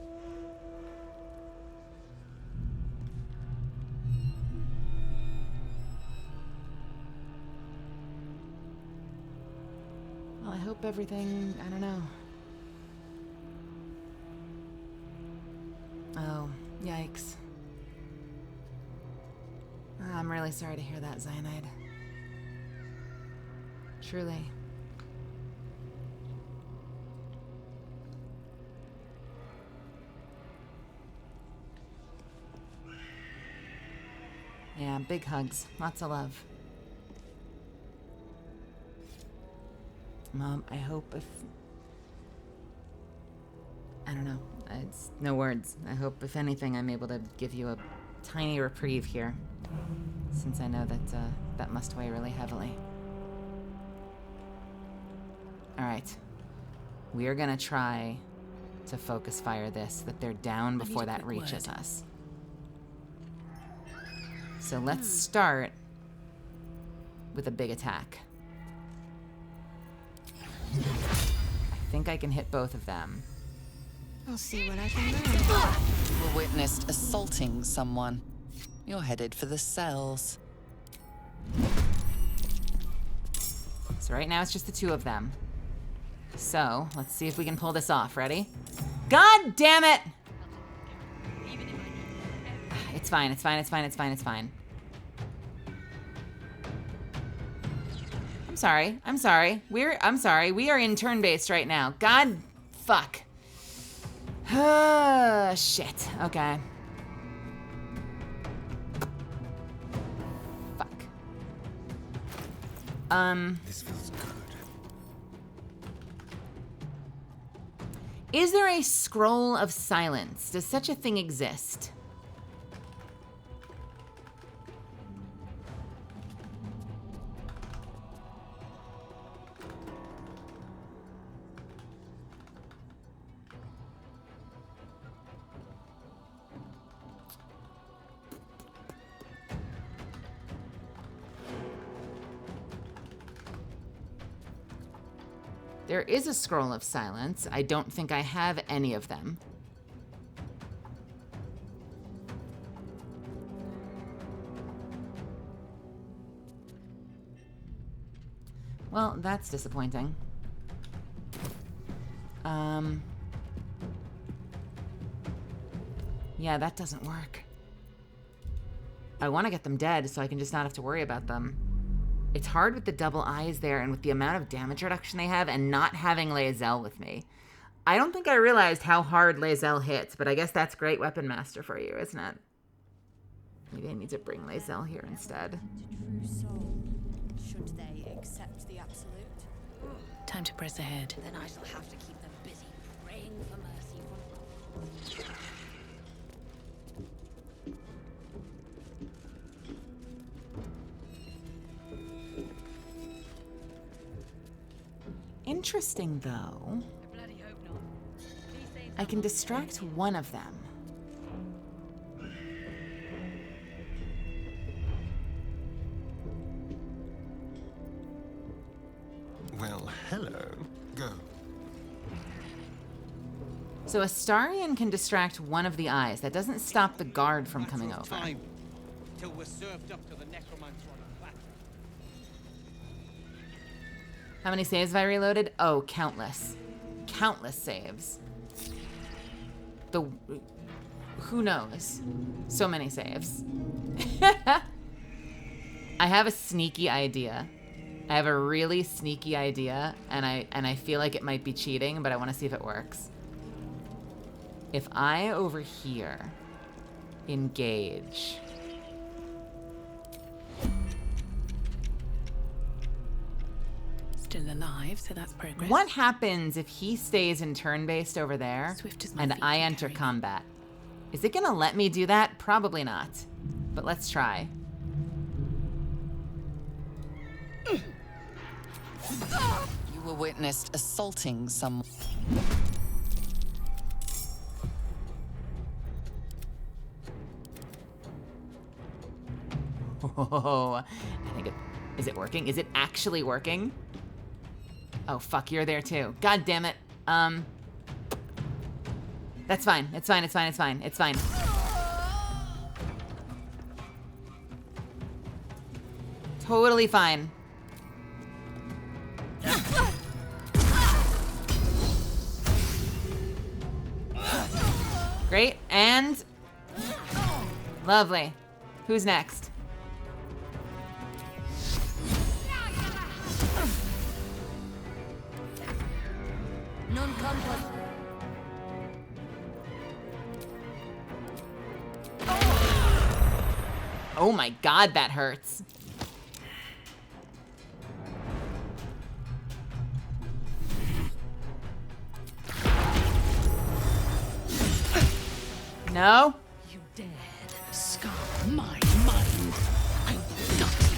Well, I hope everything, I don't know. Oh, yikes. I'm really sorry to hear that, Cyanide. Truly. Yeah, big hugs. Lots of love. Mom, I hope if... I don't know. It's no words. I hope, if anything, I'm able to give you a tiny reprieve here. Since I know that that must weigh really heavily. Alright. We are gonna try to focus fire this, that they're down before that reaches us. So let's start with a big attack. I think I can hit both of them. I'll see what I can learn. You witnessed assaulting someone. You're headed for the cells. So right now it's just the two of them. So let's see if we can pull this off. Ready? God damn it! It's fine, it's fine, it's fine, it's fine, it's fine. I'm sorry, I'm sorry. I'm sorry, we are in turn-based right now. God, fuck. Shit, okay. Fuck. This feels good. Is there a scroll of silence? Does such a thing exist? There is a scroll of silence. I don't think I have any of them. Well, that's disappointing. Yeah, that doesn't work. I want to get them dead so I can just not have to worry about them. It's hard with the double eyes there and with the amount of damage reduction they have and not having Lae'zel with me. I don't think I realized how hard Lae'zel hits, but I guess that's great Weapon Master for you, isn't it? Maybe I need to bring Lae'zel here instead. Should they accept the absolute? Time to press ahead. Then I shall have to keep them busy praying for mercy. Interesting, though. I can distract one of them. Well, hello. Go. So Astarion can distract one of the eyes. That doesn't stop the guard from coming over. Time till we're served up to the necromancer on a platter. How many saves have I reloaded? Oh, countless. Countless saves. Who knows? So many saves. I have a sneaky idea. I have a really sneaky idea, and I feel like it might be cheating, but I want to see if it works. If I over here engage still alive, so that's progress. What happens if he stays in turn-based over there Swift as my and feet I can enter carry. combat? Is it gonna let me do that? Probably not. But let's try. You were witnessed assaulting someone. Oh, I think is it working? Is it actually working? Oh, fuck, you're there too. God damn it. That's fine. It's fine, it's fine, it's fine. It's fine. Totally fine. Great, and... Lovely. Who's next? Non-combat. Oh my god, that hurts. No? You dared scar my mind. I will gut you.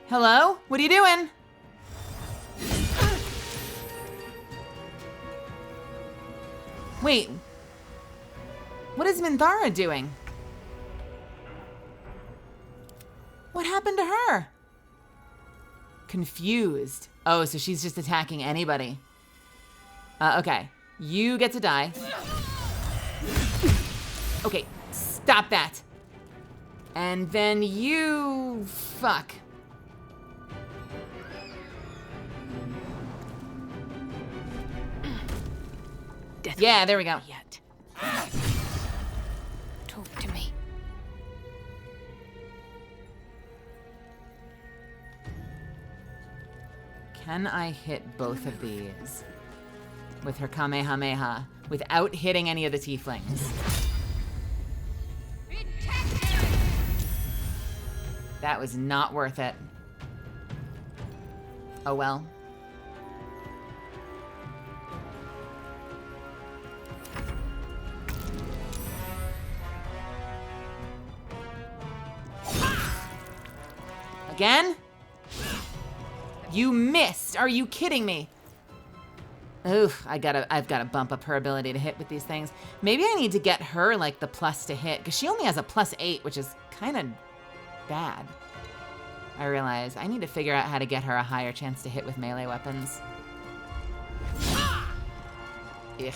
Hello? What are you doing? Wait. What is Minthara doing? What happened to her? Confused. Oh, so she's just attacking anybody. Okay. You get to die. Okay, stop that. And then you... Fuck. Death Yeah, there we go. Yet. Talk to me. Can I hit both of these with her Kamehameha without hitting any of the tieflings? That was not worth it. Oh well. Again? You missed. Are you kidding me? Oof, I've got to bump up her ability to hit with these things. Maybe I need to get her like the plus to hit, because she only has a +8, which is kind of bad. I realize I need to figure out how to get her a higher chance to hit with melee weapons. Ugh.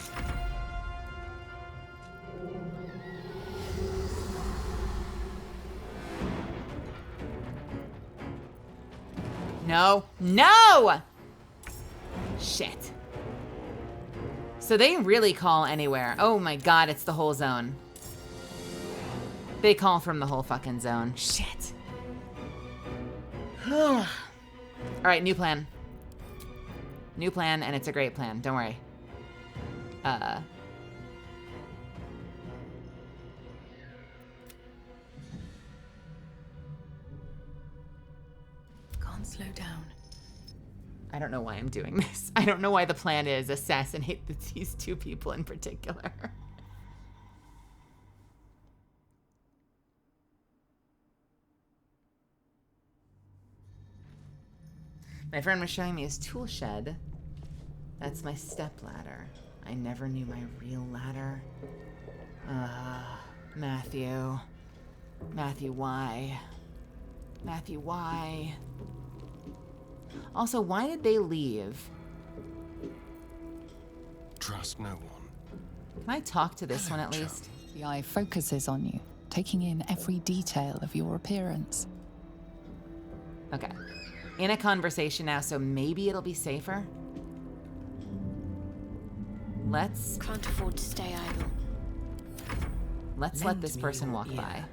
No. No! Shit. So they really call anywhere. Oh my god, it's the whole zone. They call from the whole fucking zone. Shit. All right, new plan. New plan, and it's a great plan. Don't worry. Can't slow down. I don't know why I'm doing this. I don't know why the plan is assassinate these two people in particular. My friend was showing me his tool shed. That's my step ladder. I never knew my real ladder. Matthew. Matthew, why? Matthew, why? Also, why did they leave? Trust no one. Can I talk to this one at least? The eye focuses on you, taking in every detail of your appearance. Okay. In a conversation now, so maybe it'll be safer. Let's... Can't afford to stay idle. Let's let this person walk by.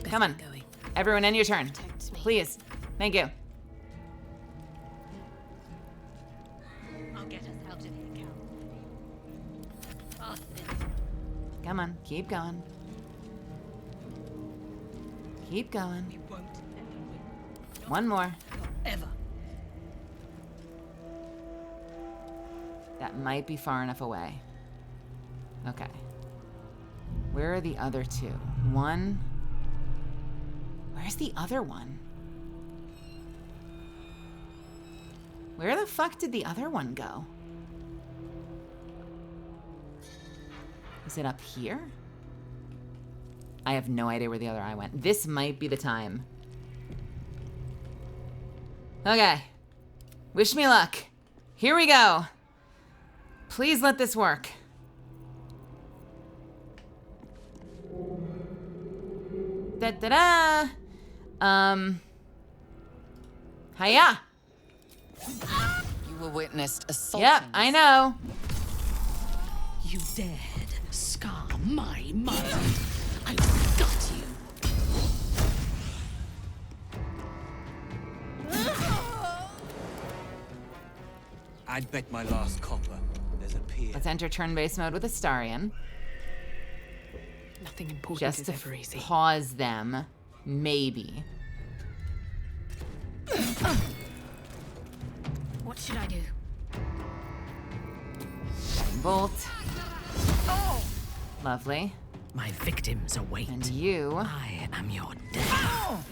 Come on. Everyone, end your turn. Please. Thank you. Come on, keep going. Keep going. One more. Ever. That might be far enough away. Okay. Where are the other two? One. Where's the other one? Where the fuck did the other one go? Is it up here? I have no idea where the other eye went. This might be the time. Okay. Wish me luck. Here we go. Please let this work. Da-da-da! Hiya! You were witnessed assaulting. Yep, I know. You dared scar my mind. I got you. I'd bet my last copper. There's a pier. Let's enter turn-based mode with Astarion. Nothing important Just is to ever easy. pause them, maybe. What should I do? Bolt. Lovely. My victims await. And you. I am your death.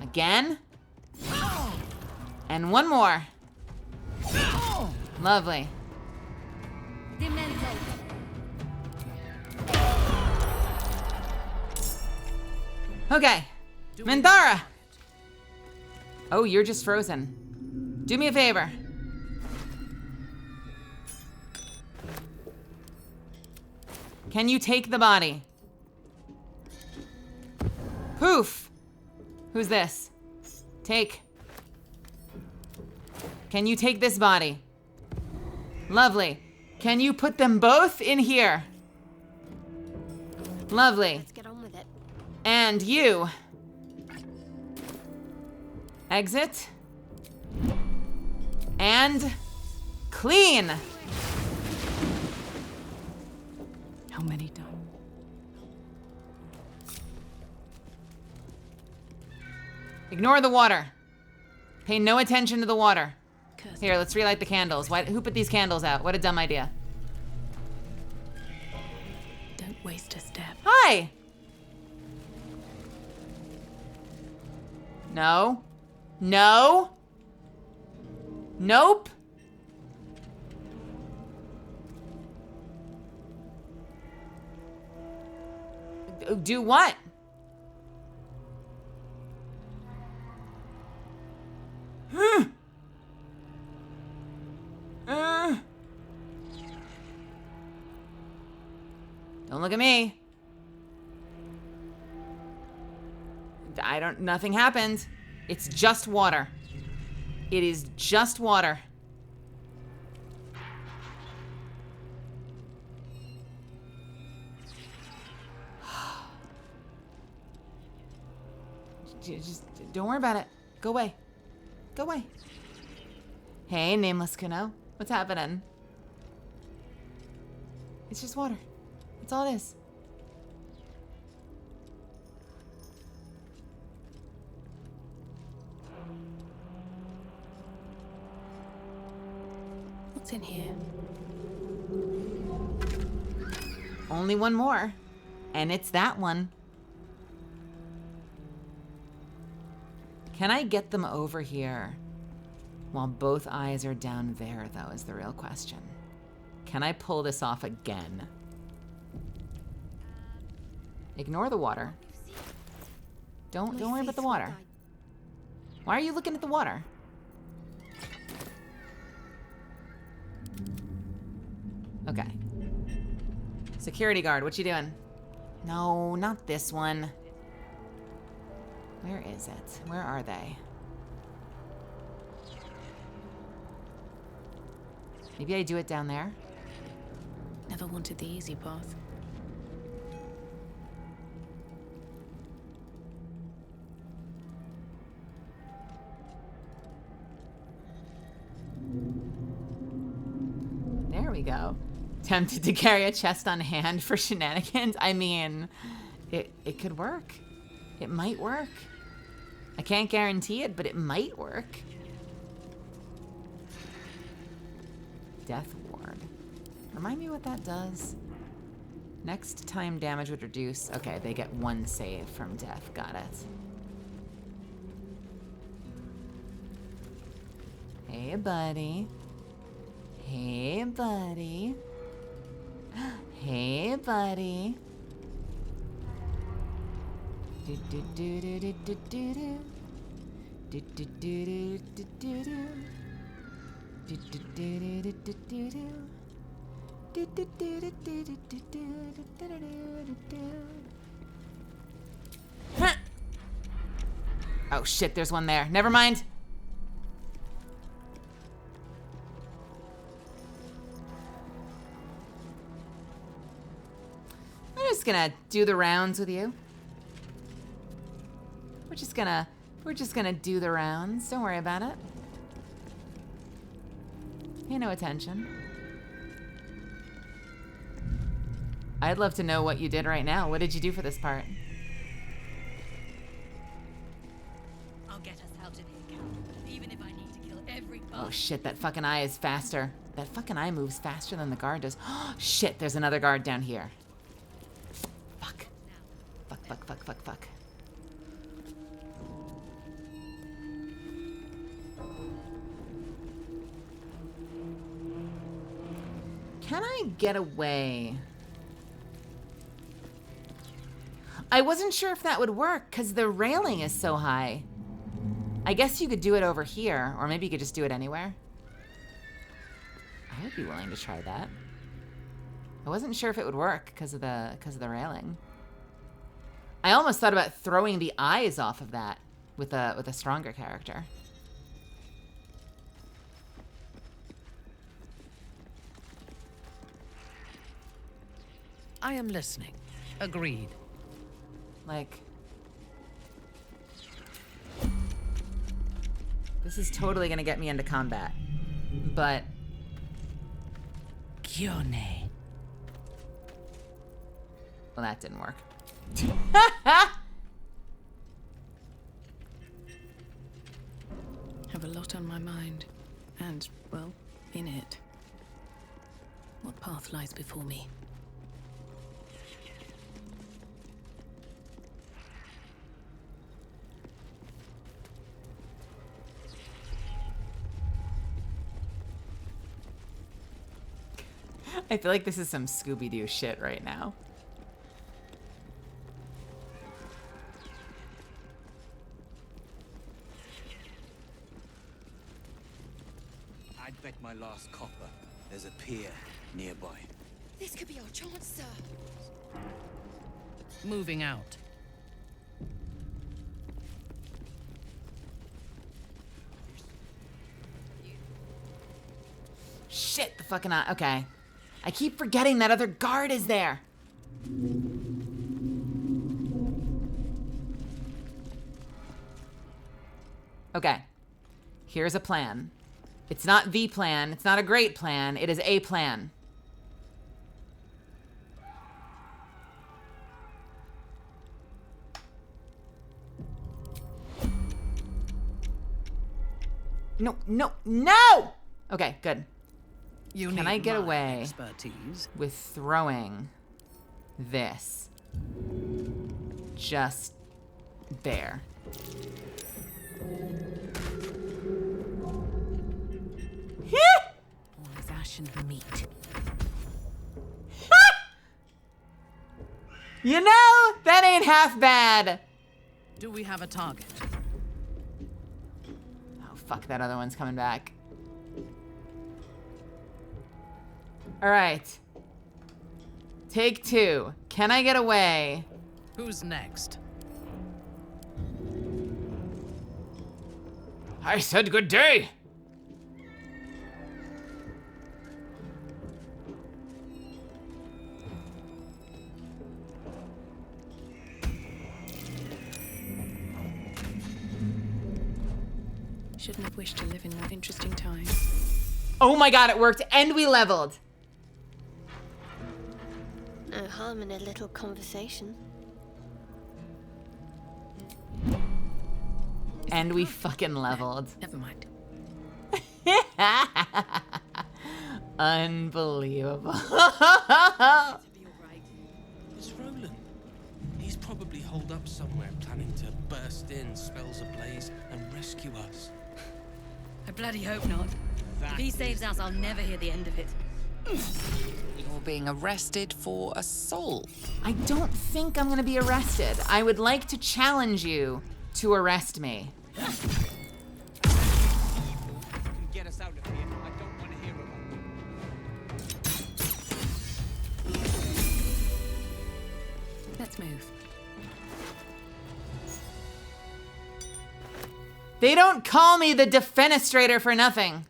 Again. And one more. Lovely. Okay. Mandara! Oh, you're just frozen. Do me a favor. Can you take the body? Poof! Who's this? Take. Can you take this body? Lovely. Can you put them both in here? Lovely. Let's get on with it. And you. Exit. And clean. How many done? Ignore the water. Pay no attention to the water. Here, let's relight the candles. Who put these candles out? What a dumb idea. Don't waste a step. Hi. No. No. Nope. Do what? Don't look at me. Nothing happened. It's just water. It is just water. Just don't worry about it. Go away. Go away. Hey, Nameless Kuno. What's happening? It's just water. That's all it is. What's in here? Only one more. And it's that one. Can I get them over here while both eyes are down there, though, is the real question. Can I pull this off again? Ignore the water. Don't worry about the water. Why are you looking at the water? Okay. Security guard, what you doing? No, not this one. Where is it? Where are they? Maybe I do it down there? Never wanted the easy path. There we go. Tempted to carry a chest on hand for shenanigans? I mean, it could work. It might work. I can't guarantee it, but it might work. Death Ward. Remind me what that does. Next time damage would reduce. Okay, they get 1 save from death. Got it. Hey, buddy. Hey, buddy. Hey, buddy. Do do do do do do do do. Do do do do do do do. Do do do do do do do do. Do do do do do do do do do do. Huh. Oh shit, there's one there. Never mind. I'm just gonna do the rounds with you. We're just gonna do the rounds. Don't worry about it. Pay no attention. I'd love to know what you did right now. What did you do for this part? I'll get us out of here, Cal. Even if I need to kill every Oh shit, that fucking eye is faster. That fucking eye moves faster than the guard does. Shit, there's another guard down here. Fuck. Fuck, fuck, fuck, fuck, fuck. Can I get away? I wasn't sure if that would work because the railing is so high. I guess you could do it over here, or maybe you could just do it anywhere. I would be willing to try that. I wasn't sure if it would work because of the railing. I almost thought about throwing the eyes off of that with a stronger character. I am listening. Agreed. Like, this is totally gonna get me into combat, but Kione. Well, that didn't work. Have a lot on my mind, and well, in it. What path lies before me? I feel like this is some Scooby-Doo shit right now. I'd bet my last copper there's a pier nearby. This could be our chance, sir. Moving out. Shit, the fucking eye. Okay. I keep forgetting that other guard is there. Okay. Here's a plan. It's not the plan. It's not a great plan. It is a plan. No, no, no! Okay, good. Can I get away with throwing this just there? All is ash and meat. You know, that ain't half bad. Do we have a target? Oh, fuck, that other one's coming back. All right. Take 2. Can I get away? Who's next? I said good day. Shouldn't have wished to live in more interesting times. Oh my god, it worked, and we leveled. no harm in a little conversation. And we fucking leveled. Never mind. Unbelievable. It's Roland. He's probably holed up somewhere, planning to burst in, spells ablaze, and rescue us. I bloody hope not. If he saves us, I'll never hear the end of it. You're being arrested for assault. I don't think I'm gonna be arrested. I would like to challenge you to arrest me. Get us out of here. I don't want to hear about it. Let's move. They don't call me the Defenestrator for nothing.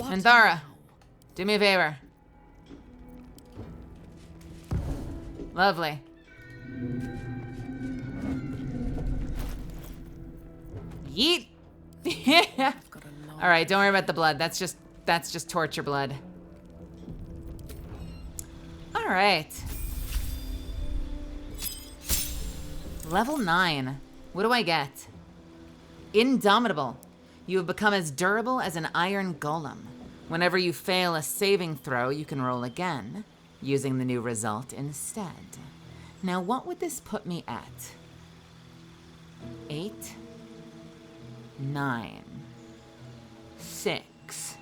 And Thara, do me a favor. Lovely. Yeet. All right, don't worry about the blood. That's just torture blood. All right. Level 9. What do I get? Indomitable. You have become as durable as an iron golem. Whenever you fail a saving throw, you can roll again, using the new result instead. Now, what would this put me at? 8, 9, 6,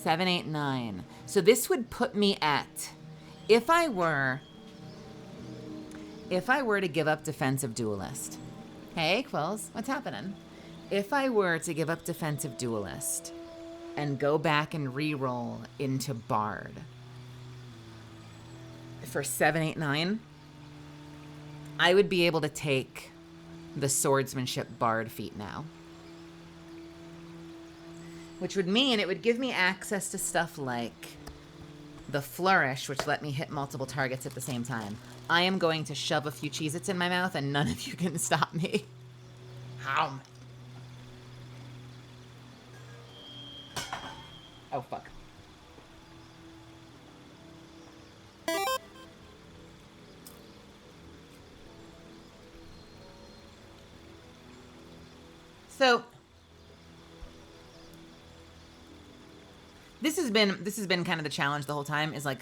7, 8, 9. So this would put me at, if I were to give up Defensive Duelist. Hey, Quills, what's happening? If I were to give up Defensive Duelist and go back and re-roll into Bard for 7, 8, 9, I would be able to take the Swordsmanship Bard feat now. Which would mean it would give me access to stuff like the Flourish, which let me hit multiple targets at the same time. I am going to shove a few Cheez-Its in my mouth and none of you can stop me. How? Oh, fuck. So this has been kind of the challenge the whole time, is like,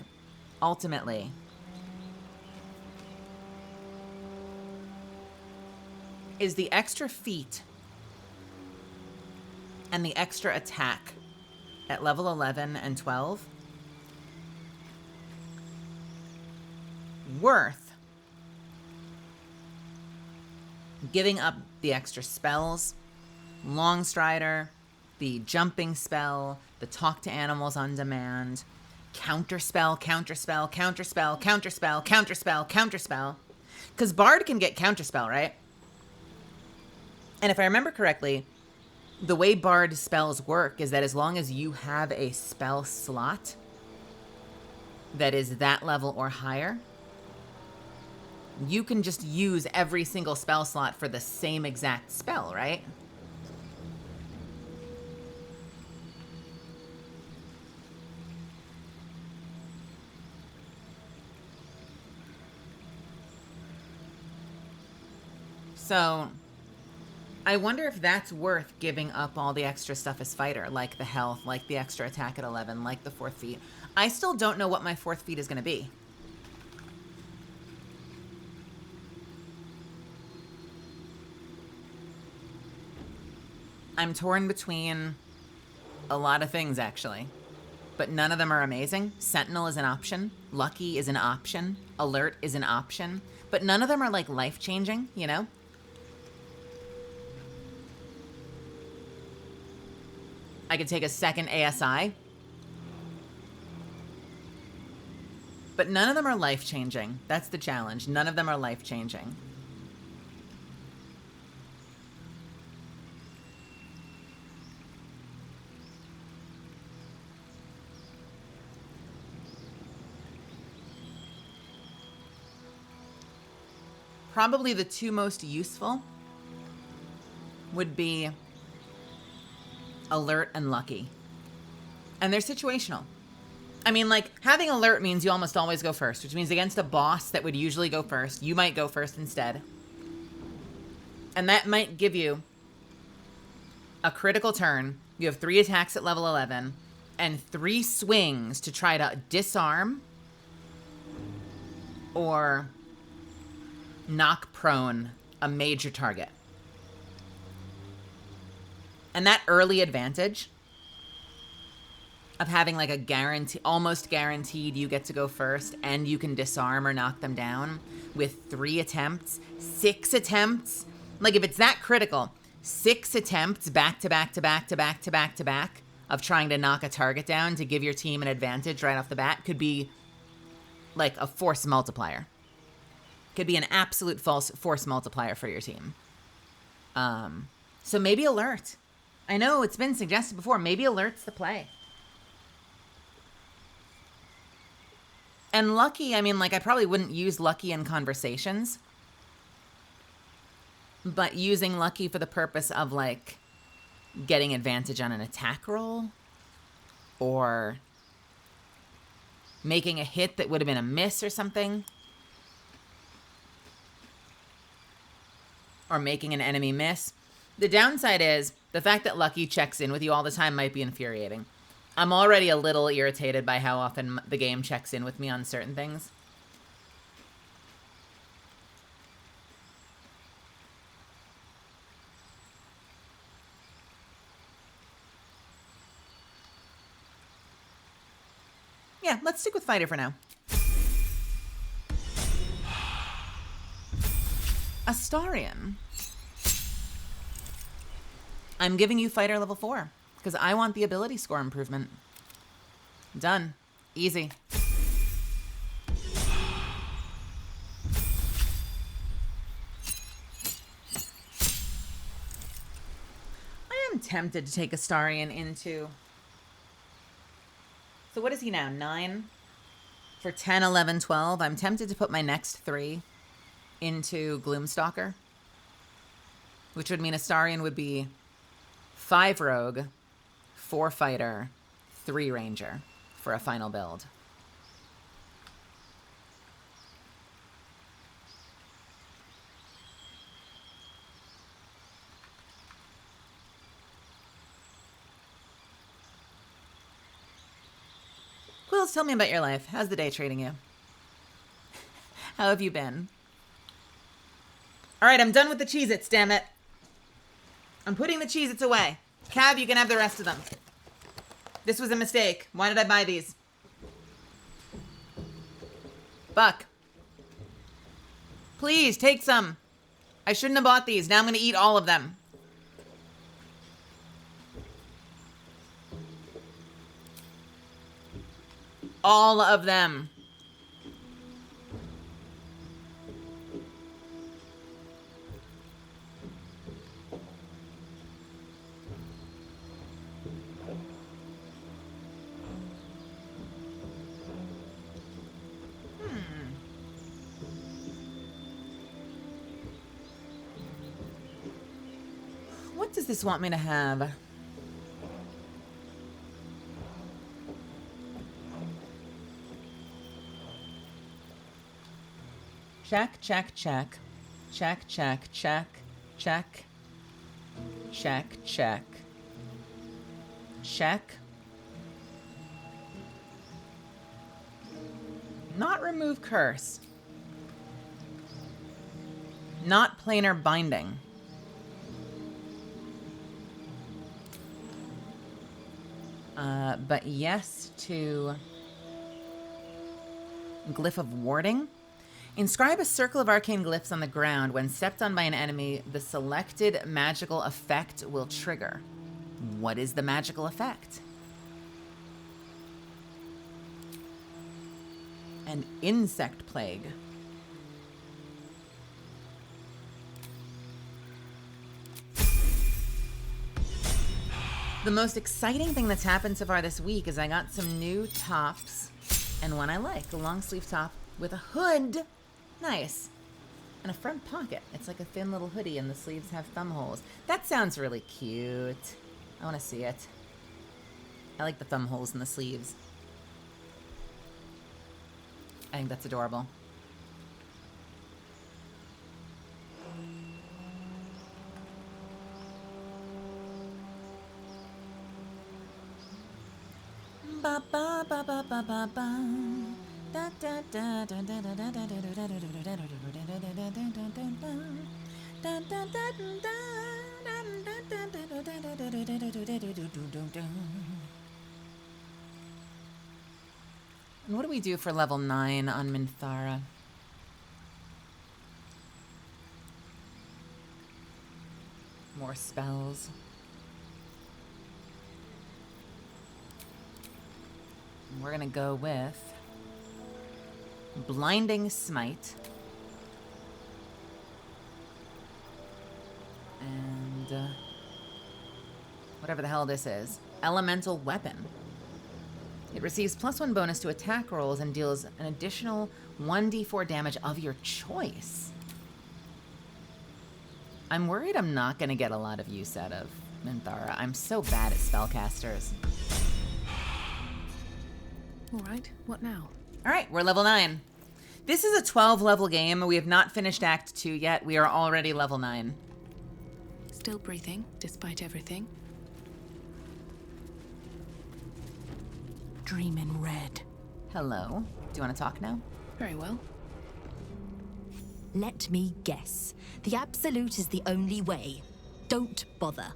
ultimately, is the extra feat and the extra attack at level 11 and 12 worth giving up the extra spells, Long Strider, the jumping spell, the talk to animals on demand, counterspell, counterspell, counterspell, counterspell, counterspell, counterspell. Because Bard can get counterspell, right? And if I remember correctly, the way Bard spells work is that as long as you have a spell slot that is that level or higher, you can just use every single spell slot for the same exact spell, right? So I wonder if that's worth giving up all the extra stuff as fighter, like the health, like the extra attack at 11, like the 4th feat. I still don't know what my 4th feat is going to be. I'm torn between a lot of things, actually. But none of them are amazing. Sentinel is an option. Lucky is an option. Alert is an option. But none of them are, like, life-changing, you know? I could take a second ASI. But none of them are life-changing. That's the challenge. None of them are life-changing. Probably the two most useful would be alert, and lucky. And they're situational. I mean, like, having alert means you almost always go first, which means against a boss that would usually go first, you might go first instead. And that might give you a critical turn. You have 3 attacks at level 11 and 3 swings to try to disarm or knock prone a major target. And that early advantage of having like a guarantee, almost guaranteed you get to go first and you can disarm or knock them down with 3 attempts, 6 attempts. Like if it's that critical, 6 attempts back to back to back to back to back to back of trying to knock a target down to give your team an advantage right off the bat could be like a force multiplier. Could be an absolute force multiplier for your team. So maybe alert. I know it's been suggested before, maybe alert's the play. And lucky, I mean, like, I probably wouldn't use lucky in conversations. But using lucky for the purpose of, like, getting advantage on an attack roll. Or making a hit that would have been a miss or something. Or making an enemy miss. The downside is, the fact that lucky checks in with you all the time might be infuriating. I'm already a little irritated by how often the game checks in with me on certain things. Yeah, let's stick with fighter for now. Astarion. I'm giving you fighter level 4 because I want the ability score improvement. Done. Easy. I am tempted to take Astarion into... So what is he now? 9? For 10, 11, 12. I'm tempted to put my next 3 into Gloomstalker. Which would mean Astarion would be 5 rogue, 4 fighter, 3 ranger for a final build. Quills, tell me about your life. How's the day treating you? How have you been? All right, I'm done with the Cheez-Its, damn it. I'm putting the Cheez-Its away. Cav, you can have the rest of them. This was a mistake. Why did I buy these? Buck. Please, take some. I shouldn't have bought these. Now I'm going to eat all of them. All of them. What does this want me to have? Check, check, check. Check, check, check. Check. Check, check. Check. Not remove curse. Not planar binding. But yes to Glyph of Warding. Inscribe a circle of arcane glyphs on the ground. When stepped on by an enemy, the selected magical effect will trigger. What is the magical effect? An insect plague. The most exciting thing that's happened so far this week is I got some new tops and one I like, a long sleeve top with a hood. Nice. And a front pocket. It's like a thin little hoodie and the sleeves have thumb holes. That sounds really cute. I want to see it. I like the thumb holes in the sleeves. I think that's adorable. Ba ba ba ba ba ba ba. Da da da da da da da da da. And what do we do for level 9 on Minthara? More spells. We're gonna go with Blinding Smite. And whatever the hell this is. Elemental Weapon. It receives +1 bonus to attack rolls and deals an additional 1d4 damage of your choice. I'm worried I'm not going to get a lot of use out of Minthara. I'm so bad at spellcasters. All right, what now? All right, we're level 9. This is a 12 level game. We have not finished Act 2 yet. We are already level 9. Still breathing, despite everything. Dream in red. Hello. Do you want to talk now? Very well. Let me guess. The Absolute is the only way. Don't bother.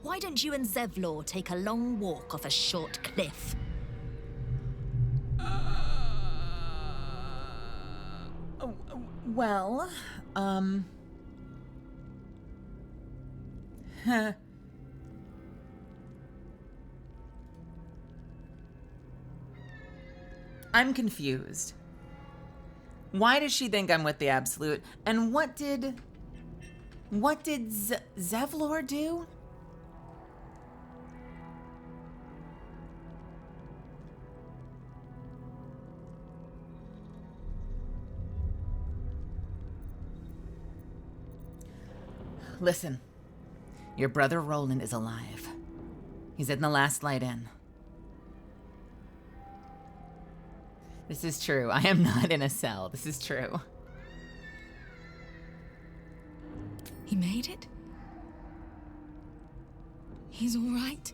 Why don't you and Zevlor take a long walk off a short cliff? Well, I'm confused. Why does she think I'm with the Absolute? And what did Zevlor do? Listen, your brother Roland is alive. He's in the last light inn. This is true. I am not in a cell. This is true. He made it? He's all right?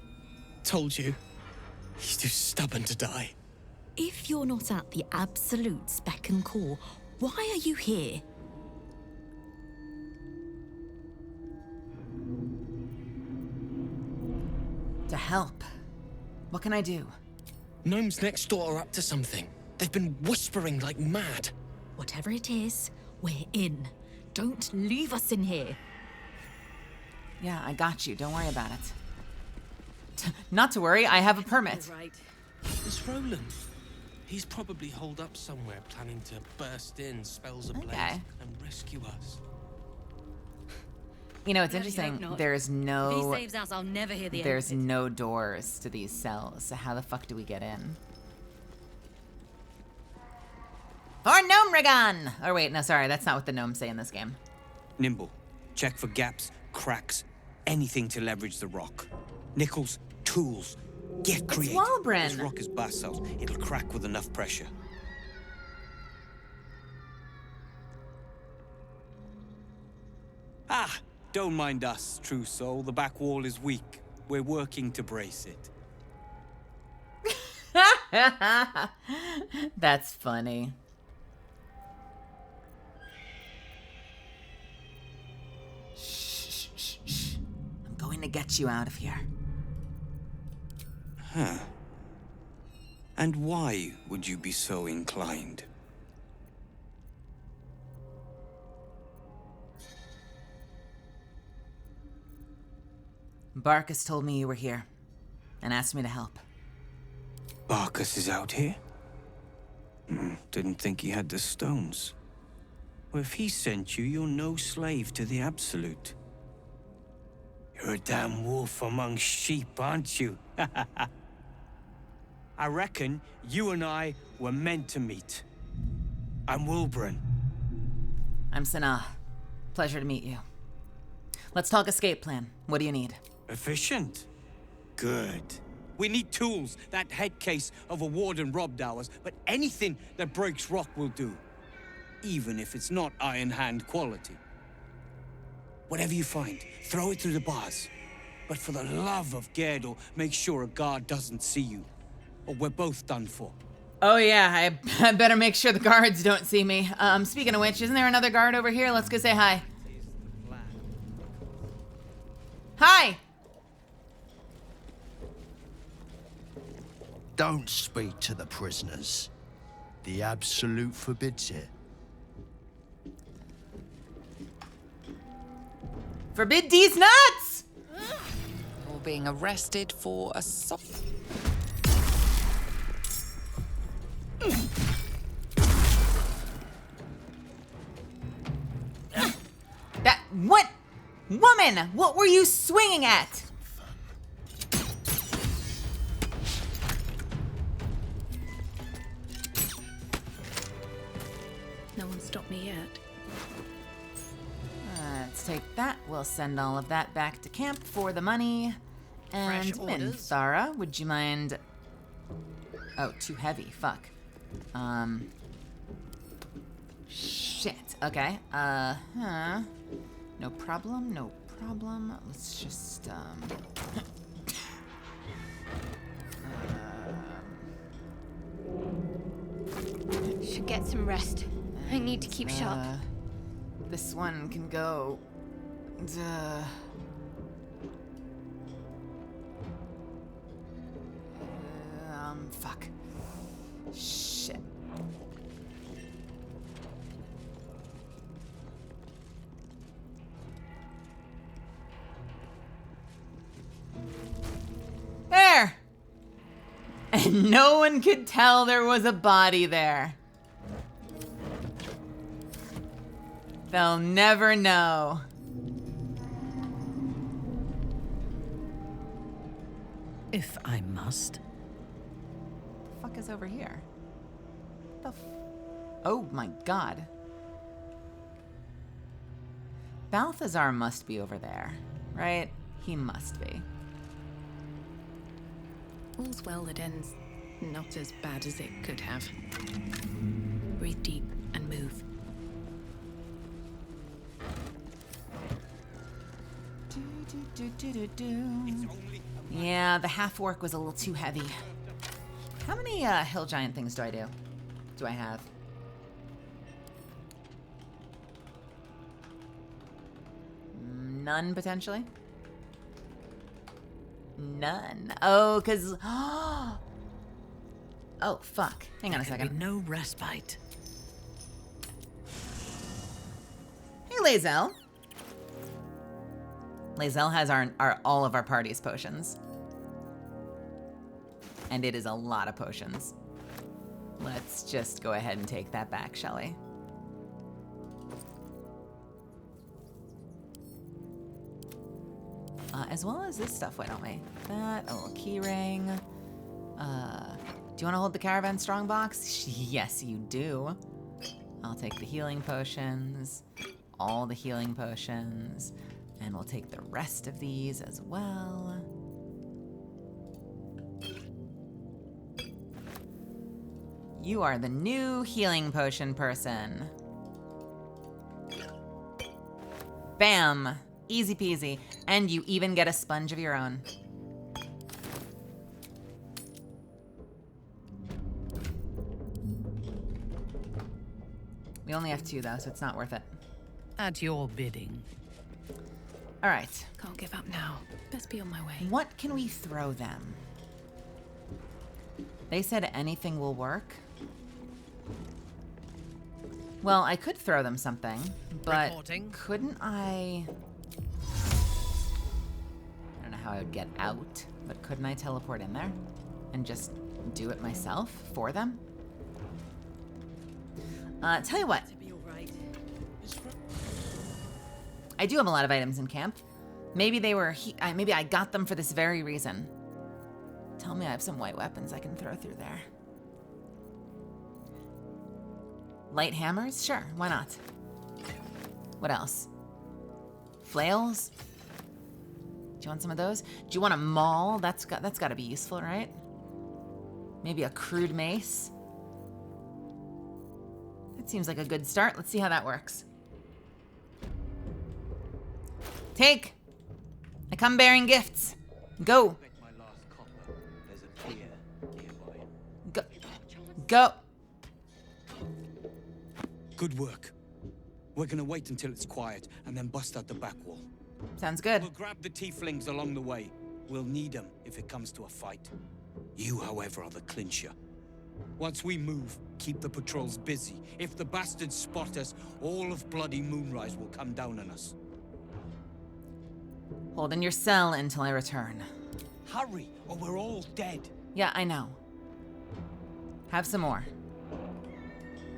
Told you. He's too stubborn to die. If you're not at the Absolute's beck and call, why are you here? To help. What can I do? Gnomes next door are up to something. They've been whispering like mad. Whatever it is, we're in. Don't leave us in here. Yeah, I got you. Don't worry about it. Not to worry, I have a permit. Right. It's Roland. He's probably holed up somewhere, planning to burst in, spells ablaze, and rescue us. You know, it's interesting. There's no. If he saves us, I'll never hear the end There's of it. no doors to these cells. So how the fuck do we get in? For Gnome Rigon! Or wait, no, sorry, that's not what the gnomes say in this game. Nimble. Check for gaps, cracks, anything to leverage the rock. Nickels, tools. Get creative. Walbrin. This rock is basalt. It'll crack with enough pressure. Ah! Don't mind us, true soul. The back wall is weak. We're working to brace it. That's funny. Shh, shh, shh. I'm going to get you out of here. Huh. And why would you be so inclined? Barkus told me you were here and asked me to help. Barkus is out here? Didn't think he had the stones. Well, if he sent you, you're no slave to the Absolute. You're a damn wolf among sheep, aren't you? I reckon you and I were meant to meet. I'm Wilbrin. I'm Sanaa. Pleasure to meet you. Let's talk escape plan. What do you need? Efficient. Good. We need tools. That head case of a warden robbed ours, but anything that breaks rock will do. Even if it's not Iron Hand quality. Whatever you find, throw it through the bars. But for the love of Gerdel, make sure a guard doesn't see you. Or we're both done for. Oh yeah, I better make sure the guards don't see me. Speaking of which, isn't there another guard over here? Let's go say hi. Hi! Don't speak to the prisoners. The Absolute forbids it. Forbid these nuts! You're being arrested for assault. What? Woman, what were you swinging at? No one stopped me yet. Let's take that. We'll send all of that back to camp for the money. And Minthara, would you mind... Oh, too heavy. Fuck. Shit. Okay. No problem. No problem. Let's just, Should get some rest. I need to keep sharp. This one can go. Fuck. Shit. There! And no one could tell there was a body there. They'll never know. If I must. The fuck is over here? Oh my god. Balthazar must be over there, right? He must be. All's well that ends not as bad as it could have. Breathe deep and move. Yeah, the half-orc was a little too heavy. How many hill giant things do I have? None, potentially? None. Oh, because... Oh, fuck. Hang on a second. No respite. Hey, Lae'zel. Lae'zel has all of our party's potions. And it is a lot of potions. Let's just go ahead and take that back, shall we? As well as this stuff, why don't we? That, a little key ring. Do you want to hold the caravan strongbox? Yes, you do. I'll take the healing potions, all the healing potions, and we'll take the rest of these as well. You are the new healing potion person. Bam! Easy peasy. And you even get a sponge of your own. We only have 2 though, so it's not worth it. At your bidding. All right. Can't give up now. Best be on my way. What can we throw them? They said anything will work. Well, I could throw them something, but couldn't I don't know how I would get out, but couldn't I teleport in there and just do it myself for them? Tell you what. I do have a lot of items in camp. Maybe they were, maybe I got them for this very reason. Tell me I have some white weapons I can throw through there. Light hammers? Sure, why not? What else? Flails? you want some of those? Do you want a maul? That's got to be useful, right? Maybe a crude mace. That seems like a good start. Let's see how that works. Take. I come bearing gifts. Go. Go. Go. Good work. We're gonna wait until it's quiet and then bust out the back wall. Sounds good. We'll grab the tieflings along the way. We'll need them if it comes to a fight. You, however, are the clincher. Once we move, keep the patrols busy. If the bastards spot us, all of bloody Moonrise will come down on us. Hold in your cell until I return. Hurry, or we're all dead. Yeah, I know. Have some more.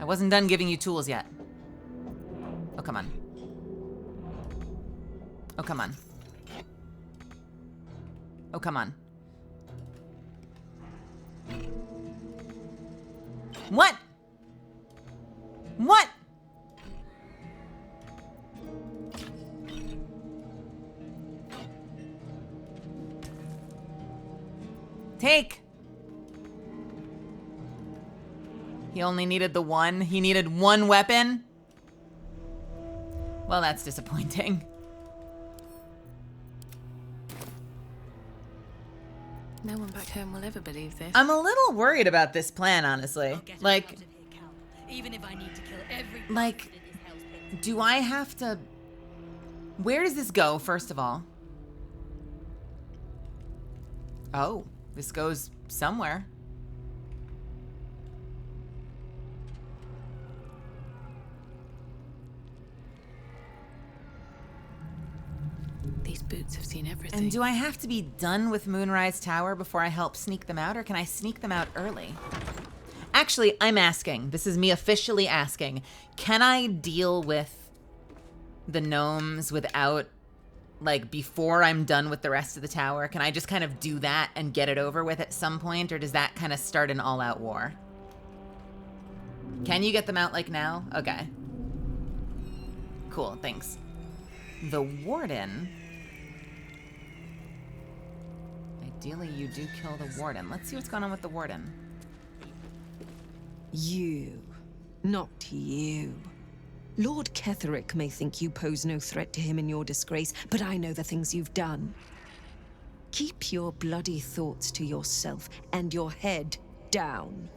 I wasn't done giving you tools yet. Oh, come on. Oh, come on. Oh, come on. What? What? Take. He only needed the one. He needed one weapon. Well, that's disappointing. No one back home will ever believe this. I'm a little worried about this plan, honestly. Like, Even if I need to kill every like, do I have to... Where does this go, first of all? Oh, this goes somewhere. These boots have seen everything. And do I have to be done with Moonrise Tower before I help sneak them out, or can I sneak them out early? Actually, I'm asking. This is me officially asking. Can I deal with the gnomes without, like, before I'm done with the rest of the tower? Can I just kind of do that and get it over with at some point, or does that kind of start an all-out war? Can you get them out, like, now? Okay. Cool, thanks. The Warden... Ideally, you do kill the Warden. Let's see what's going on with the Warden. You. Not you. Lord Ketherick may think you pose no threat to him in your disgrace, but I know the things you've done. Keep your bloody thoughts to yourself and your head down.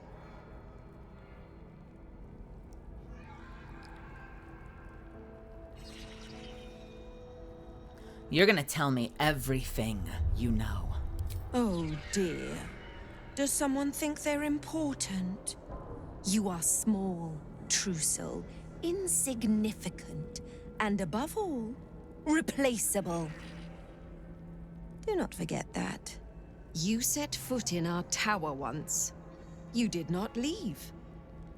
You're gonna tell me everything you know. Oh dear. Does someone think they're important? You are small, Trussell, insignificant, and above all, replaceable. Do not forget that. You set foot in our tower once. You did not leave.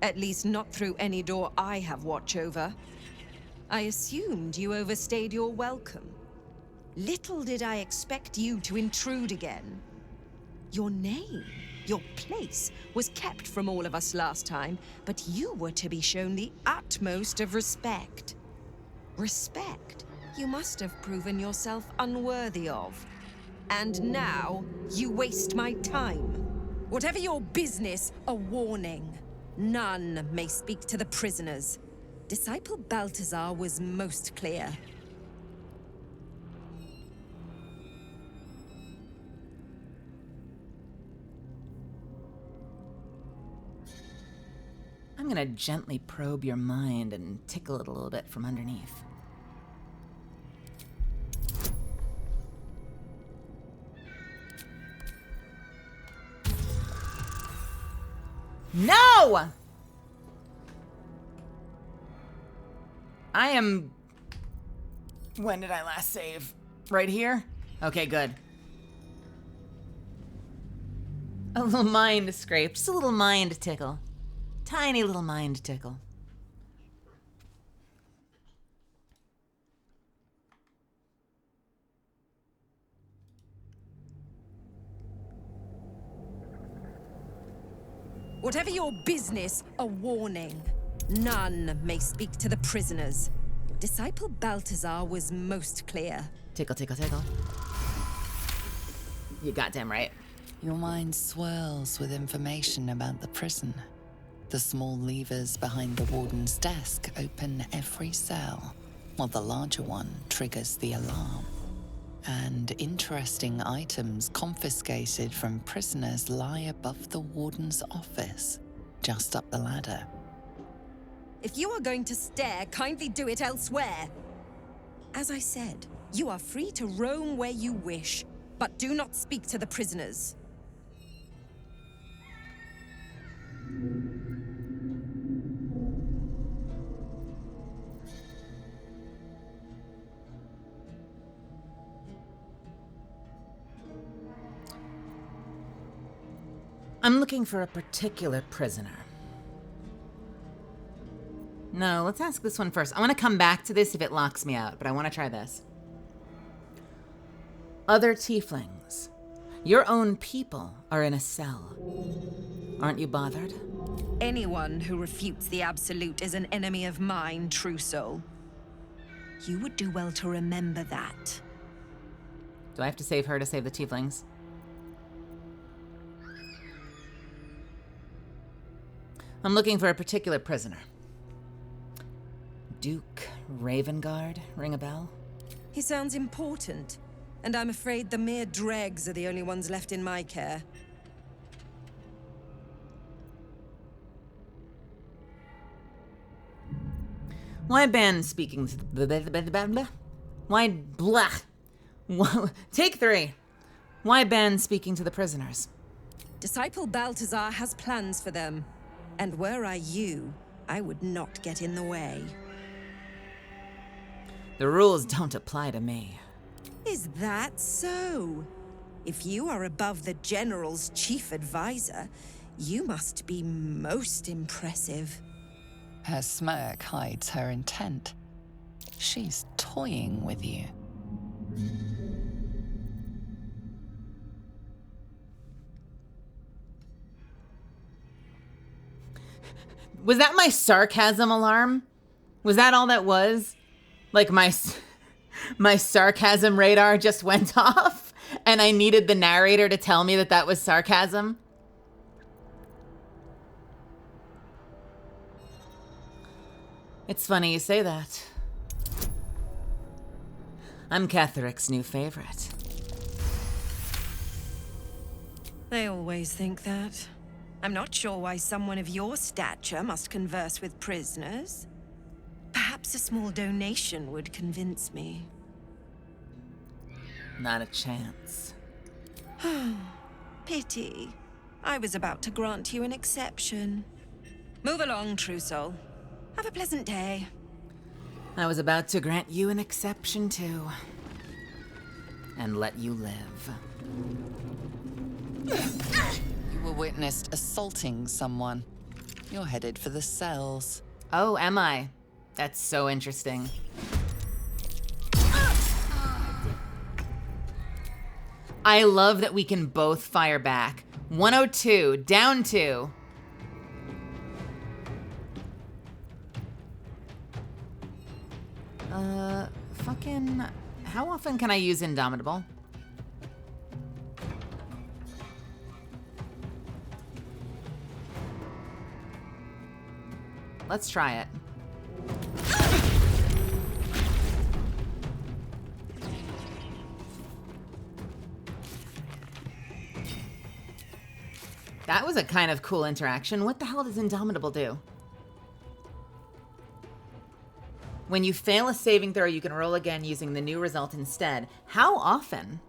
At least not through any door I have watch over. I assumed you overstayed your welcome. Little did I expect you to intrude again. Your name, your place, was kept from all of us last time, but you were to be shown the utmost of respect. Respect you must have proven yourself unworthy of. And now, you waste my time. Whatever your business, a warning. None may speak to the prisoners. Disciple Balthazar was most clear. I'm gonna gently probe your mind and tickle it a little bit from underneath. No! I am... When did I last save? Right here? Okay, good. A little mind scrape. Just a little mind tickle. Tiny little mind tickle. Whatever your business, a warning. None may speak to the prisoners. Disciple Balthazar was most clear. Tickle, tickle, tickle. You goddamn right. Your mind swirls with information about the prison. The small levers behind the warden's desk open every cell, while the larger one triggers the alarm. And interesting items confiscated from prisoners lie above the warden's office, just up the ladder. If you are going to stare, kindly do it elsewhere. As I said, you are free to roam where you wish, but do not speak to the prisoners. I'm looking for a particular prisoner. No, let's ask this one first. I want to come back to this if it locks me out, but I want to try this. Other tieflings. Your own people are in a cell. Aren't you bothered? Anyone who refutes the Absolute is an enemy of mine, true soul. You would do well to remember that. Do I have to save her to save the tieflings? I'm looking for a particular prisoner. Duke Ravengard, ring a bell? He sounds important, and I'm afraid the mere dregs are the only ones left in my care. Why ban speaking? Why blah? Take 3. Why ban speaking to the prisoners? Disciple Balthazar has plans for them, and were I you, I would not get in the way. The rules don't apply to me. Is that so? If you are above the General's chief advisor, you must be most impressive. Her smirk hides her intent. She's toying with you. Was that my sarcasm alarm? Was that all that was? Like my sarcasm radar just went off and I needed the narrator to tell me that that was sarcasm? It's funny you say that. I'm Catherick's new favorite. They always think that. I'm not sure why someone of your stature must converse with prisoners. Perhaps a small donation would convince me. Not a chance. Pity. I was about to grant you an exception. Move along, true soul. Have a pleasant day. I was about to grant you an exception too. And let you live. You were witnessed assaulting someone. You're headed for the cells. Oh, am I? That's so interesting. I love that we can both fire back. 102, down 2. Fucking... How often can I use Indomitable? Let's try it. That was a kind of cool interaction. What the hell does Indomitable do? When you fail a saving throw, you can roll again using the new result instead. How often?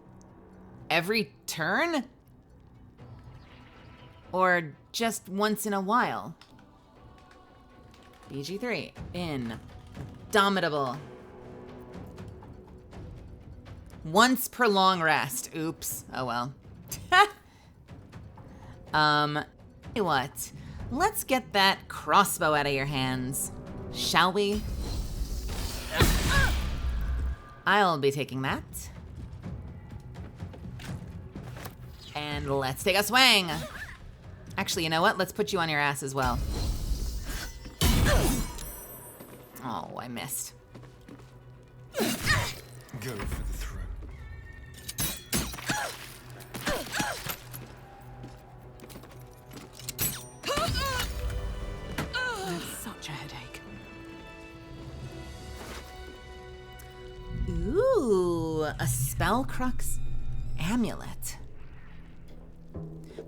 Every turn? Or just once in a while? BG3. Indomitable. Once per long rest. Oops. Oh well. What? Let's get that crossbow out of your hands. Shall we? I'll be taking that. And let's take a swing. Actually, you know what? Let's put you on your ass as well. Oh, I missed. Go for the throat. Ooh, a Spellcrux amulet.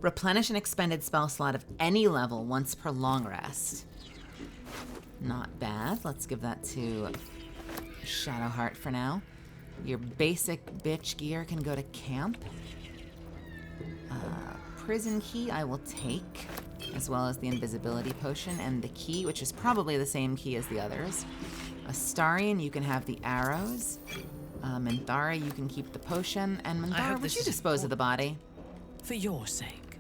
Replenish an expended spell slot of any level once per long rest. Not bad. Let's give that to Shadowheart for now. Your basic bitch gear can go to camp. Prison key I will take, as well as the invisibility potion and the key, which is probably the same key as the others. Astarion, you can have the arrows. Minthara, you can keep the potion. And Minthara, would you dispose of the body? For your sake.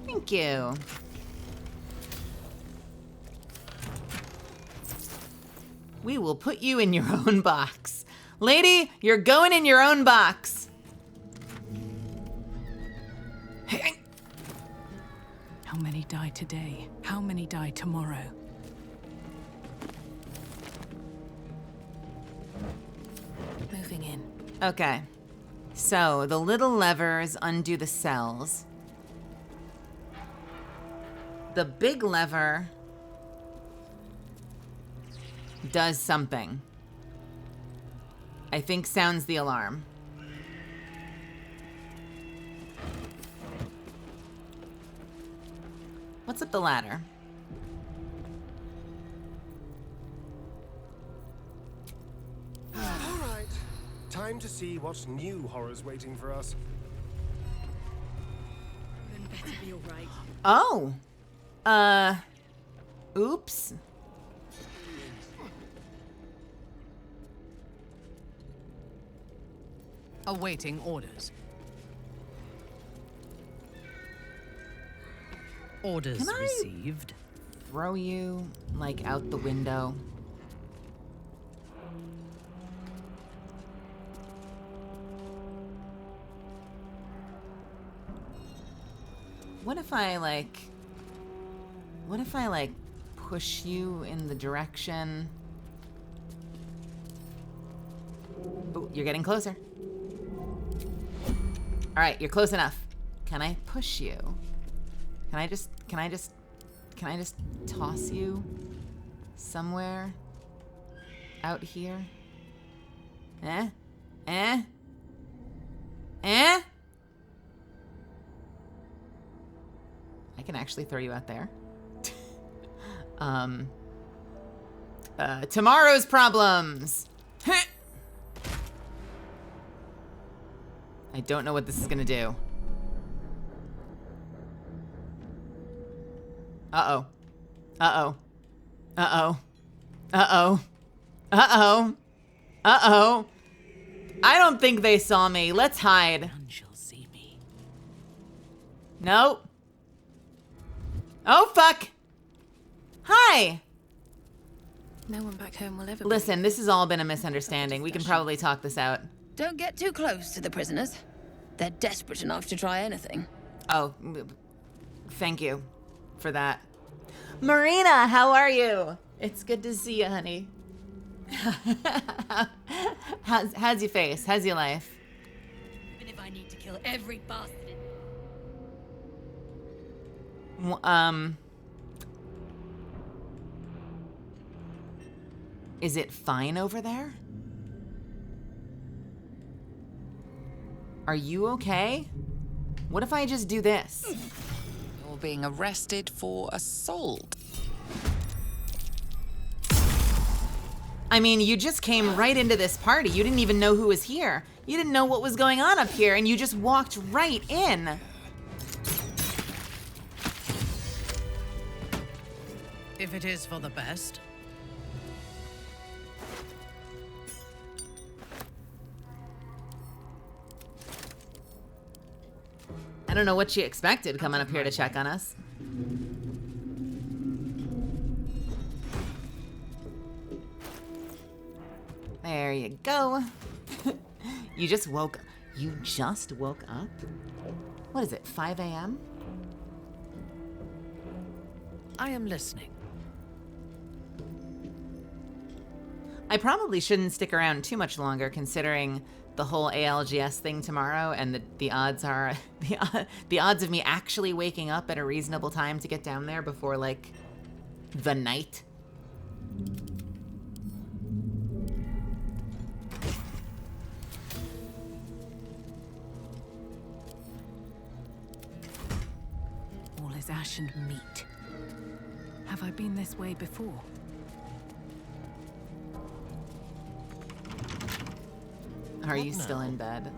Thank you. We will put you in your own box. Lady, you're going in your own box. How many die today? How many die tomorrow? Moving in. Okay. So, the little levers undo the cells. The big lever does something. I think sounds the alarm. What's up the ladder? All right. Time to see what new horror's waiting for us. Then better be all right. Oh. Oops. Awaiting orders. Orders Can I received. Throw you, like, out the window? What if I, like, push you in the direction? Oh, you're getting closer. All right, you're close enough. Can I push you? Can I just toss you somewhere out here? Eh? Eh? Eh? I can actually throw you out there. Tomorrow's problems. I don't know what this is gonna do. Uh-oh. Uh-oh. Uh-oh. Uh-oh. Uh-oh. Uh-oh. I don't think they saw me. Let's hide. None shall see me. Nope. Oh, fuck. Hi. No one back home will ever Listen, this has all been a misunderstanding. We can probably talk this out. Don't get too close to the prisoners. They're desperate enough to try anything. Oh, thank you for that. Marina, how are you? It's good to see you, honey. How's your face? How's your life? Even if I need to kill every bastard. Is it fine over there? Are you okay? What if I just do this? You're being arrested for assault. I mean, you just came right into this party. You didn't even know who was here. You didn't know what was going on up here, and you just walked right in. If it is for the best. I don't know what she expected coming up here to check on us. There you go. You just woke up? What is it, 5 a.m.? I am listening. I probably shouldn't stick around too much longer, considering the whole ALGS thing tomorrow, and the odds are the odds of me actually waking up at a reasonable time to get down there before, like, the night. is ash and meat. Have I been this way before? Are you still in bed?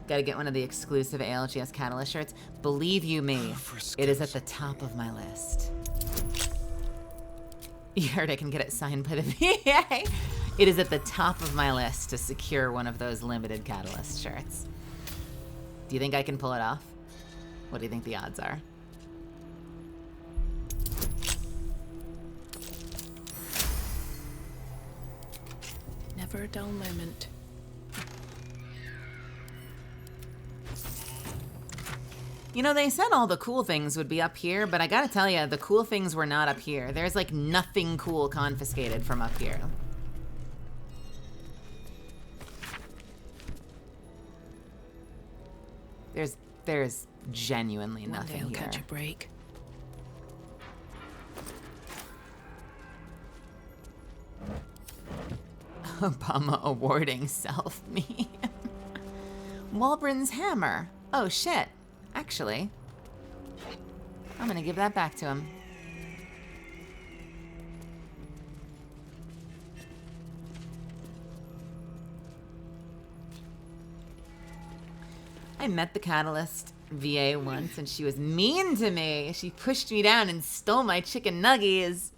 Gotta get one of the exclusive ALGS Catalyst shirts. Believe you me, it is at the top of my list. You heard I can get it signed by the VA. It is at the top of my list to secure one of those limited Catalyst shirts. Do you think I can pull it off? What do you think the odds are? Never a dull moment. You know, they said all the cool things would be up here, but I gotta tell you, the cool things were not up here. There's like nothing cool confiscated from up here. There's genuinely nothing One day I'll here. catch a break. Obama awarding self-meme. Walburn's hammer. Oh shit. Actually, I'm gonna give that back to him. I met the Catalyst VA once and she was mean to me. She pushed me down and stole my chicken nuggies.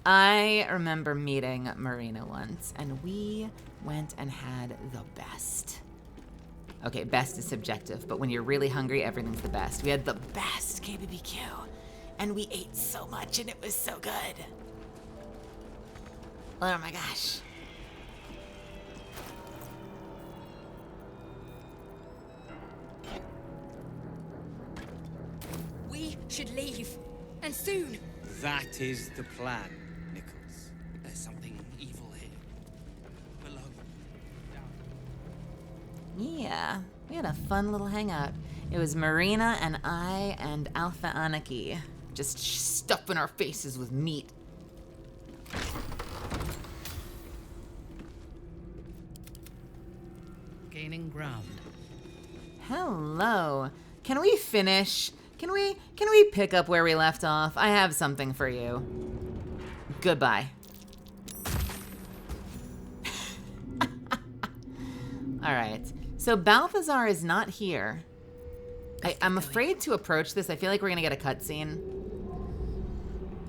I remember meeting Marina once and we went and had the best. Okay, best is subjective, but when you're really hungry, everything's the best. We had the best KBBQ and we ate so much and it was so good. Oh my gosh. We should leave, and soon. That is the plan, Nichols. There's something evil here. Below. Yeah, we had a fun little hangout. It was Marina and I and Alpha Anarchy, just stuffing our faces with meat. Gaining ground. Hello. Can we finish? Can we pick up where we left off? I have something for you. Goodbye. All right. So Balthazar is not here. I'm afraid to approach this. I feel like we're gonna get a cutscene.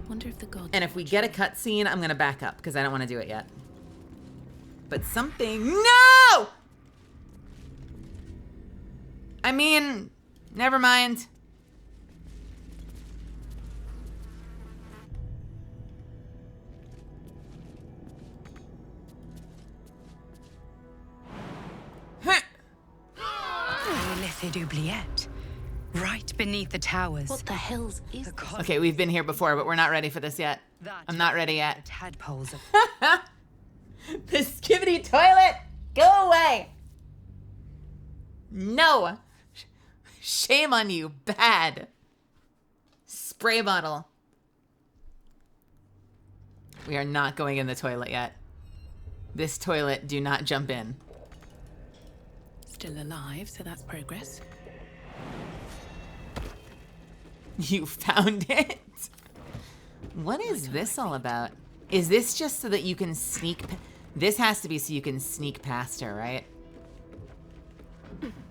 Wonder if the gods. And if we get a cutscene, I'm gonna back up because I don't want to do it yet. But something. No! I mean, never mind. Oubliette. Right beneath the towers. What the hell's is this? Okay, we've been here before, but we're not ready for this yet. I'm not ready yet. Tadpoles. The skivvy toilet! Go away! No! Shame on you. Bad. Spray bottle. We are not going in the toilet yet. This toilet, do not jump in. Still alive, so that's progress. You found it? What is this all about? Is this just so that you can sneak? This has to be so you can sneak past her, right?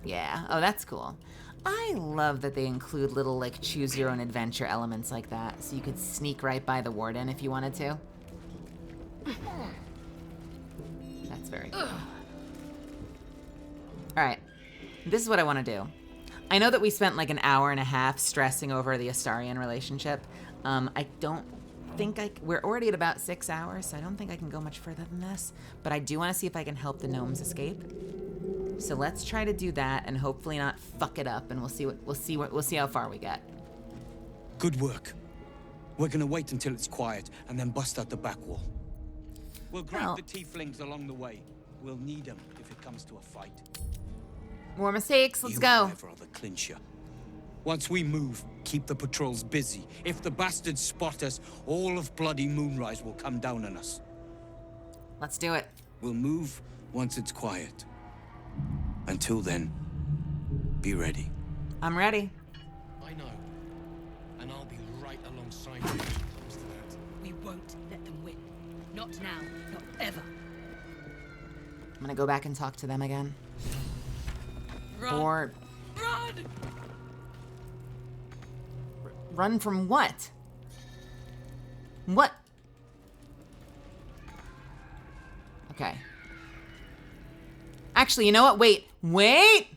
Yeah. Oh, that's cool. I love that they include little, like, choose your own adventure elements like that, so you could sneak right by the warden if you wanted to. That's very cool. All right. This is what I want to do. I know that we spent like an hour and a half stressing over the Astarion relationship. I don't think we're already at about 6 hours, so I don't think I can go much further than this. But I do want to see if I can help the gnomes escape. So let's try to do that and hopefully not fuck it up, and we'll see how far we get. Good work. We're gonna wait until it's quiet and then bust out the back wall. We'll grab the tieflings along the way. We'll need them if it comes to a fight. More mistakes. Let's go. However, are the clincher. Once we move, keep the patrols busy. If the bastards spot us, all of bloody Moonrise will come down on us. Let's do it. We'll move once it's quiet. Until then, be ready. I'm ready. I know. fight when it comes to that. We won't let them win. Not now, not ever. I'm gonna go back and talk to them again. Run! Or Run! run from what? What? Okay. Actually, you know what? Wait. Wait!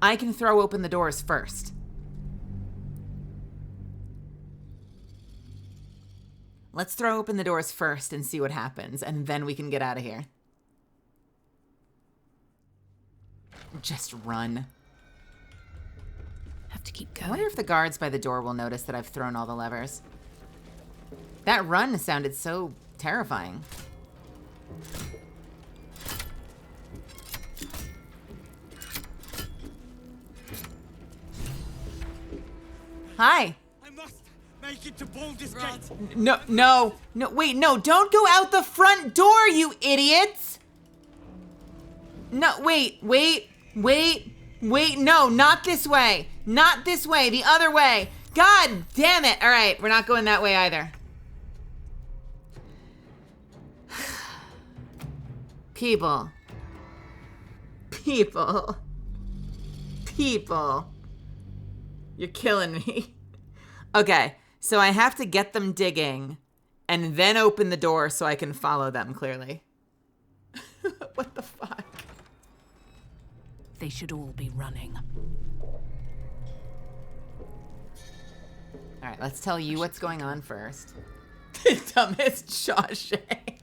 I can throw open the doors first. Let's throw open the doors first and see what happens, and then we can get out of here. Just run. Have to keep I going. wonder if the guards by the door will notice that I've thrown all the levers. That run sounded so terrifying. Hi. I must make it to Baldur's Gate. No, wait, no, don't go out the front door, you idiots! No, wait, no, not this way. Not this way, the other way. God damn it. All right, we're not going that way either. People. You're killing me. Okay, so I have to get them digging and then open the door so I can follow them clearly. What the fuck? They should all be running. All right, let's tell you what's going on first. Dumbest Shawshank.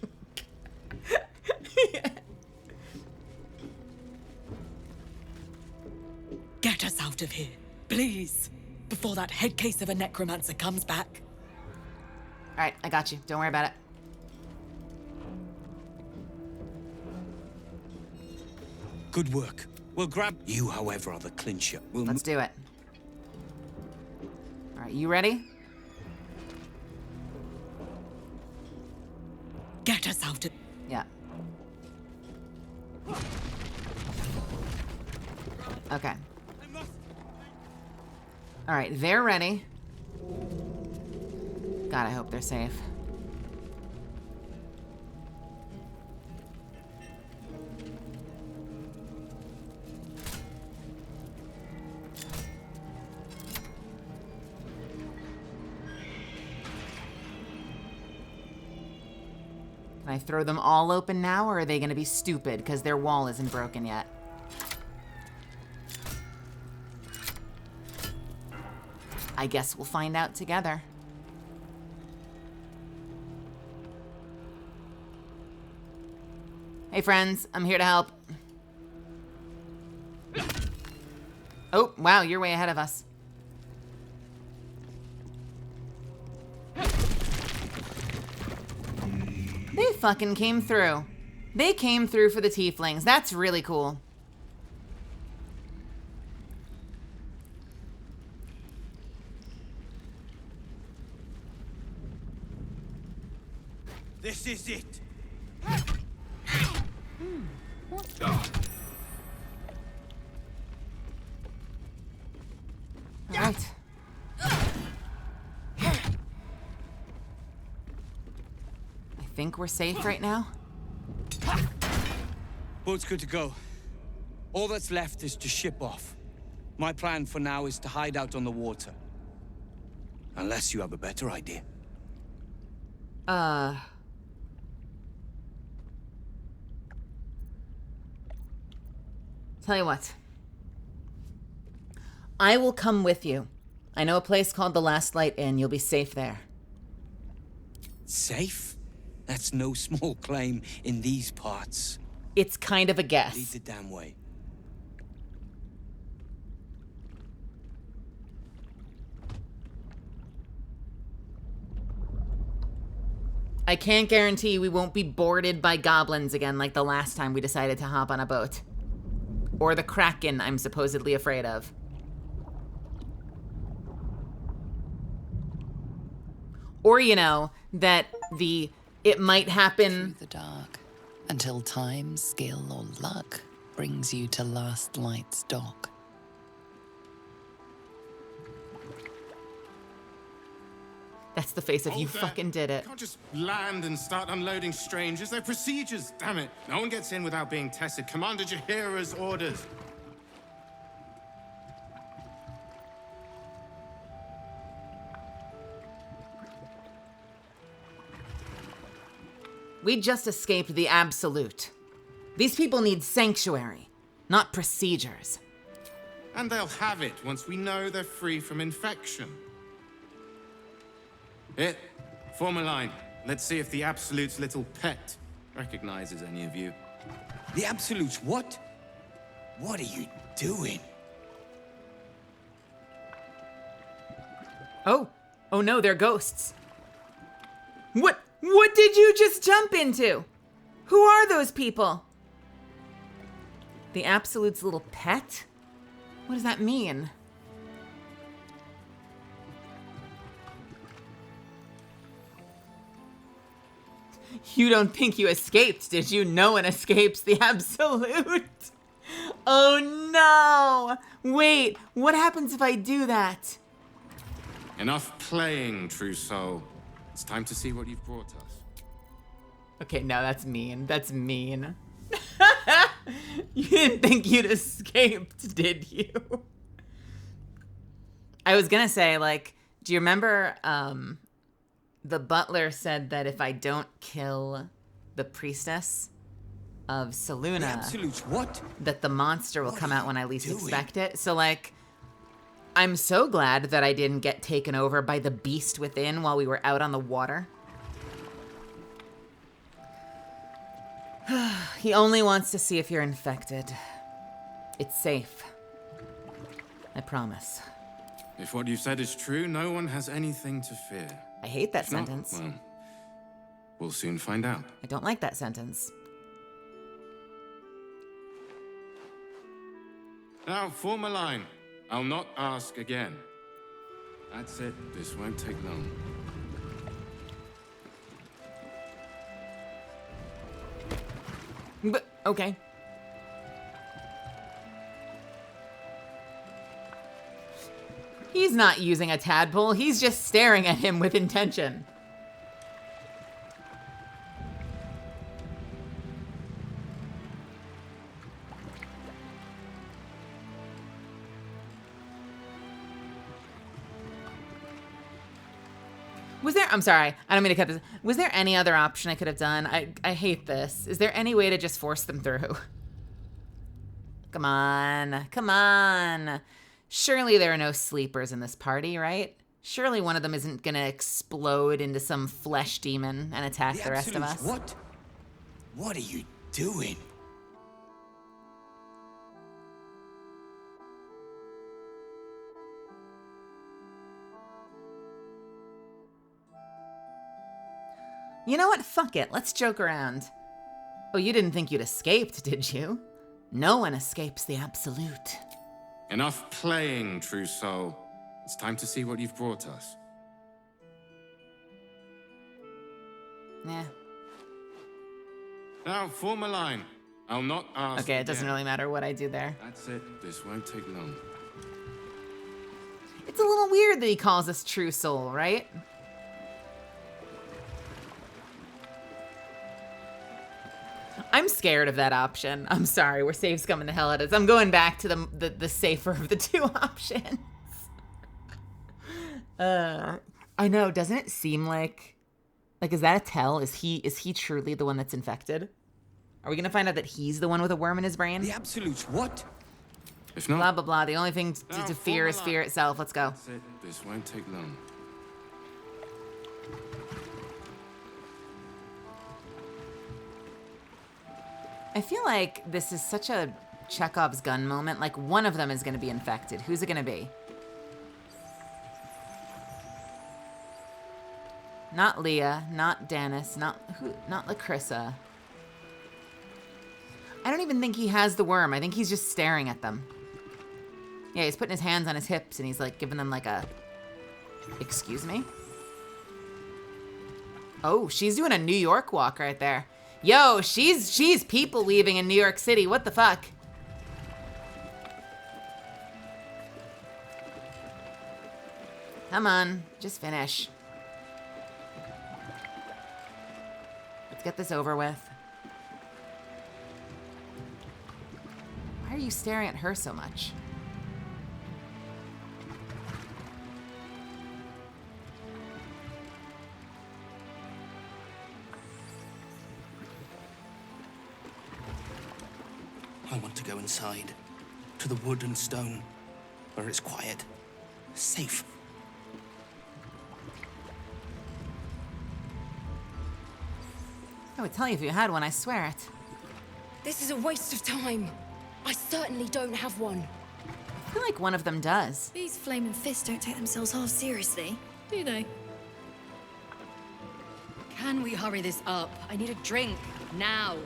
Get us out of here, please, before that head case of a necromancer comes back. All right, I got you. Don't worry about it. Good work. We'll grab you, however, are the clincher. Let's do it. All right, you ready? Get us out of... Yeah. Okay. All right, they're ready. God, I hope they're safe. Can I throw them all open now, or are they going to be stupid because their wall isn't broken yet? I guess we'll find out together. Hey friends, I'm here to help. Oh, wow, you're way ahead of us. They fucking came through. They came through for the tieflings. That's really cool. This is it. All right. I think we're safe right now. Boat's good to go. All that's left is to ship off. My plan for now is to hide out on the water. Unless you have a better idea. Tell you what. I will come with you. I know a place called the Last Light Inn. You'll be safe there. Safe? That's no small claim in these parts. It's kind of a guess. Lead the damn way. I can't guarantee we won't be boarded by goblins again like the last time we decided to hop on a boat. Or the Kraken I'm supposedly afraid of. Or, you know, that it might happen... Through the dark, until time, skill, or luck brings you to Last Light's dock. That's the face of you Hold there. fucking did it. Can't just land and start unloading strangers. They're procedures, damn it. No one gets in without being tested. Commander Jahira's orders. We just escaped the Absolute. These people need sanctuary, not procedures. And they'll have it once we know they're free from infection. Here, form a line. Let's see if the Absolute's little pet recognizes any of you. The Absolute's what? What are you doing? Oh no, they're ghosts. What did you just jump into? Who are those people? The Absolute's little pet? What does that mean? You don't think you escaped, did you? No one escapes the Absolute. Oh no! Wait, what happens if I do that? Enough playing, true soul. It's time to see what you've brought us. Okay, no, that's mean. That's mean. You didn't think you'd escaped, did you? I was gonna say, like, do you remember the butler said that if I don't kill the priestess of Saluna, The Absolute's what? that the monster will come out when I least expect it? So, like, I'm so glad that I didn't get taken over by the beast within while we were out on the water. He only wants to see if you're infected. It's safe. I promise. If what you've said is true, no one has anything to fear. I hate that If not, sentence. well, we'll soon find out. I don't like that sentence. Now, form a line. I'll not ask again. That's it. This won't take long. But, okay. He's not using a tadpole, he's just staring at him with intention. Was there, I'm sorry, I don't mean to cut this. Was there any other option I could have done? I hate this. Is there any way to just force them through? Come on, come on. Surely there are no sleepers in this party, right? Surely one of them isn't gonna explode into some flesh demon and attack the rest of us. What? What are you doing? You know what? Fuck it. Let's joke around. Oh, you didn't think you'd escaped, did you? No one escapes the Absolute. Enough playing, true soul. It's time to see what you've brought us. Yeah. Now, form a line. I'll not ask Okay, it doesn't again. really matter what I do there. That's it. This won't take long. It's a little weird that he calls us true soul, right? I'm scared of that option. I'm sorry, we're safe scumming the hell out of this. I'm going back to the safer of the two options. I know, doesn't it seem like is that a tell? Is he truly the one that's infected? Are we gonna find out that he's the one with a worm in his brain? The Absolute's what? If not, blah blah blah. The only thing to fear is fear itself. Let's go. That's it. This won't take long. I feel like this is such a Chekhov's gun moment. Like, one of them is going to be infected. Who's it going to be? Not Leah, not Dennis, not Lacrissa. I don't even think he has the worm. I think he's just staring at them. Yeah, he's putting his hands on his hips and he's like giving them like a... Excuse me? Oh, she's doing a New York walk right there. Yo, she's people leaving in New York City. What the fuck? Come on, just finish. get this over with. Why are you staring at her so much? I want to go inside. To the wood and stone. Where it's quiet. Safe. I would tell you if you had one, I swear it. This is a waste of time. I certainly don't have one. I feel like one of them does. These flaming fists don't take themselves half seriously, do they? Can we hurry this up? I need a drink, now.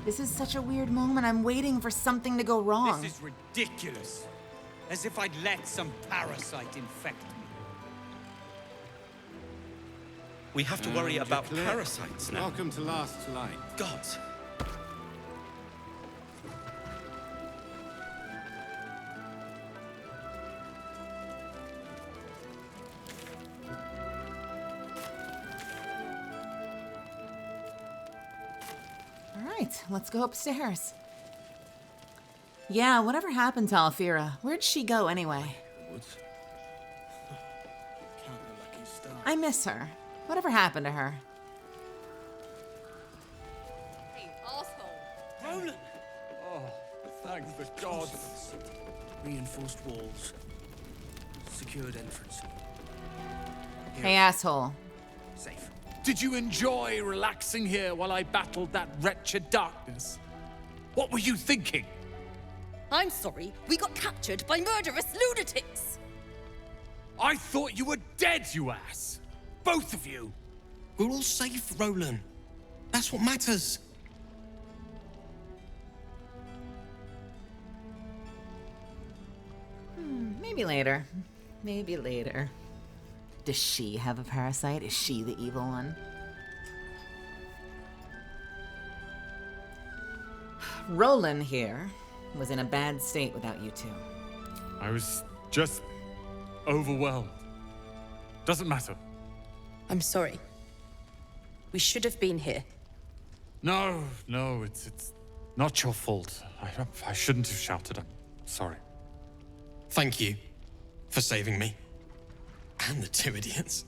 This is such a weird moment. I'm waiting for something to go wrong. This is ridiculous. As if I'd let some parasite infect me. We have to worry about parasites now. Welcome to Last Light. Gods. All right, let's go upstairs. Yeah, whatever happened to Alfira? Where'd she go anyway? I miss her. Whatever happened to her? Hey, asshole. Roland! Oh, thank the gods. Reinforced walls. Secured entrance. Hey, asshole. Safe. Did you enjoy relaxing here while I battled that wretched darkness? What were you thinking? I'm sorry, we got captured by murderous lunatics! I thought you were dead, you ass! Both of you! We're all safe, Roland. That's what matters. Maybe later. Maybe later. Does she have a parasite? Is she the evil one? Roland here was in a bad state without you two. I was just overwhelmed. Doesn't matter. I'm sorry. We should have been here. No, it's not your fault. I shouldn't have shouted. I'm sorry. Thank you for saving me. And the two idiots.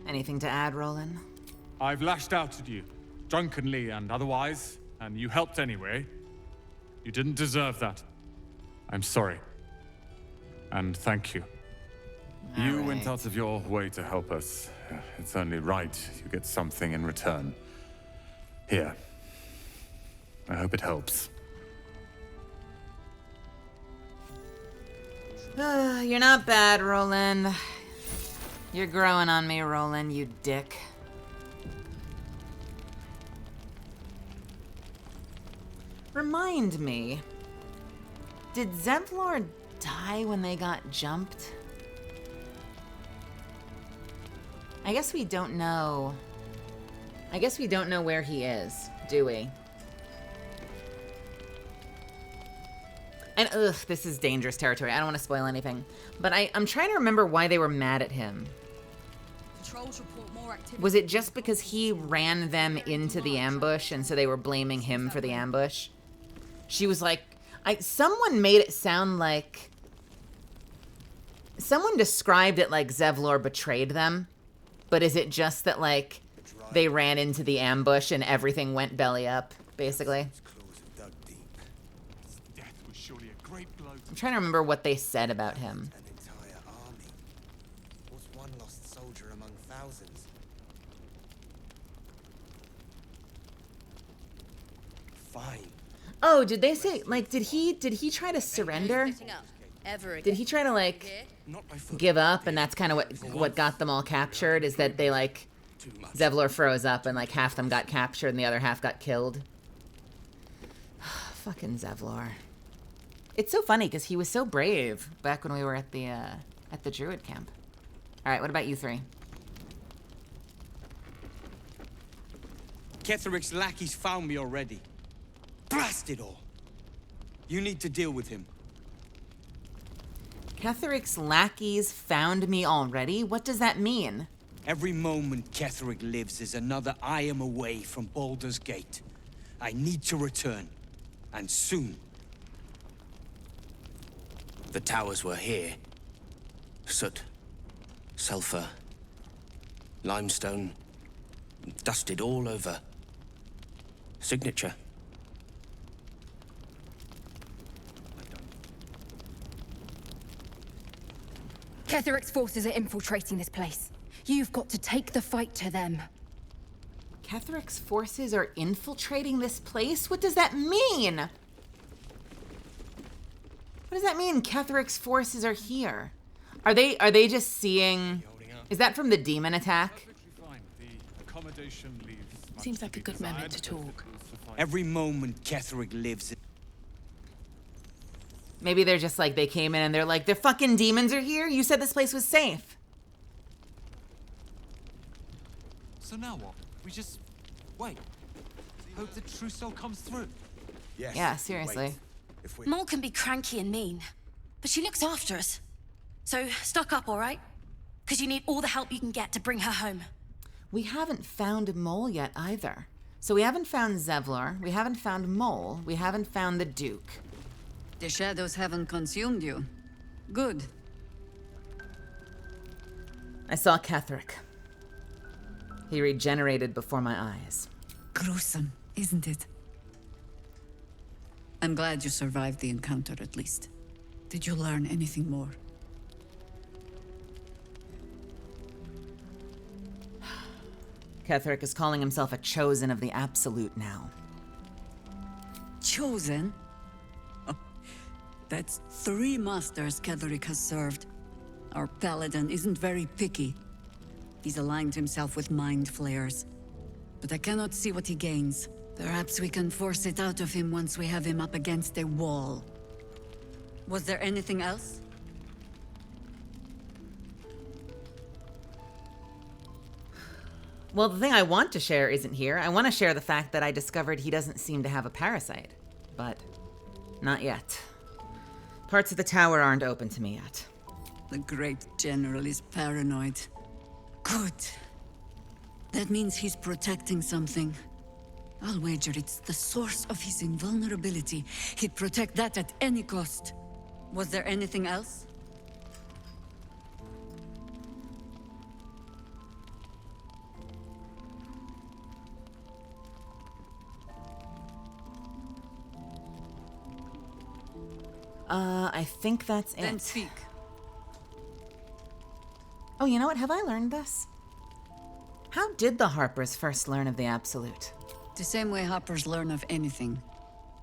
Anything to add, Roland? I've lashed out at you, drunkenly and otherwise, and you helped anyway. You didn't deserve that. I'm sorry. And thank you. You went out of your way to help us. It's only right you get something in return. Here. I hope it helps. You're not bad, Roland. You're growing on me, Roland, you dick. Remind me, did Zevlor die when they got jumped? I guess we don't know. I guess we don't know where he is, do we? And ugh, this is dangerous territory. I don't want to spoil anything. But I'm trying to remember why they were mad at him. Patrols report more activity. Was it just because he ran them into the ambush and so they were blaming him for the ambush? She was like, someone made it sound like, someone described it like Zevlor betrayed them. But is it just that, like, they ran into the ambush and everything went belly up, basically? I'm trying to remember what they said about him. An entire army. What's one lost soldier among thousands? Fine. Oh, did they say, like, did he try to surrender? Did he try to, like, give up, and that's kind of what got them all captured, is that they, like, Zevlor froze up and, like, half them got captured and the other half got killed? Fucking Zevlor. It's so funny, because he was so brave back when we were at the Druid camp. Alright, what about you three? Ketheric's lackeys found me already. Blast it all! You need to deal with him. Ketheric's lackeys found me already? What does that mean? Every moment Ketheric lives is another I am away from Baldur's Gate. I need to return, and soon. The towers were here. Soot, sulfur, limestone, dusted all over. Signature. Ketheric's forces are infiltrating this place. You've got to take the fight to them. Ketheric's forces are infiltrating this place? What does that mean? What does that mean, Ketheric's forces are here? Are they just seeing... Is that from the demon attack? Seems like a good moment to talk. Every moment Ketheric lives... Maybe they're just like, they came in and they're like, the fucking demons are here? You said this place was safe. So now what? We just wait. Hope the true soul comes through. Yes. Yeah, seriously. Mole can be cranky and mean, but she looks after us. So stock up, all right? Because you need all the help you can get to bring her home. We haven't found Mole yet either. So we haven't found Zevlor, we haven't found Mole, we haven't found the Duke. The shadows haven't consumed you. Good. I saw Ketheric. He regenerated before my eyes. Gruesome, isn't it? I'm glad you survived the encounter at least. Did you learn anything more? Ketheric is calling himself a chosen of the Absolute now. Chosen? Oh, that's 3 masters Ketheric has served. Our paladin isn't very picky. He's aligned himself with mind flayers. But I cannot see what he gains. Perhaps we can force it out of him once we have him up against a wall. Was there anything else? Well, the thing I want to share isn't here. I want to share the fact that I discovered he doesn't seem to have a parasite. But not yet. Parts of the tower aren't open to me yet. The great general is paranoid. Good. That means he's protecting something. I'll wager it's the source of his invulnerability. He'd protect that at any cost. Was there anything else? I think that's it. Then speak. Oh, you know what? Have I learned this? How did the Harpers first learn of the Absolute? The same way Hoppers learn of anything.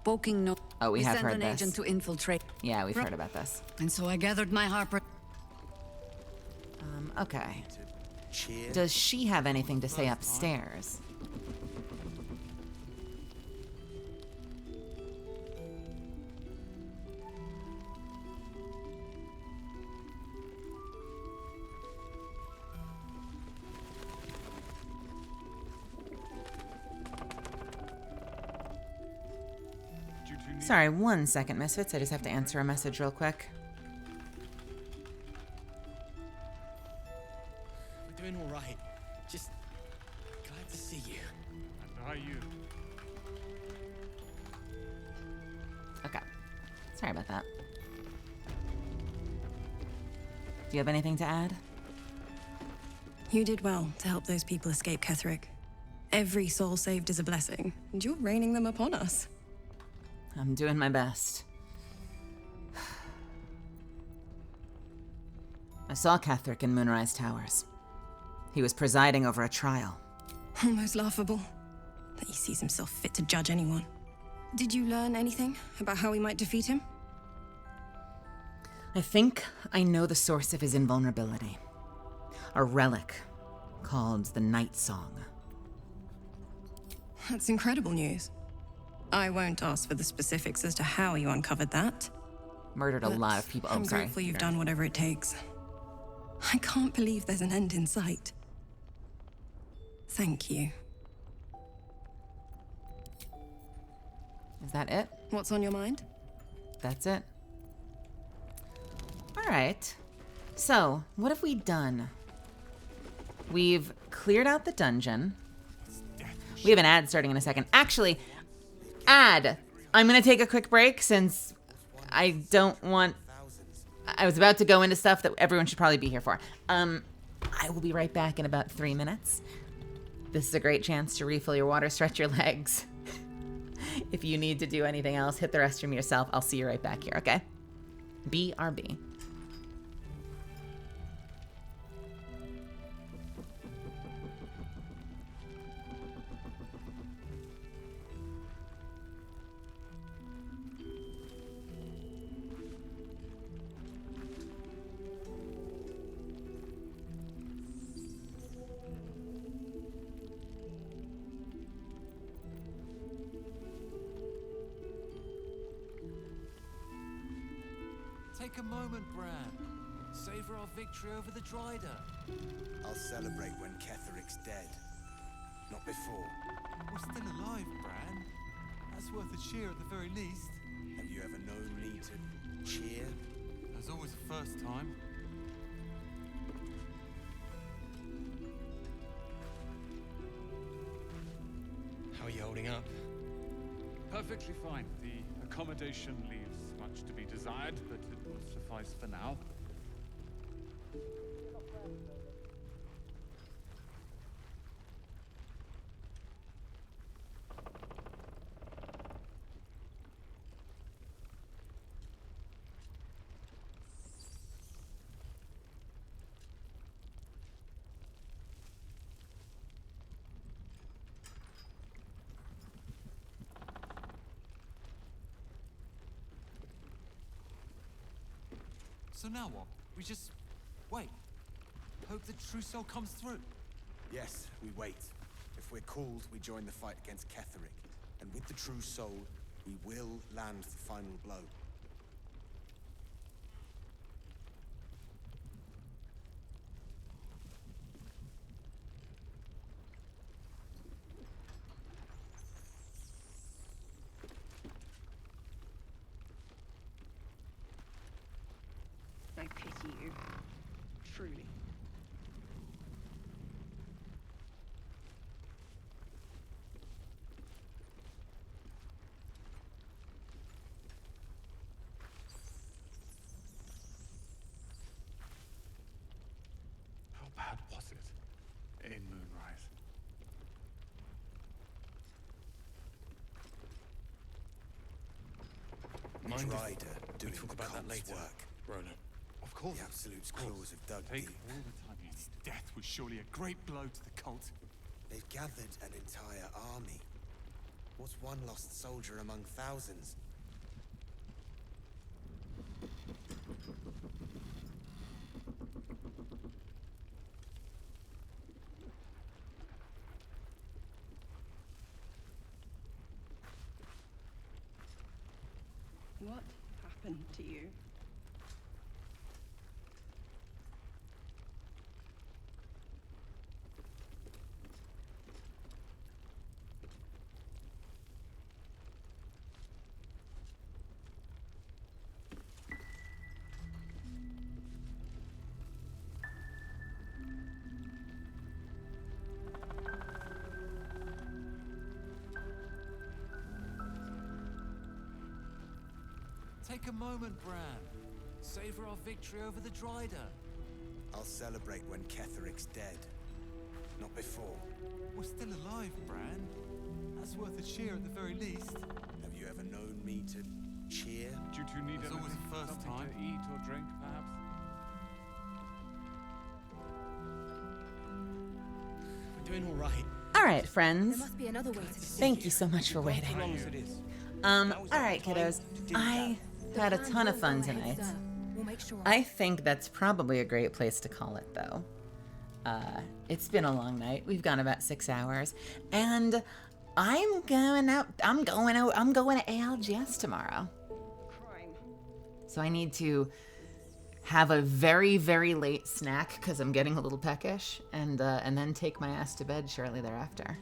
Poking no. Oh, we have sent heard an this. agent to infiltrate. Yeah, we've heard about this. And so I gathered my Harper. Okay. Does she have anything to say upstairs? Sorry, 1 second, Misfits. I just have to answer a message real quick. We're doing all right. Just glad to see you. And are you? Okay. Sorry about that. Do you have anything to add? You did well to help those people escape Ketheric. Every soul saved is a blessing, and you're raining them upon us. I'm doing my best. I saw Ketheric in Moonrise Towers. He was presiding over a trial. Almost laughable that he sees himself fit to judge anyone. Did you learn anything about how we might defeat him? I think I know the source of his invulnerability. A relic called the Night Song. That's incredible news. I won't ask for the specifics as to how you uncovered that. Murdered a lot of people. Oh, I'm sorry. grateful you've done whatever it takes. I can't believe there's an end in sight. Thank you. Is that it? What's on your mind? That's it. All right. So, what have we done? We've cleared out the dungeon. We have an ad starting in a second. Actually, ad. I'm going to take a quick break since I don't want... I was about to go into stuff that everyone should probably be here for. I will be right back in about 3 minutes. This is a great chance to refill your water, stretch your legs. If you need to do anything else, hit the restroom yourself. I'll see you right back here, okay? BRB. Take a moment, Bran. Savor our victory over the Drider. I'll celebrate when Ketheric's dead. Not before. We're still alive, Bran. That's worth a cheer at the very least. Have you ever known me to cheer? There's always a first time. How are you holding up? Perfectly fine. The accommodation leaves much to be desired, but it will suffice for now. So now what? We just wait. Hope the trousseau comes through. Yes, we wait. If we're called, we join the fight against Ketheric. And with the true soul, we will land the final blow. I pity you. Truly. How bad was it in Moonrise? Mind Drider doing talk about that later, work. Ronan. Of course. The Absolute's claws have dug Take deep. all the time you need. Death was surely a great blow to the cult. They've gathered an entire army. What's one lost soldier among thousands? What happened to you? Take a moment, Bran. Savor our victory over the Drider. I'll celebrate when Ketheric's dead. Not before. We're still alive, Bran. That's worth a cheer at the very least. Have you ever known me to cheer? Do you two need There's always anything? a first Something time. to eat or drink, perhaps? We're doing all right. All right, friends. There must be another way to this. Thank you so much for waiting. As long as it is. All right, kiddos. I had a ton of fun tonight. I think that's probably a great place to call it, though. It's been a long night. We've gone about 6 hours, and I'm going to ALGS tomorrow. So I need to have a very, very late snack because I'm getting a little peckish, and then take my ass to bed shortly thereafter.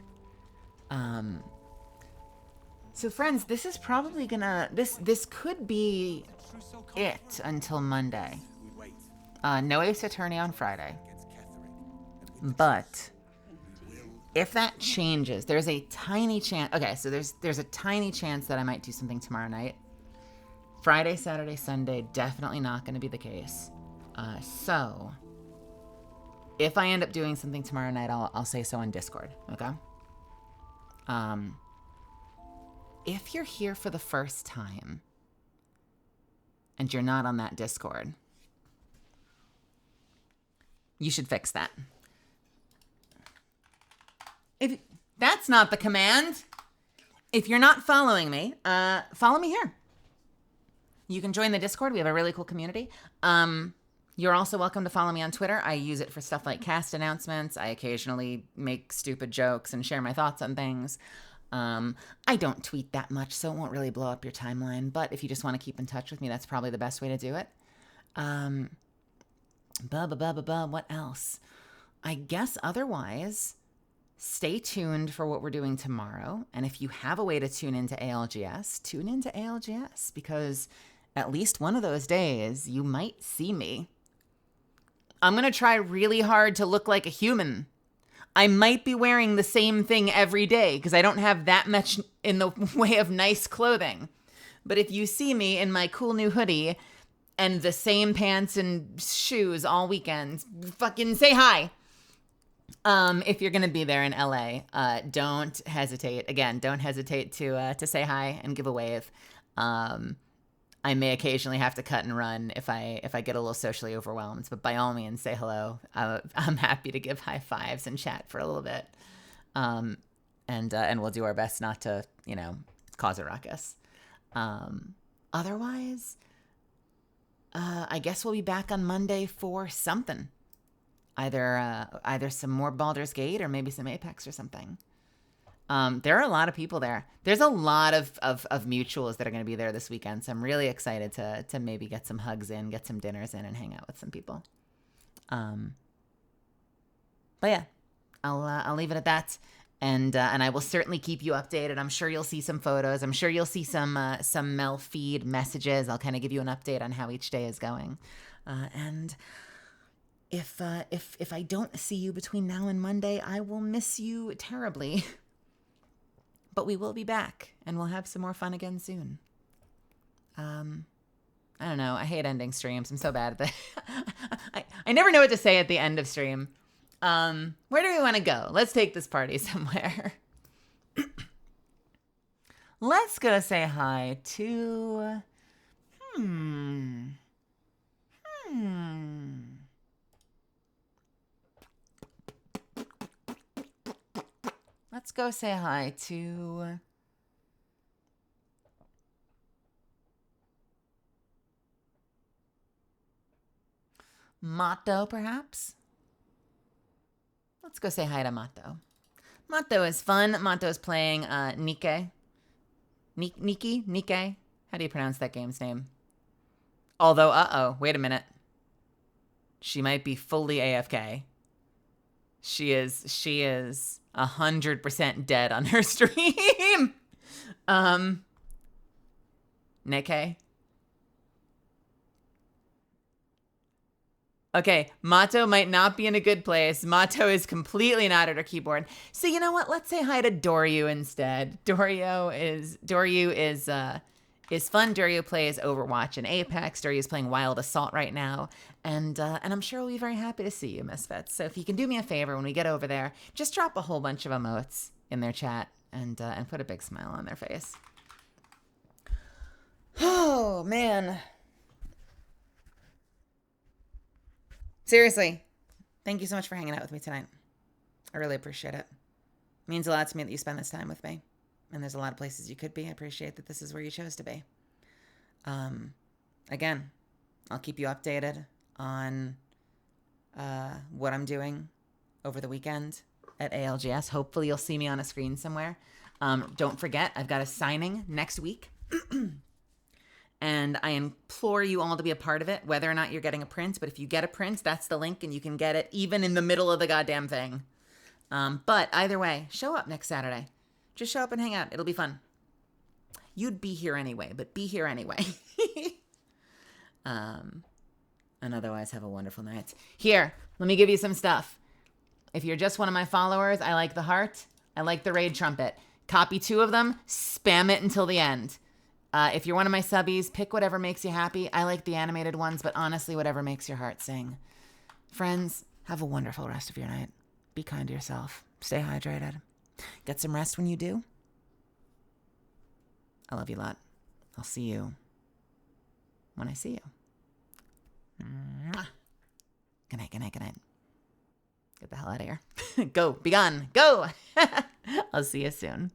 So friends, this is probably gonna, this could be it until Monday. No Ace Attorney on Friday. But if that changes, there's a tiny chance. Okay, so there's a tiny chance that I might do something tomorrow night. Friday, Saturday, Sunday, definitely not going to be the case. So if I end up doing something tomorrow night, I'll say so on Discord. Okay. If you're here for the first time and you're not on that Discord, you should fix that. If that's not the command, if you're not following me, follow me here. You can join the Discord. We have a really cool community. You're also welcome to follow me on Twitter. I use it for stuff like cast announcements. I occasionally make stupid jokes and share my thoughts on things. I don't tweet that much, so it won't really blow up your timeline. But if you just want to keep in touch with me, that's probably the best way to do it. What else? I guess otherwise, stay tuned for what we're doing tomorrow. And if you have a way to tune into ALGS, tune into ALGS, because at least one of those days you might see me. I'm going to try really hard to look like a human. I might be wearing the same thing every day because I don't have that much in the way of nice clothing. But if you see me in my cool new hoodie and the same pants and shoes all weekend, fucking say hi. If you're going to be there in LA, don't hesitate. Again, don't hesitate to say hi and give a wave. I may occasionally have to cut and run if I get a little socially overwhelmed, but by all means, say hello. I'm happy to give high fives and chat for a little bit. And we'll do our best not to, cause a ruckus. Otherwise, I guess we'll be back on Monday for something. Either some more Baldur's Gate or maybe some Apex or something. There are a lot of people there. There's a lot of mutuals that are going to be there this weekend, so I'm really excited to maybe get some hugs in, get some dinners in, and hang out with some people. But yeah, I'll leave it at that, and I will certainly keep you updated. I'm sure you'll see some photos. I'm sure you'll see some Mel feed messages. I'll kind of give you an update on how each day is going, and. If I don't see you between now and Monday, I will miss you terribly. But we will be back, and we'll have some more fun again soon. I don't know. I hate ending streams. I'm so bad at that. I never know what to say at the end of stream. Where do we want to go? Let's take this party somewhere. Let's go say hi to... Let's go say hi to... Mato, perhaps? Let's go say hi to Mato. Mato is fun. Mato's playing Nikke. Nikke? How do you pronounce that game's name? Although, wait a minute. She might be fully AFK. She is 100% dead on her stream. Nikke. Okay, Mato might not be in a good place. Mato is completely not at her keyboard. So you know what? Let's say hi to Doryu instead. Doryu is fun. Doryu plays Overwatch and Apex. Doryu is playing Wild Assault right now. And I'm sure we'll be very happy to see you, Misfits. So if you can do me a favor when we get over there, just drop a whole bunch of emotes in their chat and put a big smile on their face. Oh, man. Seriously, thank you so much for hanging out with me tonight. I really appreciate it. It means a lot to me that you spend this time with me. And there's a lot of places you could be. I appreciate that this is where you chose to be. Again, I'll keep you updated on what I'm doing over the weekend at ALGS. Hopefully you'll see me on a screen somewhere. Don't forget, I've got a signing next week. And I implore you all to be a part of it, whether or not you're getting a print. But if you get a print, that's the link, and you can get it even in the middle of the goddamn thing. But either way, show up next Saturday. Just show up and hang out. It'll be fun. You'd be here anyway, but be here anyway. And otherwise, have a wonderful night. Here, let me give you some stuff. If you're just one of my followers, I like the heart. I like the raid trumpet. Copy 2 of them. Spam it until the end. If you're one of my subbies, pick whatever makes you happy. I like the animated ones, but honestly, whatever makes your heart sing. Friends, have a wonderful rest of your night. Be kind to yourself. Stay hydrated. Get some rest when you do. I love you a lot. I'll see you when I see you. Mwah. Good night, good night, good night. Get the hell out of here. Go, be gone, go. I'll see you soon.